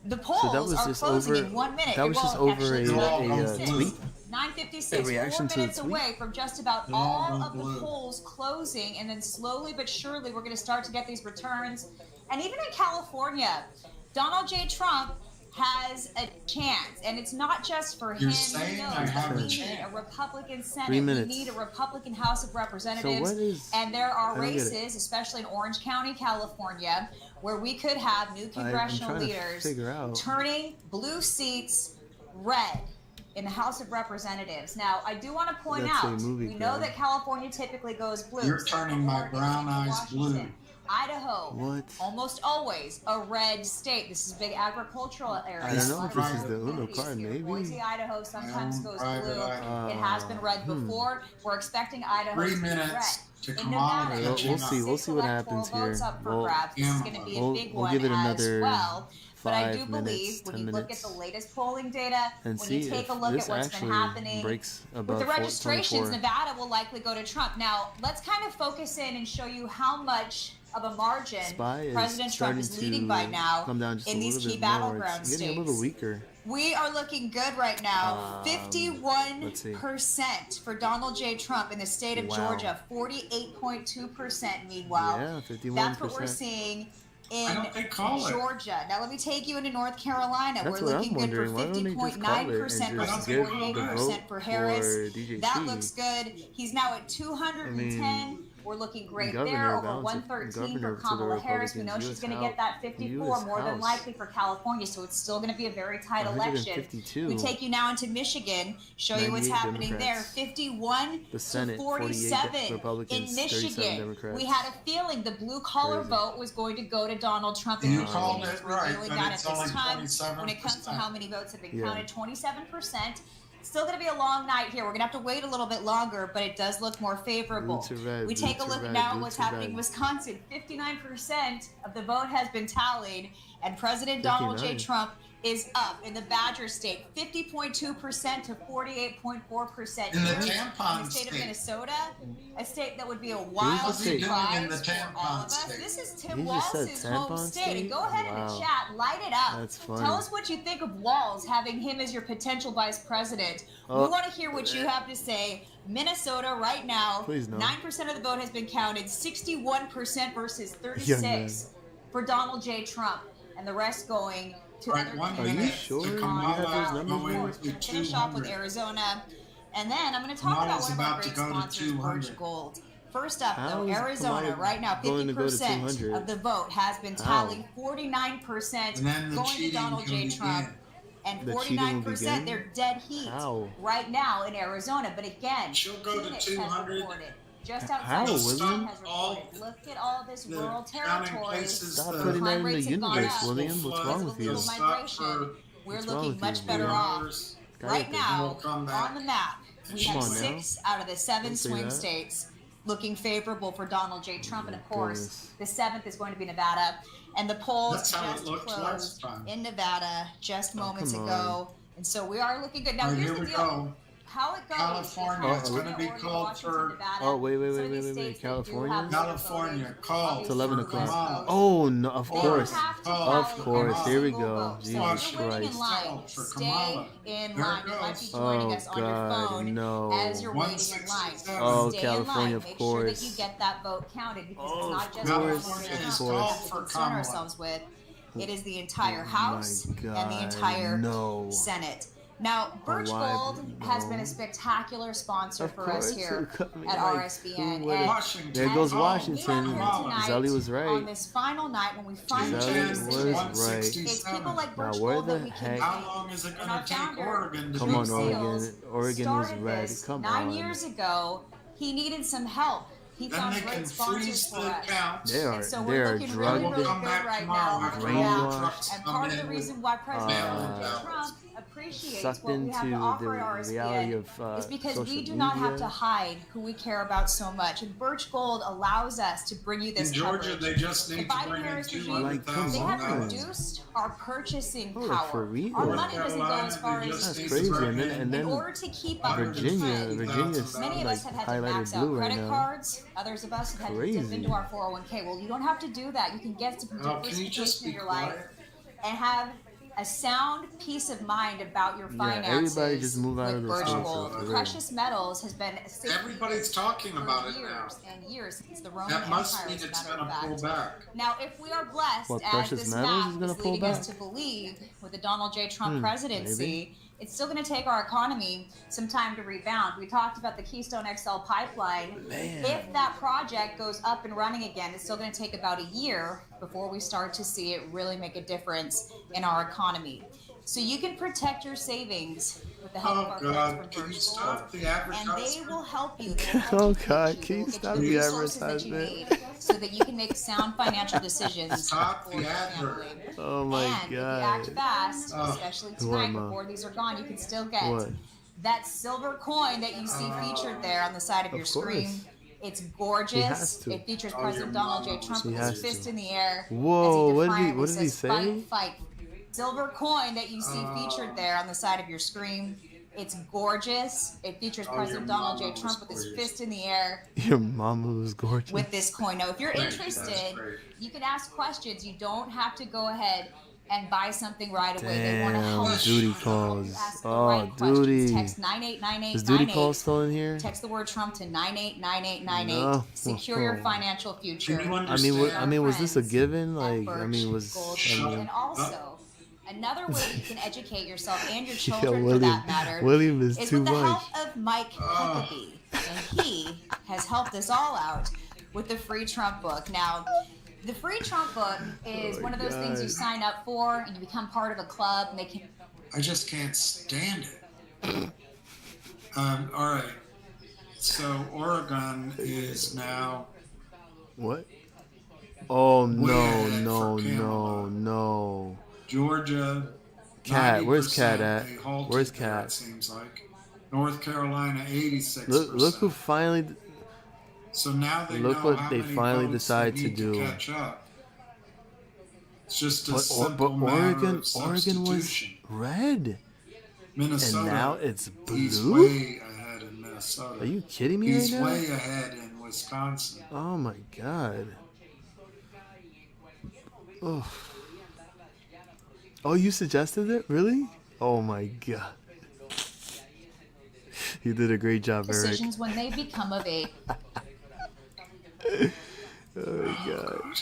the polls So that was are just closing over. in 1 minute. That was just over Actually, a tweet. 9:56, A reaction 4 to a minutes tweet? away from just about all of the polls closing, and then slowly but surely we're going to start to get these returns. And even in California, Donald J. Trump has a chance, and it's not just for You're him. saying He I knows have that a we need chance. a Republican Senate. 3 We minutes. need a Republican House of Representatives. what is- And there are I don't get it. races, especially in Orange County, California, where we could have new I'm congressional trying to leaders figure out. turning blue seats red in the House of Representatives. Now, I do want to point That's a out, movie we know crowd. that California typically goes blue. You're turning my Oregon, brown eyes Washington, blue. Idaho, What? almost always a red state. This is a big agricultural area. I don't know if this is the Private Uno card, maybe. Boise, Idaho sometimes goes private blue. eye. It has been red before. We're expecting Idaho 3 to be red. minutes to In Kamala Nevada, catching We'll see. up. We'll see what 6 happens electoral votes here. up for We'll- grabs. This is going to be a We'll- big we'll one give it as another well. But I do 5 believe minutes, when 10 you look at the minutes. latest polling data, And when see you take if a look this at what's been actually happening breaks with above the registrations, 24. Nevada will likely go to Trump. Now, let's kind of focus in and show you how much of a margin Spy is President Trump is starting leading to by now come down just in a these little key bit more. battleground It's getting a states. little weaker. We are looking good right now. let's see. 51% for Donald J. Trump in the state of Wow. Georgia. 48.2% meanwhile. Yeah, 51%. That's what we're seeing Why in don't they call it? Georgia. Now let me take you into North Carolina. That's We're what I'm looking good for wondering. Why don't they just call it and 50.9% just versus give the 48% vote for Harris. for DJ That T? looks good. He's now at 210. We're looking great there. Governor Over bounce- 113 governor for to the Kamala Harris. We know Republicans, she's going to US get that House. 54 more than likely for California. So it's still going to be a very tight election. 152. We take you now into Michigan. Show you what's 98 happening Democrats. there. 51 The Senate, to 48 47 Republicans, in 37 Michigan. Democrats. We had a feeling the blue collar Crazy. vote was going to go to Donald Trump. You And called Michigan it is right, revealing but that it's at this only time. 27%. When it comes to how many votes have been Yeah. counted, 27%. Still going to be a long night here. We're going to have to wait a little bit longer, but it does look more favorable. Blue to red, We blue take a to look red, now at blue what's to happening in red. Wisconsin. 59% of the vote has been tallied, and President Donald J. 59. Trump is up in the Badger State, 50.2% to 48.4%. In the Here tampon in the state of state. Minnesota, a state that would be a What's wild the state? surprise In the for all tampon of us. state. This is Tim He just said Walz's home tampon state. state? And go ahead in Wow. the chat, light it up. That's funny. Tell us what you think of Walz having him as your potential vice president. Oh. We want to hear what you have to say. Minnesota right now, Please no. 9% of the vote has been counted, 61% versus Young man. 36 for Donald J. Trump, and the rest going to Right, other 1 Are you minute sure to you Kamala have those numbers going right? to Finish off with 200. Arizona, and then I'm going to talk about Kamala's one of our about to great go to sponsors, 200. Birch Gold. First up, How though, is Arizona Kamala right now, going to go to 50% 200? of the vote has been How? tallied, 49% And then the going to cheating Donald J. can Trump, begin. and The cheating will 49% begin? they're dead heat How? right now in Arizona. But again, She'll go to Phoenix has 200. reported. Just How, outside of William? Houston has reported. Look at all this The rural counting territories. places, Stop the putting that crime in the rates have gone universe, up. William. What's Because wrong of with you? illegal Stop migration, for we're What's wrong looking with much you, better William? off. hours. Right Cállate. now, We'll come back. on the map, we Come have on now. 6 out of the 7 Don't say swing that. states looking favorable for Donald J. Trump. And of course, goodness. the 7th is going to be Nevada. And the polls That's how it just looked closed last time. in Nevada just moments come ago. And so we are looking good. Now, All right, here's here the we deal. go. How it goes. California, it's gonna be called for- Oh, wait, California? California, call It's 11 o'clock. Kamala. Oh, no, of Or course. call Of for course. Kamala. Here we go. So Jesus if you're waiting in Christ. line, For stay Kamala. in There line. it You might be goes. joining Oh, us on your God, phone no. as you're waiting in line. 167. Oh, Stay California, in line. of Make sure that course. you get that vote counted because Oh, it's not just of one course, Republican of House course. we have to For concern Kamala. ourselves with. It is the entire Oh, House my and the God, entire no. Senate. Now, Birch why? Gold has been No. a spectacular sponsor Of for us course. here I mean, at like, RSBN. who would've- And Washington. There goes Oh, Washington. Kamala. Zelly was on right. this final night when we finally Zelly make was decisions, right. it's people like Now, Birch where Gold the that we can heck- How thank. long is it And going our to take founder, Oregon to Come do on, so? Oregon. Oregon was started red. this Come 9 on. years ago. He needed some help. He Then found they great can sponsors freeze for the us. accounts. They are, And so they we're are looking drugged. really, really We'll come good back right tomorrow now. after all the Yeah. trucks And come part of in the with reason why President mail-in Donald J. ballots. Trump appreciates Sucked what we have to into offer the at RSBN reality of is because we social do not have media. to hide who we care about so much. And Birch Gold allows us to bring you this In Georgia, coverage. they just The need to Biden bring in Harris regime, Like, come they have on. reduced our purchasing Oh, power. for real? Our North money doesn't go as far Carolina, they as just That's need crazy. to bring And then, in and in then order to keep up with the Virginia, trend. Virginia's Many of like us have had to highlighted max out blue right credit now. cards. Others of us have had to dip Crazy. into our 401k. Well, you don't have to do that. You can get some Oh, can you just diversification in be your life quiet? and have a sound peace of mind about your Yeah, finances. everybody just move out with of this Birch country, Gold. for real. Precious metals has been a safe Everybody's talking for about it years now. and years since the Roman That must Empire, mean as a it's matter going of to pull fact. back. Now, if we are blessed, What, as precious this metals map is gonna is pull leading us back? to believe with the Donald J. Trump Hmm, presidency, maybe. it's still going to take our economy some time to rebound. We talked about the Keystone XL pipeline. Man. If that project goes up and running again, it's still going to take about a year before we start to see it really make a difference in our economy. So you can protect your savings with the help of Oh, our God. friends from Can you Birch stop Gold. the And advertisement? they will help you. They will help Oh, you teach God, you. can you They'll get stop you the resources that you advertisement? need so that you can make sound financial decisions Stop for the your advert. family. Oh my And if you act God. fast, Oh. especially What, tonight Ma? before these are gone, you can still get What? that silver coin that you see featured there on the side of your screen. course. It's He has gorgeous. to. It features Oh, President your Donald J. mama Trump He with has his fist to. in the air. Whoa, as he what did he- defiantly what did he says, say? Fight, fight. Silver coin that you see featured there on the side of your screen. It's gorgeous. It features Oh, President your Donald J. mama Trump was with his gorgeous. fist in the air Your mama was gorgeous. with this coin. Now, if you're Thank you, interested, that's great. you can ask questions. You don't have to go ahead and buy something right away. They want to help. Damn, duty calls. Ask the Oh, right questions. duty. Text 989898. Is duty calls still in here? Text the word Trump to 989898. No. Secure your financial future. I mean, was this a given? Like, I mean, And also, another way you can educate yourself and your Yo, children, for William, that matter, William is too with the much. help of Mike Huckabee. And he has helped us all out with the Free Trump book. Now, the Free Trump book is one of those things you sign up for and you become part of a club and they can... I just can't stand it. All right. So Oregon is now... What? Oh, way no, ahead no, for no, Kamala. no. Georgia... Cat, where's Cat 90%, at? they halted Where's there, Cat? It seems like. North Carolina, 86%. Look who finally... So now they Look know what how they many finally votes decide they to need do. catch up. It's just a But simple matter Oregon of was substitution. red. Minnesota, And now it's he's blue? way ahead in Minnesota. Are you kidding me He's right now? way ahead in Wisconsin. Oh my god. Oh. Oh, you suggested it? Really? Oh my god. You did a great job, Eric. decisions when they become of age. Oh my god.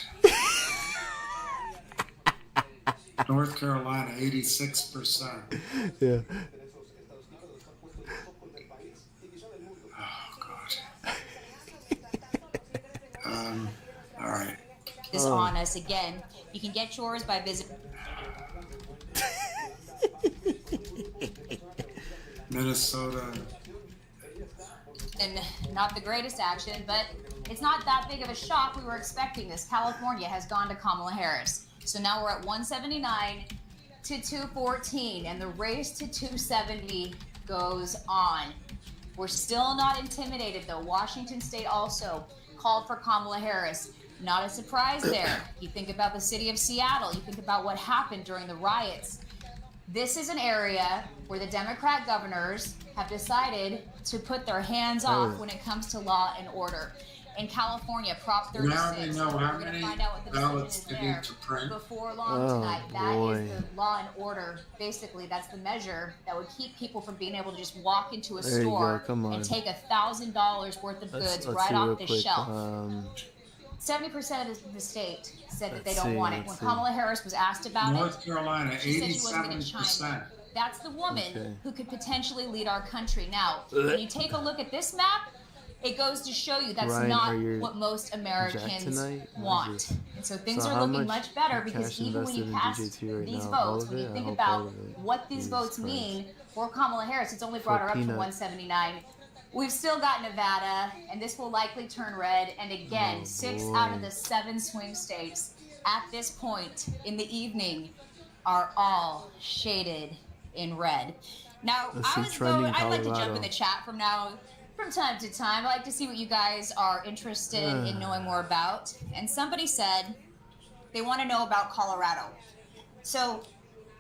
North Carolina, 86%. Yeah. Oh, God. All right. Is on us again. You can get yours by visiting Minnesota. and not the greatest action, but it's not that big of a shock. We were expecting this. California has gone to Kamala Harris. So now we're at 179 to 214, and the race to 270 goes on. We're still not intimidated, though. Washington State also called for Kamala Harris. Not a surprise there. You think about the city of Seattle. You think about what happened during the riots. This is an area where the Democrat governors have decided to put their hands off when it comes to law and order. In California, Prop 36. Now they know how we're going to many find out what the ballots decision they is need there to print. before long Oh, tonight. That boy. is the law and order. Basically, that's the measure that would keep people from being able to just walk into a There you go, store come on. and take $1,000 worth of goods Let's right see real off the quick. shelf. 70% of the state said that they Let's don't see, want it. let's When see. Kamala Harris was asked about North it, Carolina, she said she wasn't going to chime 87%. in. That's the woman Okay. who could potentially lead our country. Now, when you take a look at this map, it goes to show you that's Ryan, not are you what most Americans tonight? What is want. this? And so things So are how looking much much better cash because even when you invested in pass DJT right these now? All votes, of when you it? I think hope about all of it. what these Jesus votes Christ. mean for Kamala Harris, it's only brought her up to peanuts. 179. We've still got Nevada, and this will likely turn red. And again, Oh, 6 boy. out of the 7 swing states at this point in the evening are all shaded in red. Now, Let's see, I'd trending like to jump Colorado. in the chat from time to time. I like to see what you guys are interested in knowing more about. And somebody said they want to know about Colorado. So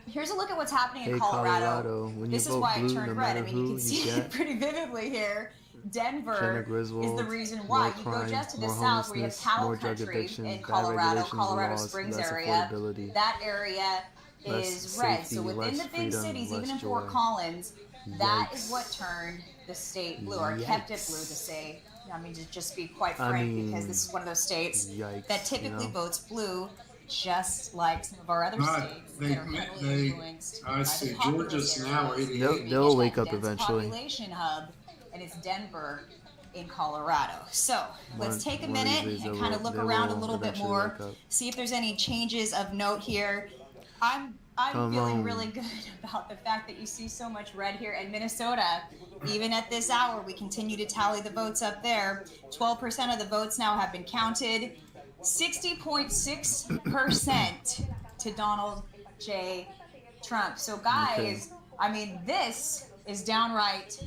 here's a look at what's happening in Hey, Colorado. Colorado, when you This is vote why it blue, turned no red. I matter mean, you who can you see get, it pretty vividly here. Denver Jenna is Griswold, the reason more why. You go crime, just to the more south where you have homelessness, Cattle more drug Country addictions, in bad Colorado, regulations, Colorado laws, Springs less area. affordability, That area less is red. safety, So within less the big freedom, cities, even less in Fort joy. Collins, that Yikes. is what turned the state blue, or kept it blue to say. I mean, to just be quite I frank, mean, because this is one of those states yikes, that typically you know? votes blue, just like some of our other But states that are heavily influenced by I the see, populous Georgia's now areas. 88. They'll wake That up dense eventually. population hub, and it's Denver in Colorado. So let's take a one of these minute days and they kind of will- look they around a will little bit eventually more, wake up. see if there's any changes of note here. I'm Come feeling on. really good about the fact that you see so much red here in Minnesota. Even at this hour, we continue to tally the votes up there. 12% of the votes now have been counted. 60.6% to Donald J. Trump. So guys, I mean, this is downright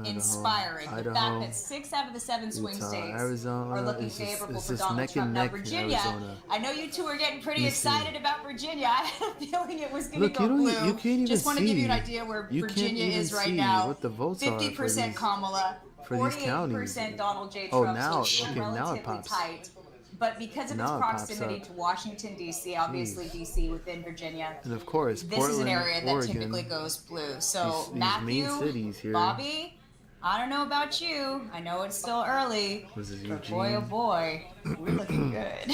inspiring. The Idaho, fact that 6 out of the 7 swing Utah, states Arizona, are looking it's just- favorable it's for just Donald neck Trump. and Now neck in Virginia, Arizona. I know you two are getting pretty Let me see. excited about Virginia. I had a feeling it was going to Look, go you don't. blue. You can't even Just want to give you an see. idea where You can't Virginia even is right see now. what the votes are for 50% these- Kamala, for these counties. 48% Donald J. Oh, Trump. now- so it's okay, now it relatively pops. tight. but because of its Now it pops proximity up. to Washington, D.C., obviously Jeez. D.C. within Virginia, And of course, this Portland, is an area that Oregon. typically goes blue. So These Matthew, main cities here. Bobby, I don't know about you. I know it's still early, Was it but boy, oh Eugene? boy, we're looking good.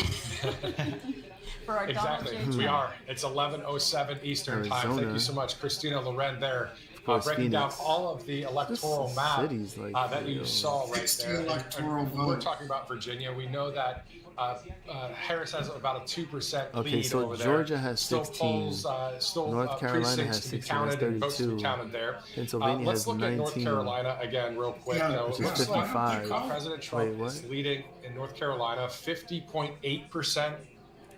For our Exactly, Donald J. we Trump. are. It's 11:07 Eastern time. Thank Arizona. you so much, Christina Loren there, course, breaking down Phoenix. all of the electoral This map city's like, that you saw right 60 there. electoral And we're votes. talking about Virginia. We know that Harris has about a 2% Okay, lead so over there. Georgia has Still 16. polls, still North Carolina precincts has to be 16, counted and votes to be 32. counted there. Pennsylvania Let's has look at North 19. Carolina again real quick. Yeah, You know, which it is looks like 55. President Trump Wait, what? is leading in North Carolina 50.8%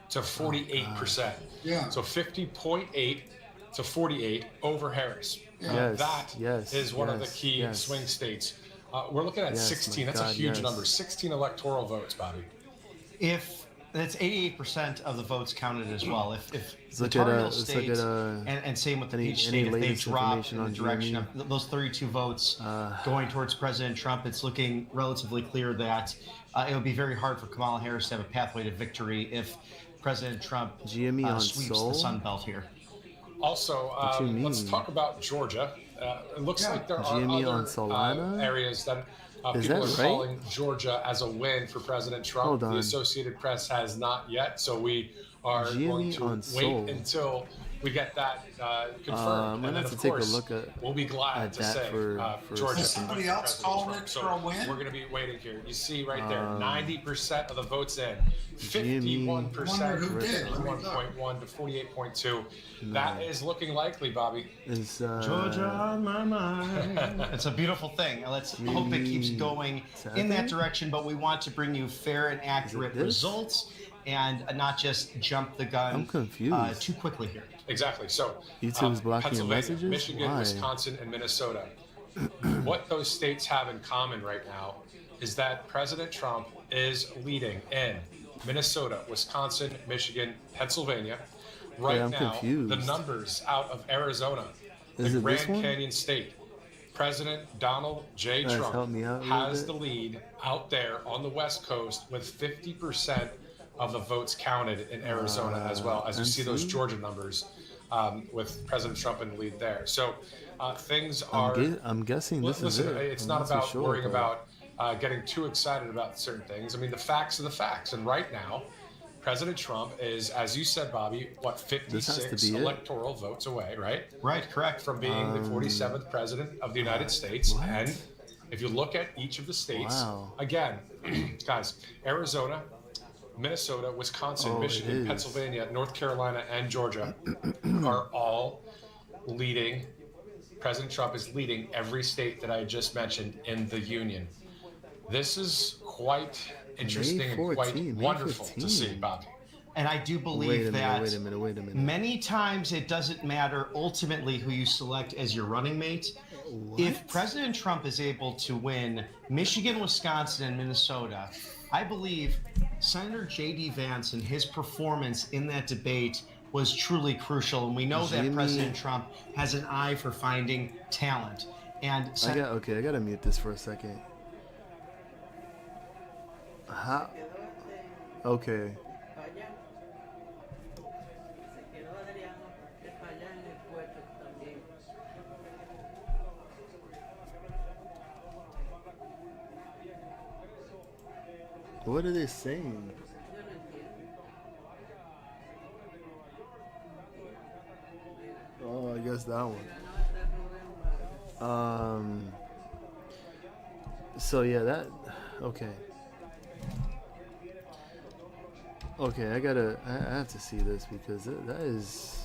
to 48%. Yeah. So 50.8 to 48 over Harris. Yes, That yes, is one of the yes, key yes. swing states. We're looking at Yes, 16. my That's a God, huge yes. number. 16 electoral votes, Bobby. If that's 88% of the votes counted as well. If the Let's look at, Tar Heel let's look state at, and same with the any- Peach any state, if they latest drop information in the on direction GME? of those 32 votes going towards President Trump, it's looking relatively clear that it would be very hard for Kamala Harris to have a pathway to victory if President Trump GME on sweeps Seoul? the Sun Belt here. Also, What you let's mean? talk about Georgia. It looks Yeah. like there are GME on other Solana? areas that Is people that are right? calling Georgia as a win for President Trump. Hold The on. Associated Press has not yet, so we are GME going to on wait Seoul. until we get that confirmed. I'm and gonna then, have to of take a course, look at we'll be glad to that say for a Georgia. Is somebody for else President calling Trump. it So for a win? we're going to be waiting here. You see right there, 90% of the votes in, GME. 51%, Wonder who did. 51.1 to 48.2. That is looking likely, Bobby. Is Georgia on my mind. It's a beautiful thing. Let's hope it keeps going in that direction, but we want to bring you fair and accurate this? results and not just jump the gun I'm confused. too quickly here. Exactly. So YouTube's blocking your Pennsylvania, messages? Michigan, Why? Wisconsin, and Minnesota. What those states have in common right now is that President Trump is leading in Minnesota, Wisconsin, Michigan, Pennsylvania. Right I'm now, confused. the numbers out of Arizona, Is the it this Grand one? Canyon State, President Donald J. Guys, Trump help me out a little has bit. the lead out there on the West Coast with 50% of the votes counted in Arizona as well, as you see those MC? Georgia numbers with President Trump in the lead there. So things are. I'm guessing this Listen, is it. it's I'm not too about sure, worrying but- about getting too excited about certain things. I mean, the facts are the facts. And right now, President Trump is, as you said, Bobby, what, This has to 56 be it. electoral votes away, right? Right, correct. From being the 47th president of the United States. what? And if you look at each of the states, Wow. again, guys, Arizona, Minnesota, Wisconsin, Oh, it Michigan, is. Pennsylvania, North Carolina, and Georgia are all leading. President Trump is leading every state that I just mentioned in the union. This is quite interesting and 14, quite May wonderful to 15. see, Bobby. And I do believe Wait a that minute, wait a minute. many times it doesn't matter ultimately who you select as your running mate. If President Trump is able to win Michigan, Wisconsin, and Minnesota, I believe Senator J.D. Vance and his performance in that debate was truly crucial. And we know that Jimmy- President Trump has an eye for finding talent. And I gotta mute this for a second. How? Okay. What are they saying? Oh, I guess that one. So yeah, that. Okay. Okay, I have to see this because that is.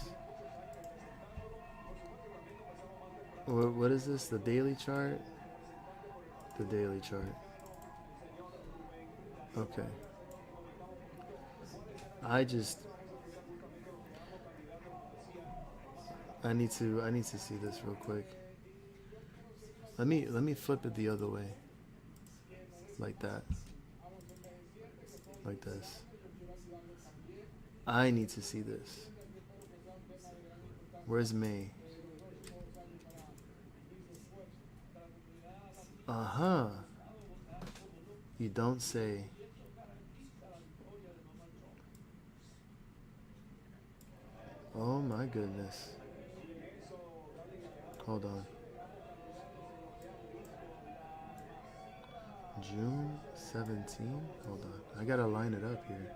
What is this? The daily chart? The daily chart. Okay. I need to see this real quick. Let me flip it the other way. Like that. Like this. I need to see this. Where's May? Uh-huh. You don't say. my goodness. Hold on. June 17? Hold on. I gotta line it up here.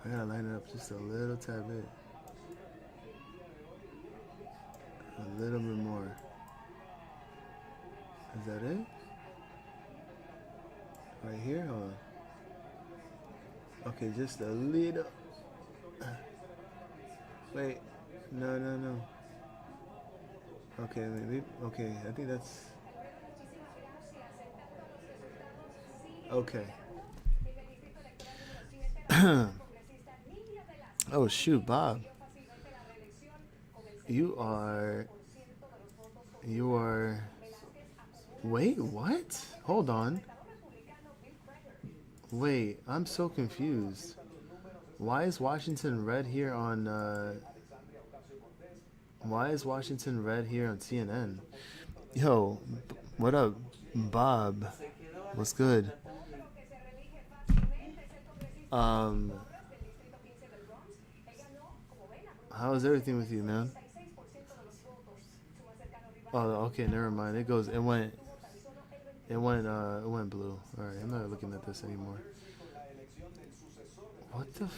I gotta line it up just a little tad bit. A little bit more. Is that it? Right here? Hold on. Okay, just a little. Wait. No. Okay, maybe. Okay, I think that's. Okay. Oh shoot, Bob. You are. Wait, what? Hold on. Wait, I'm so confused. Why is Washington red here on Why is Washington red here on CNN? Yo, what up, Bob? What's good? How is everything with you, man? Oh, okay, never mind. It went blue. All right, I'm not looking at this anymore. What the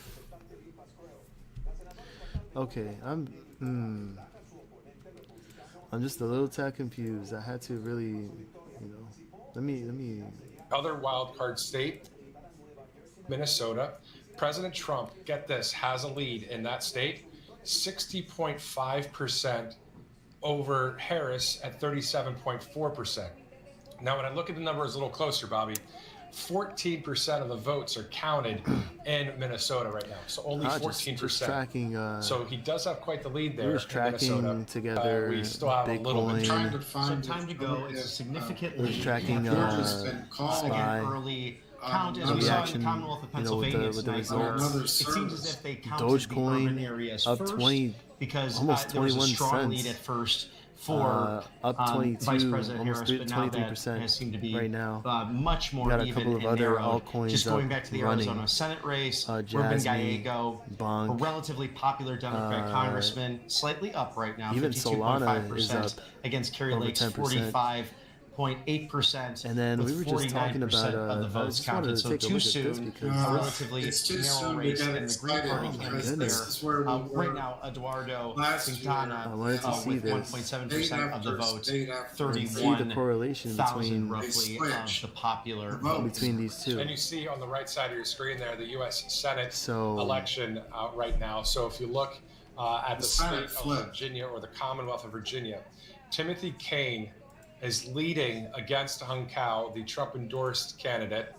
okay, I'm just a little tad confused. I had to really, let me. Other wild card state, Minnesota. President Trump, get this, has a lead in that state, 60.5% over Harris at 37.4%. Now, when I look at the numbers a little closer, Bobby, 14% of the votes are counted in Minnesota right now. So only 14%. Just tracking, so he does have quite the lead there. We're just tracking together. We still have Bitcoin. a little bit Trying to find time to go. It's a significant lead. We're tracking SPY. Early count as we saw in the Commonwealth of Pennsylvania with the tonight. results. It seems as if they counted Dogecoin the urban areas up first 20, because almost there was a 21 strong cents. lead at first for up 22, Vice President almost Harris, but now that 23% has seemed to be right now. Much more got a even couple of and other narrowed. altcoins Just going up back to the running. Arizona Senate race, Ruben Jasmine, Gallego, a Bonk, relatively popular Democrat congressman, slightly up right now, even Solana is 52.5% up against Carrie over Lake's 10%. 45.8%. And then we were just talking about of the I votes just wanted counted. to So take a too look at this soon, because a relatively it's too narrow soon to race, get and the Green excited Party because candidate this there. is where we were Right now, Eduardo last year. Quintana I wanted to see with this. 1.7% of the votes, see the 31,000 correlation between roughly of the popular between these two. And you see on the right side of your screen there the U.S. Senate So- election right now. So if you look at the Senate state flip. of Virginia or the Commonwealth of Virginia, Timothy Kaine is leading against Hung Kao, the Trump-endorsed candidate,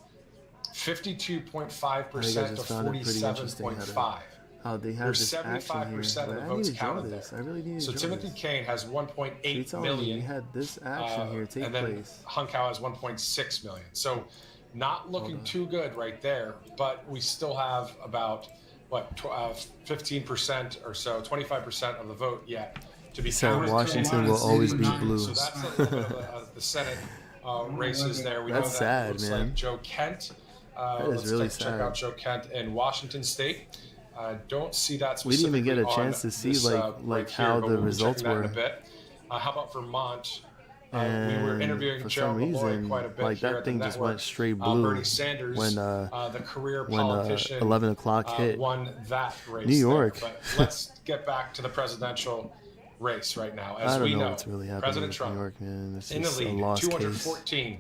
52.5% to 47.5. How they have There's this action here. 75% of the I votes need to draw counted this. there. I really need to So draw Timothy this. Kaine has 1.8 telling me million. you had this action here take and then place. Hung Kao has 1.6 million. So not looking too good right there, but we still have about 15% or so, 25% of the vote yet to be said counted. Washington will always be blue. So that's a little bit of the Senate races there. We That's know that sad, looks man. like Joe Kent. That is Let's really check sad. out Joe Kent in Washington State. Don't see that We didn't even get a specifically chance on to see this, like right how here, but the we'll be results checking that were. in a bit. How about Vermont? We were And interviewing for Gerald some Malloy reason, quite a bit like here that at the thing just network. went straight blue Bernie Sanders, when the career when politician, 11 o'clock hit. won that race. New York. There. But let's get back to the presidential race right now. As I don't we know know, what's really happening President with Trump New York, man. It's in the just a lead, lost case. 214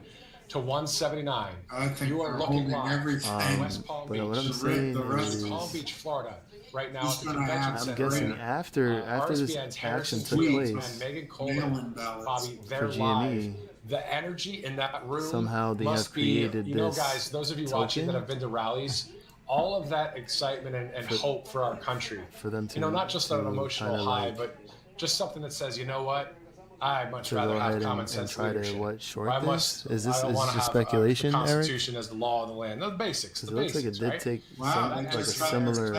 to 179. I think You are they're looking holding live everything. in West Palm But Beach. what I'm saying the rest is, Palm Beach, Florida, right now Who's at the gonna convention have- I'm center. guessing after this RSBN's action Harrison took Tweets place and Megan Coleman, Mail-in ballots. Bobby, they're for live. GME, The energy in that room somehow they must have created be, you know, this guys, those of you watching token that have been to rallies, all of that excitement and hope for our country. for them to, You know, not just an to emotional kinda high, like, but just something that says, you know what, I'd much to rather go have ahead common and sense try leadership. to Or short I this? must, Is I this don't wanna just have, speculation, the Eric? Constitution as the law of the land. The basics, Because the it looks like basics, it did right? take Wow, some, they like a just tried to similar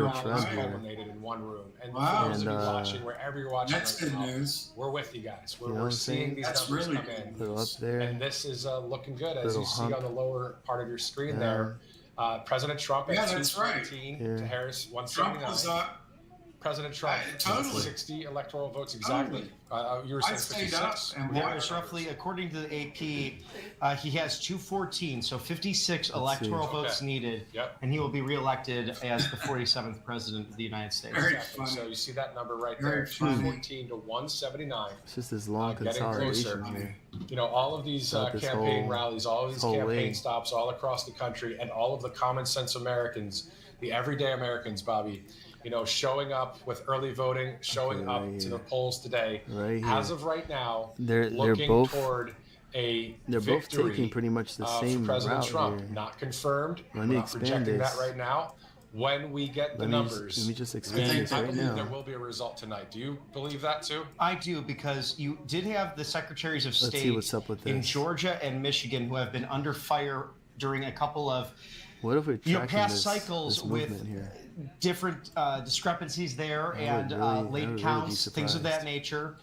Wow. trend here. Culminated in one room. And Wow. for those of you And, watching, wherever you're watching That's right good now, news. we're with you guys. We're, You know we're what I'm seeing saying? these That's numbers really come good in. Little up there. And this is looking good. As Little you see hump. on the lower part of your screen Yeah. there, President Trump Yeah, at that's right. 217 Here. to Harris Trump 179. was up. President Trump, Totally. 60 electoral votes exactly. You were saying I stayed up 56. and There watched. is roughly, according to the AP, he has 214, so 56 electoral votes needed, Yep. and he will be reelected as the 47th president of the United States. Very Exactly. funny. So you see that number right Very there, funny. 214 to 179. It's just this long Getting consolidation closer. here. You know, all of these Throughout this campaign whole- rallies, all of these whole campaign way. stops all across the country, and all of the common sense Americans, the everyday Americans, Bobby, you know, showing up with early voting, showing up right to here. the polls today. Right here. As of right now, They're looking both toward a they're both victory taking pretty much the for same President route Trump. here. Not confirmed. Let We're me not expand projecting this. that right now. When we get the Let numbers, me just I expand think this I right believe now. there will be a result tonight. Do you believe that too? I do, because you did have the secretaries of Let's state see what's up with in this. Georgia and Michigan who have been under fire during a couple of What if we're tracking past this, cycles this with movement here? different discrepancies there I and would really- I would late really be counts, things of that surprised. nature,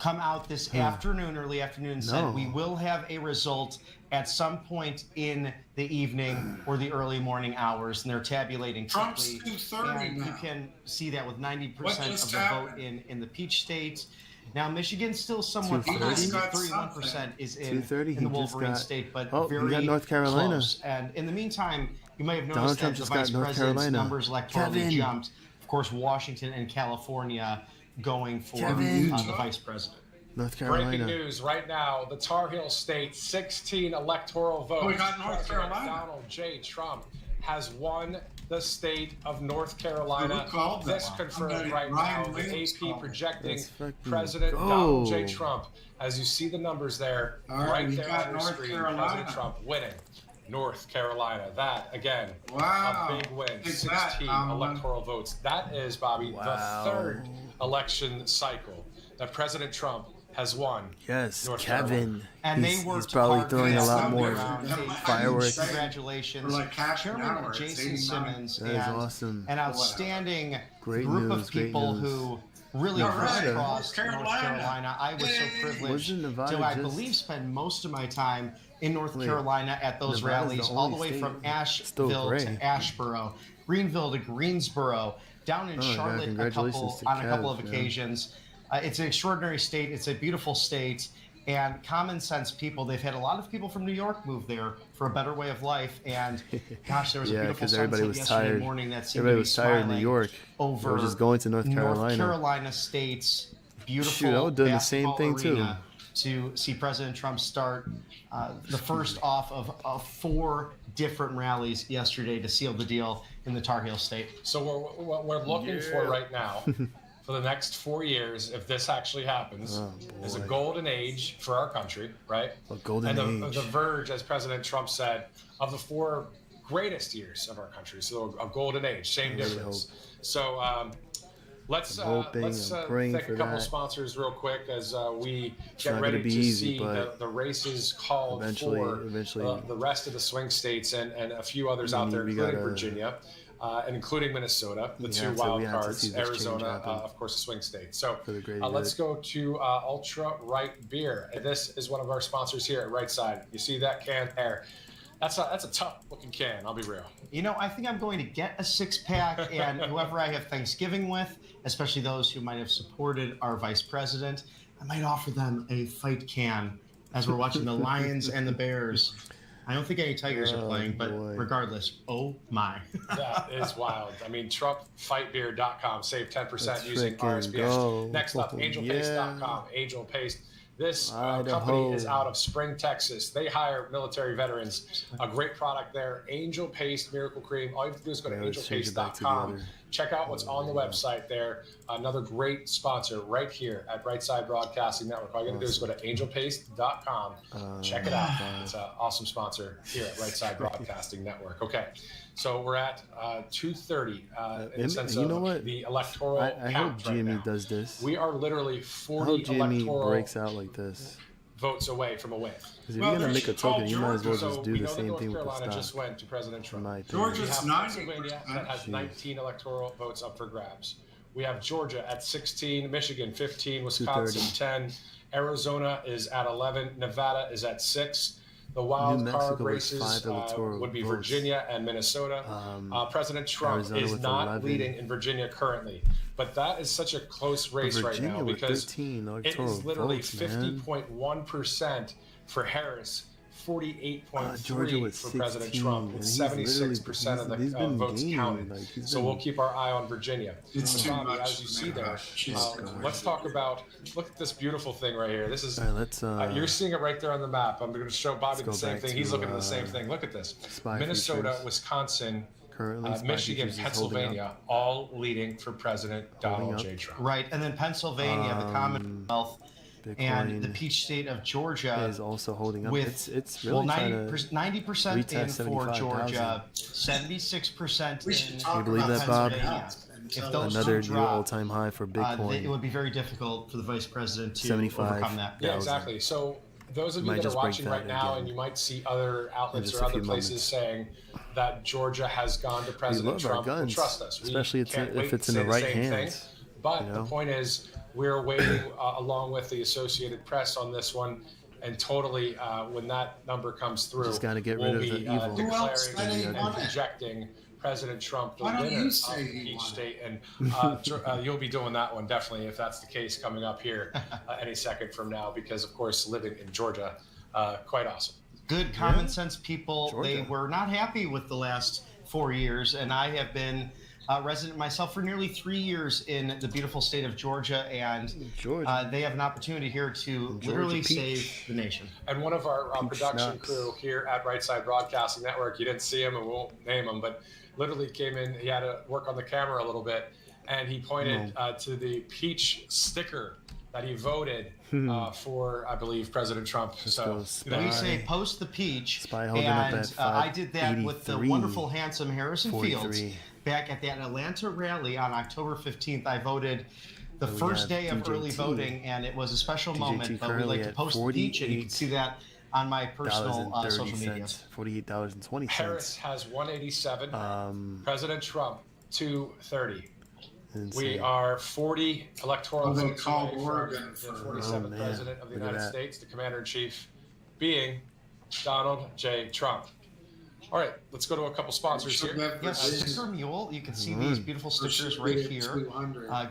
come out this afternoon, early afternoon, said No. we will have a result at some point in the evening or the early morning hours, and they're tabulating Trump's quickly. 230 And you now. can see that with 90% What of just the happened? vote in the Peach State. Now, Michigan's still somewhat 230? 31% is in 230? the He just Wolverine got- State, but Oh, he very got North Carolina. close. And in the meantime, you may have Donald noticed Trump that the just got vice North president's Carolina. numbers electorally Kevin. jumped. Of course, Washington and California going for Kevin. the vice president. North Breaking Carolina. news right now: the Tar Heel State, 16 electoral votes. we got North President Carolina. Donald J. Trump has won the state of North Carolina. Who called that? This confirmed Somebody- right Ryan now. The Williams AP called it. projecting Let's fucking President go. Donald J. Trump. As you see the numbers there, All right, right we there got on your North screen, Carolina. President Trump winning. North Carolina. That, again, Wow. a big win. Take that, 16 Kamala. electoral votes. That is, Bobby, Wow. the third election cycle that President Trump has won. Yes, North Kevin. Carolina. And he's, they worked he's probably hard throwing to a get lot somebody more around. fireworks. Congratulations, For like half an Chairman hour, it's Jason 89. Simmons, That is and awesome. an outstanding Great group news, of great people news. who really All right, crisscrossed North North Carolina. Carolina. I was so Yay. privileged Wasn't Nevada to, I just- believe, spend most of my time in North Wait, Carolina at those Nevada's the rallies, all the only way state from still Asheville gray. to Asheboro, Greenville to Greensboro, down in Oh my God, Charlotte congratulations to on a couple Kev, of man. occasions. It's an extraordinary state. It's a beautiful state. And common sense people, they've had a lot of people from New York move there for a better way of life. And gosh, there was a Yeah, beautiful 'cause everybody sunset was yesterday tired. morning that seemed Everybody to be was tired in New smiling York. over They were just going to North Carolina. North Carolina State's beautiful Shoot, I would've done the same basketball thing, too. arena to see President Trump start the first off of 4 different rallies yesterday to seal the deal in the Tar Heel State. So what we're looking for right now, for the next 4 years, if this actually happens, Oh, is a boy. golden age for our country, right? A golden and age. the verge, as President Trump said, of the 4 greatest years of our country. So a golden age, same I really difference. So let's I'm hoping, let's I'm praying thank for a couple that. sponsors real quick as we It's get not ready gonna be to easy, see but the races called eventually- for eventually- the rest of the swing states and a few others I out mean, there, we including gotta- Virginia. And including Minnesota, the We 2 have to- wild we have to cards, see this change Arizona, happen. of course, a swing state. So For the greater let's good. go to Ultra Right Beer. And this is one of our sponsors here at Right Side. You see that can there? That's a tough looking can. I'll be real. You know, I think I'm going to get a 6-pack, and whoever I have Thanksgiving with, especially those who might have supported our vice president, I might offer them a fight can as we're watching the Lions and the Bears. I don't think any Tigers are Oh, playing, but boy. regardless, oh my. That is wild. I mean, TrumpFightBeer.com. Save 10% Let's using frickin' RSBS. go. Next up, Oh, AngelPaste.com. Angel Paste. This Idaho. company is out of Spring, Texas. They hire military veterans. A great product there. Angel Paste Miracle Cream. All you have to do is go to Yeah, let's change it back to the angelpaste.com. other. Check out what's on the website there. Another great sponsor right here at Right Side Broadcasting Network. All you got to do is go to angelpaste.com. Check it out. It's an awesome sponsor here at Right Side Broadcasting Network. Okay, so we're at 2:30 in the sense you of know what? the electoral I hope count right Jimmy now. does this. We are literally I 40 hope Jimmy electoral breaks out like this. votes away from a win. Because if Well, you're gonna they make a should call token, you might as well So just do we the know that same North thing with Carolina the just stock. went to President In Trump. my opinion. We Georgia's have 90%. Pennsylvania that has Jeez. 19 electoral votes up for grabs. We have Georgia at 16, Michigan 15, Wisconsin 10, Arizona is at 11, Nevada is at 6. The wild Mexico card with races 5 electoral would be votes. Virginia and Minnesota. President Trump Arizona is with not 11. leading in Virginia currently, but that is such a close race right Virginia now with because 13 it electoral is literally votes, man. 50.1% for Harris, 48.3 Georgia with for President 16, Trump, with and he's 76% of he's the been votes gaining, counted. like, he's So been- we'll keep our eye on Virginia. It's too Bobby, much as you for see me. there, She's let's talk about, look at this beautiful thing right here. This is, All right, let's, you're seeing it right there on the map. I'm going to show Bobby the let's go same back thing. He's to, looking at the same thing. Look at this. Spy Minnesota, features. Wisconsin, Currently, Spy Michigan, Features is holding Pennsylvania, all leading for President Holding Donald up. J. Trump. Right, and then Pennsylvania, the Commonwealth, and the Bitcoin peach state of Georgia is also holding up. with It's really trying to 90% in retest for 75,000. Georgia, 76% We should in talk Can you believe about that, Bob? Pennsylvania. Pennsylvania. If those Another two new drop, all-time high for Bitcoin. it would be very difficult for the vice president to 75. overcome that. Yeah, exactly. So those of you Might that are just break watching that right now, again. and you might see other outlets just or a other few places moments. saying that Georgia has gone to We President love our Trump. Well, guns, trust us. We especially can't if wait it's to in say the right same hands. thing. But you the know? point is, we're waiting along with the Associated Press on this one. And totally, when that number comes through, Just gotta get we'll rid of be the evil. Who else declaring said he and won it? projecting President Trump the Why don't winner you of say he each won it? state. And you'll be doing that one definitely if that's the case coming up here any second from now, because of course living in Georgia, quite awesome. Good common sense people. Georgia. They were not happy with the last 4 years, and I have been a resident myself for nearly 3 years in the beautiful state of Georgia, and Georgia. they have an opportunity here to literally peach. save the nation. And one of our production schnapps. crew here at Right Side Broadcasting Network, you didn't see him and we won't name him, but literally came in, he had to work on the camera a little bit, and he pointed to the peach sticker that he voted for, I believe, President Trump. So We say post the peach, Spy holding up and at I did that with the 583, wonderful, handsome Harrison 43. Fields back at that Atlanta rally on October 15th. I voted the we first have day of DJT. early voting, and it was a special moment. But we currently like to at post the peach, and you can see that on my personal social media. $48.20. Harris has 187. President Trump 230. We are 40 electoral Well, they votes called away Oregon from the for- 47th man. president of the Look at United that. States, the commander-in-chief being Donald J. Trump. All right, let's go to a couple sponsors here. Yes, Sticker Mule. You can see these beautiful stickers right here.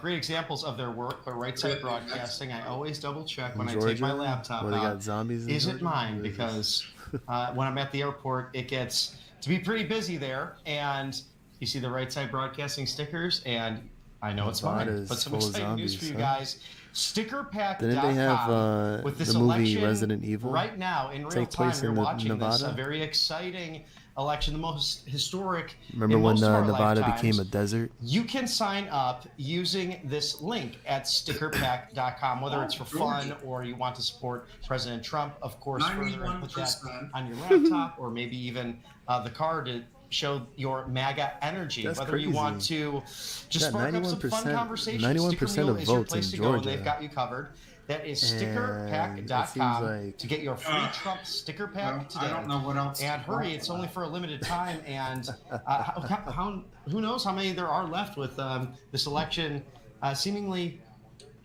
Great examples of their work, but Right Side Broadcasting, I always double check when I take my laptop where they got out. zombies in Is it Georgia? mine? Because when I'm at the airport, it gets to be pretty busy there. And you see the Right Side Broadcasting stickers, and I know it's mine. Nevada's But some full of exciting news zombies, for you huh? guys. StickerPack.com. Didn't they have with this the movie election Resident Evil right now in real take time? place You're in watching this. Nevada? A very exciting election, the most historic. Remember in when most of our Nevada lifetimes. became a desert? You can sign up using this link at stickerpack.com, whether it's for fun or you want to support President Trump, of course, further and put that 91%. on your laptop, or maybe even the car to show your MAGA energy. That's Whether you want crazy. to just Yeah, spark up some fun 91% conversation, 91% Sticker Mule of is your votes place in to go, and Georgia. they've got you covered. That is And it stickerpack.com seems like- to get your free Trump sticker pack Well, today. I don't know what else And to hurry, talk it's about. only for a limited time. And who knows how many there are left with this election seemingly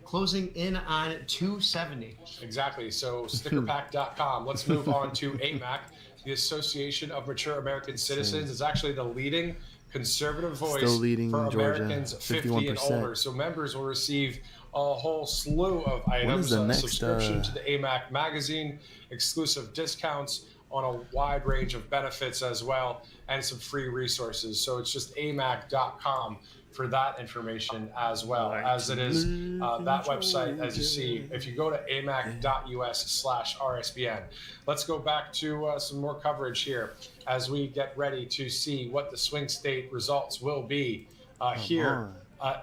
closing in on 270. Exactly. So stickerpack.com. Let's move on to AMAC, the Association of Mature American Citizens. Is actually the leading conservative voice Still leading for Georgia, Americans 50 and 51%. older. So members will receive a whole slew of items, the next, subscription to the AMAC magazine, exclusive discounts on a wide range of benefits as well, and some free resources. So it's just amac.com for that information as well, as it is that website, as you see, if you go to amac.us/RSBN. Let's go back to some more coverage here as we get ready to see what the swing state results will be here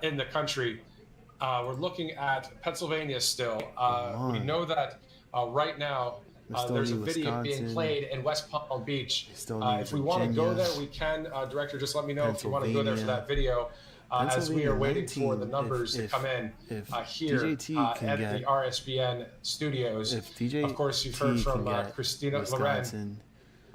in the country. We're looking at Pennsylvania still. We know that right now there's a video being played in West Palm Beach. If we want to go there, we can. Director, just let me know if you want to go there for that video. As we are waiting for the numbers to come in here at the RSBN studios. Of course, you've heard from Christina Loren.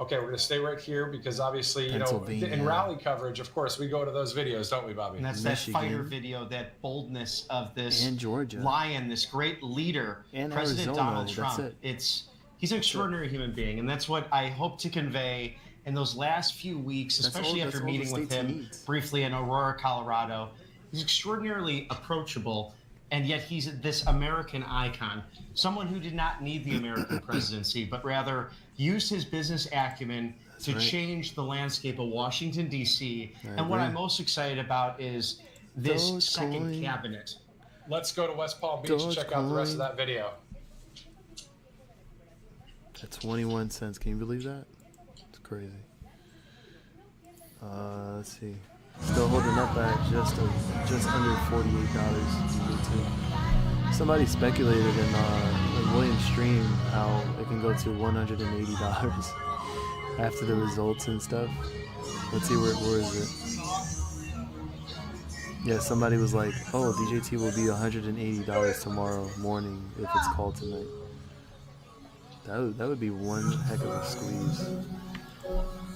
Okay, we're going to stay right here because obviously, you know, in rally coverage, of course, we go to those videos, don't we, Bobby? And that's Michigan. that fighter video, that boldness of this And Georgia. lion, this great leader, And President Arizona, Donald that's Trump. it. He's an extraordinary human being, and that's what I hope to convey in those last few weeks, especially after meeting with him briefly in Aurora, Colorado. He's extraordinarily approachable, and yet he's this American icon, someone who did not need the American presidency, but rather used his business acumen to change the landscape of Washington, D.C. And what I'm most excited about is this second cabinet. Let's go to West Palm Beach and check out the rest of that video. At 21 cents. Can you believe that? It's crazy. Let's see. Still holding up at just under $48. Somebody speculated in William's stream how it can go to $180 after the results and stuff. Let's see where is it? Yeah, somebody was like, "Oh, DJT will be $180 tomorrow morning if it's called tonight." That would be one heck of a squeeze.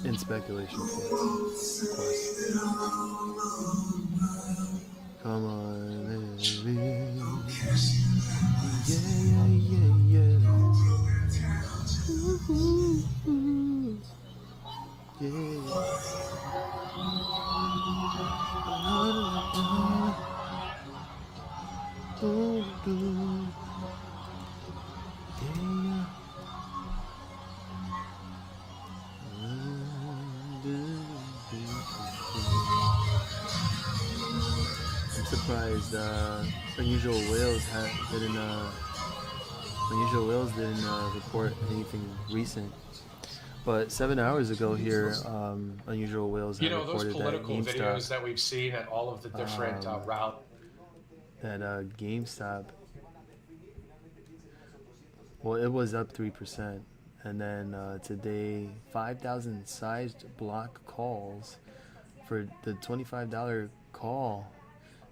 In speculation, of course. Come on, baby. Yeah. Ooh. Yeah. I'm surprised Unusual Whales didn't report anything recent. But 7 hours ago here, Unusual Whales had reported those political that videos that we've seen at all of the different routes. That GameStop, well, it was up 3%. And then today, 5,000 sized block calls for the $25 call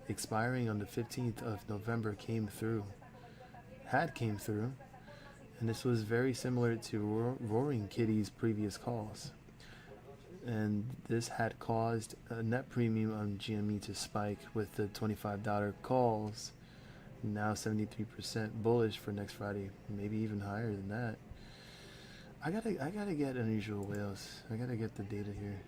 expiring on the 15th of November came through. Came through. And this was very similar to Roaring Kitty's previous calls. And this had caused a net premium on GME to spike with the $25 calls. Now 73% bullish for next Friday, maybe even higher than that. I gotta get Unusual Whales. I gotta get the data here.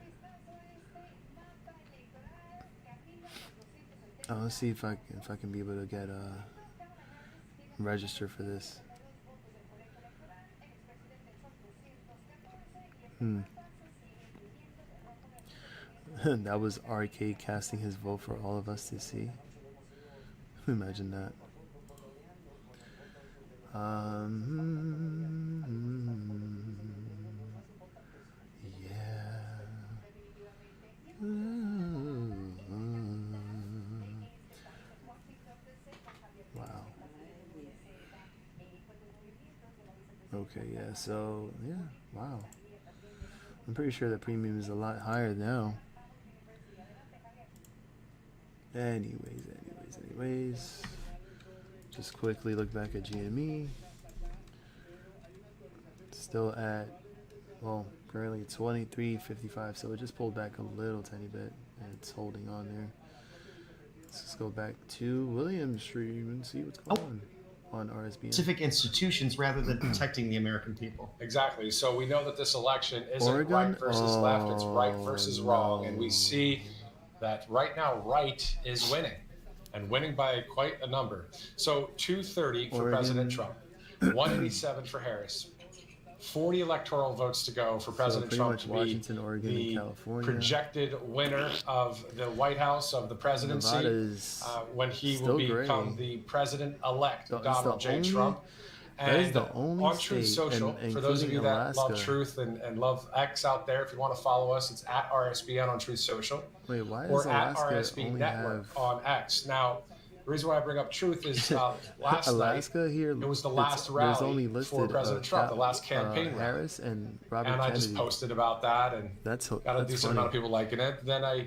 Let's see if I can be able to get register for this. That was RK casting his vote for all of us to see. Imagine that. Wow. Okay, yeah, so, yeah, wow. I'm pretty sure the premium is a lot higher now. Anyways. Just quickly look back at GME. Still at, well, currently 23.55, so it just pulled back a little tiny bit, and it's holding on there. Let's just go back to William's stream and see what's going on RSBN. Specific institutions rather than protecting the American people. Exactly. So we know that this election isn't right versus left, it's right versus wrong, and we see that right now right is winning, and winning by quite a number. So 230 for President Trump, 187 for Harris. 40 electoral votes to go for President Trump to be Washington, Oregon, the and California. projected winner of the White House, of the presidency, when he will become the president-elect, Donald J. Trump. And on Truth Social, for those of you that love Truth and love X out there, if you want to follow us, it's at RSBN on Truth Social. Wait, why or does at Alaska RSB only Network have... on X. Now, the reason why I bring up Truth is last Alaska night, here, it was the last rally for President Trump, the last campaign rally. Harris and Robert and I Kennedy. just posted about that, and got a decent amount of people liking it. Then I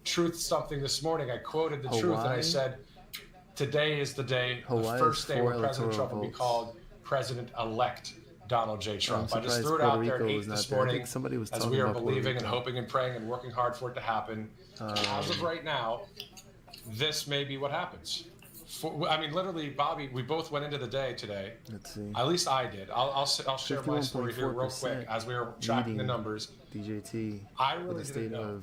Truth something this morning. I quoted the Truth, and I said, today is the day, the first day where President Trump will be called President-elect Donald J. Trump. I just threw it out there at 8 this morning as we are believing and hoping and praying and working hard for it to happen. As of right now, this may be what happens. I mean, literally, Bobby, we both went into the day today. Let's see. At least I did. I'll share my story here real quick as we were tracking the numbers. DJT. I really didn't know.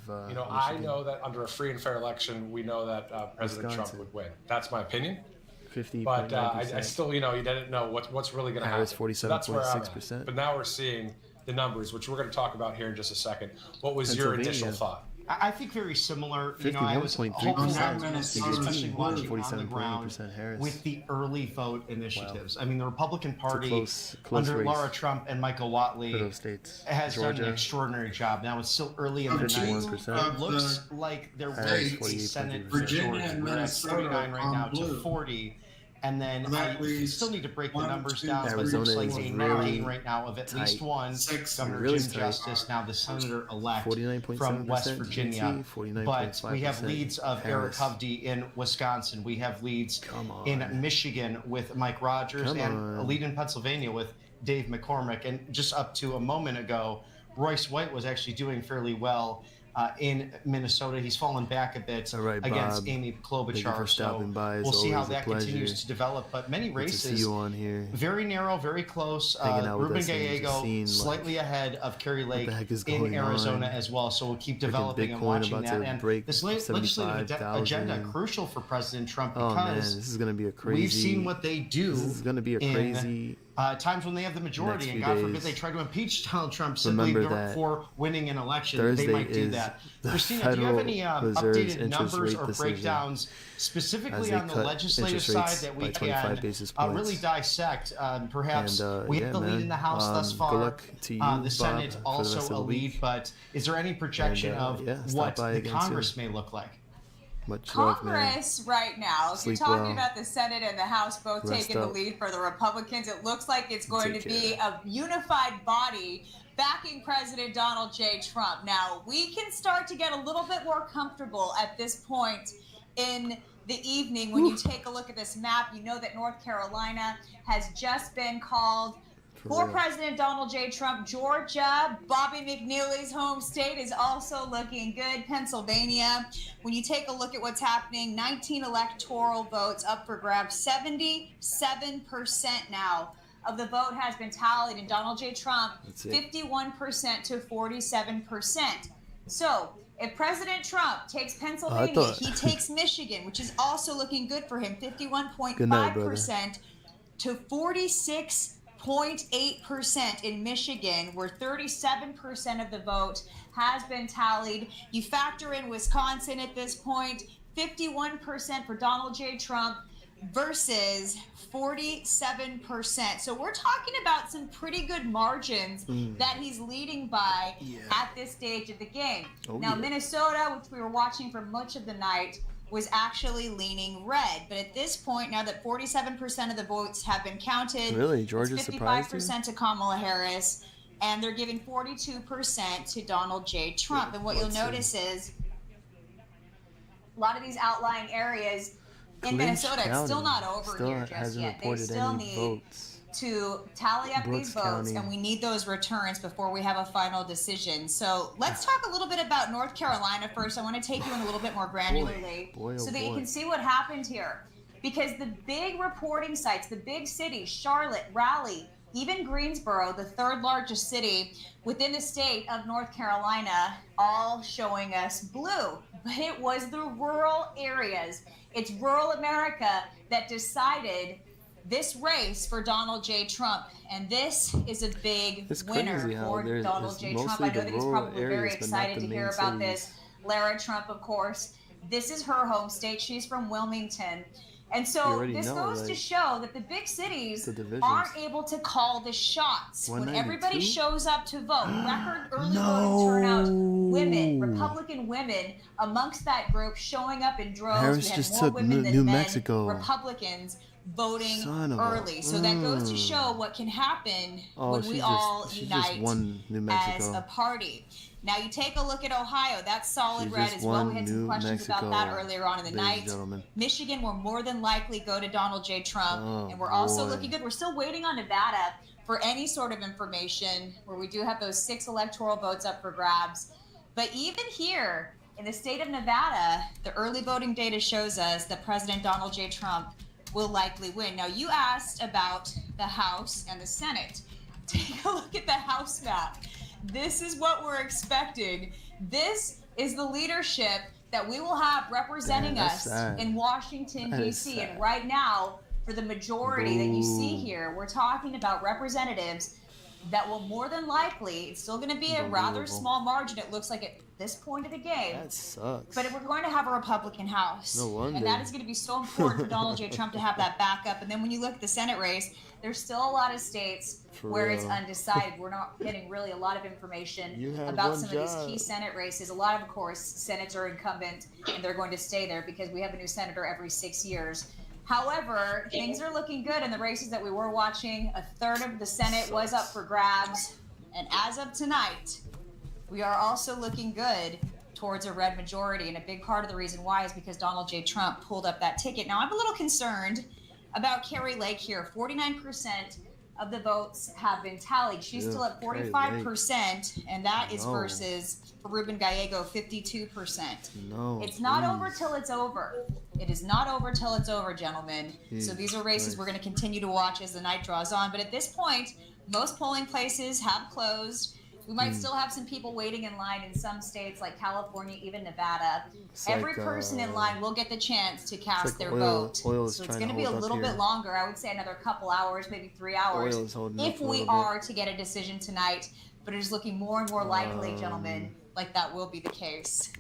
I know that under a free and fair election, we know that President Trump would win. That's my opinion. 50. But I still, you didn't know what's really going to happen. Harris 47.6%. But now we're seeing the numbers, which we're going to talk about here in just a second. What was your initial thought? I think very similar. I was hopeful especially watching on the ground with the early vote initiatives. I mean, the Republican Party close under race. Laura Trump and Michael Watley has done an extraordinary job. Now it's still early in the night. It looks like there will be a Senate majority. We're at 49 right now to 40. And then I still need to break the numbers down, but it looks like a gain right now of at least one. Governor Jim Justice, now the senator-elect from West Virginia. But we have leads of Eric Hovde in Wisconsin. We have leads in Michigan with Mike Rogers and a lead in Pennsylvania with Dave McCormick. And just up to a moment ago, Royce White was actually doing fairly well in Minnesota. He's fallen back a bit against Amy Klobuchar. So we'll see how that continues to develop. But many races, very narrow, very close. Ruben Gallego slightly ahead of Kerry Lake in Arizona as well. So we'll keep developing and watching that. And this legislative agenda crucial for President Trump because this is going to be a crazy. We've seen what they do. This is going to be a crazy. Times when they have the majority, and God forbid they try to impeach Donald Trump simply for winning an election, they might do that. Christina, do you have any updated numbers or breakdowns specifically on the legislative side that we can really dissect? Perhaps we have the lead in the House thus far. The Senate also a lead, but is there any projection of what the Congress may look like? Congress right now, if you're talking about the Senate and the House both taking the lead for the Republicans, it looks like it's going to be a unified body backing President Donald J. Trump. Now, we can start to get a little bit more comfortable at this point in the evening when you take a look at this map. You know that North Carolina has just been called for President Donald J. Trump. Georgia, Bobby McNeely's home state, is also looking good. Pennsylvania, when you take a look at what's happening, 19 electoral votes up for grabs. 77% now of the vote has been tallied in Donald J. Trump, 51% to 47%. So if President Trump takes Pennsylvania, he takes Michigan, which is also looking good for him, 51.5% to 46.8% in Michigan, where 37% of the vote has been tallied. You factor in Wisconsin at this point, 51% for Donald J. Trump versus 47%. So we're talking about some pretty good margins that he's leading by at this stage of the game. Minnesota, which we were watching for much of the night, was actually leaning red. But at this point, now that 47% of the votes have been counted, Georgia it's 55% to Kamala Harris, and they're giving 42% to Donald J. Trump. And what you'll notice is a lot of these outlying areas in Minnesota, it's still not over here just yet. They still need to tally up these votes, and we need those returns before we have a final decision. So let's talk a little bit about North Carolina first. I want to take you in a little bit more granularly so that you can see what happened here. Because the big reporting sites, the big cities, Charlotte, Raleigh, even Greensboro, the third largest city within the state of North Carolina, all showing us blue. But it was the rural areas. It's rural America that decided this race for Donald J. Trump, and this is a big winner for Donald J. Trump. I know that he's probably very excited to hear about this. Lara Trump, of course, this is her home state. She's from Wilmington. And so this goes to show that the big cities aren't able to call the shots. When everybody shows up to vote, record early voting turnout, women, Republican women amongst that group showing up in droves. Harris we just had more took women than New men, Mexico. Republicans voting early. So that goes to show what can happen when we all unite as a party. Now you take a look at Ohio. That's solid red as well. We had some questions about that earlier on in the night. Michigan will more than likely go to Donald J. Trump. And we're also looking good. We're still waiting on Nevada for any sort of information where we do have those 6 electoral votes up for grabs. But even here, In the state of Nevada, the early voting data shows us that President Donald J. Trump will likely win. Now, you asked about the House and the Senate. Take a look at the House map. This is what we're expecting. This is the leadership that we will have representing us in Washington, D.C. And right now, for the majority that you see here, we're talking about representatives that will more than likely, it's still going to be a rather small margin, it looks like at this point of the game. That sucks. But we're going to have a Republican House. No wonder. And that is going to be so important for Donald J. Trump to have that backup. And then when you look at the Senate race, there's still a lot of states where it's undecided. We're not getting really a lot of information about some of these key Senate races. A lot of course, Senates are incumbent, and they're going to stay there because we have a new senator every 6 years. However, things are looking good in the races that we were watching. A third of the Senate was up for grabs. And as of tonight, we are also looking good towards a red majority. And a big part of the reason why is because Donald J. Trump pulled up that ticket. Now, I'm a little concerned about Carrie Lake here. 49% of the votes have been tallied. She's still at 45%, and that is versus Ruben Gallego, 52%. It's not over till it's over. It is not over till it's over, gentlemen. So these are races we're going to continue to watch as the night draws on. But at this point, most polling places have closed. We might still have some people waiting in line in some states like California, even Nevada. Every person in line will get the chance to cast their vote. So it's going to be a little bit longer. I would say another couple hours, maybe 3 hours, if we are to get a decision tonight. But it is looking more and more likely, gentlemen, like that will be the case.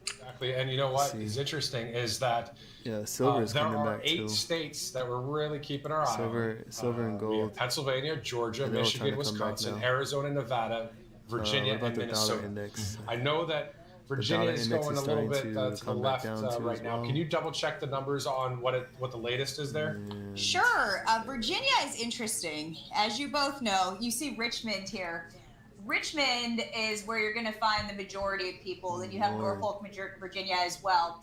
Exactly, and you know what is interesting is that silver's there coming are back 8 too. states that we're really keeping our eye on. Silver and We have gold. Pennsylvania, Georgia, They're all trying Michigan, to come back Wisconsin, now. Arizona, Nevada, Virginia, what about and the dollar Minnesota. index? I know that Virginia is index going is a little bit starting to to the come back left down too right as now. well. Can you double check the numbers on what the latest is there? Sure. Virginia is interesting. As you both know, you see Richmond here. Richmond is where you're going to find the majority of people. Then you have Norfolk, Virginia as well.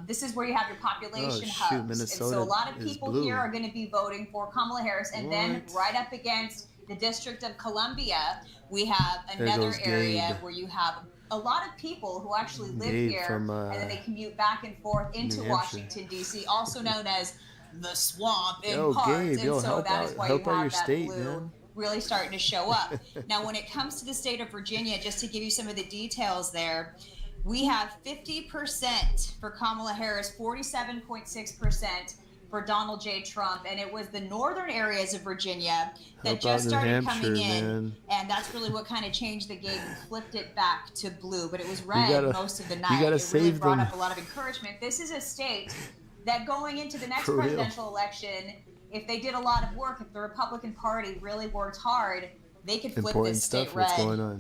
This is where you have your population hubs. And so a lot of people here are going to be voting for Kamala Harris. And then right up against the District of Columbia, we have another area where you have a lot of people who actually live here, and then they commute back and forth into Washington, D.C., also known as the swamp in parts. And so that is why you have that blue really starting to show up. Now, when it comes to the state of Virginia, just to give you some of the details there, we have 50% for Kamala Harris, 47.6% for Donald J. Trump, and it was the northern areas of Virginia that just started coming in, and that's really what kind of changed the game and flipped it back to blue. But it was red most of the night. It really brought up a lot of encouragement. This is a state that going into the next presidential election, if they did a lot of work, if the Republican Party really worked hard, they could flip this state red,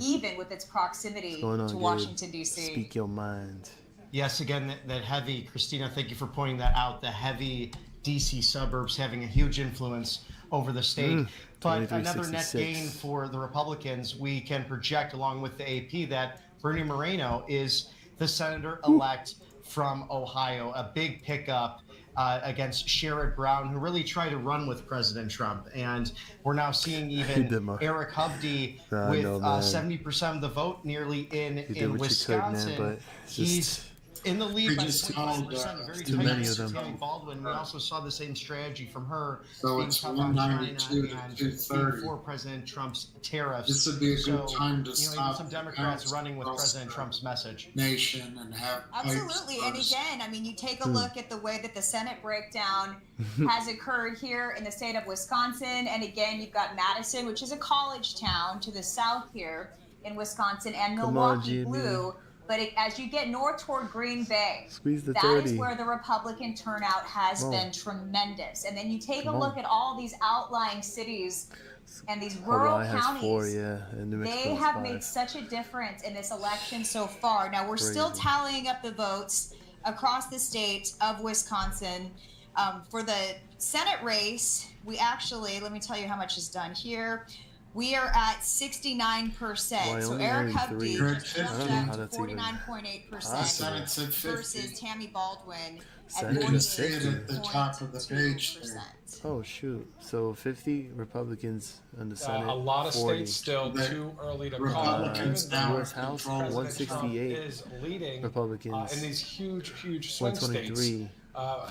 even with its proximity to Washington, D.C. Speak your mind. Yes, again, that heavy, Christina, thank you for pointing that out, the heavy D.C. suburbs having a huge influence over the state. But another net gain for the Republicans, we can project along with the AP that Bernie Moreno is the senator-elect from Ohio, a big pickup against Sherrod Brown, who really tried to run with President Trump. And we're now seeing even Eric Hovde with 70% of the vote nearly in Wisconsin. He's in the lead by 25%, very too many of them. Tammy Baldwin. We also saw the same strategy from her, So being it's tough on China 192 to and 230. being for President Trump's tariffs. This would be a good time to even stop some Democrats running with President Trump's message. Nation and have Absolutely. And again, I mean, you take a look at the way that the Senate breakdown has occurred here in the state of Wisconsin. And again, you've got Madison, which is a college town to the south here in Wisconsin, and Milwaukee Blue. But as you get north toward Green Bay, that is where the Republican turnout has been tremendous. And then you take a look at all these outlying cities and these rural counties. They have made such a difference in this election so far. Now, we're still tallying up the votes across the state of Wisconsin. For the Senate race, we actually, let me tell you how much is done here. We are at 69%. So Eric Hubby jumped up to 49.8% versus Tammy Baldwin at 48.2%. Oh shoot! So 50 Republicans in the Senate. A lot of 40. states still too early to call. Republicans now U.S. House President Trump 168 is leading Republicans. in these huge swing states. 123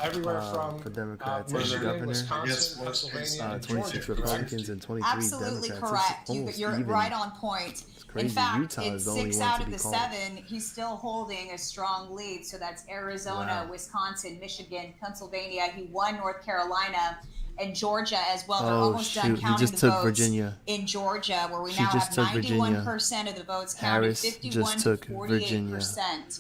everywhere from for Democrats. Michigan, governor. Wisconsin, Pennsylvania, and 26 Georgia. Republicans and 23 Absolutely Democrats. correct. It's You're almost right even. on point. Crazy. In fact, Utah in is the only 6 one out to of be the called. 7, he's still holding a strong lead. So that's Arizona, Wow. Wisconsin, Michigan, Pennsylvania. He won North Carolina and Georgia as well. They're Oh, almost done shoot. He counting just the took votes Virginia. in Georgia, where we She now just have took Virginia. 91% of the votes counted, Harris 51 just took to Virginia. 48%.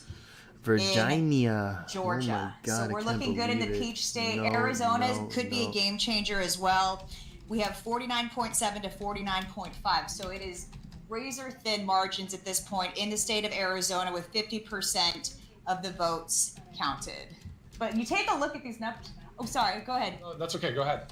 Virginia. Georgia. Oh my God, So we're I can't looking good in the believe it. Peach State. No, Arizona no, could be no. a game changer as well. We have 49.7 to 49.5. So it is razor thin margins at this point in the state of Arizona with 50% of the votes counted. But you take a look at these numbers. Oh, sorry. Go ahead. That's okay. Go ahead.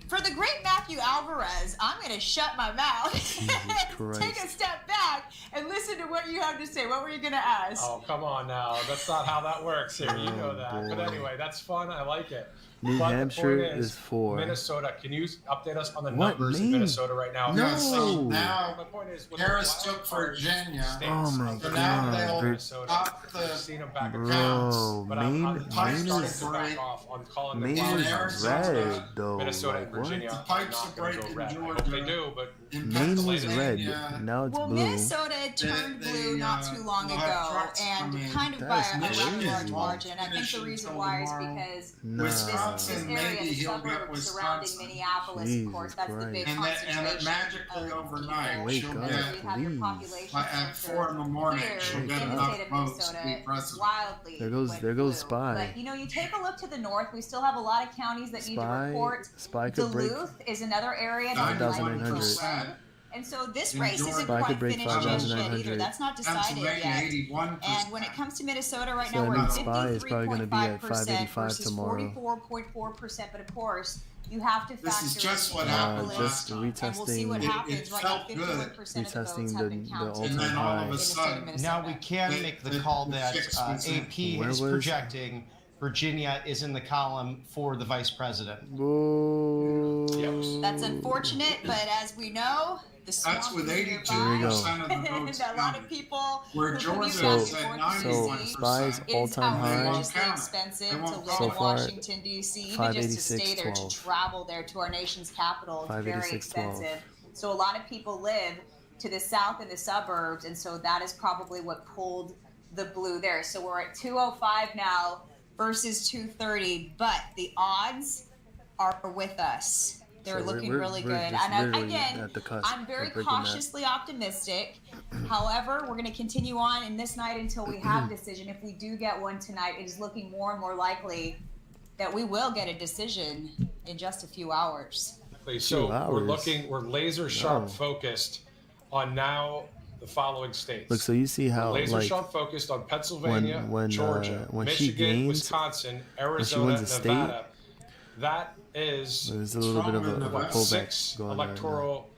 For the great Matthew Alvarez, I'm going to shut my mouth and take a step back and listen to what you have to say. What were you going to ask? Oh, come on now. That's not how that works here. You know that. But boy. anyway, that's fun. I like it. New But the Hampshire point is 4. Minnesota. Can you update us on the What, numbers in Maine? Minnesota right now? No. So now My point is, with Harris the wild took card Virginia. states, Oh my So now God. they'll Minnesota. up We've the seen them back and Bro, but Maine, I'm Maine starting is to back off on calling them Maine wild is cards. Arizona, red though. Minnesota Like and what? Virginia The are pipes not are going to go breaking red. I Georgia. hope they do, but In Maine was Pennsylvania, red. Now it's Well, blue. Minnesota turned blue not too long will have ago, trucks and come in. kind of by That's a rather large crazy. margin. I think the reason why is because Nah. this Wisconsin, area, maybe the he'll get suburbs surrounding Wisconsin. Minneapolis, Jesus of course, that's the big And concentration it magically of overnight, people. Wake she'll up, Where get, you have your please. population like at center 4 in the morning, here she'll in get the enough state of votes to be Minnesota, president. wildly There goes blue. Spy. But you know, you take a look to the north. We still have a lot of counties that need to report. Spy could break Duluth is another area that's likely to go 5,900. red. And so this In race Georgia, isn't Spy could quite break finished just yet 5,900. either. That's not decided Pennsylvania, yet. 81%. And when it comes to Minnesota right So now, that we're at means Spy is probably gonna be at 53.5% 585 versus tomorrow. 44.4%. But of course, you have to factor This is just in what Minneapolis, happened just and we'll see what retesting. happens. It Right now, felt good. 51% of the votes Retesting have been the counted ultimate And then all high. of in a the state sudden, of Minnesota. Now we can make the the- call the that 6%. AP Where is was- projecting Virginia is in the column for the vice president. Boo. That's unfortunate, but as we know, the swamp That's with is 82% of the nearby, votes and a lot of counted. people Where who Georgia commute So- back is and at forth to So 91%. Spy's it's all-time high. outrageously Count it. expensive They to won't live So in far, Washington, D.C. Even just to stay there, to 586.12. travel there to our nation's capital, it's very 586.12. expensive. So a lot of people live to the south in the suburbs, and so that is probably what pulled the blue there. So we're at 205 now versus 230, but the odds are with us. They're So looking we're really good. just And literally again, at the cusp I'm very of breaking that. cautiously optimistic. However, we're going to continue on in this night until we have a decision. If we do get one tonight, it is looking more and more likely that we will get a decision in just a few hours. So hours. we're laser sharp No. focused on now the following states. Look, so you see how laser like sharp focused on Pennsylvania, when Georgia, when she Michigan, gains, Wisconsin, when she Arizona, wins a state, Nevada. That is there's a little bit of a what, pullback 6 going on right now. electoral,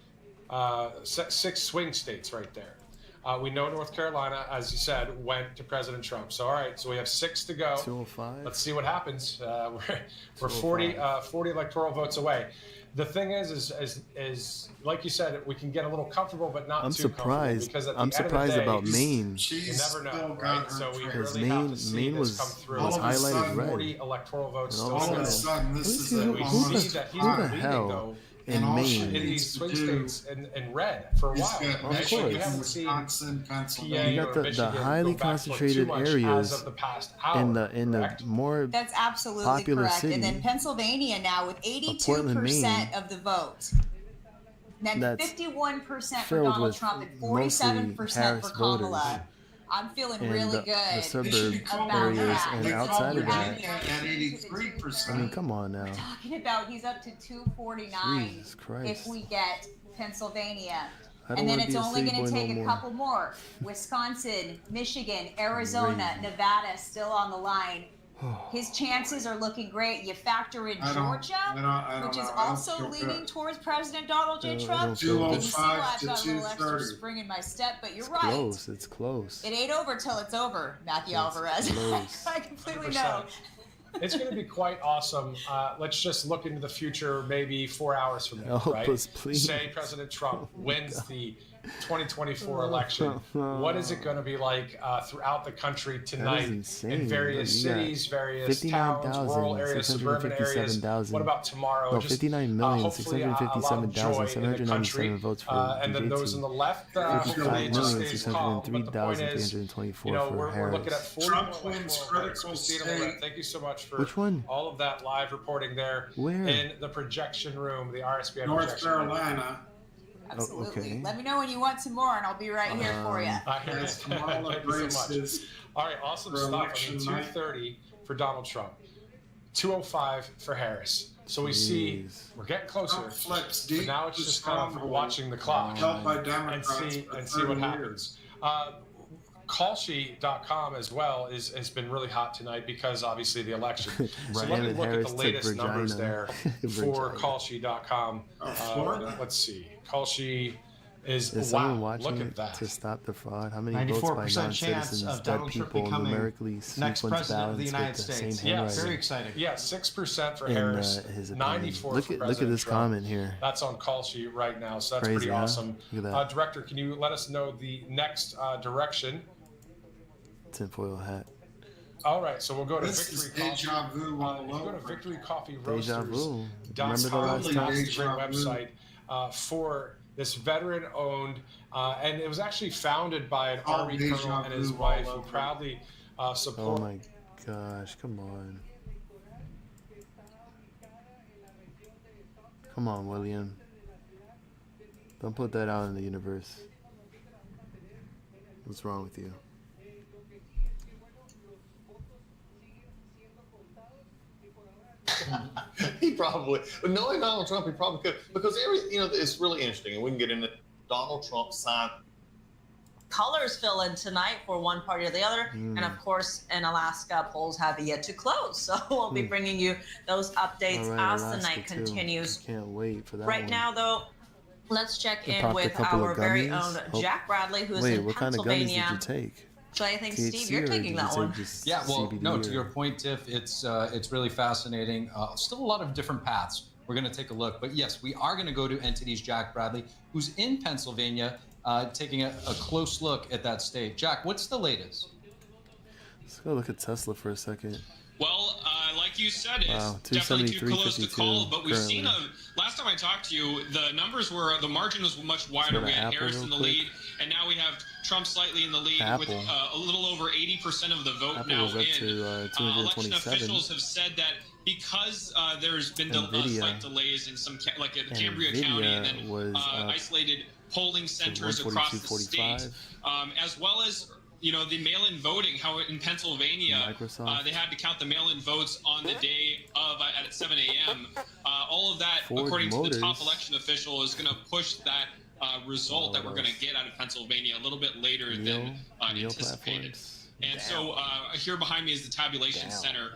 6 swing states right there. We know North Carolina, as you said, went to President Trump. So all right, so we have 6 to go. 205. Let's see what happens. We're 40 electoral votes away. The thing is like you said, we can get a little comfortable, but not I'm too comfortable. surprised. Because at the I'm end of the surprised day, about Maine. You never know, still right? got So we her Because really have Maine, to see Maine this was come through. All of a highlighted sudden, red. 40 electoral votes And still all All of a of standing. sudden, this Let's is see a who We almost see that he's the leading, hell though, in And all she in Maine? needs these to swing do states in red for a is while. get Of Michigan, course. we haven't seen Wisconsin, PA Pennsylvania. You got or the Michigan highly go back for too concentrated much areas as of the past hour, in the correct? more That's absolutely popular correct. city And then Pennsylvania now with Portland, 82% Maine, of the vote. Then that's 51% for filled Donald with Trump and mostly 47% Harris for Kamala. voters. I'm feeling And really the good suburb about areas that. and They outside called of that, Virginia at 83%. I mean, come on now. Talking about he's up to 249 Jesus Christ. if we get Pennsylvania. I don't And then wanna it's be a only city going boy to no take a more. couple more. Wisconsin, Michigan, Arizona, Crazy. Nevada still on the line. His chances are looking great. You factor in I don't- Georgia, I don't which is know. I don't also feel leaning good. towards President Donald J. I Trump. don't feel And good. you see why 205 I've to got a little extra 230. spring in my step, but you're It's right. close. It's close. It ain't over till it's over, Matthew It's Alvarez. close. I completely 100%. know. It's going to be quite awesome. Let's just look into the future, maybe 4 hours from now, Help right? us, please. Say President Trump wins the 2024 election. What is it going to be like throughout the country tonight insane. in various You got cities, various towns, rural areas, suburban areas? What about tomorrow? No, Just 59,657,797 hopefully a lot of joy in the country. votes for And then those on the left, hopefully it just stays calm. But the point is, you know, we're looking at 40 Trump wins critical state. Thank you so much for Which one? all of that live reporting there Where? in the projection room, the RSBN North projection room. Carolina. Absolutely. okay. Let me know when you want some more, and I'll be right here for you. I hear Yes, it. Kamala Thank you so much. braces All right, awesome for stuff. I election mean, night. 230 for Donald Trump, 205 for Harris. So we see Jeez. we're getting closer. Trump flips But deep now it's to just kind of stronghold, watching the clock helped by and Democrats see for and see what 30 happens. Callsheet.com as well has been really hot tonight because obviously the election. So let me Damn it, look Harris at the took latest numbers Virginia. there for Virginia. Callsheet.com. Florida? Let's see. Callsheet is someone wow. watching Look it at that. to stop the fraud? How many votes by 94% chance non-citizens of that Donald Trump people becoming numerically next sequence president of the ballots United with the States. same Yeah, handwriting? Very exciting. Yeah, 6% for in Harris, his opinion. 94 Look for at President this Trump. comment here. That's on Call Sheet right now, so that's Crazy, pretty huh? awesome. Look at that. Director, can you let us know the next direction? Tinfoil hat. All right, so we'll go to This is Victory Coffee. deja vu all You go to over. Victory Coffee Deja Roasters. vu. Remember the last Totally time? That's a great deja vu. website for this veteran-owned, and it was actually founded by an All Army deja colonel and his vu all wife who over. proudly Oh support. my gosh, come on. Come on, William. Don't put that out in the universe. What's wrong with you? He probably, but knowing Donald Trump, he probably could, because it's really interesting, and we can get into Donald Trump sign. Colors fill in tonight for one party or the other. And of course, in Alaska, polls have yet to close. So we'll be bringing you those updates All right, as the Alaska night too. continues. Can't wait for that Right one. now, though, let's check You in popped a with couple our of very gummies? own Oh, Jack Bradley, who is Wait, in what kind of gummies Pennsylvania. did you take? So I think, THC, Steve, you're or taking did you that take one. just Yeah, well, CBD no, to or- your point, Tiff, it's really fascinating. Still a lot of different paths. We're going to take a look. But yes, we are going to go to Entity's Jack Bradley, who's in Pennsylvania, taking a close look at that state. Jack, what's the latest? Let's go look at Tesla for a second. Well, like you said, it's Wow, definitely too close to 273.52 call. But we've seen currently. last time I talked to you, the numbers were the margin was much wider. go to We had Apple Harris real in the quick. lead, and now we have Trump slightly in the lead with Apple. a little over 80% of the vote Apple now was up in. to Election 227. officials have said that because there's been Nvidia. slight delays in some like in And Cambria Nvidia County and then was up isolated polling to centers across the state, 142.45. as well as the mail-in voting. How in Pennsylvania Microsoft. they had to count the mail-in votes on the day of at 7 a.m. All of that, Ford according to the top Motors. election official, is going to push that result that we're going to get out of Pennsylvania a little bit later than Neo anticipated. platforms. And so here behind me is the tabulation center,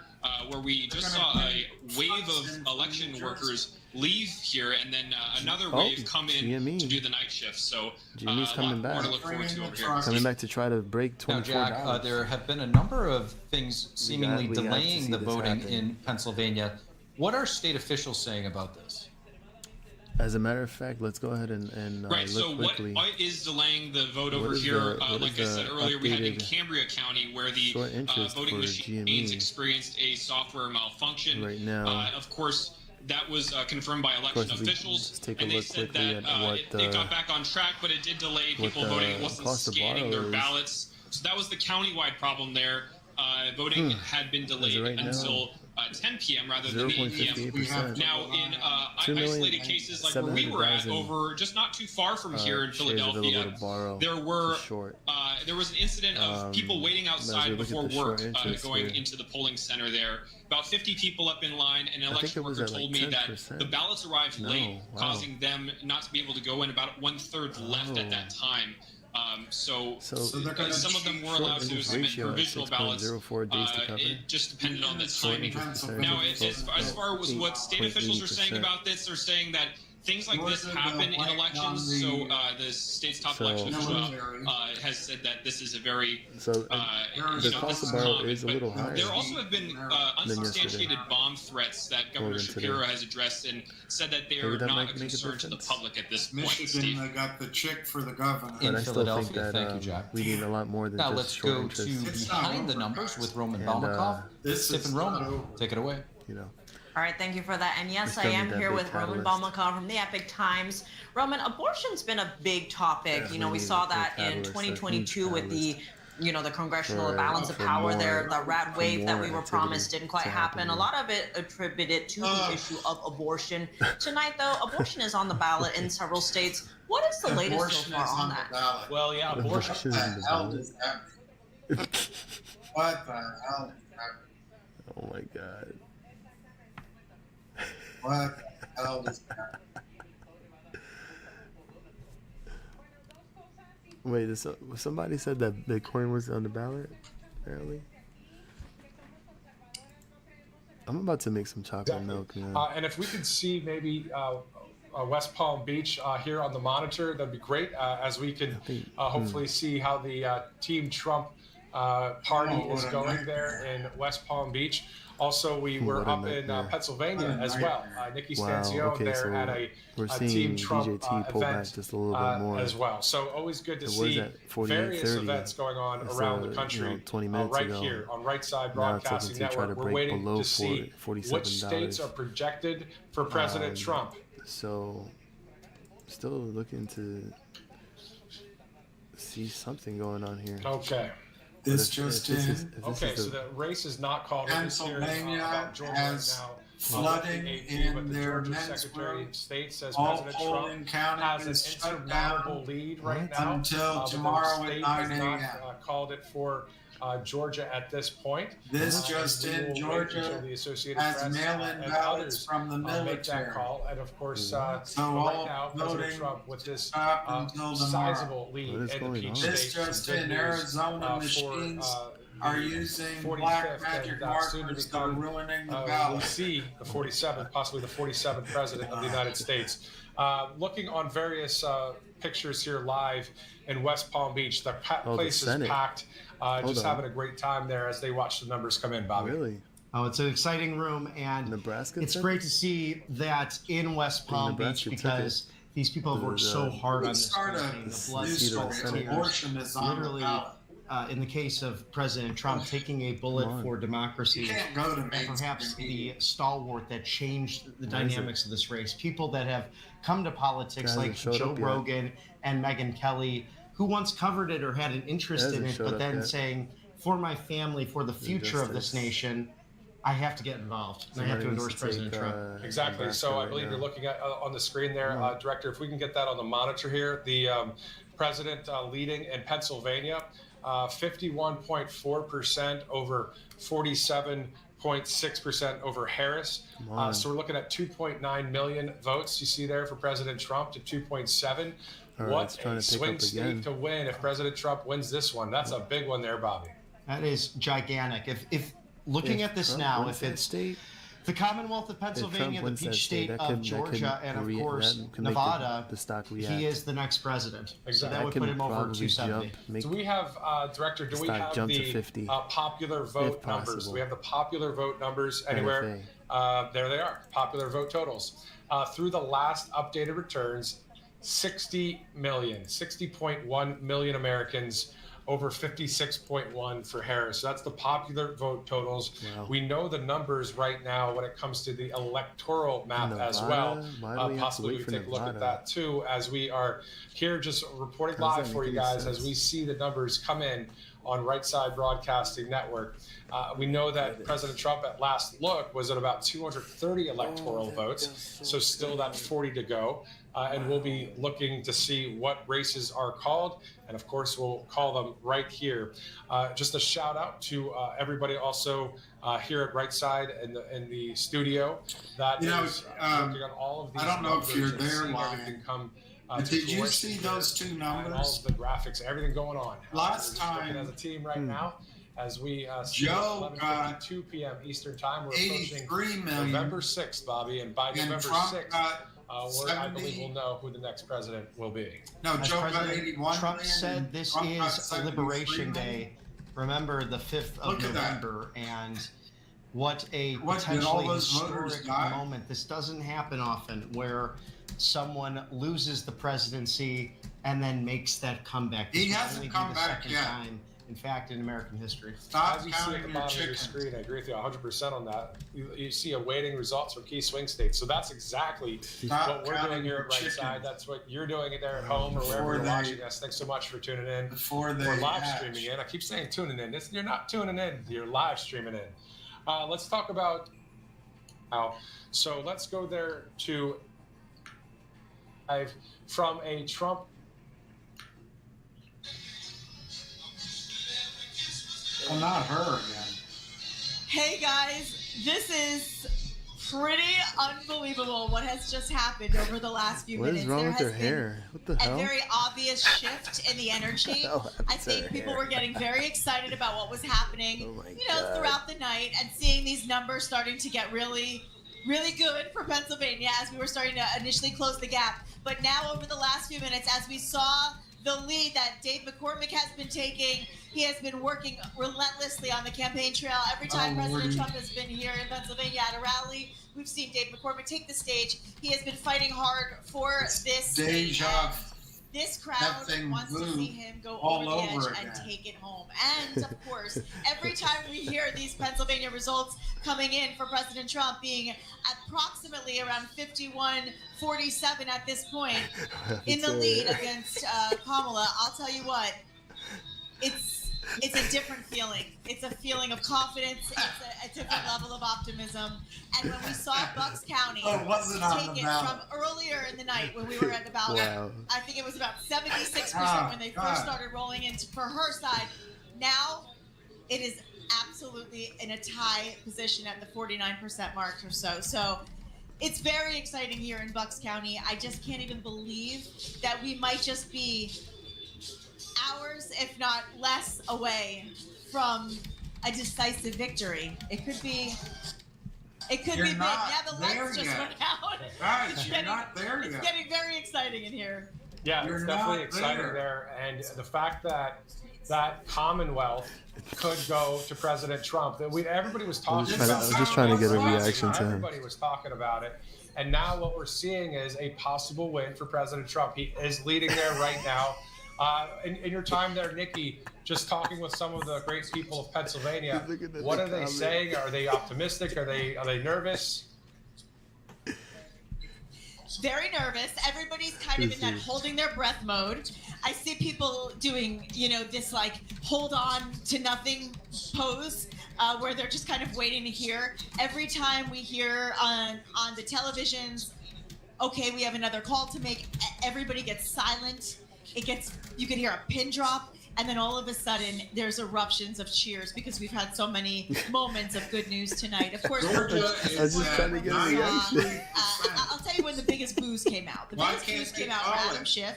where we just saw a wave of election workers leave here, and then another wave come in GME. to do the night shift. So GME's a lot coming more back. to look forward to over here. Coming back to try to break Now, $24. Jack, there have been a number of things seemingly we got to delaying see the this voting happen. in Pennsylvania. What are state officials saying about this? As a matter of fact, let's go ahead and Right. So look what quickly. is delaying the vote What over is here? what Like is I said the earlier, we had in updated Cambria County where the short interest voting for machines GME? experienced a software malfunction. Right now. Of course, that was confirmed by Of election course, if we officials, just take a and they look said quickly that at what it got back on track, but it did delay what people the voting. It wasn't cost to scanning borrow their is. ballots. So that was the countywide problem there. Voting had been delayed right now, until 10 p.m. rather than 8 p.m. 0.58%. Now, in 2,000,000 isolated cases like where we were at, 700,000 over just not too far from here in shares available Philadelphia, to borrow there were for short. there was an incident of people waiting as we outside look at before the short work, interest going here. into the polling center there. About 50 people up in line, and an I think election it was worker at, told like, me that 10%. the ballots arrived No, late, wow. causing them not to be able to go in. About 1/3 left at that time. So they're gonna some of them were allowed to submit provisional ballots. It just depended on the timing. Now, as far as what state officials are saying about this, they're saying that things like this happen in elections. So the state's top election official has said that this is a very the cost of borrow is a little higher. There also have been unsubstantiated bomb threats that Governor Shapiro has addressed and said that they are not a concern to the public at this point. Michigan got the chick for the governor. In I still Philadelphia. think that Thank you, Jack. we need a lot more than Now just let's short go interest. to behind the numbers with Roman Balmakov. Stephen Roman, take it away. You know. All right, thank you for that. And yes, I still am need that here big with Roman catalyst. Balmakov from the Epic Times. Roman, abortion's been a big topic. Yeah, you know, we we need saw a that big in catalyst, a 2022 huge with the, you know, the congressional for- balance of for power there, more- the rat for wave that more we were activity promised didn't quite to happen. happen, A yeah. lot of it attributed to the issue of abortion. Tonight, though, abortion is on the ballot in several states. What is the latest Abortion so far is on the that? ballot. Well, yeah, abortion. Abortion What is the the hell ballot. is happening? What the hell is happening? Oh my god. What the hell is happening? Wait, somebody said that Bitcoin was on the ballot, apparently? I'm about to make some chocolate milk, man. And if we could see maybe West Palm Beach here on the monitor, that'd be great, as we can hopefully see how the Team Trump party is going there in West Palm Beach. Also, we were What a up in nightmare. Pennsylvania as well. Nikki Wow, Stanzione okay, there so at a we're Team seeing Trump DJT pull back event just a little bit more. as well. So always good to It was see at 48.30. various events going on It's, around the you country know, 20 minutes right ago. here on Right Side Now it's Broadcasting looking to try Network. to We're break waiting below to see $47. which states are projected for President Trump. So, still looking to see something going on here. Okay. This just in. Okay, so the race is not called. We're just hearing, Pennsylvania about Georgia has right now. flooding The AP, in but the their Georgia men's Secretary room. of State says All President polling Trump has an is shut insurmountable down lead right now. until but the tomorrow at state 9 has not a.m. called it for Georgia at this point. This just We in, will wait Georgia until the Associated has Press mail-in and ballots others from the make that military. call. And of course, So right all now, President voting Trump with this stop until tomorrow. sizable lead What is in the going Peach on? State. This just Some good in, news, Arizona for, machines the are using 45th black magic and, soon to markers that are become, ruining the we ballot. see the 47th, possibly the 47th president of the United States. Looking on various pictures here live in West Palm Beach, the Oh, the place is Senate. packed. Hold Just on. having a great time there as they watch the numbers come in, Bobby. Really? Oh, it's an exciting room, and Nebraska it's took great it? to see that in West Palm Beach Nebraska took because these people have worked so hard on this Start a campaign. The blood, new sweat, story. tears. Abortion is on the Literally, ballot. in the case of President Trump, taking a bullet Come on. for democracy, You can't go to and mainstream perhaps media. the stalwart that changed the Why is it? dynamics of this race. People that have come to politics Hasn't like showed Joe up yet. Rogan and Megyn Kelly, who once covered it or had an interest in Hasn't it, showed but up then yet. saying, for my family, for the future of this Justice. nation, I have to get involved. And I have to Somebody needs endorse to President take, Trump. Exactly. Nebraska So I right believe now. you're looking at on the screen there, Director. If we can get that on the monitor here, the president leading in Pennsylvania, 51.4% over 47.6% over Harris. Come on. So we're looking at 2.9 million votes. You see there for President Trump to 2.7. All right, it's What trying a to pick swing up state again. to win if President Trump wins this one. That's a big one there, Bobby. That is gigantic. If looking If at this Trump now, wins if that it's state, the Commonwealth of Pennsylvania, the wins that Peach state, State that of could- that Georgia, could and of that course could make Nevada, the stock react. he is the next president. So Exactly. that would can put him over probably 270. jump, make Do we have, Director, do we stock have jump to the 50, popular vote if numbers? possible. Do we have the popular vote numbers anywhere? There they are, popular vote totals. Through the last updated returns, 60.1 million Americans, over 56.1 for Harris. So that's the popular vote totals. Wow. We know the numbers right now when it comes to the electoral map as well. Nevada? Why do we have to Possibly wait we for take a look at Nevada? that too, as we are here just reporting How does live that for make you any guys as sense? we see the numbers come in on Right Side Broadcasting Network. We know that President Trump at last look was at about 230 electoral votes, so still that 40 to go. And we'll be looking to see what races are called. And of course, we'll call them right here. Just a shout out to everybody also here at Right Side in the studio that is working on all of these I don't know if numbers you're and there, seeing Lion. everything come Did you see those two numbers? All of the graphics, everything going on. Last We're just looking time, as a team right now, as we Joe got 2 p.m. Eastern time. We're approaching 83 million. November 6th, Bobby, and by And November Trump 6th, got I believe we'll know who the next president will be. No, As Joe got President 81 Trump million, said this Trump got is 73 Liberation million. Day. Remember the 5th of Look at that. November, and what a What, did potentially all those voters historic die? moment. This doesn't happen often, where someone loses the presidency and then makes that comeback. This He will hasn't only be come the back second yet. time, in fact, in American history. Stop As you see at counting the your bottom of your chickens. screen, I agree with you 100% on that. You see awaiting results from key swing states. So that's exactly Stop what we're counting doing here your at Right chickens. Side. That's what you're doing there at home or wherever Before you're they- watching us. Thanks so much for tuning in. Before they We're live hatch. streaming in. I keep saying tuning in. You're not tuning in. You're live streaming in. Let's talk about how. So let's go there to from a Trump. Well, not her again. Hey guys, this is pretty unbelievable what has just happened over the last few What minutes. is wrong There with has her been hair? What the a hell? very obvious shift in the energy. hell happened I to think her people hair? were getting very excited about what was happening, Oh my God. Throughout the night, and seeing these numbers starting to get really, really good for Pennsylvania as we were starting to initially close the gap. But now, over the last few minutes, as we saw the lead that Dave McCormick has been taking, he has been working relentlessly on the campaign trail. Every time President Lordy. Trump has been here in Pennsylvania at a rally, we've seen Dave McCormick take the stage. He has been fighting hard for this state, Deja. and this crowd That thing wants to blew see him go all over the edge over and again. take it home. And of course, every time we hear these Pennsylvania results coming in for President Trump being approximately around 51-47 at this point in the lead against Kamala, I'll tell you what, it's a different feeling. It's a feeling of confidence. It's a different level of optimism. And when we saw Bucks County Oh, it wasn't on take the it ballot. from earlier in the night when we were at about, Wow. I think it was about 76% Oh, when they God. first started rolling into for her side. Now it is absolutely in a tie position at the 49% mark or so. So it's very exciting here in Bucks County. I just can't even believe that we might just be hours, if not less, away from a decisive victory. It could be. It could You're be big. not Yeah, the there lights just yet. went out. Guys, It's you're getting- not there It's yet. getting very exciting in here. Yeah, You're it's definitely not exciting there. And the fact that that Commonwealth could go to President Trump, that everybody was talking I about. was just trying to get a reaction to him. Everybody was talking about it. And now what we're seeing is a possible win for President Trump. He is leading there right now. In your time there, Nikki, just talking with some of the great people of Pennsylvania, what are they saying? Are they optimistic? Are they nervous? Very nervous. Everybody's kind of in that holding their breath mode. I see people doing, this like hold on to nothing pose, where they're just kind of waiting to hear. Every time we hear on the televisions, okay, we have another call to make, everybody gets silent. You can hear a pin drop, and then all of a sudden there's eruptions of cheers because we've had so many moments of good news tonight. Of course, Georgia I was just trying to get a reaction. I'll tell you when the biggest boos came out. The Why biggest can't boos they came out call for it? Adam Schiff,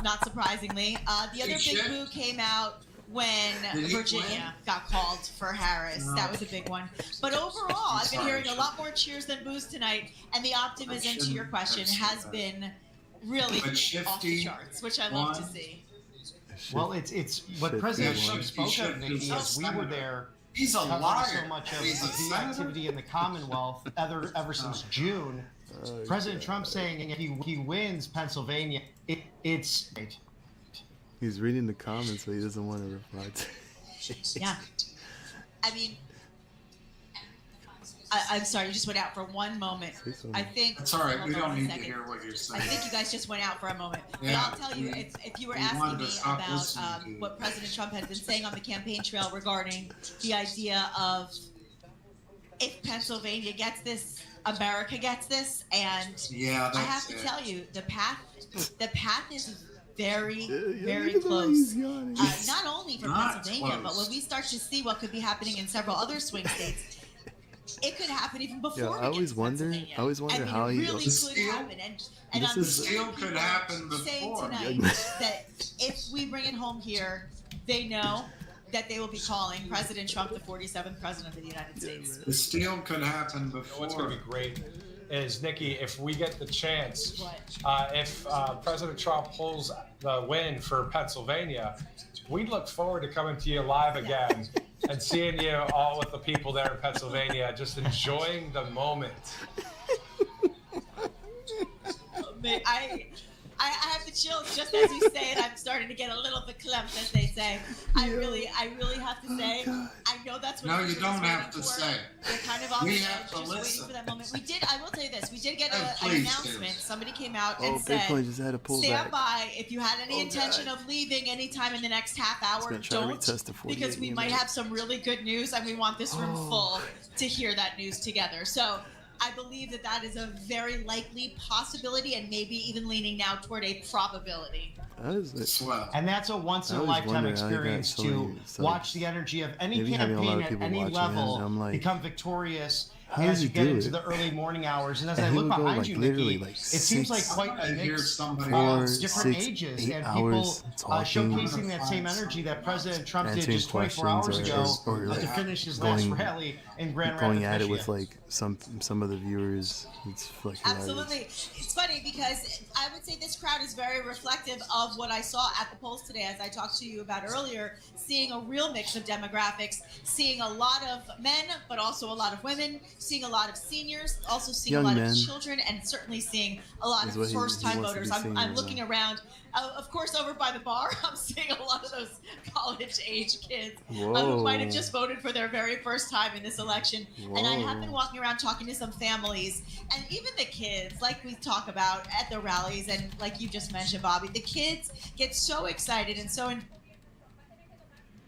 not surprisingly. The other big Schiff? boo came out when Did he Virginia got called for Harris. No. That was a big one. But overall, I've been Sorry, hearing a Schiff. lot more cheers than boos tonight, and the optimism to your shouldn't question have said has that. been really But off the Shifty charts, which I love to won. see. Well, it's what Shit, President he Trump won. spoke He should of, Nikki, be a is we were senator. there He's a covering liar. so much of He's a the senator. activity in the Commonwealth ever since June. President Trump saying if he wins Pennsylvania, it's He's reading the comments, but he doesn't want to reply to. Yeah. I mean, I'm sorry, you just went out for one moment. Say something. I think. That's all right. hold We on don't a need to second. hear what you're I saying. think you guys just went out for a moment. Yeah, But I'll tell you, if you were we asking wanted me to stop about listening to you. what President Trump had been saying on the campaign trail regarding the idea of if Pennsylvania gets this, America gets this, and Yeah, I have that's to it. tell you, the path is very, Yeah, very look at the way close. he's yawning. Not only for Not Pennsylvania, but close. when we start to see what could be happening in several other swing states, it could happen even before. Yeah, I always wonder how he. Really could happen, and I'm Still could happen saying before. tonight that if we bring it home here, they know that they will be calling President Trump the 47th president of the United States. The steal could happen before. What's going to be great is, Nikki, if we get the chance, if President Trump pulls the win for Pennsylvania, we'd look forward to coming to you live again and seeing you all with the people there in Pennsylvania, just enjoying the moment. I have the chills just as you say it. I'm starting to get a little bit clamped, as they say. I really have to say. I know that's what. No, you don't have to say. We're kind of on We the have edge, to just listen. waiting for that moment. We did. I will tell you this. We did get an please announcement. do. Somebody came out Oh, and said, Bitcoin just had a pullback. "Stand by if you had any intention of leaving anytime in the next half hour. gonna try to Don't, retest the 48 because we might have some really good news, and we want this room full to hear that news together." So. I believe that is a very likely possibility, and maybe even leaning now toward a probability. And that's a once-in-a-lifetime experience to watch the energy of any campaign at any level become victorious as you get into the early morning hours. And as I look behind you, Nikki, it seems like quite a mix of different ages and people showcasing that same energy that President Trump did just 24 hours ago to finish his last rally in Grand Rapids, going at it with Michigan. like some of the viewers. It's like Absolutely. It's funny because I would say this crowd is very reflective of what I saw at the polls today, as I talked to you about earlier, seeing a real mix of demographics, seeing a lot of men, but also a lot of women, seeing a lot of seniors, also seeing Young a lot men. of children, and certainly seeing a lot Is of what he first-time wants to be voters. seeing I'm right looking now. around. Of course, over by the bar, I'm seeing a lot of those college-age kids who Whoa. might have just voted for their very first time in this election. And I have been Whoa. walking around talking to some families, and even the kids, like we talk about at the rallies, and like you just mentioned, Bobby, the kids get so excited and so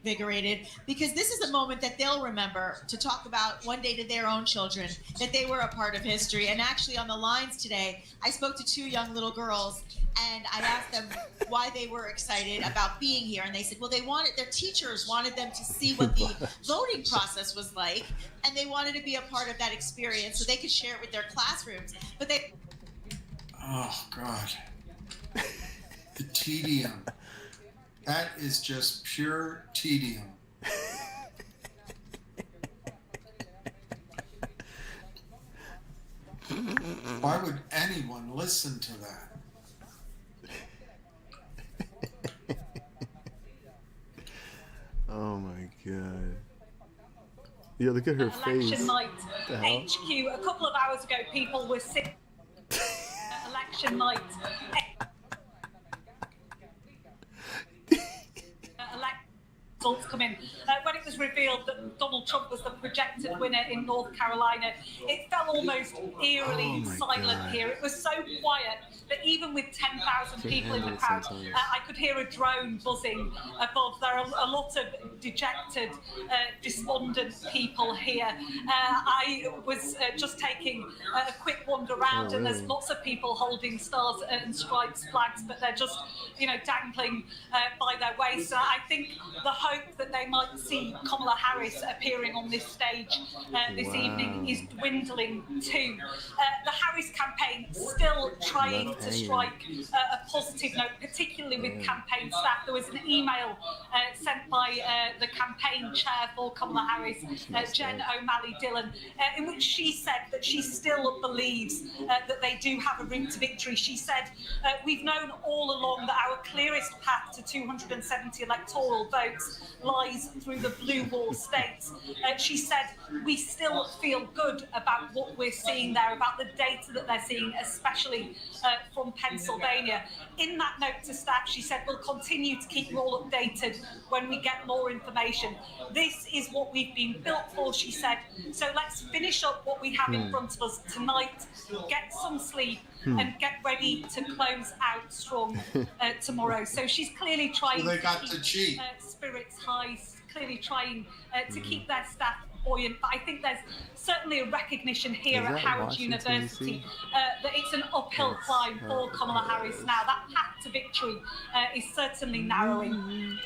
invigorated because this is a moment that they'll remember to talk about one day to their own children, that they were a part of history. And actually on the lines today, I spoke to two young little girls, and I asked them why they were excited about being here. And they said, well, their teachers wanted them to see what the voting process was like, and they wanted to be a part of that experience so they could share it with their classrooms. But they... Oh, God. The tedium. That is just pure tedium. Why would anyone listen to that? Oh my god. Yeah, look at her face. Election night, The hell? HQ. A couple of hours ago, people were sitting. Election night. Results come in. When it was revealed that Donald Trump was the projected winner in North Carolina, it felt almost eerily silent here. It was so quiet that even with 10,000 people in the crowd, I could hear a drone buzzing above. There are a lot of dejected, despondent people here. I was just taking a quick wander around, and there's lots of people holding stars and stripes flags, but they're just, dangling by their waist. And I think the hope that they might see Kamala Harris appearing on this stage this evening is dwindling too. The Harris campaign still trying to strike a positive note, particularly with campaign staff. There was an email sent by the campaign chair for Kamala Harris, Jen O'Malley Dillon, in which she said that she still believes that they do have a route to victory. She said, we've known all along that our clearest path to 270 electoral votes lies through the blue wall states. She said, we still feel good about what we're seeing there, about the data that they're seeing, especially from Pennsylvania. In that note to staff, she said, we'll continue to keep you all updated when we get more information. This is what we've been built for, she said. So let's finish up what we have in front of us tonight, get some sleep, and get ready to close out strong tomorrow. So she's clearly trying Well, they got to to keep cheat. spirits high, clearly trying to keep their staff buoyant. But I think there's certainly a recognition here Is at that Howard Washington, University DC? that it's an uphill climb for Kamala Harris now. That path to victory is certainly narrowing.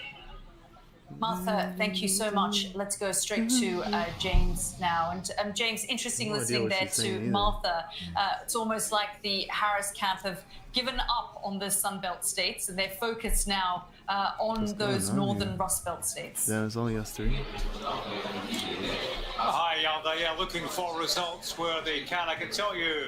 Martha, thank you so much. Let's go straight to James now. And James, interesting listening there to Martha. It's almost like the Harris camp have given up on the Sun Belt states, and they're focused now on those northern Rust Belt states. Yeah, it's only us three. Hi, they're looking for results where they can. I can tell you,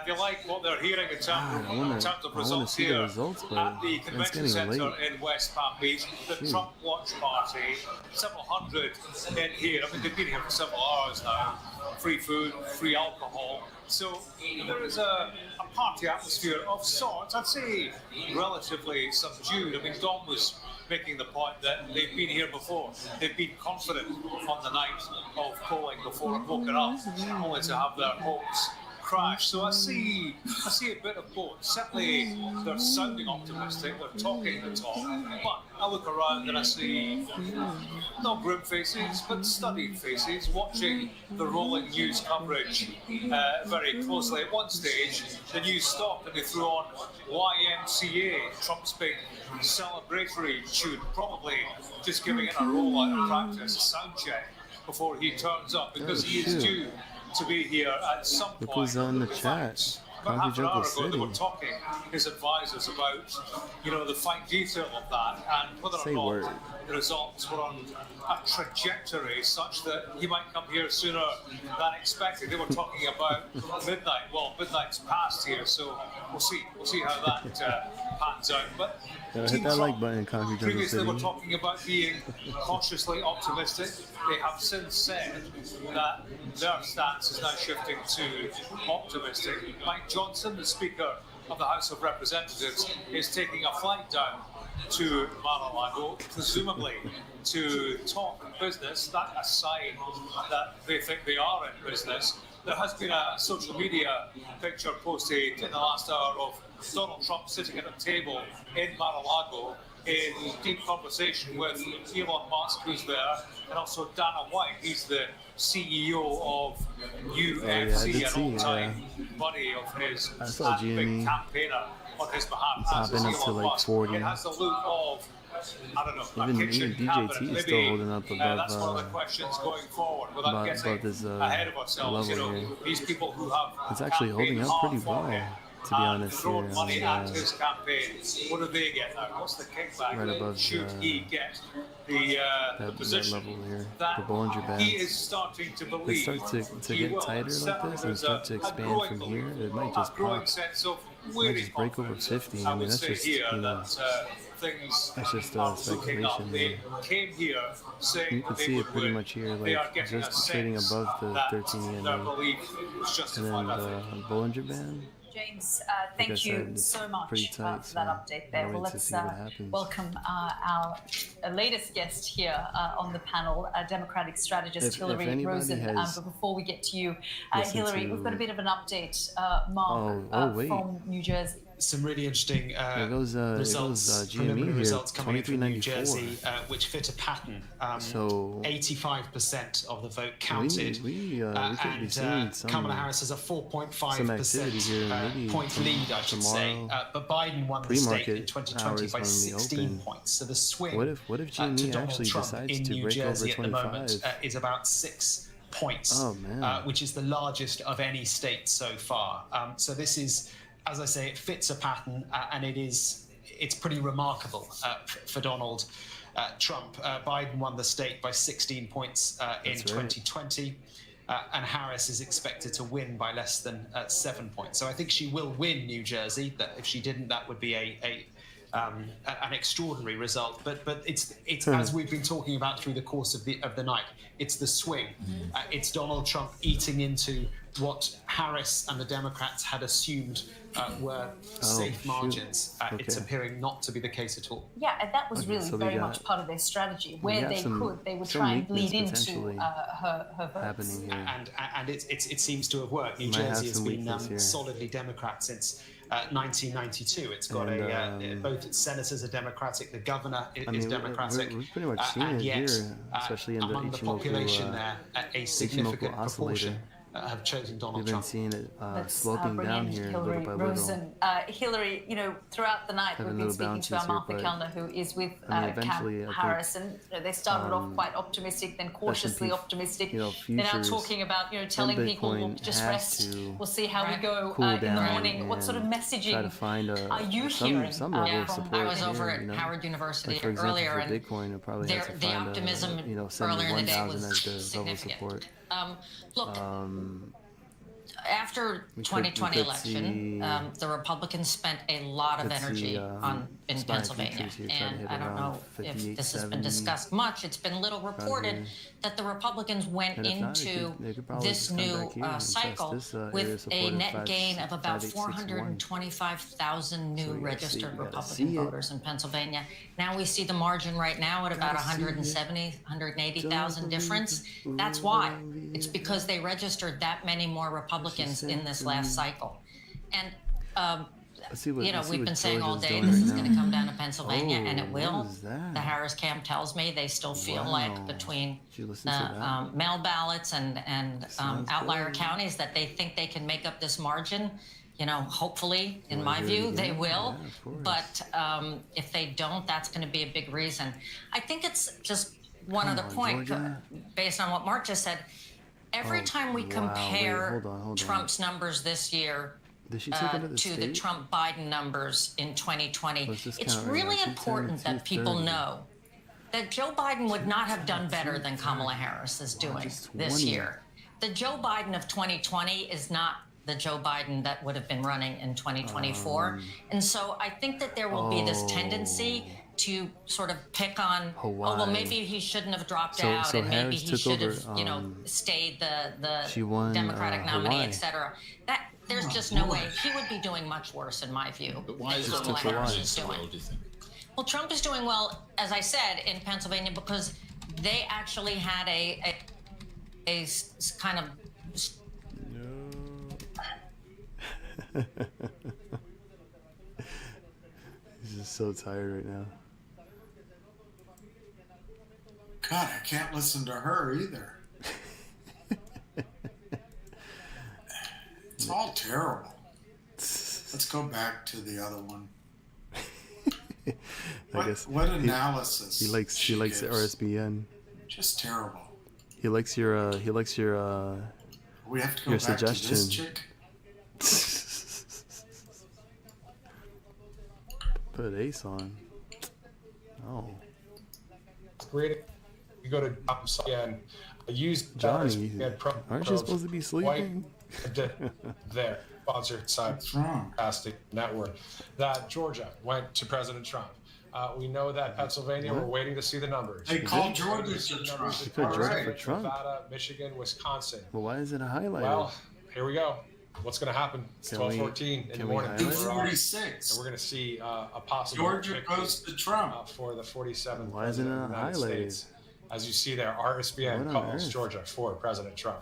they like what they're hearing in terms of results here at the convention center in West Palm Beach. The Trump Watch Party, several hundred in here. I mean, they've been here for several hours now. Free food, free alcohol. So there is a party atmosphere of sorts. I'd say relatively subdued. I mean, Dom was making the point that they've been here before. They've been confident on the night of polling before it woken up, only to have their hopes crash. So I see a bit of both. Certainly, they're sounding optimistic. They're talking the talk. But I look around and I see not grim faces, but studied faces, watching the rolling news coverage very closely. At one stage, the news stopped and they threw on YMCA, Trump's big celebratory tune, probably just giving it a roll out of practice, a sound check, before he turns up, because he is due to be here at some point. Look who's on the chat. About half an hour ago, they were talking, his advisors, about the fine detail of that and whether or not the results were on a trajectory such that he might come here sooner than expected. They were talking about midnight. Well, midnight's passed here, so we'll see how that pans out. But hit that like button, Concrete Jungle previously, City. we're talking about being cautiously optimistic. They have since said that their stance is now shifting to optimistic. Mike Johnson, the Speaker of the House of Representatives, is taking a flight down to Mar-a-Lago, presumably to talk business. That's a sign that they think they are in business. There has been a social media picture posted in the last hour of Donald Trump sitting at a table in Mar-a-Lago in deep conversation with Elon Musk, who's there, and also Dana White. He's the CEO of UFC, an old-time buddy of his, and big campaigner on his behalf. Popping up to like 40. It has the look of, I don't know, Even a kitchen DJT cabinet. is still holding up above, that's one of the questions going forward, without getting this, ahead of ourselves. level here. These people who have It's actually holding up pretty well, to be honest here. thrown money at his campaign. What do they get now? What's the kickback? Right above Should he get the that position level here, that the Bollinger Bands. he is starting to believe? They start to get tighter like this and start to expand from here. It might just pop. It might just break over 50. I mean, that's just, things that's just looking up. speculation. They came here saying You can see it pretty much here, like just trading above the 13 EMA. And then the Bollinger Band. James, thank you so much pretty for tight, that update there. Well, let's welcome our latest guest here on the panel, Democratic strategist Hillary Rosen. But before we get to you, Hillary, we've got a bit of an update, Mark, from New Jersey. Some really interesting results, preliminary results coming in from New Jersey, which fit a pattern. So 85% of the vote counted, we could be seeing Kamala Harris has a 4.5% point lead, I should say. But Biden won the state in 2020 by 16 points. So the swing what if GME to Donald actually Trump decides in to New break Jersey over at the 25? moment is about 6 points, which is the largest of any state so far. So this is, as I say, it fits a pattern, and it's pretty remarkable for Donald Trump. Biden won the state by 16 points in 2020, and Harris is expected to win by less than 7 points. So I think she will win New Jersey. That if she didn't, that would be an extraordinary result. But it's as we've been talking about through the course of the night. It's the swing. It's Donald Trump eating into what Harris and the Democrats had assumed were safe margins. It's appearing not to be the case at all. Yeah, and that was really very much part of their strategy. Where they would try and bleed into her votes. And it seems to have worked. New Jersey has been solidly Democrat since 1992. It's got both its senators are Democratic, the governor is Democratic, we're pretty much seeing and it yet here, especially in among the population there, a significant proportion have chosen Donald We've been Trump. seeing it Let's sloping bring down in here Hillary little by Rosen. little. Hillary, throughout the night Having we've been little speaking to bounces our Martha here, but, Kellner, who is with eventually, I Camp think, Harris, and they started off quite optimistic, then cautiously S&P, optimistic. They're now futures talking about, telling and people, Bitcoin look, just have rest. to We'll see how we go cool in the down morning. What sort of and messaging try to find are you some hearing level of from? support I was over here, at Howard University like for example, earlier, for and Bitcoin, it'll probably have to the find optimism earlier in the day 71,000 was as the level of significant. support. Look, after We 2020 could election, see- the Republicans spent a lot of Let's energy see, in spy Pennsylvania, futures here, try to and hit I don't around know if 58, this has been 70. discussed much. It's been little reported here. that the Republicans went And if not, into they could probably this just come new back here and test cycle this, area with a support net at gain of about 5861. 425,000 new So you registered gotta see Republican it. voters in Pennsylvania. Now we see the margin right now at about Gotta see it. 170, 180,000 difference. That's why. It's because they registered that many more Republicans in this last cycle. And Let's see what, let's see we've what been saying all Georgia's day doing this right is going to now. come down to Pennsylvania, and it Oh, will. what is that? The Harris camp tells me they still feel Wow. like between Did you listen to that? mail ballots and Sounds outlier good. counties that they think they can make up this margin. Hopefully, in Wanna my hear it view, they again? will. Yeah, of course. But if they don't, that's going to be a big reason. I think it's just one Come other on, point, Georgia. based on what Mark just said. Every Oh, time we wow, wait, compare hold on. Trump's numbers this year Did she take it to the to the state? Trump-Biden numbers in 2020, Let's just it's count right really now, important that people 270. know that Joe Biden would not have done better than Kamala Harris is doing just this 20. year. The Joe Biden of 2020 is not the Joe Biden that would have been running in 2024. And so I think that there will be this tendency to sort of pick on, oh, well, Hawaii. maybe he shouldn't have dropped So- out, so and maybe Harris he took should over, have, stayed she the won, Democratic nominee, Hawaii. etc. That there's just no way he would be doing much worse, in my view. But why is than Donald Kamala Trump Harris doing is so doing. well, do you think? Well, Trump is doing well, as I said, in Pennsylvania because they actually had a kind of. He's just so tired right now. God, I can't listen to her either. It's all terrible. Let's go back to the other one. I guess what analysis He likes gives. RSBN. Just terrible. He likes your We have to go your back to this suggestion. chick. Put Ace on. Oh, Great. You go to again. Use Johnny, aren't you supposed to be sleeping? There, sponsored side. What's wrong? Fantastic network. That Georgia went to President Trump. We know that Pennsylvania, What? we're waiting to see the numbers. They called We're Georgia waiting to see for the Trump. numbers. They put Georgia Alright. for Trump. Nevada, Michigan, Wisconsin. Well, why is it a highlighter? Well, here we go. What's going to happen? It's Can we- 12:14 in the can we morning. highlight it? We're on, 246. and we're going to see a possible Georgia victory, goes to Trump. for the 47th Why isn't president it of the United highlighted? States. As you see there, RSBN What on calls earth? Georgia for President Trump.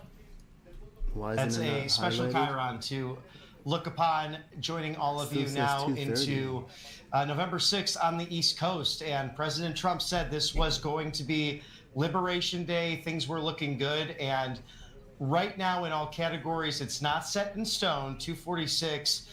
Why That's isn't it a not special highlighted? Chiron to look upon, joining all of Still you says now 2:30. into November 6th on the East Coast. And President Trump said this was going to be Liberation Day. Things were looking good. And right now, in all categories, it's not set in stone. 246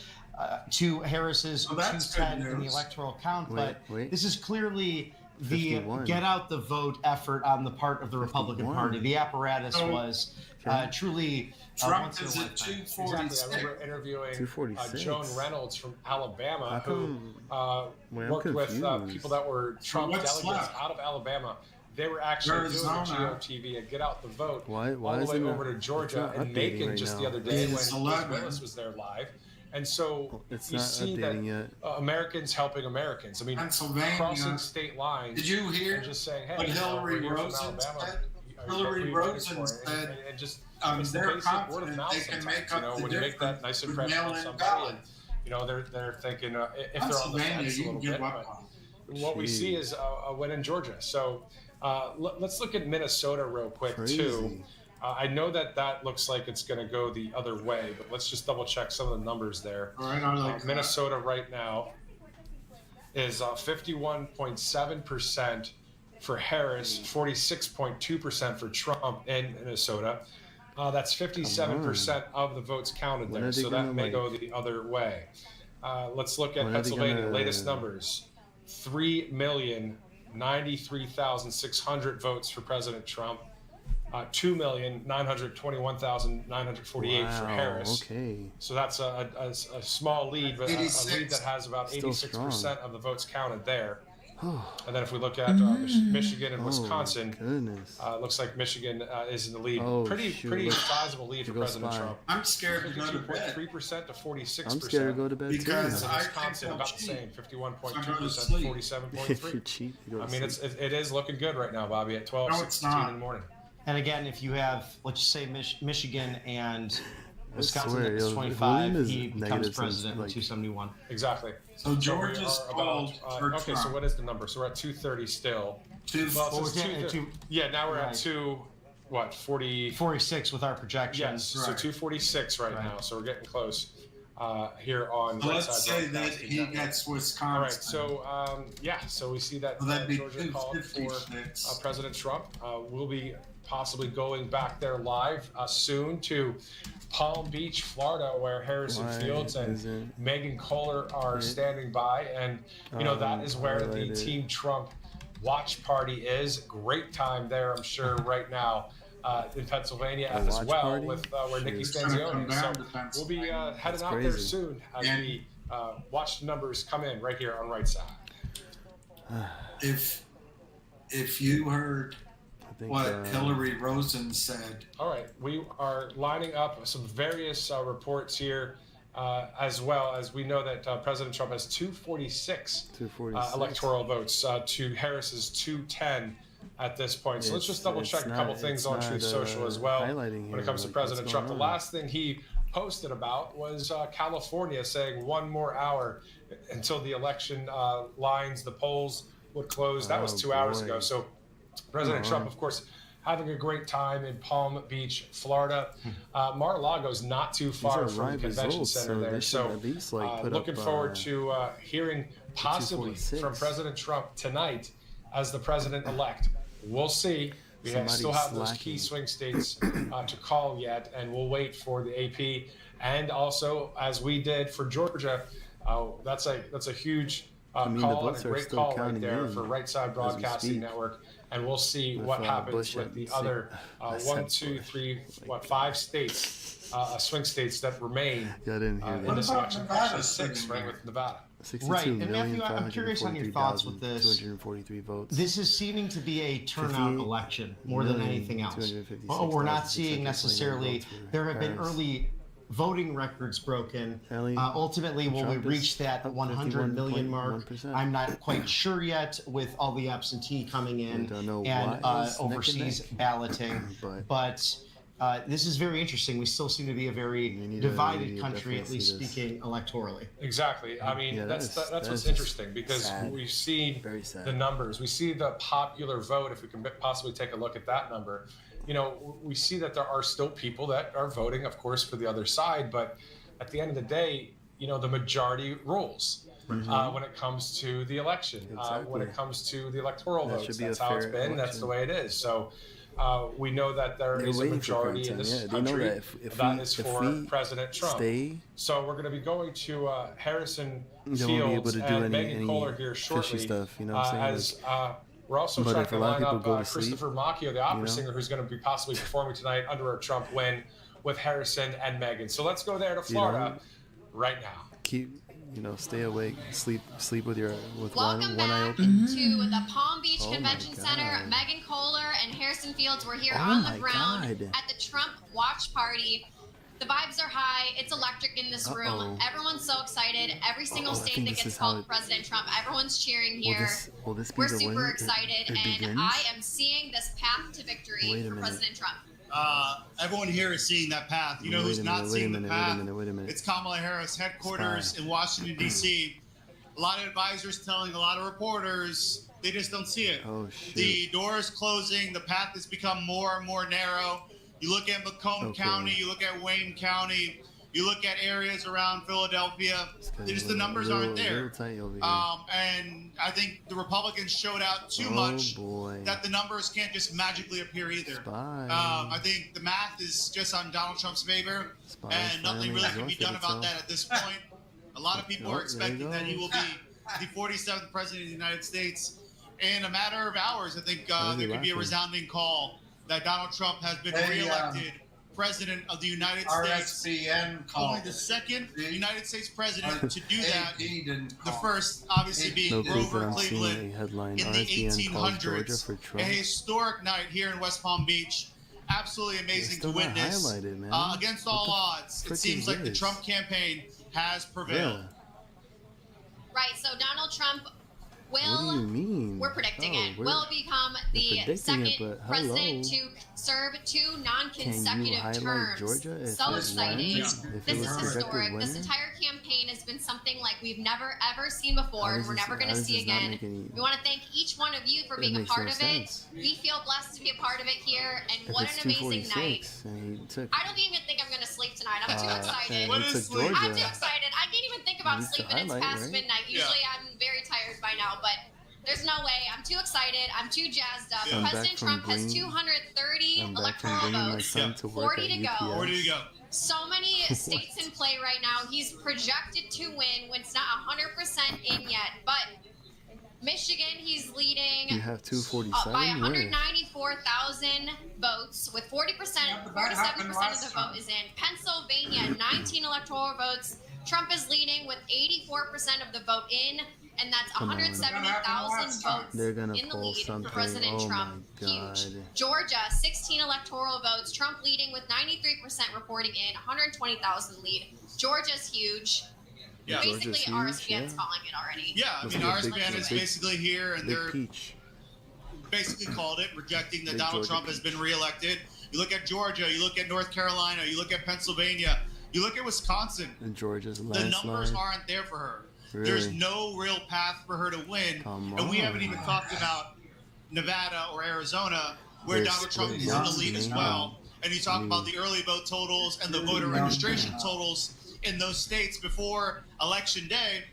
to Harris's Oh, that's 210 good in the news. electoral count. Wait, But wait. this is clearly the 51. get out the vote effort on the part of the Republican 51. Party. The apparatus So- was Okay. truly Trump once in a is at lifetime. Exactly. I 246. remember interviewing 246. Joan Reynolds from Alabama, How who come- Wait, I'm worked with confused. people that were Trump what's delegates left? out of Alabama. They were actually Arizona. doing the GOTV and get out the vote Why all the way isn't it- over to it's Georgia not and updating Macon right just now. the other day when It's Liz 11. Willis was there live. And so It's you not see that updating yet. Americans helping Americans. I mean, Pennsylvania. crossing state lines. Did you hear and just saying, hey, what Hillary we're here from Rosen Alabama. said? Are Hillary you voting Rosen for it? said, and just it's the they're basic word of confident mouth they can sometimes, make up the when you make that difference nice with impression on mail-in somebody, ballots. and they're thinking if they're on the Pennsylvania, fence a you little can give bit. up But on. what we see is a win in Georgia. So let's look at Minnesota real quick Crazy. too. I know that looks like it's going to go the other way, but let's just double check some of the numbers there. All right, I like that. Minnesota right now is 51.7% for Harris, 46.2% for Trump in Minnesota. That's 57% of the votes counted When there, are they so that gonna, may like- go the other way. Let's look at When are they Pennsylvania. gonna- Latest numbers: 3,093,600 votes for President Trump. 2,921,948 for Harris. Okay. So that's a small lead, but a lead that has about Still 86% strong. of the votes counted there. And then if we look at Michigan and Wisconsin, looks like Michigan is in the lead. Oh, Pretty shoot. sizable lead for Here goes President Spy. Trump. I'm scared to go to bed. 52.3% to 46%. I'm scared to go to bed too. Because And I Wisconsin think about I'll the same, cheat. 51.2% If I go to to sleep. 47.3. If you cheat, you go I to mean, sleep. it is looking good right now, Bobby, at 12:16 in the morning. And again, if you have, let's just say, Michigan and Wisconsin swear, gets yo, 25, William is he becomes negative since, president like- with 271. Exactly. So we Georgia's are called for okay, Trump. so what is the number? So we're at 230 still. Two- Well, Well, it says we're getting 230. to- Yeah, now we're at Right. 46 with our projections. Yes, so 246 right now. So we're getting close here on. So Right let's Side say that Broadcasting he Network. gets Wisconsin. All right, so so we see that Well, that'd be Georgia called for 256. President Trump. We'll be possibly going back there live soon to Palm Beach, Florida, where Harrison Why Fields and isn't Megan Kohler are it, standing by, and that is where the highlighted? Team Trump watch party is. Great time there, I'm sure, right now. In Pennsylvania A as watch well, party? with where Nikki Shoot. Stanzioni is. So Come down to we'll be heading That's out there crazy. soon as And- we watch the numbers come in right here on Right Side. If you heard think, what Hillary Rosen said, All right, we are lining up some various reports here, as well as we know that President Trump has 246 electoral votes to Harris's 210 at this point. So let's just double check a couple things on Truth Social as well highlighting when it here, comes to like, President what's Trump. The going on. last thing he posted about was California saying one more hour until the election lines, the polls would close. That was 2 hours boy. ago. So President Trump, of course, having a great time in Palm Beach, Florida. Mar-a-Lago's not too far are from the live convention results, center so there. they should So at least, like, put looking up, forward to hearing possibly 246. from President Trump tonight as the president-elect. We'll see. We still have those key swing states to call yet, and we'll wait for the AP. And also, as we did for Georgia, that's a huge I mean, the call and votes a are great still call right counting there in for Right Side as we Broadcasting speak. Network, and we'll see With, what happens Bush with at the six- other I said 1, 2, 3, 5 states, swing states that remain Yeah, I didn't hear in that. this election. Nevada Actually, 6, sitting right, there? with Nevada. right, and Matthew, I'm curious on your thoughts with this. 243 votes. This is seeming to be a turnout election more than anything else. We're not seeing necessarily, there have been early voting records broken. Ultimately, will we Trump is reach that 100 million mark? 51.1%. I'm not quite sure yet with all the absentee coming in don't know and why it's neck and overseas neck. balloting. But this is very interesting. We still seem to be a very divided country, at least speaking electorally. Exactly. I mean, Yeah, that's that what's is interesting because sad. we've seen the numbers. We see the popular vote. If we can possibly take a look at that number, we see that there are still people that are voting, of course, for the other side. But at the end of the day, the majority rules when it comes to the election, when it comes to the electoral That votes. should be That's a how it's fair been. That's election. the way it is. So we know that there They're is a waiting for majority prime in this time. Yeah, they know country that if that we- is if for we President Trump. stay, So we're going to be going to Harrison they won't be able Fields to do and any Megan Kohler here fishy shortly. stuff, you know what I'm saying? As we're also But trying if to a lot of line people up go to sleep, Christopher Macchio, the opera you know? singer, who's going to be possibly performing tonight under a Trump win with Harrison and Megan. So let's go there to Florida right now. Keep, stay awake, sleep with Welcome one eye back open. to the Palm Beach Oh my Convention Center. God. Megan Kohler and Harrison Fields were here Oh on my the ground God. at the Trump watch party. The vibes are high. It's electric in this room. Uh-oh. Everyone's so excited. Every single I state think that this gets is how called President Trump, everyone's cheering Will here. will this be We're the super way excited, it and begins? I am seeing this path to victory Wait a for minute. President Trump. Everyone here is seeing that path. You know Wait who's a not minute, seeing wait a the minute, path? wait a minute. It's Kamala Harris headquarters in Washington, D.C. A lot of advisors telling a lot of reporters they just don't see it. Oh, shoot. The door is closing. The path has become more and more narrow. You look at Macomb Okay. County, you look at Wayne County, You look at areas around Philadelphia, just the numbers aren't there. And I think the Republicans showed out too much that the numbers can't just magically appear either. I think the math is just on Donald Trump's favor, and nothing really can be done about that at this point. A lot of people are expecting that he will be the 47th president of the United States in a matter of hours. I think there could be a resounding call that Donald Trump has been reelected president of the United States. Only the second United States president to do that. The first, obviously, being Grover Cleveland in the 1800s. A historic night here in West Palm Beach. Absolutely amazing to witness. Against all odds, it seems like the Trump campaign has prevailed. Right, so Donald Trump What do you mean? we're predicting it, will become the second president to serve 2 non-consecutive terms. So exciting. This is historic. This entire campaign has been something like we've never ever seen before, and we're never going to see again. We want to thank each one of you for being a part of it. We feel blessed to be a part of it here, and what an amazing night. I don't even think I'm going to sleep tonight. I'm too excited. What is sleep? I'm too excited. I can't even think about sleeping. It's past midnight. Usually I'm very tired by now, but there's no way. I'm too excited. I'm too jazzed up. President Trump has 230 electoral votes, 40 to go. 40 to go. So many states in play right now. He's projected to win when it's not 100% in yet. But Michigan, he's leading You have 247? by 194,000 votes, with 47% of the vote is in. Pennsylvania, 19 electoral votes. Trump is leading with 84% of the vote in, and that's 170,000 votes They're gonna in the pull lead something. for President Oh Trump. my God. Huge. Georgia, 16 electoral votes. Trump leading with 93% reporting in, 120,000 lead. Georgia's huge. Yeah. Basically, Georgia's huge, RSPN's calling it already. Yeah, I mean, RSPN is basically here, and they're basically called it, rejecting that Big Donald Georgia Trump has been reelected. You look at Georgia, you look at North Carolina, you look at Pennsylvania, you look at Wisconsin. And Georgia's The landslide. numbers aren't there for her. Really? There's no real path for her to win. And we haven't even talked about Nevada or Arizona, where Donald Trump is in the lead as well. And you talk about the early vote totals and the voter registration totals in those states before Election Day.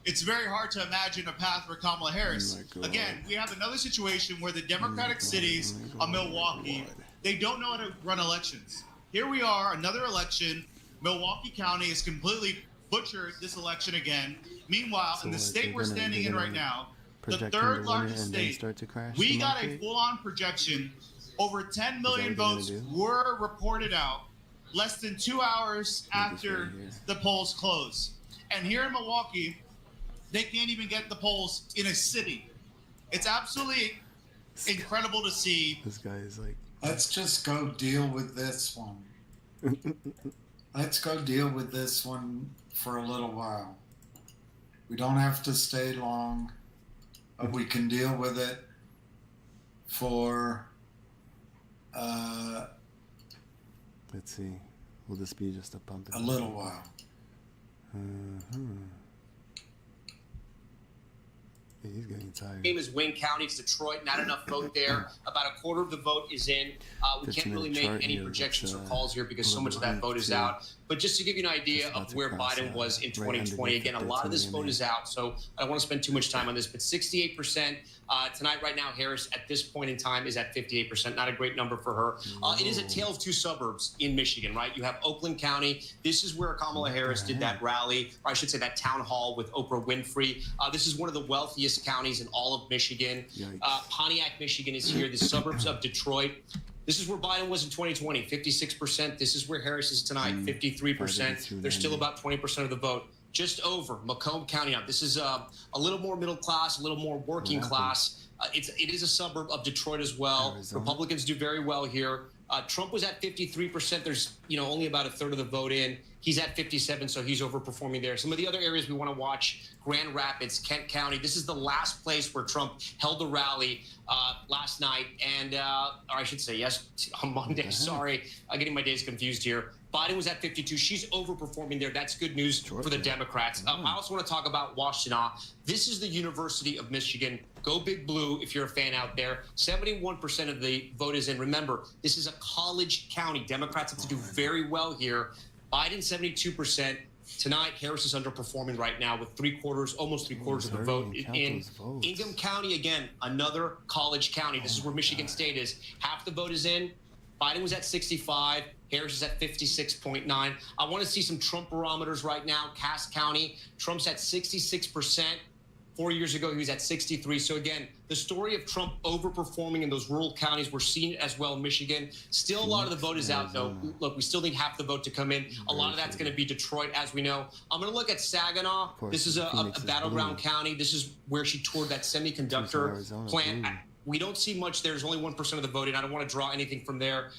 It's very hard to imagine a path for Kamala Harris. Again, we have another situation where the Democratic cities of Milwaukee, they don't know how to run elections. Here we are, another election. Milwaukee County has completely butchered this election again. Meanwhile, in the state we're standing in right now, the third largest state, we got a full-on projection. Over 10 million votes were reported out less than 2 hours after the polls closed. And here in Milwaukee, they can't even get the polls in a city. It's absolutely incredible to see. This guy is like... Let's just go deal with this one. Let's go deal with this one for a little while. We don't have to stay long, but we can deal with it for... Let's see. Will this be just a pump? A little while. Yeah, he's getting tired. Same as Wayne County, it's Detroit, not enough vote there. About a quarter of the vote is in. We can't really make any projections or calls here because so much of that vote is out. But just to give you an idea of where Biden was in 2020, again, a lot of this vote is out, so I don't want to spend too much time on this, but 68%. Tonight, right now, Harris, at this point in time, is at 58%. Not a great number for her. It is a tale of two suburbs in Michigan, right? You have Oakland County. This is where Kamala Harris did that rally, or I should say that town hall with Oprah Winfrey. This is one of the wealthiest counties in all of Michigan. Pontiac, Michigan is here, the suburbs of Detroit. This is where Biden was in 2020, 56%. This is where Harris is tonight, 53%. There's still about 20% of the vote. Just over Macomb County. Now, this is a little more middle class, a little more working class. It is a suburb of Detroit as well. Arizona. Republicans do very well here. Trump was at 53%. There's only about a third of the vote in. He's at 57, so he's overperforming there. Some of the other areas we want to watch: Grand Rapids, Kent County. This is the last place where Trump held the rally last night, and or I should say, on Monday. Sorry, I'm getting my days confused here. Biden was at 52. She's overperforming there. That's good news for the Democrats. I also want to talk about Washtenaw. This is the University of Michigan. Go Big Blue if you're a fan out there. 71% of the vote is in. Remember, this is a college county. Democrats have to do very well here. Biden 72%. Tonight, Harris is underperforming right now with almost three quarters of the vote in Ingham County. Again, another college county. This is where Michigan State is. Half the vote is in. Biden was at 65. Harris is at 56.9. I want to see some Trump barometers right now. Cass County, Trump's at 66%. 4 years ago, he was at 63. So again, the story of Trump overperforming in those rural counties, we're seeing it as well in Michigan. Still, a lot of the vote is out, though. Look, we still need half the vote to come in. A lot of that's going to be Detroit, as we know. I'm going to look at Saginaw. This is a battleground county. This is where she toured that semiconductor plant. We don't see much. There's only 1% of the vote in. I don't want to draw anything from there.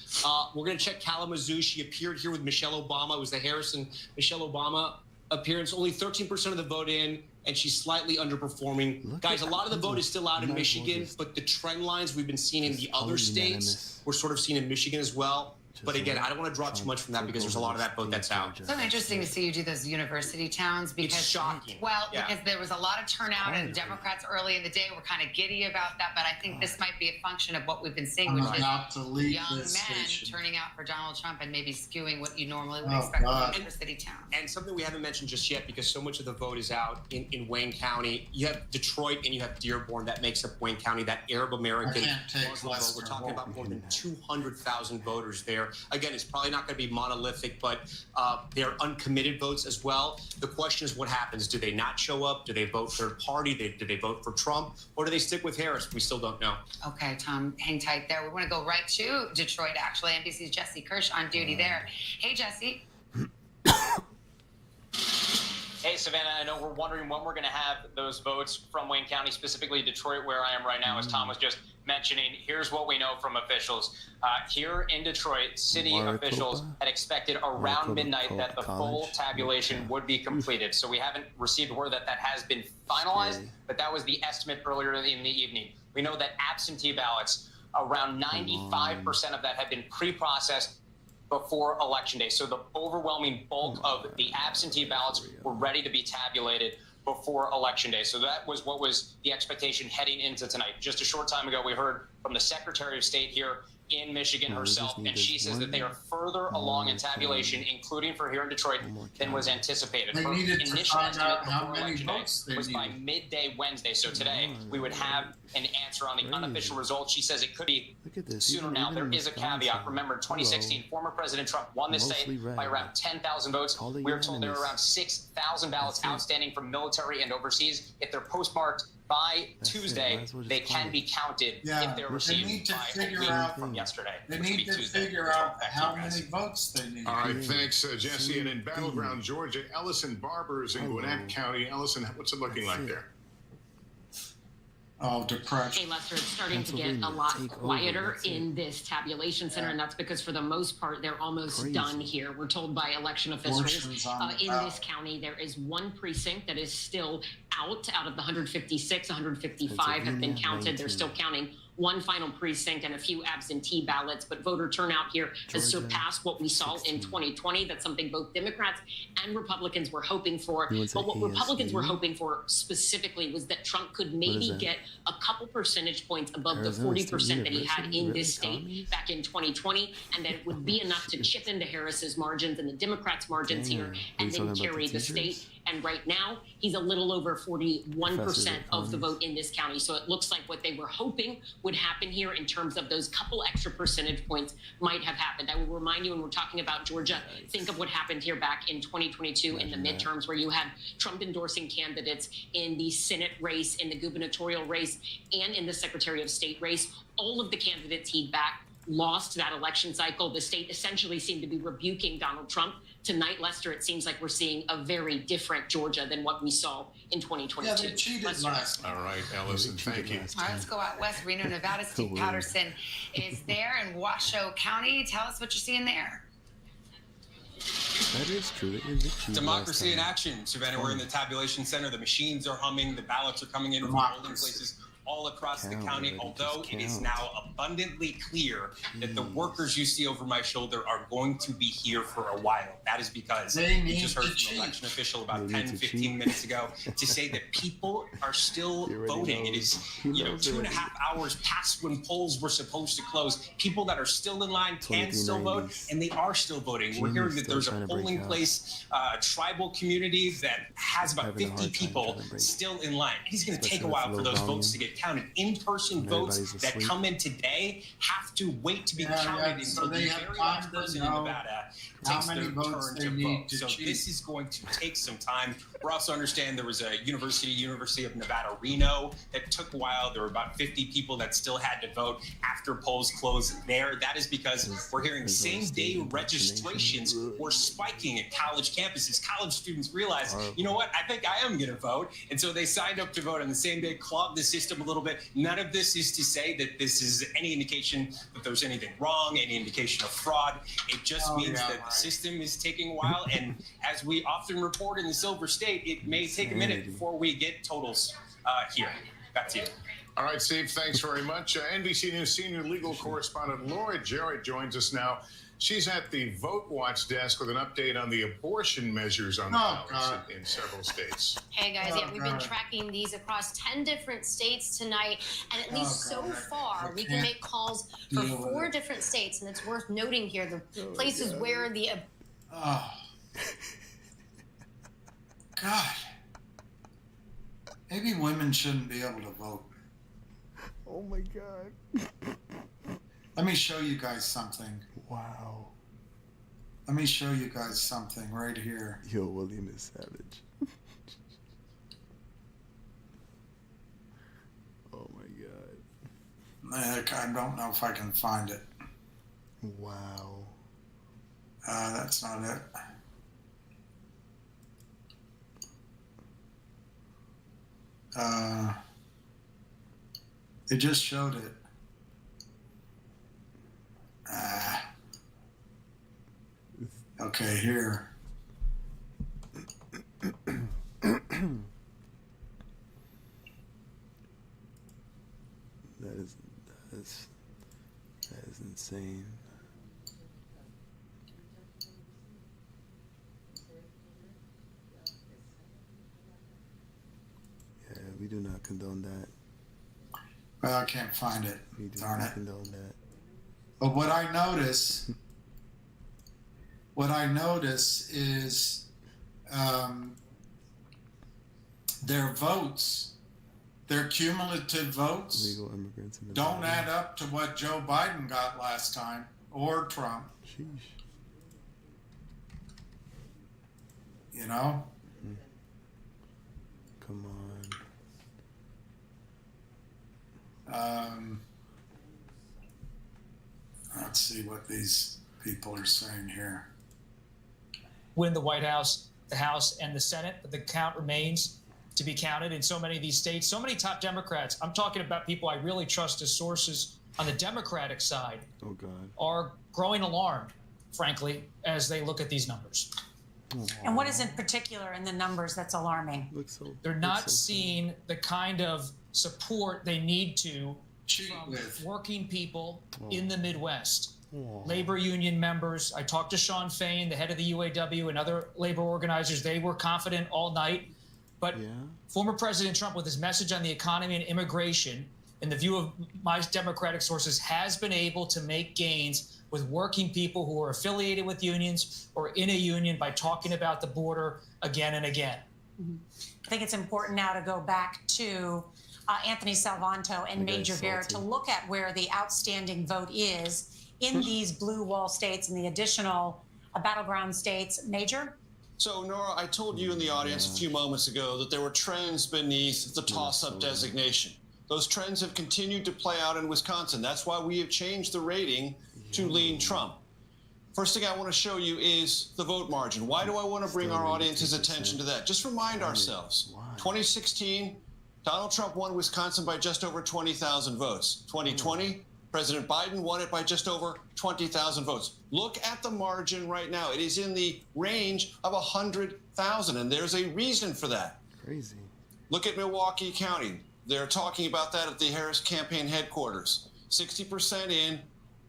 We're going to check Kalamazoo. She appeared here with Michelle Obama. It was the Harris and Michelle Obama appearance. Only 13% of the vote in, and she's slightly underperforming. Guys, a lot of the vote is still out in Michigan, but the trend lines we've been seeing in the other states, we're sort of seeing in Michigan as well. But again, I don't want to draw too much from that because there's a lot of that vote that's out. So interesting to see you do those university towns because it's shocking. Well, because there was a lot of turnout and Democrats early in the day were kind of giddy about that. But I think this might be a function of what we've been seeing, which is young men turning out for Donald Trump and maybe skewing what you normally would expect from university towns. And something we haven't mentioned just yet, because so much of the vote is out in Wayne County. You have Detroit and you have Dearborn. That makes up Wayne County, that Arab American Muslim vote. We're talking about more than 200,000 voters there. Again, it's probably not going to be monolithic, but they're uncommitted votes as well. The question is what happens? Do they not show up? Do they vote third party? Do they vote for Trump? Or do they stick with Harris? We still don't know. Okay, Tom, hang tight there. We want to go right to Detroit, actually. NBC's Jesse Kirsch on duty there. Hey, Jesse. Hey, Savannah, I know we're wondering when we're going to have those votes from Wayne County, specifically Detroit, where I am right now, as Tom was just mentioning. Here's what we know from officials. Here in Detroit, city officials had expected around midnight that the full tabulation would be completed. So we haven't received word that that has been finalized, but that was the estimate earlier in the evening. We know that absentee ballots, around 95% of that had been pre-processed before Election Day. So the overwhelming bulk of the absentee ballots were ready to be tabulated before Election Day. So that was what was the expectation heading into tonight. Just a short time ago, we heard from the Secretary of State here in Michigan herself, and she says that they are further along in tabulation, including for here in Detroit, than was anticipated. They Her needed to initial find estimate out how before many Election Day votes they was by needed. midday Wednesday. So today we would have an answer on the unofficial results. She says it could be sooner now. There is a caveat. Remember, in 2016, former President Trump won this state by around 10,000 votes. We were told there were around 6,000 ballots outstanding from military and overseas. If they're postmarked by Tuesday, they can be counted if they're received by a week from yesterday. They which would need be to Tuesday. figure out how many votes they need. All right, thanks, Jesse. And in battleground Georgia, Ellison Barbers in Gwinnett County. Ellison, what's it looking like there? Oh, depression. Hey, Lester, it's starting to get a lot quieter in this tabulation center, and that's because for the most part, they're almost done here. We're told by election officials in this county, there is one precinct that is still out of the 156, 155 have been counted. They're still counting one final precinct and a few absentee ballots, but voter turnout here has surpassed what we saw in 2020. That's something both Democrats and Republicans were hoping for. But what Republicans were hoping for specifically was that Trump could maybe get a couple percentage points above the 40% that he had in this state back in 2020, and that it would be enough to chip into Harris's margins and the Democrats' margins here and then carry the state. And right now, he's a little over 41% of the vote in this county. So it looks like what they were hoping would happen here in terms of those couple extra percentage points might have happened. I will remind you when we're talking about Georgia, think of what happened here back in 2022 in the midterms, where you had Trump endorsing candidates in the Senate race, in the gubernatorial race, and in the Secretary of State race. All of the candidates he'd back lost that election cycle. The state essentially seemed to be rebuking Donald Trump. Tonight, Lester, it seems like we're seeing a very different Georgia than what we saw in 2022. Yeah, they cheated last. All right, Ellison, thank you. All right, let's go out west. Reno, Nevada. Steve Patterson is there in Washoe County. Tell us what you're seeing there. That is true. It is true. Democracy in action, Savannah. We're in the tabulation center. The machines are humming. The ballots are coming in from polling places all across the county, although it is now abundantly clear that the workers you see over my shoulder are going to be here for a while. That is because we just heard from an election official about 10, 15 minutes ago to say that people are still voting. It is, 2.5 hours past when polls were supposed to close. People that are still in line can still vote, and they are still voting. We're hearing that there's a polling place, a tribal community that has about 50 people still in line. It is going to take a while for those votes to get counted. In-person votes that come in today have to wait to be counted until the very last person in Nevada takes their turn to vote. So this is going to take some time. We also understand there was a University of Nevada, Reno, that took a while. There were about 50 people that still had to vote after polls closed there. That is because we're hearing same-day registrations were spiking at college campuses. College students realized, you know what, I think I am going to vote. And so they signed up to vote on the same day, clogged the system a little bit. None of this is to say that this is any indication that there's anything wrong, any indication of fraud. It just means that the system is taking a while. And as we often report in the Silver State, it may take a minute before we get totals here. Back to you. All right, Steve, thanks very much. NBC News senior legal correspondent Laura Jarrett joins us now. She's at the Vote Watch desk with an update on the abortion measures on the ballots in several states. Hey guys, we've been tracking these across 10 different states tonight, and at least so far we can make calls for 4 different states, and it's worth noting here the places where the God, maybe women shouldn't be able to vote. Oh my God. Let me show you guys something. Wow. Let me show you guys something right here. Yo, William is savage. Oh my God. I don't know if I can find it. Wow. That's not it. It just showed it. Okay, here. That is insane. Yeah, we do not condone that. Well, I can't find it. We do Darn not it. condone that. But what I notice is their votes, their cumulative votes, Illegal immigrants in the don't add up to what Joe Biden got last time or Trump. Sheesh. You know? Come on. Let's see what these people are saying here. Win the White House, the House, and the Senate, but the count remains to be counted in so many of these states. So many top Democrats, I'm talking about people I really trust as sources on the Democratic side, Oh God. are growing alarmed, frankly, as they look at these numbers. And what is in particular in the numbers that's alarming? They're not seeing the kind of support they need to from working people in the Midwest. Labor union members. I talked to Sean Fain, the head of the UAW, and other labor organizers. They were confident all night. But former President Trump, with his message on the economy and immigration, in the view of my Democratic sources, has been able to make gains with working people who are affiliated with unions or in a union by talking about the border again and again. I think it's important now to go back to Anthony Salvanto and Major Vera to look at where the outstanding vote is in these blue wall states and the additional battleground states. Major? So, Nora, I told you in the audience a few moments ago that there were trends beneath the toss-up designation. Those trends have continued to play out in Wisconsin. That's why we have changed the rating to lean Trump. First thing I want to show you is the vote margin. Why do I want to bring our audience's attention to that? Just remind ourselves. 2016, Donald Trump won Wisconsin by just over 20,000 votes. 2020, President Biden won it by just over 20,000 votes. Look at the margin right now. It is in the range of 100,000, and there's a reason for that. Crazy. Look at Milwaukee County. They're talking about that at the Harris campaign headquarters. 60% in.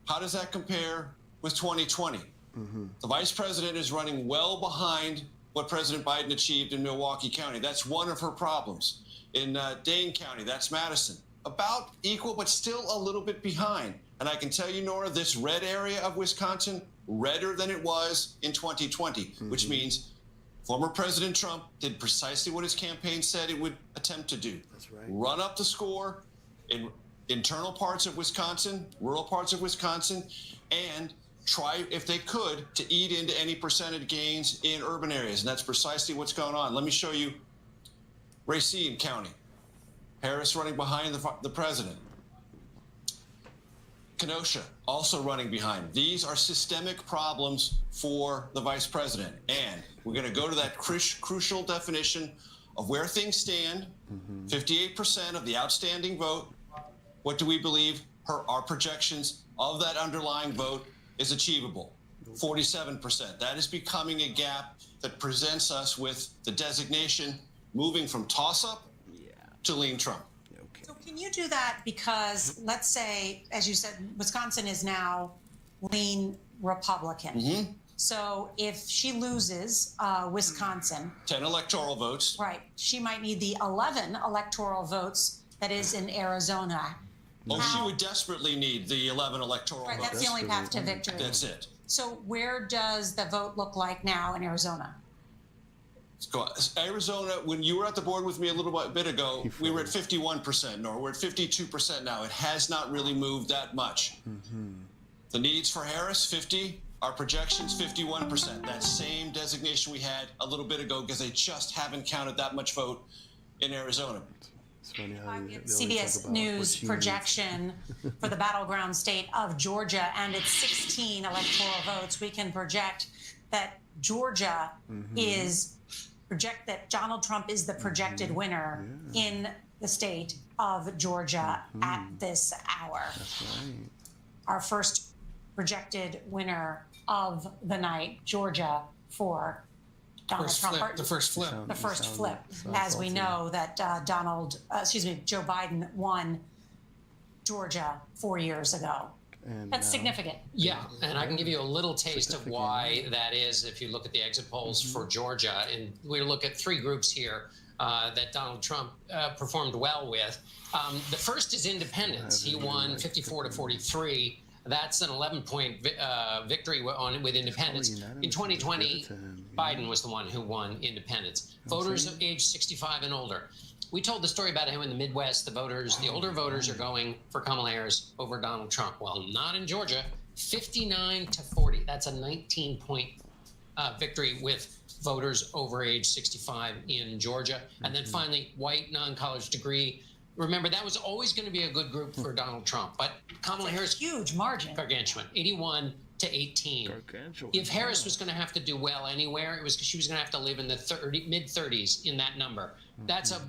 How does that compare with 2020? The vice president is running well behind what President Biden achieved in Milwaukee County. That's one of her problems. In Dane County, that's Madison. About equal, but still a little bit behind. And I can tell you, Nora, this red area of Wisconsin, redder than it was in 2020, which means former President Trump did precisely what his campaign said it would attempt to do. That's right. Run up the score in internal parts of Wisconsin, rural parts of Wisconsin, and try, if they could, to eat into any percentage gains in urban areas. And that's precisely what's going on. Let me show you Racine County. Harris running behind the president. Kenosha also running behind. These are systemic problems for the vice president. And we're going to go to that crucial definition of where things stand. 58% of the outstanding vote. What do we believe our projections of that underlying vote is achievable? 47%. That is becoming a gap that presents us with the designation moving from toss-up to lean Trump. So can you do that? Because let's say, as you said, Wisconsin is now lean Republican. So if she loses Wisconsin, 10 electoral votes. Right. She might need the 11 electoral votes that is in Arizona. Oh, she would desperately need the 11 electoral votes. Right, that's the only path to victory. That's it. So where does the vote look like now in Arizona? Arizona, when you were at the board with me a little bit ago, we were at 51%, Nora. We're at 52% now. It has not really moved that much. The needs for Harris, 50. Our projections, 51%. That same designation we had a little bit ago because they just haven't counted that much vote in Arizona. It's funny how CBS News projection for the battleground state of Georgia and its 16 electoral votes. We can project that Georgia project that Donald Trump is the projected winner in the state of Georgia at this hour. That's right. Our first projected winner of the night, Georgia, for Donald Trump. The first flip. The first flip, as we know that Joe Biden won Georgia 4 years ago. And that's significant. Yeah, and I can give you a little taste of why that is if you look at the exit polls for Georgia. And we look at three groups here that Donald Trump performed well with. The first is independents. He won 54-43. That's an 11-point victory with independents. In 2020, Biden was the one who won independents. Voters of age 65 and older. We told the story about how in the Midwest, the older voters are going for Kamala Harris over Donald Trump. Well, not in Georgia. 59-40. That's a 19-point victory with voters over age 65 in Georgia. And then finally, white non-college degree. Remember, that was always going to be a good group for Donald Trump. But Kamala Harris, huge margin. Gargantuan, 81-18. Gargantuan. If Harris was going to have to do well anywhere, it was because she was going to have to live in the mid-30s in that number. That's a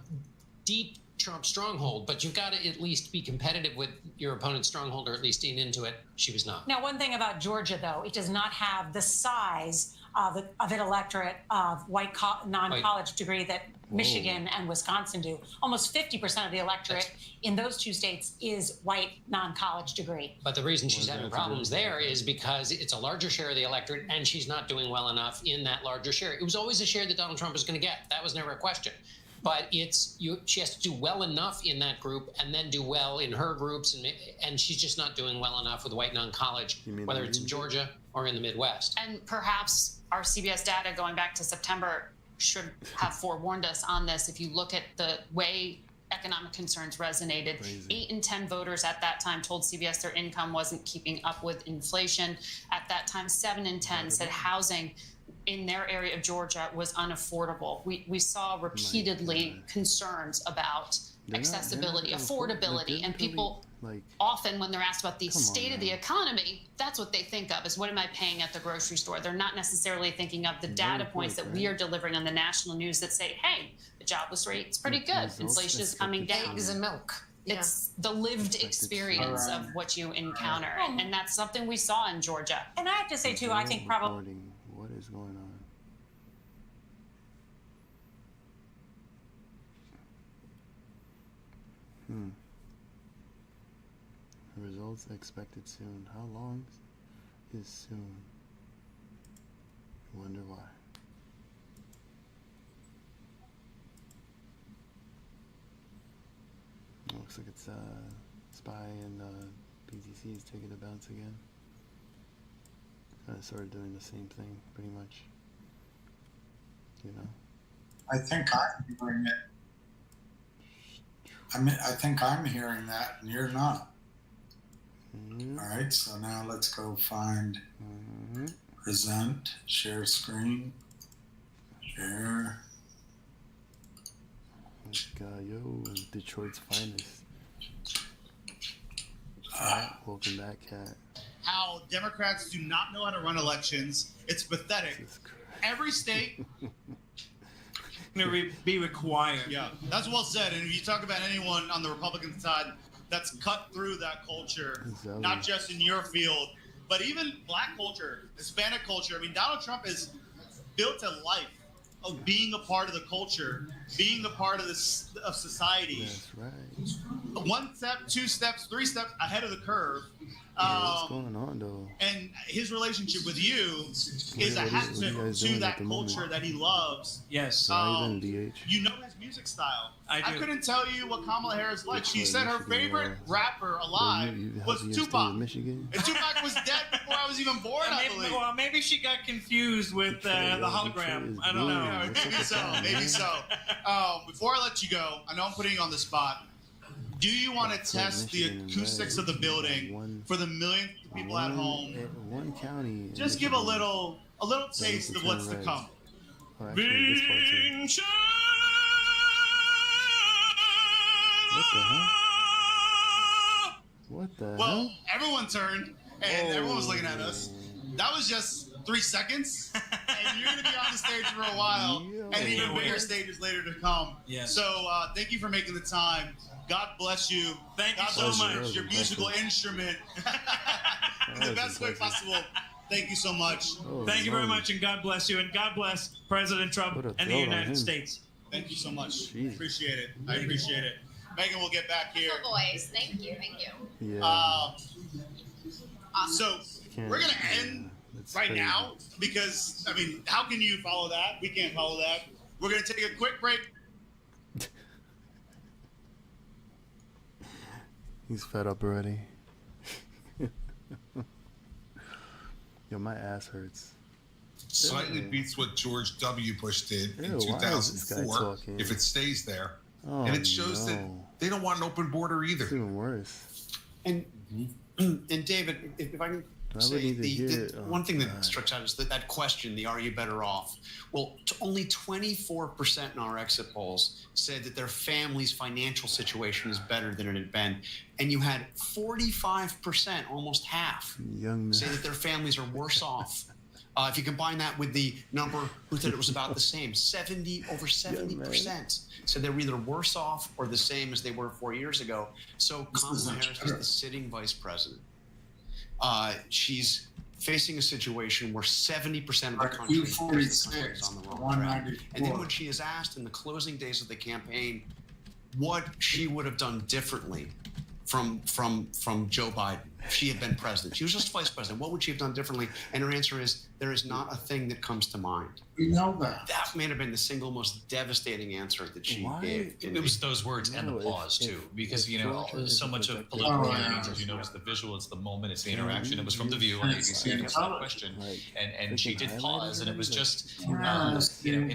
deep Trump stronghold, but you've got to at least be competitive with your opponent's stronghold, or at least lean into it. She was not. Now, one thing about Georgia, though, it does not have the size of an electorate of white non-college degree that Michigan and Wisconsin do. Almost 50% of the electorate in those two states is white non-college degree. But the reason she's having problems there is because it's a larger share of the electorate, and she's not doing well enough in that larger share. It was always a share that Donald Trump was going to get. That was never a question. But she has to do well enough in that group and then do well in her groups, and she's just not doing well enough with white non-college, whether it's in Georgia or in the Midwest. And perhaps our CBS data going back to September should have forewarned us on this. If you look at the way economic concerns resonated, 8 in 10 voters at that time told CBS their income wasn't keeping up with inflation. At that time, 7 in 10 said housing in their area of Georgia was unaffordable. We saw repeatedly concerns about accessibility, affordability, and people often, when they're asked about the state of the economy, that's what they think of is what am I paying at the grocery store? They're not necessarily thinking of the data points that we are delivering on the national news that say, hey, the jobless rate is pretty good. Inflation is coming down. Eggs and milk. It's the lived experience of what you encounter. And that's something we saw in Georgia. And I have to say, too, I think probably... What is going on? Results expected soon. How long is soon? Wonder why. Looks like it's Spy and PTC is taking a bounce again. Kind of started doing the same thing, pretty much. You know. I think I'm hearing it. I think I'm hearing that, and you're not. All right, so now let's go find present, share screen, share. Yo, Detroit's finest. Welcome back, Cat. How Democrats do not know how to run elections. It's pathetic. Every state be required. Yeah, that's well said. And if you talk about anyone on the Republican side that's cut through that culture, not just in your field, but even black culture, Hispanic culture. I mean, Donald Trump has built a life of being a part of the culture, being a part of this of society. That's right. 1 step, 2 steps, 3 steps ahead of the curve. What's going on, though? And his relationship with you is a hat tip to that culture that he loves. Yes. You know his music style. I couldn't tell you what Kamala Harris likes. She said her favorite rapper alive was Tupac. And Tupac was dead before I was even born, I believe. Well, maybe she got confused with the hologram. I don't know. Maybe so. Maybe so. Before I let you go, I know I'm putting you on the spot. Do you want to test the acoustics of the building for the millions of people at home? One county. Just give a little taste of what's to come. What the hell? What the hell? Well, everyone turned and everyone was looking at us. That was just 3 seconds, and you're going to be on the stage for a while, and even bigger stages later to come. Yes. So thank you for making the time. God bless you. Thank you so much. Your musical instrument in the best way possible. Thank you so much. Thank you very much, and God bless you, and God bless President Trump and the United States. Thank you so much. Appreciate it. I appreciate it. Megan, we'll get back here. Voice. Thank you. Thank you. Yeah. Awesome. So we're going to end right now because, I mean, how can you follow that? We can't follow that. We're going to take a quick break. He's fed up already. Yo, my ass hurts. Slightly beats what George W. Bush did in 2004, if it stays there. Oh, and it shows that they don't want an open border either. It's even worse. And David, if I can say, one thing that strikes out is that question, the are you better off? Well, only 24% in our exit polls said that their family's financial situation is better than it had been. And you had 45%, almost half, say that their families are worse off. If you combine that with the number who said it was about the same, over 70% said they were either worse off or the same as they were 4 years ago. So Kamala Harris is the sitting vice president. She's facing a situation where 70% of the country is on the wrong track. And then when she is asked in the closing days of the campaign what she would have done differently from Joe Biden if she had been president, she was just vice president, what would she have done differently? And her answer is, there is not a thing that comes to mind. We know that. That may have been the single most devastating answer that she gave. It was those words and the pause too, because so much of political hearings, as you know, is the visual, it's the moment, it's the interaction. It was from The View on ABC and the question, and she did pause, and it was just in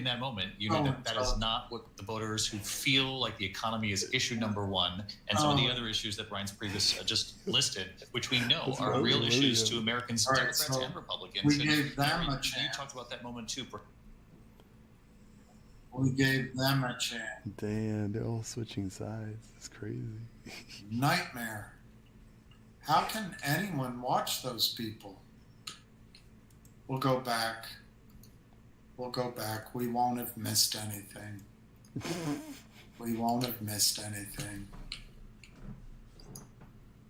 that moment, you know that is not what the voters who feel like the economy is issue number one, and some of the other issues that Brian's previous just listed, which we know are real issues to Americans, Democrats and Republicans. We gave them a chance. You talked about that moment too. We gave them a chance. Damn, they're all switching sides. It's crazy. Nightmare. How can anyone watch those people? We'll go back. We'll go back. We won't have missed anything. We won't have missed anything.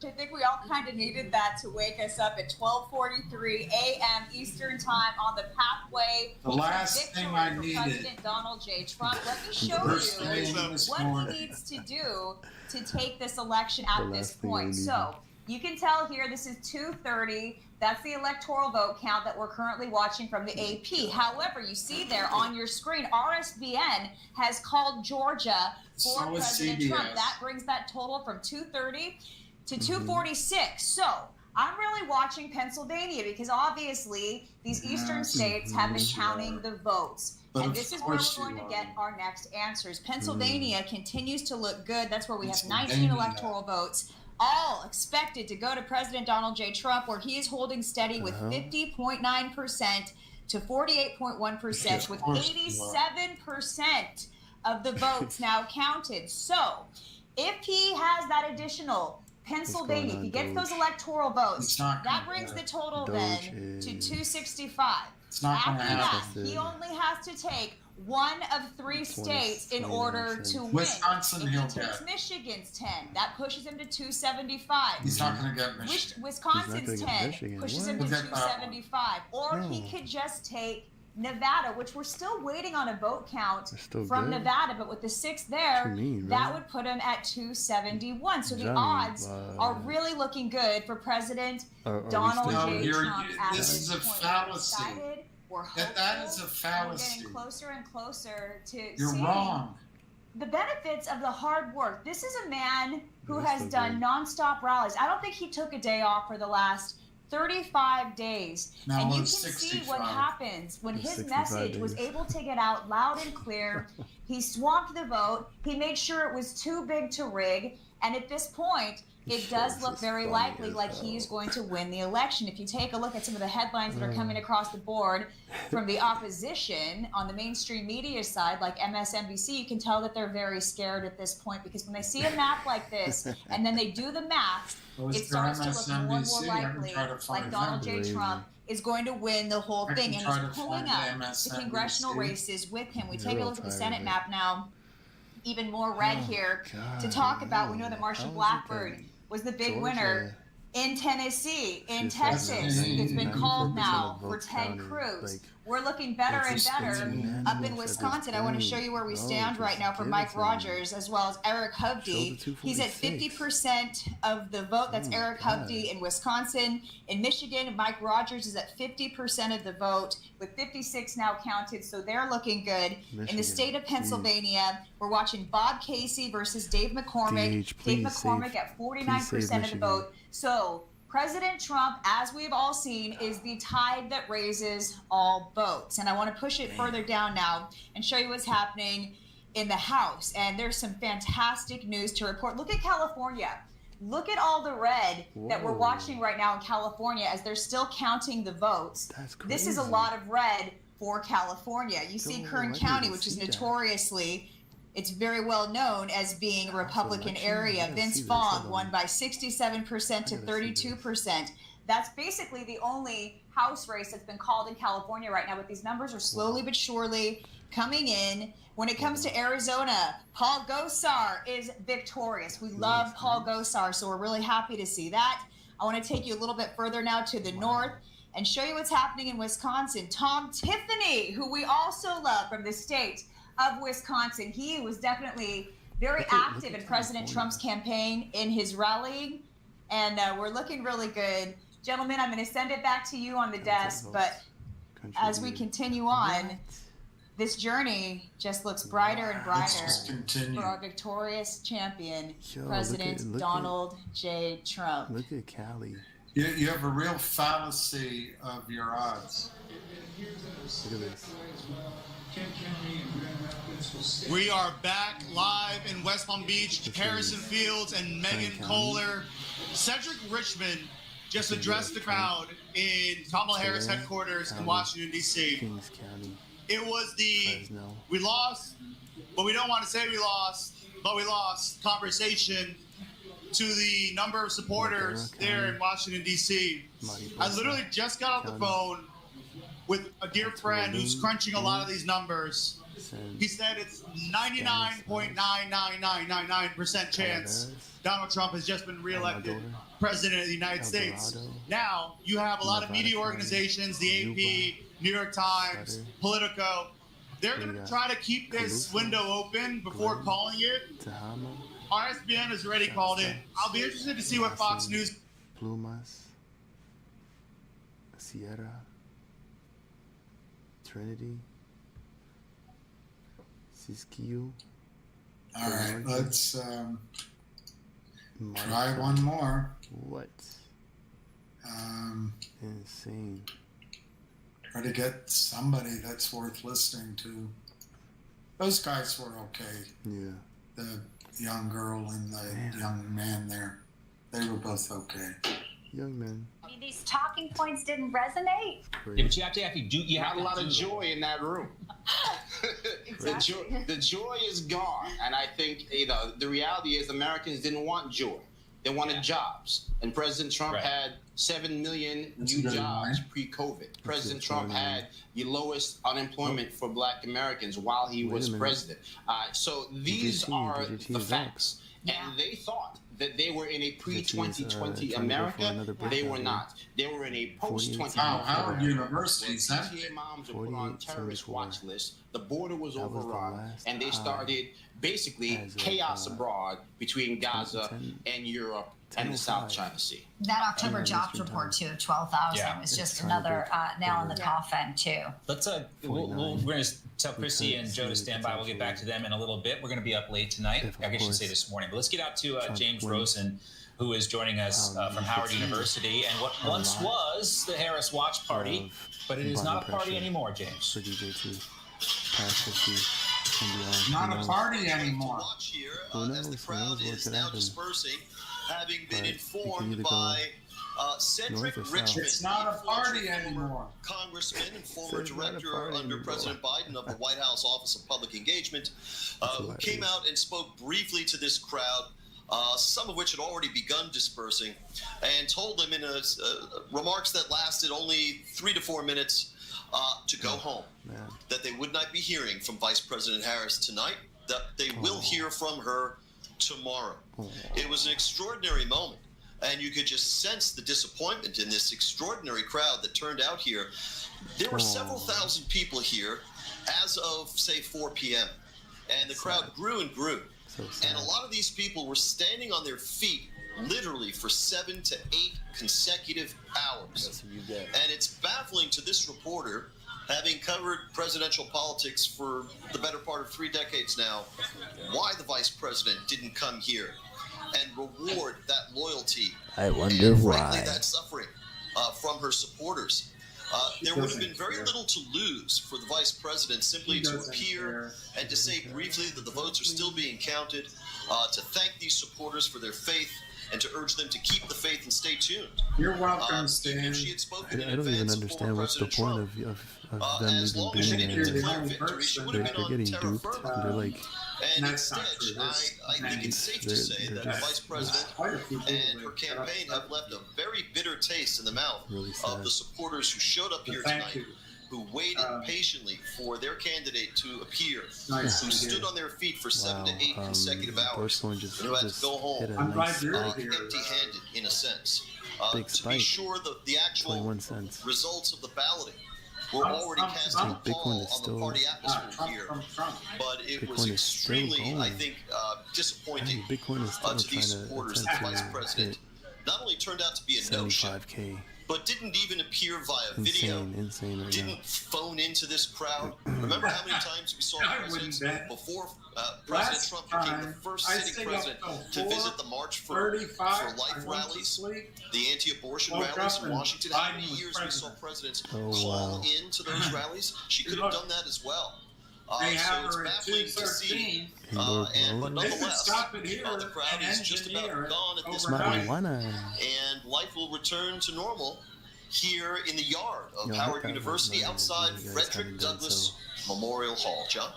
I think we all kind of needed that to wake us up at 12:43 a.m. Eastern Time on the pathway The last to victory thing I for needed. President Donald J. Trump. Let me show First you thing this what morning. he needs to do to take this election at this point. So you can tell here this is 2:30. That's the electoral vote count that we're currently watching from the AP. However, you see there on your screen, RSBN has called Georgia for So is President CBS. Trump. That brings that total from 2:30 to 2:46. So I'm really watching Pennsylvania because obviously these eastern states have been counting the votes. But And of this is where we're course going you to are. get our next answers. Pennsylvania continues to look good. That's where we have 19 Pennsylvania. electoral votes, all expected to go to President Donald J. Trump, where he is holding steady with 50.9% to 48.1%, with 87% of the votes now counted. So if he has that additional Pennsylvania, if he gets those electoral votes, that brings the total then to 265. It's not gonna After that, happen. he only has to take one of 3 states in order to win. Wisconsin, If he he'll takes get. Michigan's 10, that pushes him to 275. He's not going to get Michigan. Wisconsin's He's not 10 gonna get Michigan. pushes What? him to He'll get that one. 275. Or he No. could just take Nevada, which we're still waiting on a vote count still from good. Nevada, but with the 6 there, What you mean, that bro? would put him at 271. So the Johnny, odds are really looking good for President Are we Donald still J. good? Trump at This this is a point. fallacy. We're excited, we're hopeful, That is a and we're fallacy. getting closer and closer to You're seeing wrong. the benefits of the hard work. This is a man who That's has so done good. nonstop rallies. I don't think he took a day off for the last 35 days. Now And you can it's see 65. what happens when It's his 65 message was days. able to get out loud and clear. He swamped the vote. He made sure it was too big to rig. And at this point, it does look very likely like he's going to win the election. If you take a look at some of the headlines that are coming across the board from the opposition on the mainstream media side, like MSNBC, you can tell that they're very scared at this point because when they see a map like this and then they do the math, Well, it it's starts to look more and more MSNBC. I can likely try to find like Donald J. them. Trump is going to win the whole I thing, can and try he's to pulling find up the the MSNBC. congressional races with him. We I'm take a real look at the tired Senate of it. map now, even more red here to talk about. We know that Marsha Blackburn was the big winner in Tennessee, in Texas. It's been called now for Ted Cruz. We're looking better and better up in Wisconsin. I want to show you where we stand right now for Mike Rogers as well as Eric Hovde. He's at 50% of the vote. That's Eric Hovde in Wisconsin. In Michigan, Mike Rogers is at 50% of the vote with 56 now counted, so they're looking good. In the Michigan, state of Pennsylvania, we're watching Bob Casey versus Dave McCormick. DH, Dave please McCormick save- at please 49% save of the Michigan. vote. So President Trump, as we've all seen, is the tide that raises all boats. And I want to push it further down now and show you what's happening in the House. And there's some fantastic news to report. Look at California. Look at all the red that we're Whoa. watching right now in California as they're still counting the votes. This is a crazy. lot of red for California. You see Don't Kern know, I County, didn't which is see that. notoriously, it's very well known as being a Republican election? area. I gotta Vince see this. Vaughn Hold won on. by 67% to 32%. That's basically the only House race that's been called in California right now, but these numbers are slowly but surely coming in. When it comes to Arizona, Paul Gosar is victorious. We love Paul Gosar, so we're really happy to see that. I want to take you a little bit further now to the north and show you what's happening in Wisconsin. Tom Tiffany, who we also love from the state of Wisconsin, he was definitely very active in President Trump's campaign in his rallying, and we're looking really good. Gentlemen, I'm going to send it back to you on the desk, but as we continue on, this journey just looks brighter and Let's brighter just continue. for our victorious champion, Yo, President look at- Donald J. Trump. Look at Cali. You have a real fallacy of your odds. Look at this. We are back live in West Palm Beach. Harrison Fields and Megan Kohler. Cedric Richmond just addressed the crowd in Kamala Harris headquarters in Washington, D.C. Kings County. It was the Fresno. we lost, but we don't want to say we lost, but we lost conversation to the number of supporters there in Washington, D.C. I literally just got off the phone with a dear friend who's crunching a lot of these numbers. He said it's 99.99999% chance Donald Trump has just been reelected. president of the United States. Now, you have a lot of media organizations, the AP, New York Times, Politico. They're going to try to keep this window open before calling it. RSBN has already called it. I'll be interested to see what Fox News... Plumas, Sierra, Trinity, Siskiyou. All right, let's try one more. What? Insane. Try to get somebody that's worth listening to. Those guys were okay. Yeah. The young girl and the young man there. They were both okay. Young men. I mean, these talking points didn't resonate. Yeah, but you have to actually do. You have a lot of joy in that room. Exactly. The joy is gone, and I think the reality is Americans didn't want joy; they wanted jobs. And President Trump had 7 million new jobs pre-COVID. President Trump had the lowest unemployment for Black Americans while he was president. So these are the facts, and they thought that they were in a pre-2020 America. They were not. They were in a post-2020 Howard universities, huh? PTA moms were put on terrorist watch lists. The border was overrun, and they started basically chaos abroad between Gaza and Europe and the South China Sea. That October jobs report, too, of 12,000 was just another nail in the coffin, too. Let's we're going to tell Chrissy and Joe to stand by. We'll get back to them in a little bit. We're going to be up late tonight. I guess you should say this morning. But let's get out to James Rosen, who is joining us from Howard University and what once was the Harris Watch Party, but it is not a party anymore, James. For DJ2, past 50, not a party anymore. As the crowd is now dispersing, having been informed by Cedric Richmond, it's not a party anymore. Congressman and former director under President Biden of the White House Office of Public Engagement, who came out and spoke briefly to this crowd, some of which had already begun dispersing, and told them in remarks that lasted only 3 to 4 minutes to go home, that they would not be hearing from Vice President Harris tonight, that they will hear from her tomorrow. It was an extraordinary moment, and you could just sense the disappointment in this extraordinary crowd that turned out here. There were several thousand people here as of, say, 4 p.m., and the crowd grew and grew. And a lot of these people were standing on their feet literally for 7 to 8 consecutive hours. And it's baffling to this reporter, having covered presidential politics for the better part of 3 decades now, why the vice president didn't come here and reward that loyalty. I wonder and, why. frankly, that suffering from her supporters. There would have been very little to lose for the vice president simply to appear and to say briefly that the votes are still being counted, to thank these supporters for their faith, and to urge them to keep the faith and stay tuned. You're welcome, Stan. She had spoken I don't even understand what's the point of them even being there. They're getting duped. They're like, and instead, I think it's safe to say that the vice president and her campaign have left a very bitter taste in the mouth of the supporters who showed up here tonight, who waited patiently for their candidate to appear, who stood on their feet for 7 to 8 consecutive hours, and who had to go home empty-handed, in a sense. To be sure, the actual results of the balloting were already casting a pall on the party atmosphere here, but it was extremely, I think, disappointing to these supporters that the vice president not only turned out to be a no-show, but didn't even appear via video, didn't phone into this crowd. Remember how many times we saw presidents before President Trump became the first sitting president to visit the March for Life rallies, the anti-abortion rallies in Washington? How many years we saw presidents call into those rallies? She could have done that as well. So it's baffling to see, but nonetheless, the crowd is just about gone at this point, and life will return to normal here in the yard of Howard University outside Frederick Douglass Memorial Hall. John?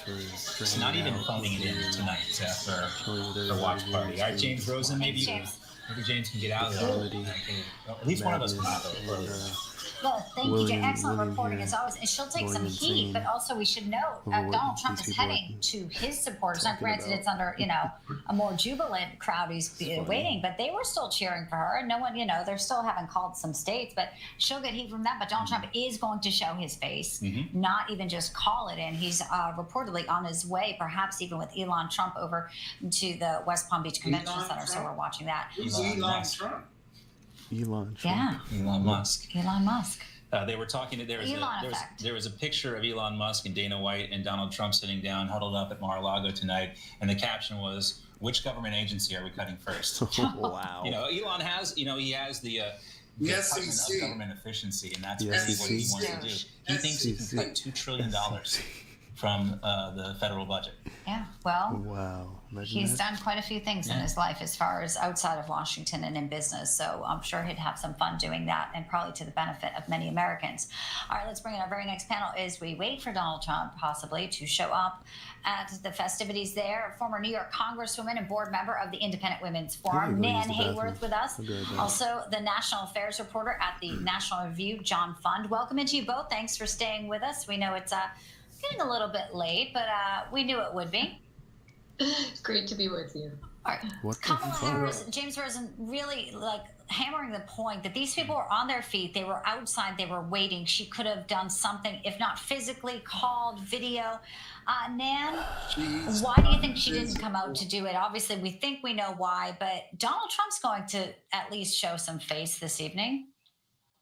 It's not even phoning it in tonight after the watch party. All right, James Rosen, maybe James can get out of there. At least one of us can out of there. Well, thank you, Jay. Excellent reporting as always. And she'll take some heat, but also we should note Donald Trump is heading to his supporters. Now, granted, it's under, a more jubilant crowd who's waiting, but they were still cheering for her. And no one, they're still having called some states, but she'll get heat from that. But Donald Trump is going to show his face, not even just call it in. He's reportedly on his way, perhaps even with Elon Trump over to the West Palm Beach Convention Center. So we're watching that. Who's Elon Trump? Elon Trump. Yeah. Elon Musk. Elon Musk. They were talking. There was a picture of Elon Musk and Dana White and Donald Trump sitting down, huddled up at Mar-a-Lago tonight, and the caption was, "Which government agency are we cutting first?" Wow. Elon has, he has the Department of Government Efficiency, and that's really what he wants to do. He thinks he can cut $2 trillion from the federal budget. Yeah, well, wow. He's done quite a few things in his life as far as outside of Washington and in business. So I'm sure he'd have some fun doing that, and probably to the benefit of many Americans. All right, let's bring in our very next panel as we wait for Donald Trump possibly to show up at the festivities there. Former New York Congresswoman and board member of the Independent Women's Forum, Nan Hayworth, with us. Also, the national affairs reporter at the National Review, John Fund. Welcome into you both. Thanks for staying with us. We know it's getting a little bit late, but we knew it would be. Great to be with you. All right. Kamala Harris, James Rosen, really hammering the point that these people were on their feet. They were outside. They were waiting. She could have done something, if not physically, called, video. Nan, why do you think she didn't come out to do it? Obviously, we think we know why, but Donald Trump's going to at least show some face this evening.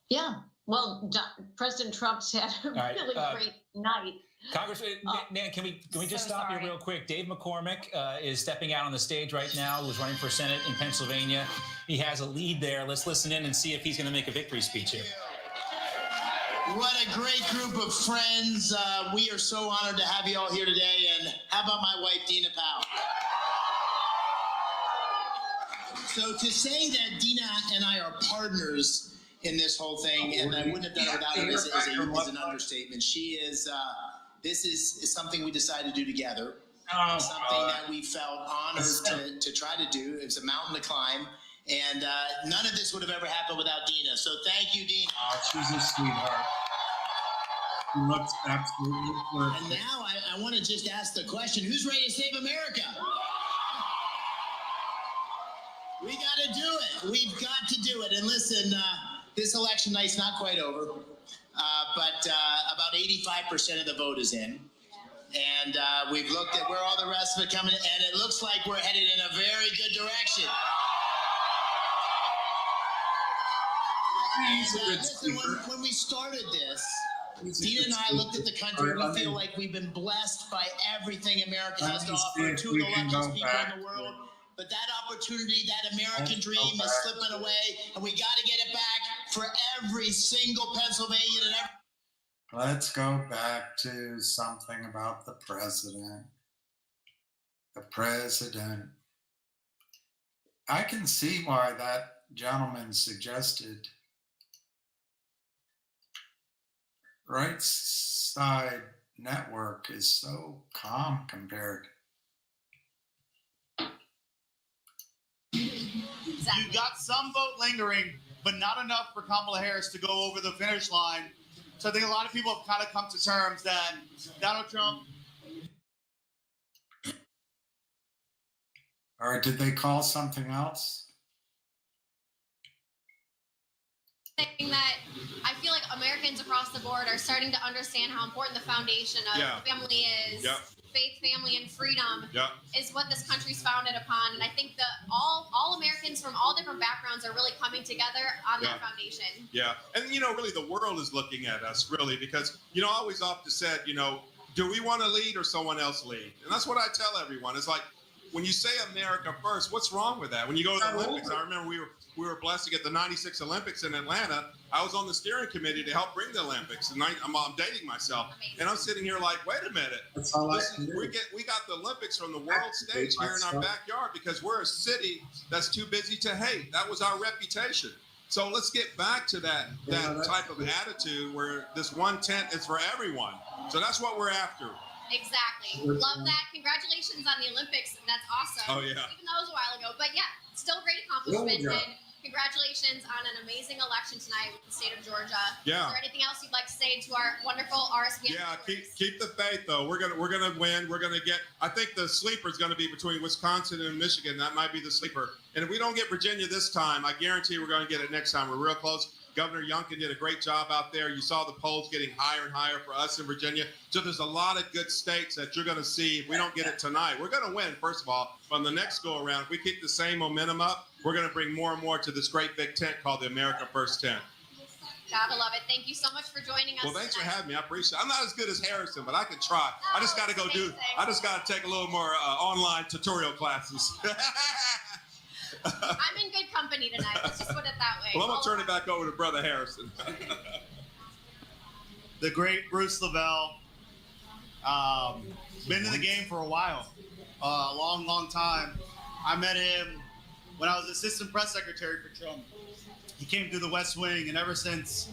Yeah. Well, President Trump's had a really great night. Congressman, Nan, can we just stop you real quick? Dave McCormick is stepping out on the stage right now, who's running for Senate in Pennsylvania. He has a lead there. Let's listen in and see if he's going to make a victory speech here. What a great group of friends. We are so honored to have you all here today. And how about my wife, Dina Powell? So to say that Dina and I are partners in this whole thing, and I wouldn't have done it without her, is an understatement. She is... This is something we decided to do together. Something that we felt honored to try to do. It's a mountain to climb. And none of this would have ever happened without Dina. So thank you, Dina. Oh, she's a sweetheart. She looks absolutely perfect. And now I want to just ask the question, who's ready to save America? We got to do it. We've got to do it. And listen, this election night's not quite over. But about 85% of the vote is in. And we've looked at where all the rest of it coming, and it looks like we're headed in a very good direction. And listen, when we started this, Dina and I looked at the country, and we feel like we've been blessed by everything America has to offer, two of the luckiest people in the world. But that opportunity, that American dream is slipping away, and we got to get it back for every single Pennsylvanian and every... Let's go back to something about the president. The president. I can see why that gentleman suggested Right Side Network is so calm compared. You got some vote lingering, but not enough for Kamala Harris to go over the finish line. So I think a lot of people have kind of come to terms that Donald Trump... Or did they call something else? Saying that I feel like Americans across the board are starting to understand how important the foundation of family is. Faith, family, and freedom is what this country's founded upon. And I think that all Americans from all different backgrounds are really coming together on that foundation. Yeah. And, really, the world is looking at us, really, because, I always often said, do we want to lead or someone else lead? And that's what I tell everyone. It's like, when you say America first, what's wrong with that? When you go to the Olympics, I remember we were blessed to get the 96 Olympics in Atlanta. I was on the steering committee to help bring the Olympics, and I'm dating myself. And I'm sitting here like, wait a minute. We got the Olympics from the world stage here in our backyard because we're a city that's too busy to hate. That was our reputation. So let's get back to that type of attitude where this one tent is for everyone. So that's what we're after. Exactly. Love that. Congratulations on the Olympics. That's awesome. Oh, yeah. Even though it was a while ago. But yeah, still great accomplishment. And Congratulations on an amazing election tonight with the state of Georgia. Yeah. Is there anything else you'd like to say to our wonderful RSVN? Yeah, keep the faith though. We're gonna win. We're gonna get. I think the sleeper is gonna be between Wisconsin and Michigan. That might be the sleeper. And if we don't get Virginia this time, I guarantee we're gonna get it next time. We're real close. Governor Youngkin did a great job out there. You saw the polls getting higher and higher for us in Virginia. So there's a lot of good states that you're going to see. If we don't get it tonight, we're going to win, first of all. But on the next go around, if we keep the same momentum up, we're going to bring more and more to this great big tent called the America First Tent. Gotta love it. Thank you so much for joining us. Well, thanks tonight. for having me. I appreciate it. I'm not as good as Harrison, but I can try. I just got to go I just got to take a little more online tutorial classes. I'm in good company tonight. Let's just put it that way. Well, I'm going to turn it back over to Brother Harrison. The great Bruce Lavelle. Been in the game for a while. A long time. I met him when I was assistant press secretary for Trump. He came through the West Wing, and ever since,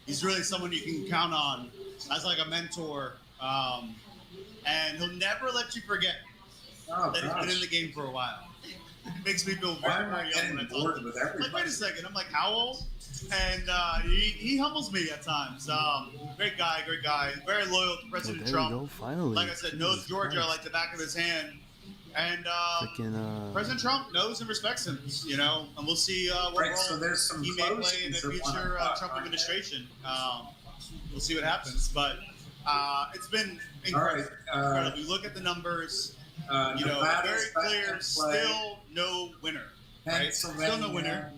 he's really someone you can count on as like a mentor. And he'll never let you forget that he's been in the game for a while. It makes me feel very, very young when I talk to him. Like, wait a second. I'm like, how old? And he humbles me at times. Great guy. Very loyal to President Trump. Go, finally. Like I said, knows Georgia like the back of his hand. And President Trump knows and respects him, you know, and we'll see what role he may play in the future Trump administration. We'll see what happens. But it's been incredible. Incredible. You look at the numbers. You know, very clear, still no winner. Right? Still no winner.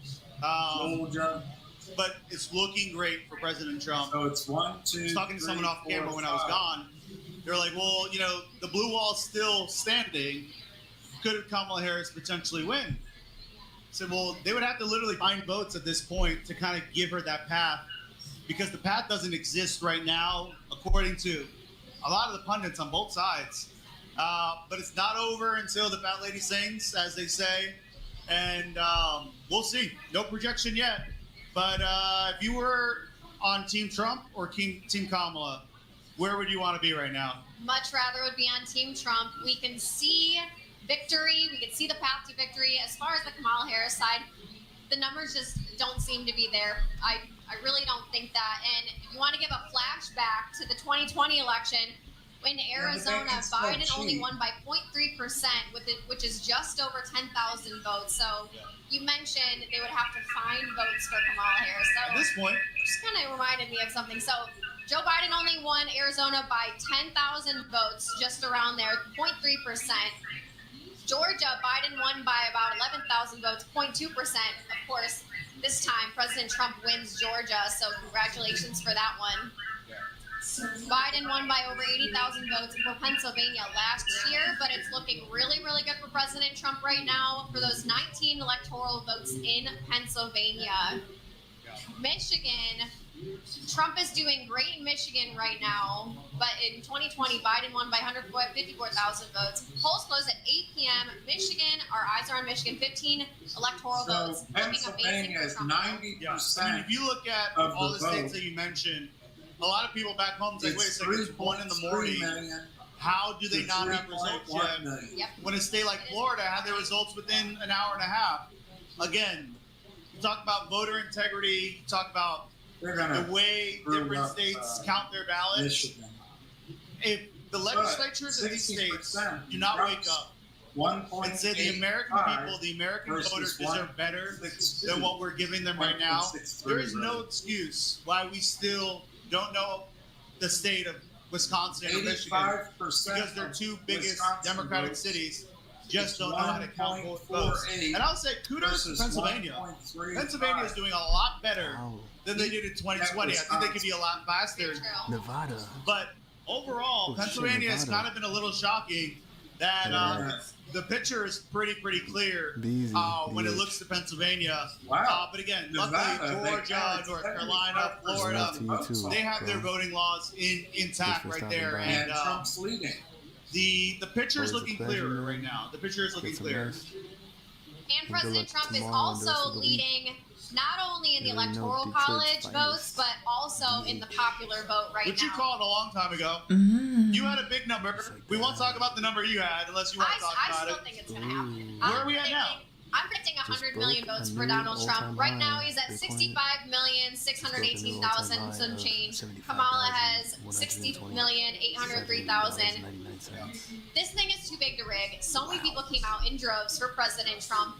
But it's looking great for President Trump. So it's 1, 2, I was talking to someone off camera when I was gone. They're like, well, you know, the blue wall's still standing. Could Kamala Harris potentially win? I said, well, they would have to literally find votes at this point to kind of give her that path, because the path doesn't exist right now, according to a lot of the pundits on both sides. But it's not over until the fat lady sings, as they say. And we'll see. No projection yet. But if you were on Team Trump or Team Kamala, where would you want to be right now? Much rather would be on Team Trump. We can see victory. We can see the path to victory. As far as the Kamala Harris side, the numbers just don't seem to be there. I really don't think that. And if you want to give a flashback to the 2020 election, in Arizona, Biden only won by 0.3%, which is just over 10,000 votes. So you mentioned they would have to find votes for Kamala Harris. So at this point, just kind of reminded me of something. So Joe Biden only won Arizona by 10,000 votes, just around there, 0.3%. Georgia, Biden won by about 11,000 votes, 0.2%. Of course, this time President Trump wins Georgia, so congratulations for that one. Biden won by over 80,000 votes for Pennsylvania last year, but it's looking really, really good for President Trump right now for those 19 electoral votes in Pennsylvania. Michigan, Trump is doing great in Michigan right now, but in 2020, Biden won by 154,000 votes. Polls close at 8 p.m. Michigan, our eyes are on Michigan, 15 electoral votes. Pennsylvania is 90%. I mean, if you look at all the states that you mentioned, a lot of people back home say, wait a second, it's 1 in the morning. How do they not have results yet? Yep. When a state like Florida had their results within an hour and a half. Again, you talk about voter integrity, you talk about the way different states count their ballots. If the legislatures of these states do not wake up and say the American people, the American voters deserve better than what we're giving them right now, there is no excuse why we still don't know the state of Wisconsin or Michigan, because their two biggest Democratic cities just don't know how to count votes. And I'll say kudos to Pennsylvania. Pennsylvania is doing a lot better than they did in 2020. I think they could be a lot faster. Nevada. But overall, Pennsylvania has kind of been a little shocking that the picture is pretty clear when it looks to Pennsylvania. But again, luckily Georgia, North Carolina, Florida, they have their voting laws intact right there. And Trump's leading. The picture is looking clearer right now. The picture is looking clearer. And President Trump is also leading not only in the Electoral College votes, but also in the popular vote right now. Which you called a long time ago. You had a big number. We won't talk about the number you had unless you want to talk about it. I still think it's going to happen. Where are we at now? I'm predicting 100 million votes for Donald Trump. Right now, he's at 65,618,000 and some change. Kamala has 60,803,000. This thing is too big to rig. So many people came out in droves for President Trump.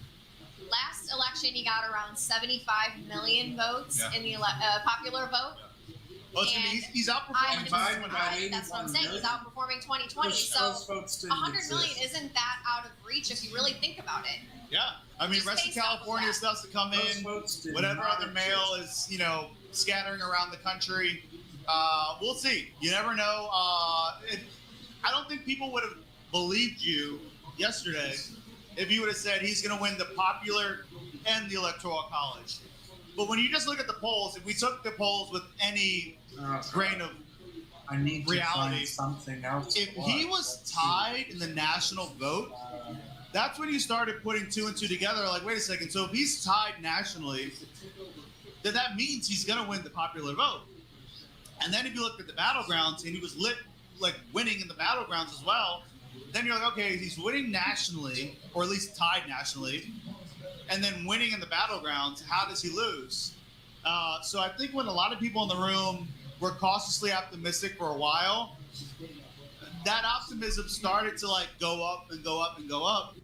Last election, he got around 75 million votes in the popular vote. Well, he's outperforming Biden by 81 That's what I'm saying. He's outperforming 2020. So 100 million isn't that out of reach if you really think about it. Yeah. I mean, rest of California still has to come in. Whatever other mail is, scattering around the country. We'll see. You never know. I don't think people would have believed you yesterday if you would have said he's going to win the popular and the electoral college. But when you just look at the polls, if we took the polls with any grain of reality, something else. If he was tied in the national vote, that's when you started putting two and two together. Like, wait a second. So if he's tied nationally, then that means he's going to win the popular vote. And then if you look at the battlegrounds, and he was winning in the battlegrounds as well, then you're like, okay, he's winning nationally, or at least tied nationally, and then winning in the battlegrounds. How does he lose? So I think when a lot of people in the room were cautiously optimistic for a while, that optimism started to go up and go up and go up,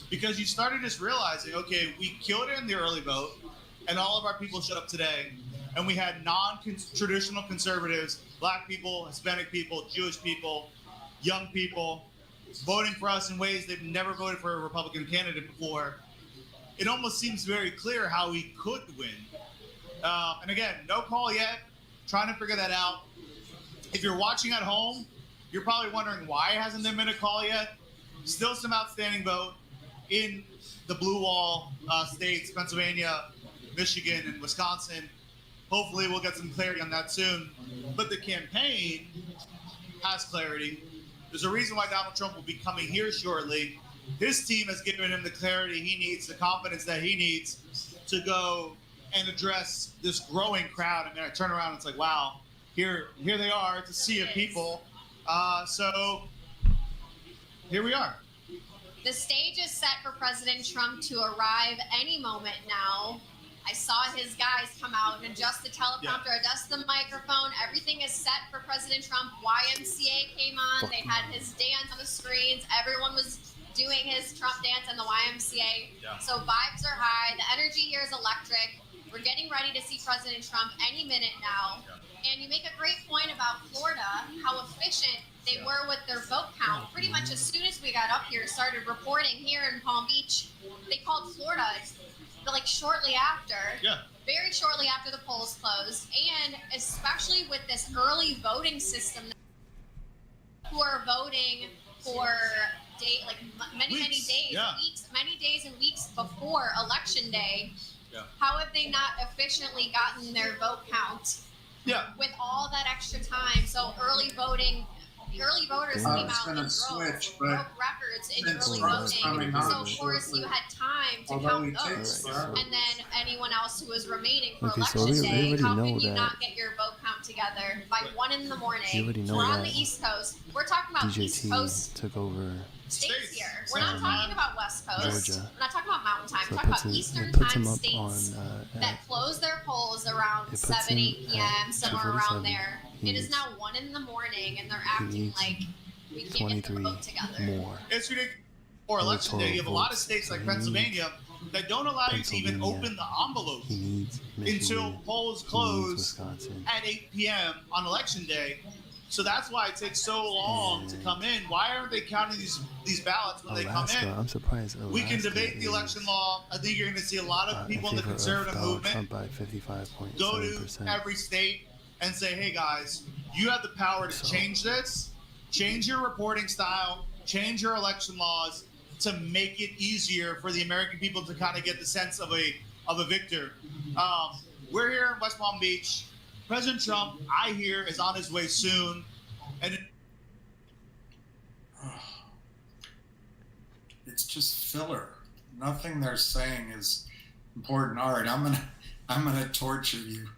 because you started just realizing, okay, we killed it in the early vote, and all of our people showed up today, and we had non-traditional conservatives, black people, Hispanic people, Jewish people, young people, voting for us in ways they've never voted for a Republican candidate before. It almost seems very clear how he could win. And again, no call yet. Trying to figure that out. If you're watching at home, you're probably wondering why it hasn't been a call yet. Still some outstanding vote in the blue wall states, Pennsylvania, Michigan, and Wisconsin. Hopefully we'll get some clarity on that soon. But the campaign has clarity. There's a reason why Donald Trump will be coming here shortly. His team has given him the clarity he needs, the confidence that he needs to go and address this growing crowd. I mean, I turn around and it's like, wow, here they are, it's a sea of people. So here we are. The stage is set for President Trump to arrive any moment now. I saw his guys come out and adjust the teleprompter, adjust the microphone. Everything is set for President Trump. YMCA came on. They had his dance on the screens. Everyone was doing his Trump dance in the YMCA. Yeah. So vibes are high. The energy here is electric. We're getting ready to see President Trump any minute now. Yeah. And you make a great point about Florida, how efficient they were with their vote count. Pretty much as soon as we got up here, started reporting here in Palm Beach, they called Florida shortly after. Yeah. Very shortly after the polls closed. And especially with this early voting system, who are voting for many days, many days and weeks before Election Day. Yeah. How have they not efficiently gotten their vote count? Yeah. With all that extra time, so early voters came out and broke records in early voting. So of course you had time to count those, and then anyone else who was remaining for Election Day. How can you not get your vote count together by 1 in the morning? We're on the East Coast. We're talking about East Coast took over states here. We're not talking about West Coast. Georgia. We're not talking about Mountain Time. So We're talking about Eastern Time states that close their polls around 7, 8 p.m., somewhere around there. It is now 1 in the morning, and they're acting like we can't get the vote together. More. It's ridiculous. For Election Day, you have a lot of states like Pennsylvania that don't allow you to even open the envelope until polls close at 8 p.m. on Election Day. So that's why it takes so long to come in. Why aren't they counting these ballots when they come in? I'm surprised. Alaska we can debate the election law. I think you're going to see a lot of people in the conservative movement by 55.7%. go to every state and say, hey guys, you have the power to change this, change your reporting style, change your election laws to make it easier for the American people to kind of get the sense of a victor. We're here in West Palm Beach. President Trump, I hear, is on his way soon, and it's just filler. Nothing they're saying is important. All right, I'm gonna torture you.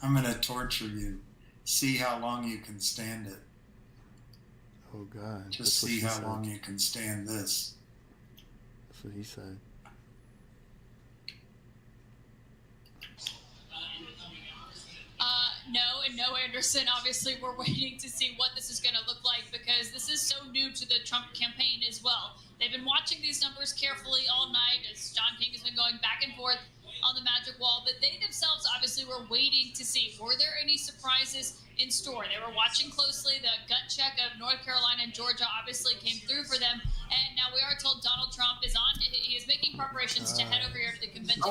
I'm gonna torture you. See how long you can stand it. Oh God! Just see how long you can stand this. That's what he said. know, Anderson, obviously we're waiting to see what this is going to look like because this is so new to the Trump campaign as well. They've been watching these numbers carefully all night as John King has been going back and forth on the magic wall, but they themselves obviously were waiting to see, were there any surprises in store? They were watching closely. The gut check of North Carolina and Georgia obviously came through for them, and now we are told Donald Trump is he is making preparations to head over here to the convention.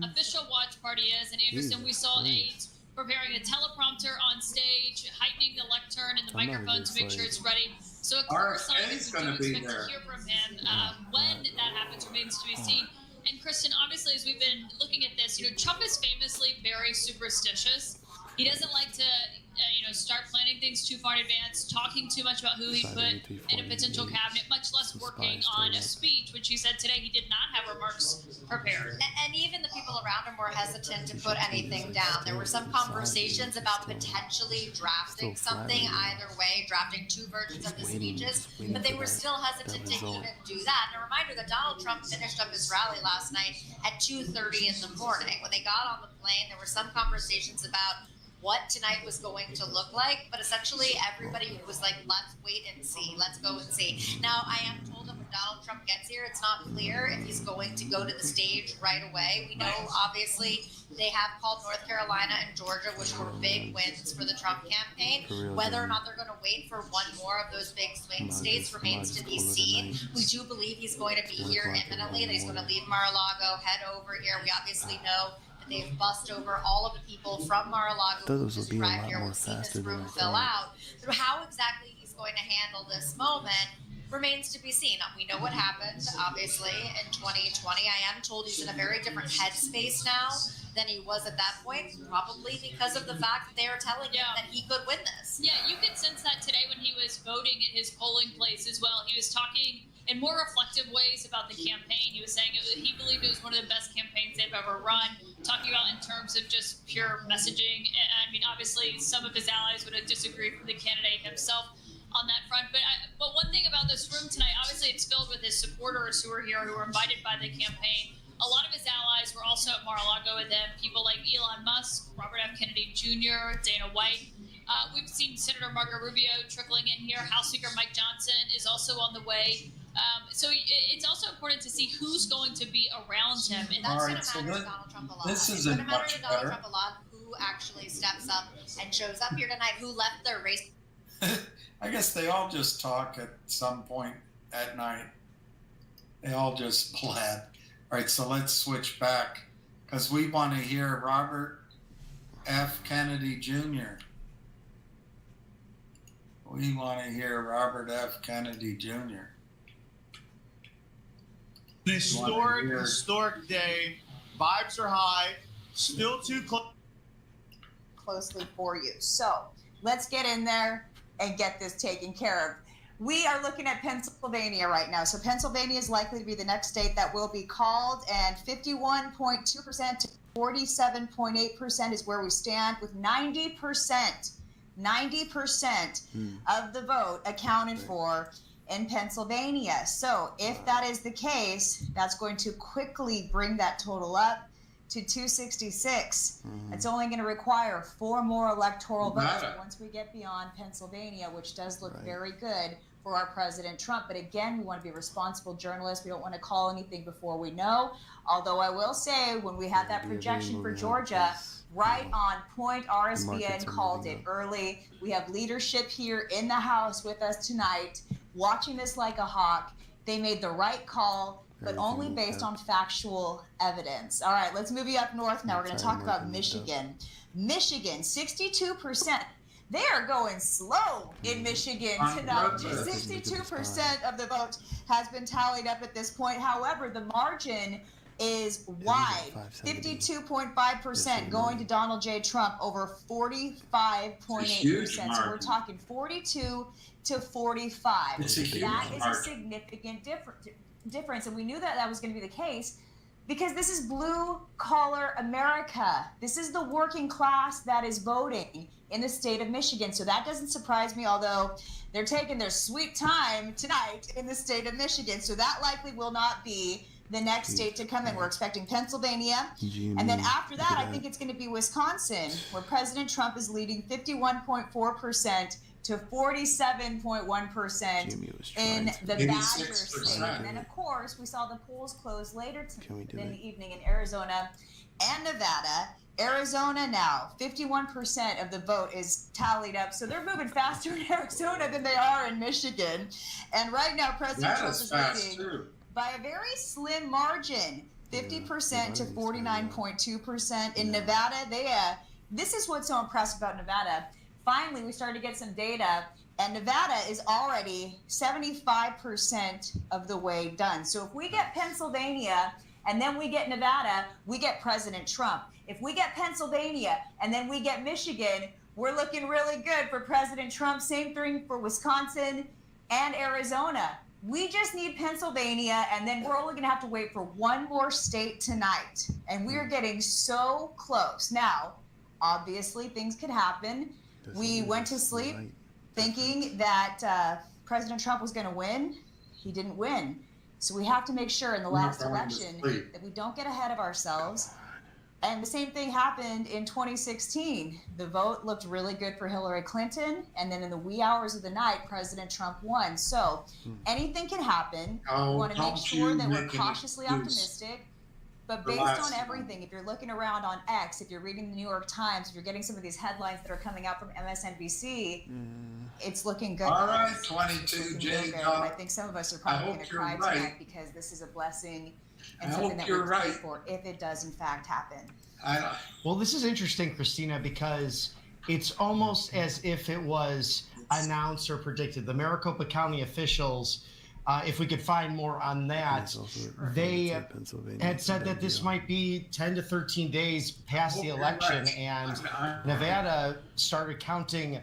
Official watch party is, and Anderson, we saw aides preparing a teleprompter on stage, heightening the lectern and the microphone to make sure it's ready. So a clear sign that we do expect to hear from him. When that happens remains to be seen. And Kristen, obviously, as we've been looking at this, Trump is famously very superstitious. He doesn't like to, start planning things too far in advance, talking too much about who he put in a potential cabinet, much less working on a speech, which he said today he did not have remarks prepared. And even the people around him were hesitant to put anything down. There were some conversations about potentially drafting something either way, drafting two versions of the speeches, but they were still hesitant to even do that. And a reminder that Donald Trump finished up his rally last night at 2:30 in the morning. When they got on the plane, there were some conversations about what tonight was going to look like, but essentially everybody was like, let's wait and see, let's go and see. Now, I am told that when Donald Trump gets here, it's not clear if he's going to go to the stage right away. We know, obviously, they have called North Carolina and Georgia, which were big wins for the Trump campaign. Whether or not they're going to wait for one more of those big swing states remains to be seen. We do believe he's going to be here imminently, that he's going to leave Mar-a-Lago, head over here. We obviously know they've bussed over all of the people from Mar-a-Lago who just arrived here. We've seen this room fill out. How exactly he's going to handle this moment remains to be seen. We know what happened, obviously, in 2020. I am told he's in a very different headspace now than he was at that point, probably because of the fact that they are telling him that he could win this. Yeah, you could sense that today when he was voting at his polling place as well. He was talking in more reflective ways about the campaign. He was saying he believed it was one of the best campaigns they've ever run, talking about in terms of just pure messaging. I mean, obviously, some of his allies would have disagreed with the candidate himself on that front. But one thing about this room tonight, obviously, it's filled with his supporters who are here, who were invited by the campaign. A lot of his allies were also at Mar-a-Lago with him, people like Elon Musk, Robert F. Kennedy Jr., Dana White. We've seen Senator Marco Rubio trickling in here. House Speaker Mike Johnson is also on the way. So it's also important to see who's going to be around him. And that's going to matter to Donald Trump a lot. This is going to matter to Donald Trump a lot who actually steps up and shows up here tonight, who left their race. I guess they all just talk at some point at night. They all just blab. All right, so let's switch back because we want to hear Robert F. Kennedy Jr. We want to hear Robert F. Kennedy Jr. An historic day. Vibes are high. Still too closely for you. So let's get in there and get this taken care of. We are looking at Pennsylvania right now. So Pennsylvania is likely to be the next state that will be called, and 51.2% to 47.8% is where we stand, with 90% of the vote accounted for in Pennsylvania. So if that is the case, that's going to quickly bring that total up to 266. It's only going to require 4 more electoral votes once we get beyond Pennsylvania, which does look very good for our President Trump. But again, we want to be responsible journalists. We don't want to call anything before we know. Although I will say, when we had that projection for Georgia, right on point, RSBN called it early. We have leadership here in the House with us tonight, watching this like a hawk. They made the right call, but only based on factual evidence. All right, let's move you up north now. We're going to talk about Michigan. Michigan, 62%. They are going slow in Michigan tonight. 62% of the vote has been tallied up at this point. However, the margin is wide. 52.5% going to Donald J. Trump over 45.8%. So we're talking 42 to 45. That is a significant difference. And we knew that was going to be the case because this is blue-collar America. This is the working class that is voting in the state of Michigan. So that doesn't surprise me, although they're taking their sweet time tonight in the state of Michigan. So that likely will not be the next state to come in. We're expecting Pennsylvania. And then after that, I think it's going to be Wisconsin, where President Trump is leading 51.4% to 47.1% in the Badger state. And then, of course, we saw the polls close later in the evening in Arizona and Nevada. Arizona now, 51% of the vote is tallied up. So they're moving faster in Arizona than they are in Michigan. And right now, President Trump is leading by a very slim margin, 50% to 49.2%. In Nevada, this is what's so impressive about Nevada. Finally, we started to get some data, and Nevada is already 75% of the way done. So if we get Pennsylvania and then we get Nevada, we get President Trump. If we get Pennsylvania and then we get Michigan, we're looking really good for President Trump. Same thing for Wisconsin and Arizona. We just need Pennsylvania, and then we're only going to have to wait for one more state tonight. And we're getting so close. Now, obviously, things could happen. We went to sleep thinking that President Trump was going to win. He didn't win. So we have to make sure in the last election that we don't get ahead of ourselves. And the same thing happened in 2016. The vote looked really good for Hillary Clinton. And then in the wee hours of the night, President Trump won. So anything can happen. We want to make sure that we're cautiously optimistic. But based on everything, if you're looking around on X, if you're reading the New York Times, if you're getting some of these headlines that are coming out from MSNBC, it's looking good. All right, 22, Jay. I think some of us are probably going to cry tonight because this is a blessing and something that we're praying for if it does in fact happen. Well, this is interesting, Christina, because it's almost as if it was announced or predicted. The Maricopa County officials, if we could find more on that, they had said that this might be 10 to 13 days past the election, and Nevada started counting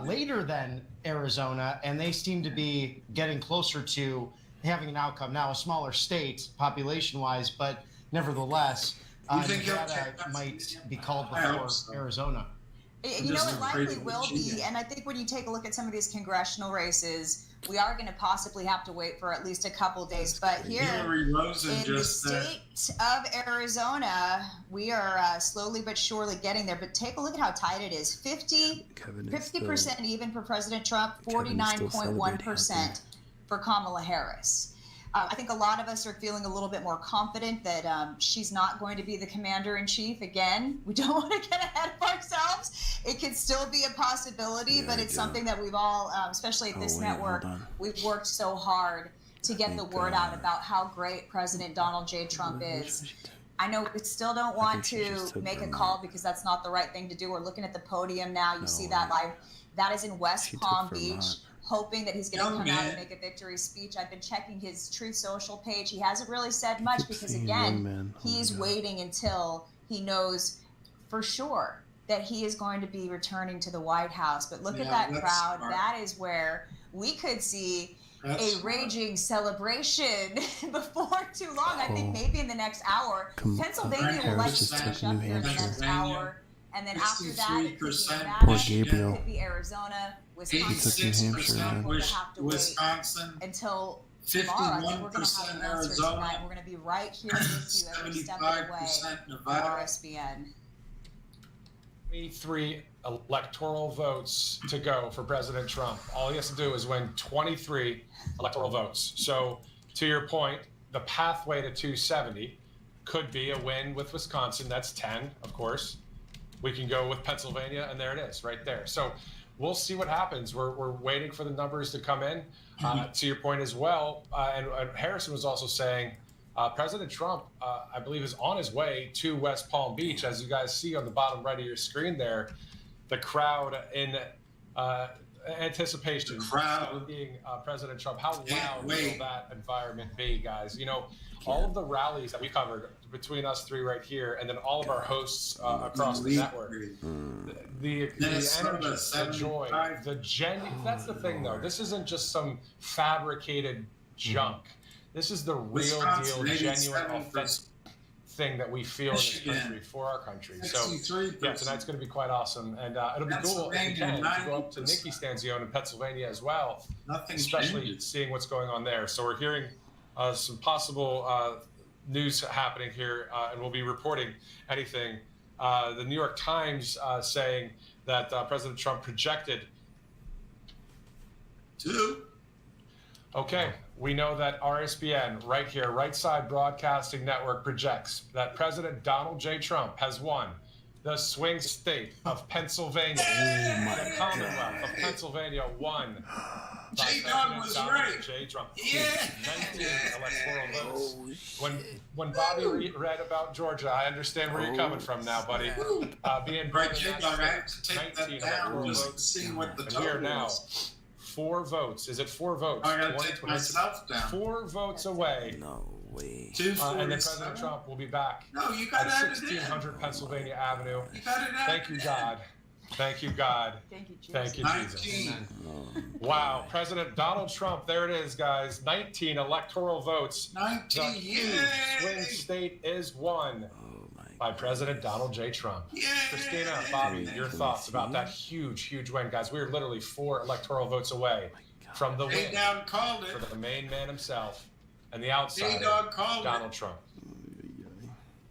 later than Arizona, and they seem to be getting closer to having an outcome. Now, a smaller state population-wise, but nevertheless, Nevada might be called before Arizona. You know, it likely will be, and I think when you take a look at some of these congressional races, we are going to possibly have to wait for at least a couple days. But here in the state of Arizona, we are slowly but surely getting there. But take a look at how tight it is. 50% even for President Trump, 49.1% for Kamala Harris. I think a lot of us are feeling a little bit more confident that she's not going to be the commander-in-chief again. We don't want to get ahead of ourselves. It could still be a possibility, but it's something that we've all, especially at this network, we've worked so hard to get the word out about how great President Donald J. Trump is. I know we still don't want to make a call because that's not the right thing to do. We're looking at the podium now. You see that live. That is in West Palm Beach. Hoping that he's going to come out and make a victory speech. I've been checking his Truth Social page. He hasn't really said much because, again, he's waiting until he knows for sure that he is going to be returning to the White House. But look at that crowd. Smart. That is where we could see a raging celebration before too long. I think maybe in the next hour. Pennsylvania will likely finish up here in the next hour. And then after that, it could be Nevada, it could be Arizona, Wisconsin. We're going to have to wait until tomorrow. I think we're going to have an answer tonight. We're going to be right here with you every step of the way for RSBN. 23 electoral votes to go for President Trump. All he has to do is win 23 electoral votes. So to your point, the pathway to 270 could be a win with Wisconsin. That's 10, of course. We can go with Pennsylvania, and there it is, right there. So we'll see what happens. We're waiting for the numbers to come in. To your point as well, and Harrison was also saying, President Trump, I believe, is on his way to West Palm Beach. As you guys see on the bottom right of your screen there, the crowd in anticipation of being President Trump. How loud will that environment be, guys? You know, all of the rallies that we covered between us three right here, and then all of our hosts across the network, the energy, the joy, the genuine. That's the thing, though. This isn't just some fabricated junk. This is the real deal, genuine, authentic thing that we feel in this country for our country. So, yeah, tonight's going to be quite awesome, and it'll be cool if you can to go up to Nikki Stanzione in Pennsylvania as well, especially seeing what's going on there. So we're hearing some possible news happening here, and we'll be reporting anything. The New York Times saying that President Trump projected. Okay, we know that RSBN right here, Right Side Broadcasting Network, projects that President Donald J. Trump has won the swing state of Pennsylvania. The Commonwealth of Pennsylvania won. J-Dog was right. J. Trump. 19 electoral votes. When Bobby read about Georgia, I understand where you're coming from now, buddy. Being right, J-Dog, I have to take that down just to see what the total we are now is. 4 votes. Is it 4 votes? I gotta take myself down. 4 votes away. No way. And then President Trump will be back at 1600 Pennsylvania Avenue. Thank you, God. Thank you, God. Thank you, Jesus. Amen. Wow, President Donald Trump, there it is, guys. 19 electoral votes. 19, the huge swing state is won by President Donald J. Trump. Christina, Bobby, your thoughts about that huge win, guys. We are literally 4 electoral votes away from the win for the main man himself and the outsider, Donald Trump.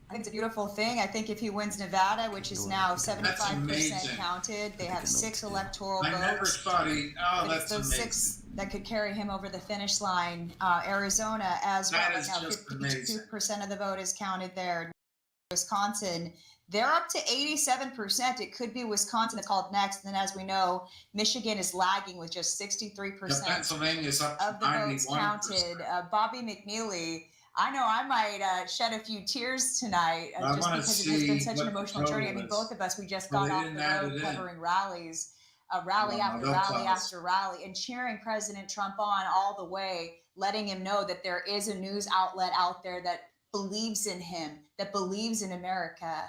I think it's a beautiful thing. I think if he wins Nevada, which is now 75% counted, they have 6 electoral votes. I never thought that's those amazing. 6 that could carry him over the finish line. Arizona as well. Right now, 52% of the vote is counted there. Wisconsin, they're up to 87%. It could be Wisconsin that's called next. And then, as we know, Michigan is lagging with just 63% Pennsylvania's up of the votes counted. Bobby McNeely, I know I might shed a few tears tonight just because it has been such an emotional journey. I mean, both of us, we just got off the road covering rallies, rally after rally after rally, and cheering President Trump on all the way, letting him know that there is a news outlet out there that believes in him, that believes in America.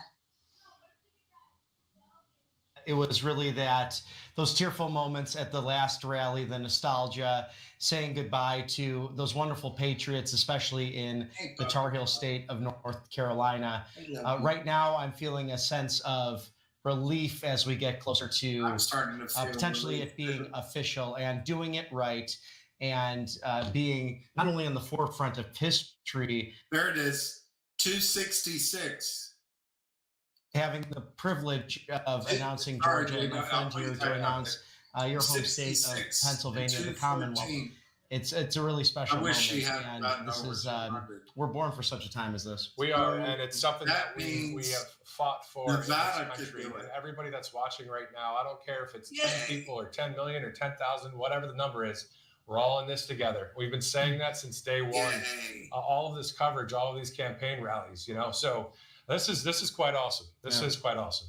It was really those tearful moments at the last rally, the nostalgia, saying goodbye to those wonderful patriots, especially in the Tar Heel state of North Carolina. Right now, I'm feeling a sense of relief as we get closer to potentially it being official and doing it right, and being not only on the forefront of history. There it is, 266. Having the privilege of announcing Georgia and my friend here to announce your home state of Pennsylvania, the Commonwealth. It's a really special moment, and this is we're born for such a time as this. We are, and it's something that we have fought for in this country. And everybody that's watching right now, I don't care if it's 10 people or 10 million or 10,000, whatever the number is, we're all in this together. We've been saying that since day one. All of this coverage, all of these campaign rallies, so. This is quite awesome. This is quite awesome.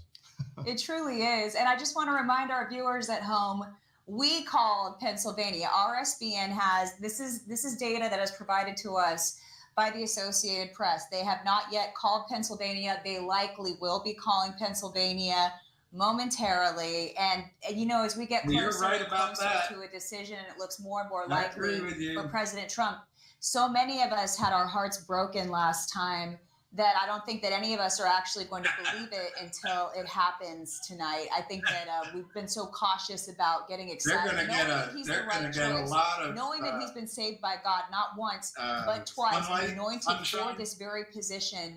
It truly is. And I just want to remind our viewers at home, we called Pennsylvania. RSBN has, this is data that is provided to us by the Associated Press. They have not yet called Pennsylvania. They likely will be calling Pennsylvania momentarily. And as we get closer and closer to a decision, and it looks more and more likely for President Trump, so many of us had our hearts broken last time that I don't think that any of us are actually going to believe it until it happens tonight. I think that we've been so cautious about getting excited, knowing that he's the right choice, knowing that he's been saved by God not once but twice, anointed for this very position.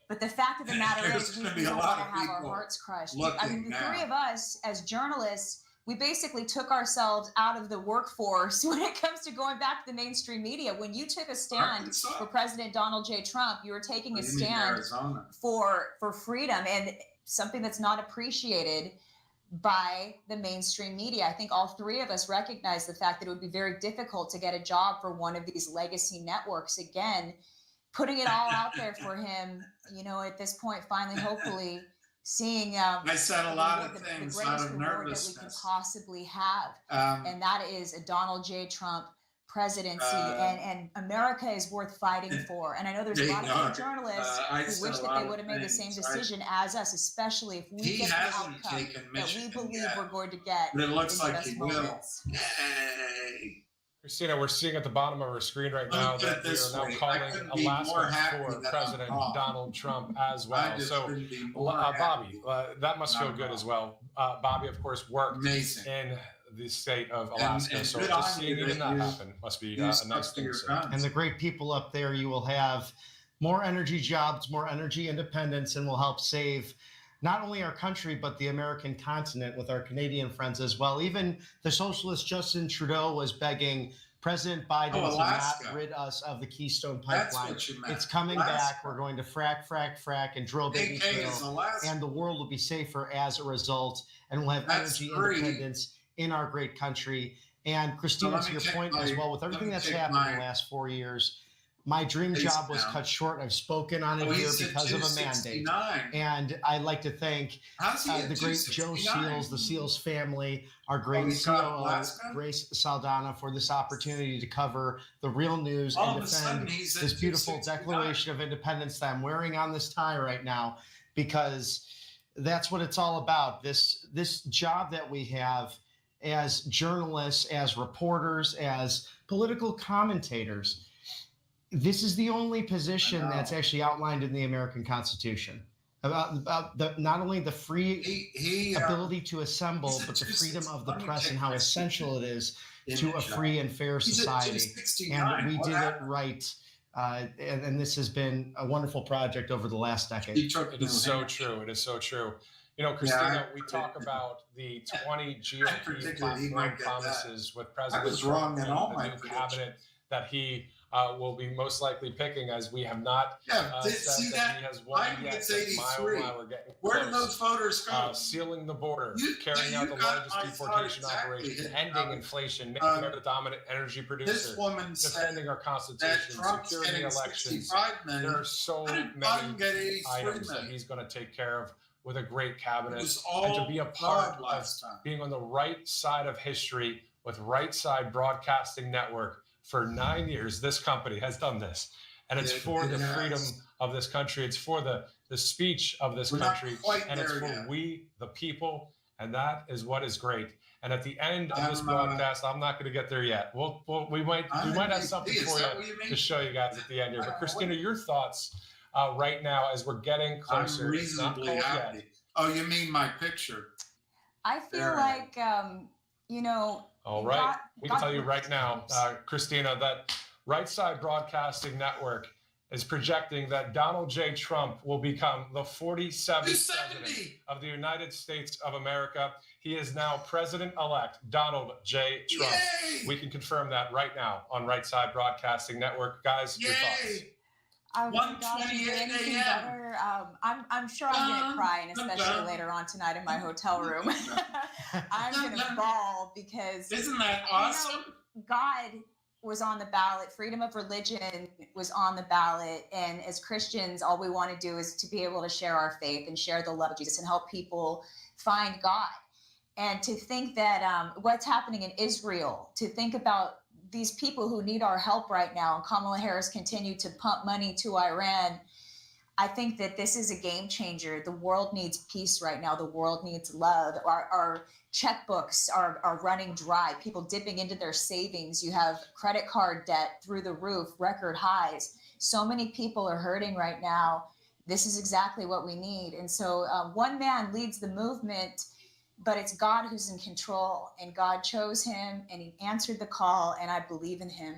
But the fact of the matter is, we don't want to have our hearts crushed. I mean, the 3 of us as journalists, we basically took ourselves out of the workforce when it comes to going back to the mainstream media. When you took a stand for President Donald J. Trump, you were taking a stand for freedom, and something that's not appreciated by the mainstream media. I think all 3 of us recognize the fact that it would be very difficult to get a job for one of these legacy networks. Again, putting it all out there for him, at this point, finally, hopefully, seeing I said a lot of things out of nervousness that we can possibly have, and that is a Donald J. Trump presidency, and America is worth fighting for. And I know there's a lot of journalists who wish that they would have made the same decision as us, especially if we get the outcome that we believe we're going to get. But it looks like he will. Christina, we're seeing at the bottom of our screen right now that we are now calling Alaska for President Donald Trump as well. So, Bobby, that must feel good as well. Bobby, of course, worked in the state of Alaska. So just seeing even that happen must be a nice thing. And the great people up there, you will have more energy jobs, more energy independence, and will help save not only our country, but the American continent with our Canadian friends as well. Even the socialist Justin Trudeau was begging President Biden to not rid us of the Keystone Pipeline. It's coming back. We're going to frack, and drill, baby, drill. And the world will be safer as a result. And we'll have energy independence in our great country. And Christina, to your point as well, with everything that's happened in the last 4 years, my dream job was cut short. I've spoken on it here because of a mandate. And I'd like to thank the great Joe Seals, the Seals family, our great COO, Grace Saldana, for this opportunity to cover the real news and defend this beautiful Declaration of Independence that I'm wearing on this tie right now, because that's what it's all about. This job that we have as journalists, as reporters, as political commentators, this is the only position that's actually outlined in the American Constitution about not only the free ability to assemble, but the freedom of the press and how essential it is to a free and fair society. And we did it right. And this has been a wonderful project over the last decade. It is so true. It is so true. You know, Christina, we talk about the 20 GOP platform promises with President Trump and the new cabinet that he will be most likely picking, as we have not said that he has won yet. We're getting Where do those voters go? Sealing the border, carrying out the largest deportation operation, ending inflation, making America the dominant energy producer, this woman defending our Constitution, securing the elections. There are so many items that he's going to take care of with a great cabinet, and to be a part of being on the right side of history with Right Side Broadcasting Network. For 9 years, this company has done this, and it's for the freedom of this country. It's for the speech of this country, and it's for we, the people, and that is what is great. And at the end of this broadcast, I'm not going to get there yet. We might have something for you to show you guys at the end here. But Christina, your thoughts right now as we're getting closer. I'm reasonably happy. Oh, you mean my picture? I feel like, you know. All right. We can tell you right now, Christina, that Right Side Broadcasting Network is projecting that Donald J. Trump will become the 47th president of the United States of America. He is now President-elect Donald J. Trump. Yay! We can confirm that right now on Right Side Broadcasting Network. Guys, your thoughts? 1:28 a.m. I'm sure I'm going to cry, and especially later on tonight in my hotel room. I'm going to bawl because isn't that awesome? God was on the ballot. Freedom of religion was on the ballot. And as Christians, all we want to do is to be able to share our faith and share the love of Jesus and help people find God. And to think that what's happening in Israel, to think about these people who need our help right now, and Kamala Harris continued to pump money to Iran. I think that this is a game changer. The world needs peace right now. The world needs love. Our checkbooks are running dry. People dipping into their savings. You have credit card debt through the roof, record highs. So many people are hurting right now. This is exactly what we need. And so one man leads the movement, but it's God who's in control, and God chose him, and he answered the call, and I believe in him.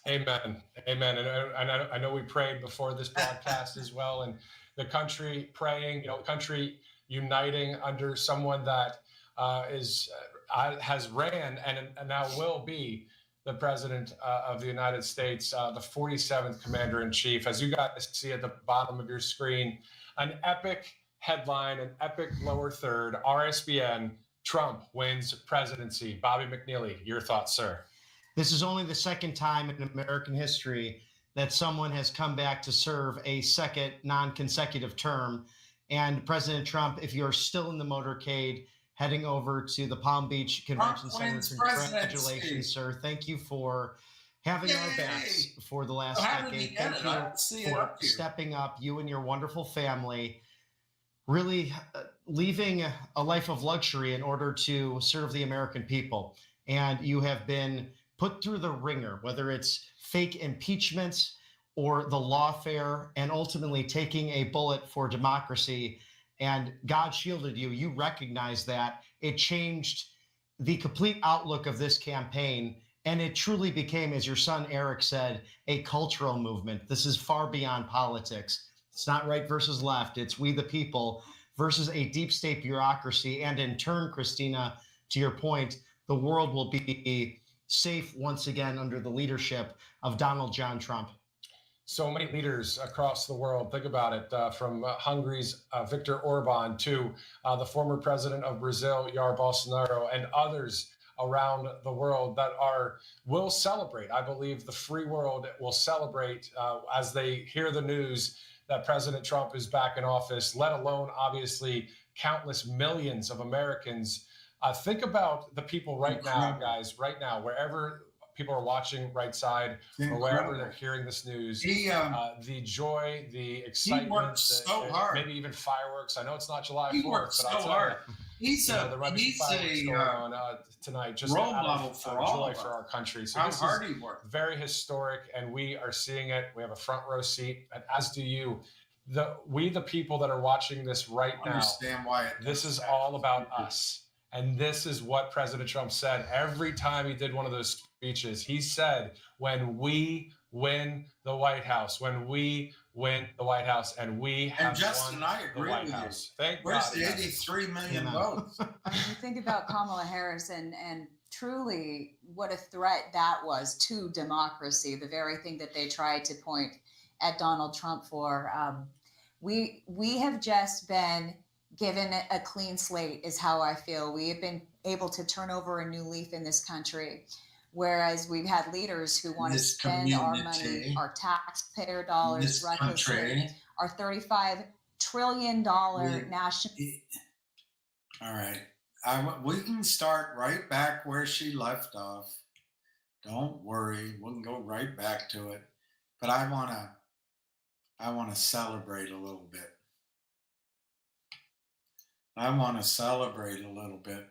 Amen. Amen. And I know we prayed before this broadcast as well, and the country praying, country uniting under someone that has ran and now will be the president of the United States, the 47th commander-in-chief. As you guys see at the bottom of your screen, an epic headline, an epic lower third, RSBN, Trump wins presidency. Bobby McNeely, your thoughts, sir? This is only the second time in American history that someone has come back to serve a second non-consecutive term. And President Trump, if you're still in the motorcade heading over to the Palm Beach Convention Center, congratulations, sir. Thank you for having our backs for the last decade. Thank you for stepping up, you and your wonderful family, really leaving a life of luxury in order to serve the American people. And you have been put through the ringer, whether it's fake impeachments or the lawfare, and ultimately taking a bullet for democracy. And God shielded you. You recognize that. It changed the complete outlook of this campaign. And it truly became, as your son Eric said, a cultural movement. This is far beyond politics. It's not right versus left. It's we the people versus a deep state bureaucracy. And in turn, Christina, to your point, the world will be safe once again under the leadership of Donald John Trump. So many leaders across the world. Think about it, from Hungary's Viktor Orban to the former president of Brazil, Jair Bolsonaro, and others around the world that will celebrate. I believe the free world will celebrate as they hear the news that President Trump is back in office, let alone, obviously, countless millions of Americans. Think about the people right now, guys, right now, wherever people are watching right side or wherever they're hearing this news, the joy, the excitement, he works so hard. Maybe even fireworks. I know it's not July 4th, he works but so hard. He's a tonight, just role model for all joy of for us. our country. So How this hard is he works. very historic, and we are seeing it. We have a front row seat, and as do you. We the people that are watching this right now. Understand why this is all about us. And this is what President Trump said every time he did one of those speeches. He said, when we win the White House, when we win the White House, and we have and Justin, won I agree the White with House. you. Thank Where's God the 83 million votes? You think about Kamala Harris and truly what a threat that was to democracy, the very thing that they tried to point at Donald Trump for. We have just been given a clean slate is how I feel. We have been able to turn over a new leaf in this country, whereas we've had leaders who want to spend our money, our taxpayer dollars recklessly, our $35 trillion national. All right. We can start right back where she left off. Don't worry. We can go right back to it. But I want to celebrate a little bit. I want to celebrate a little bit.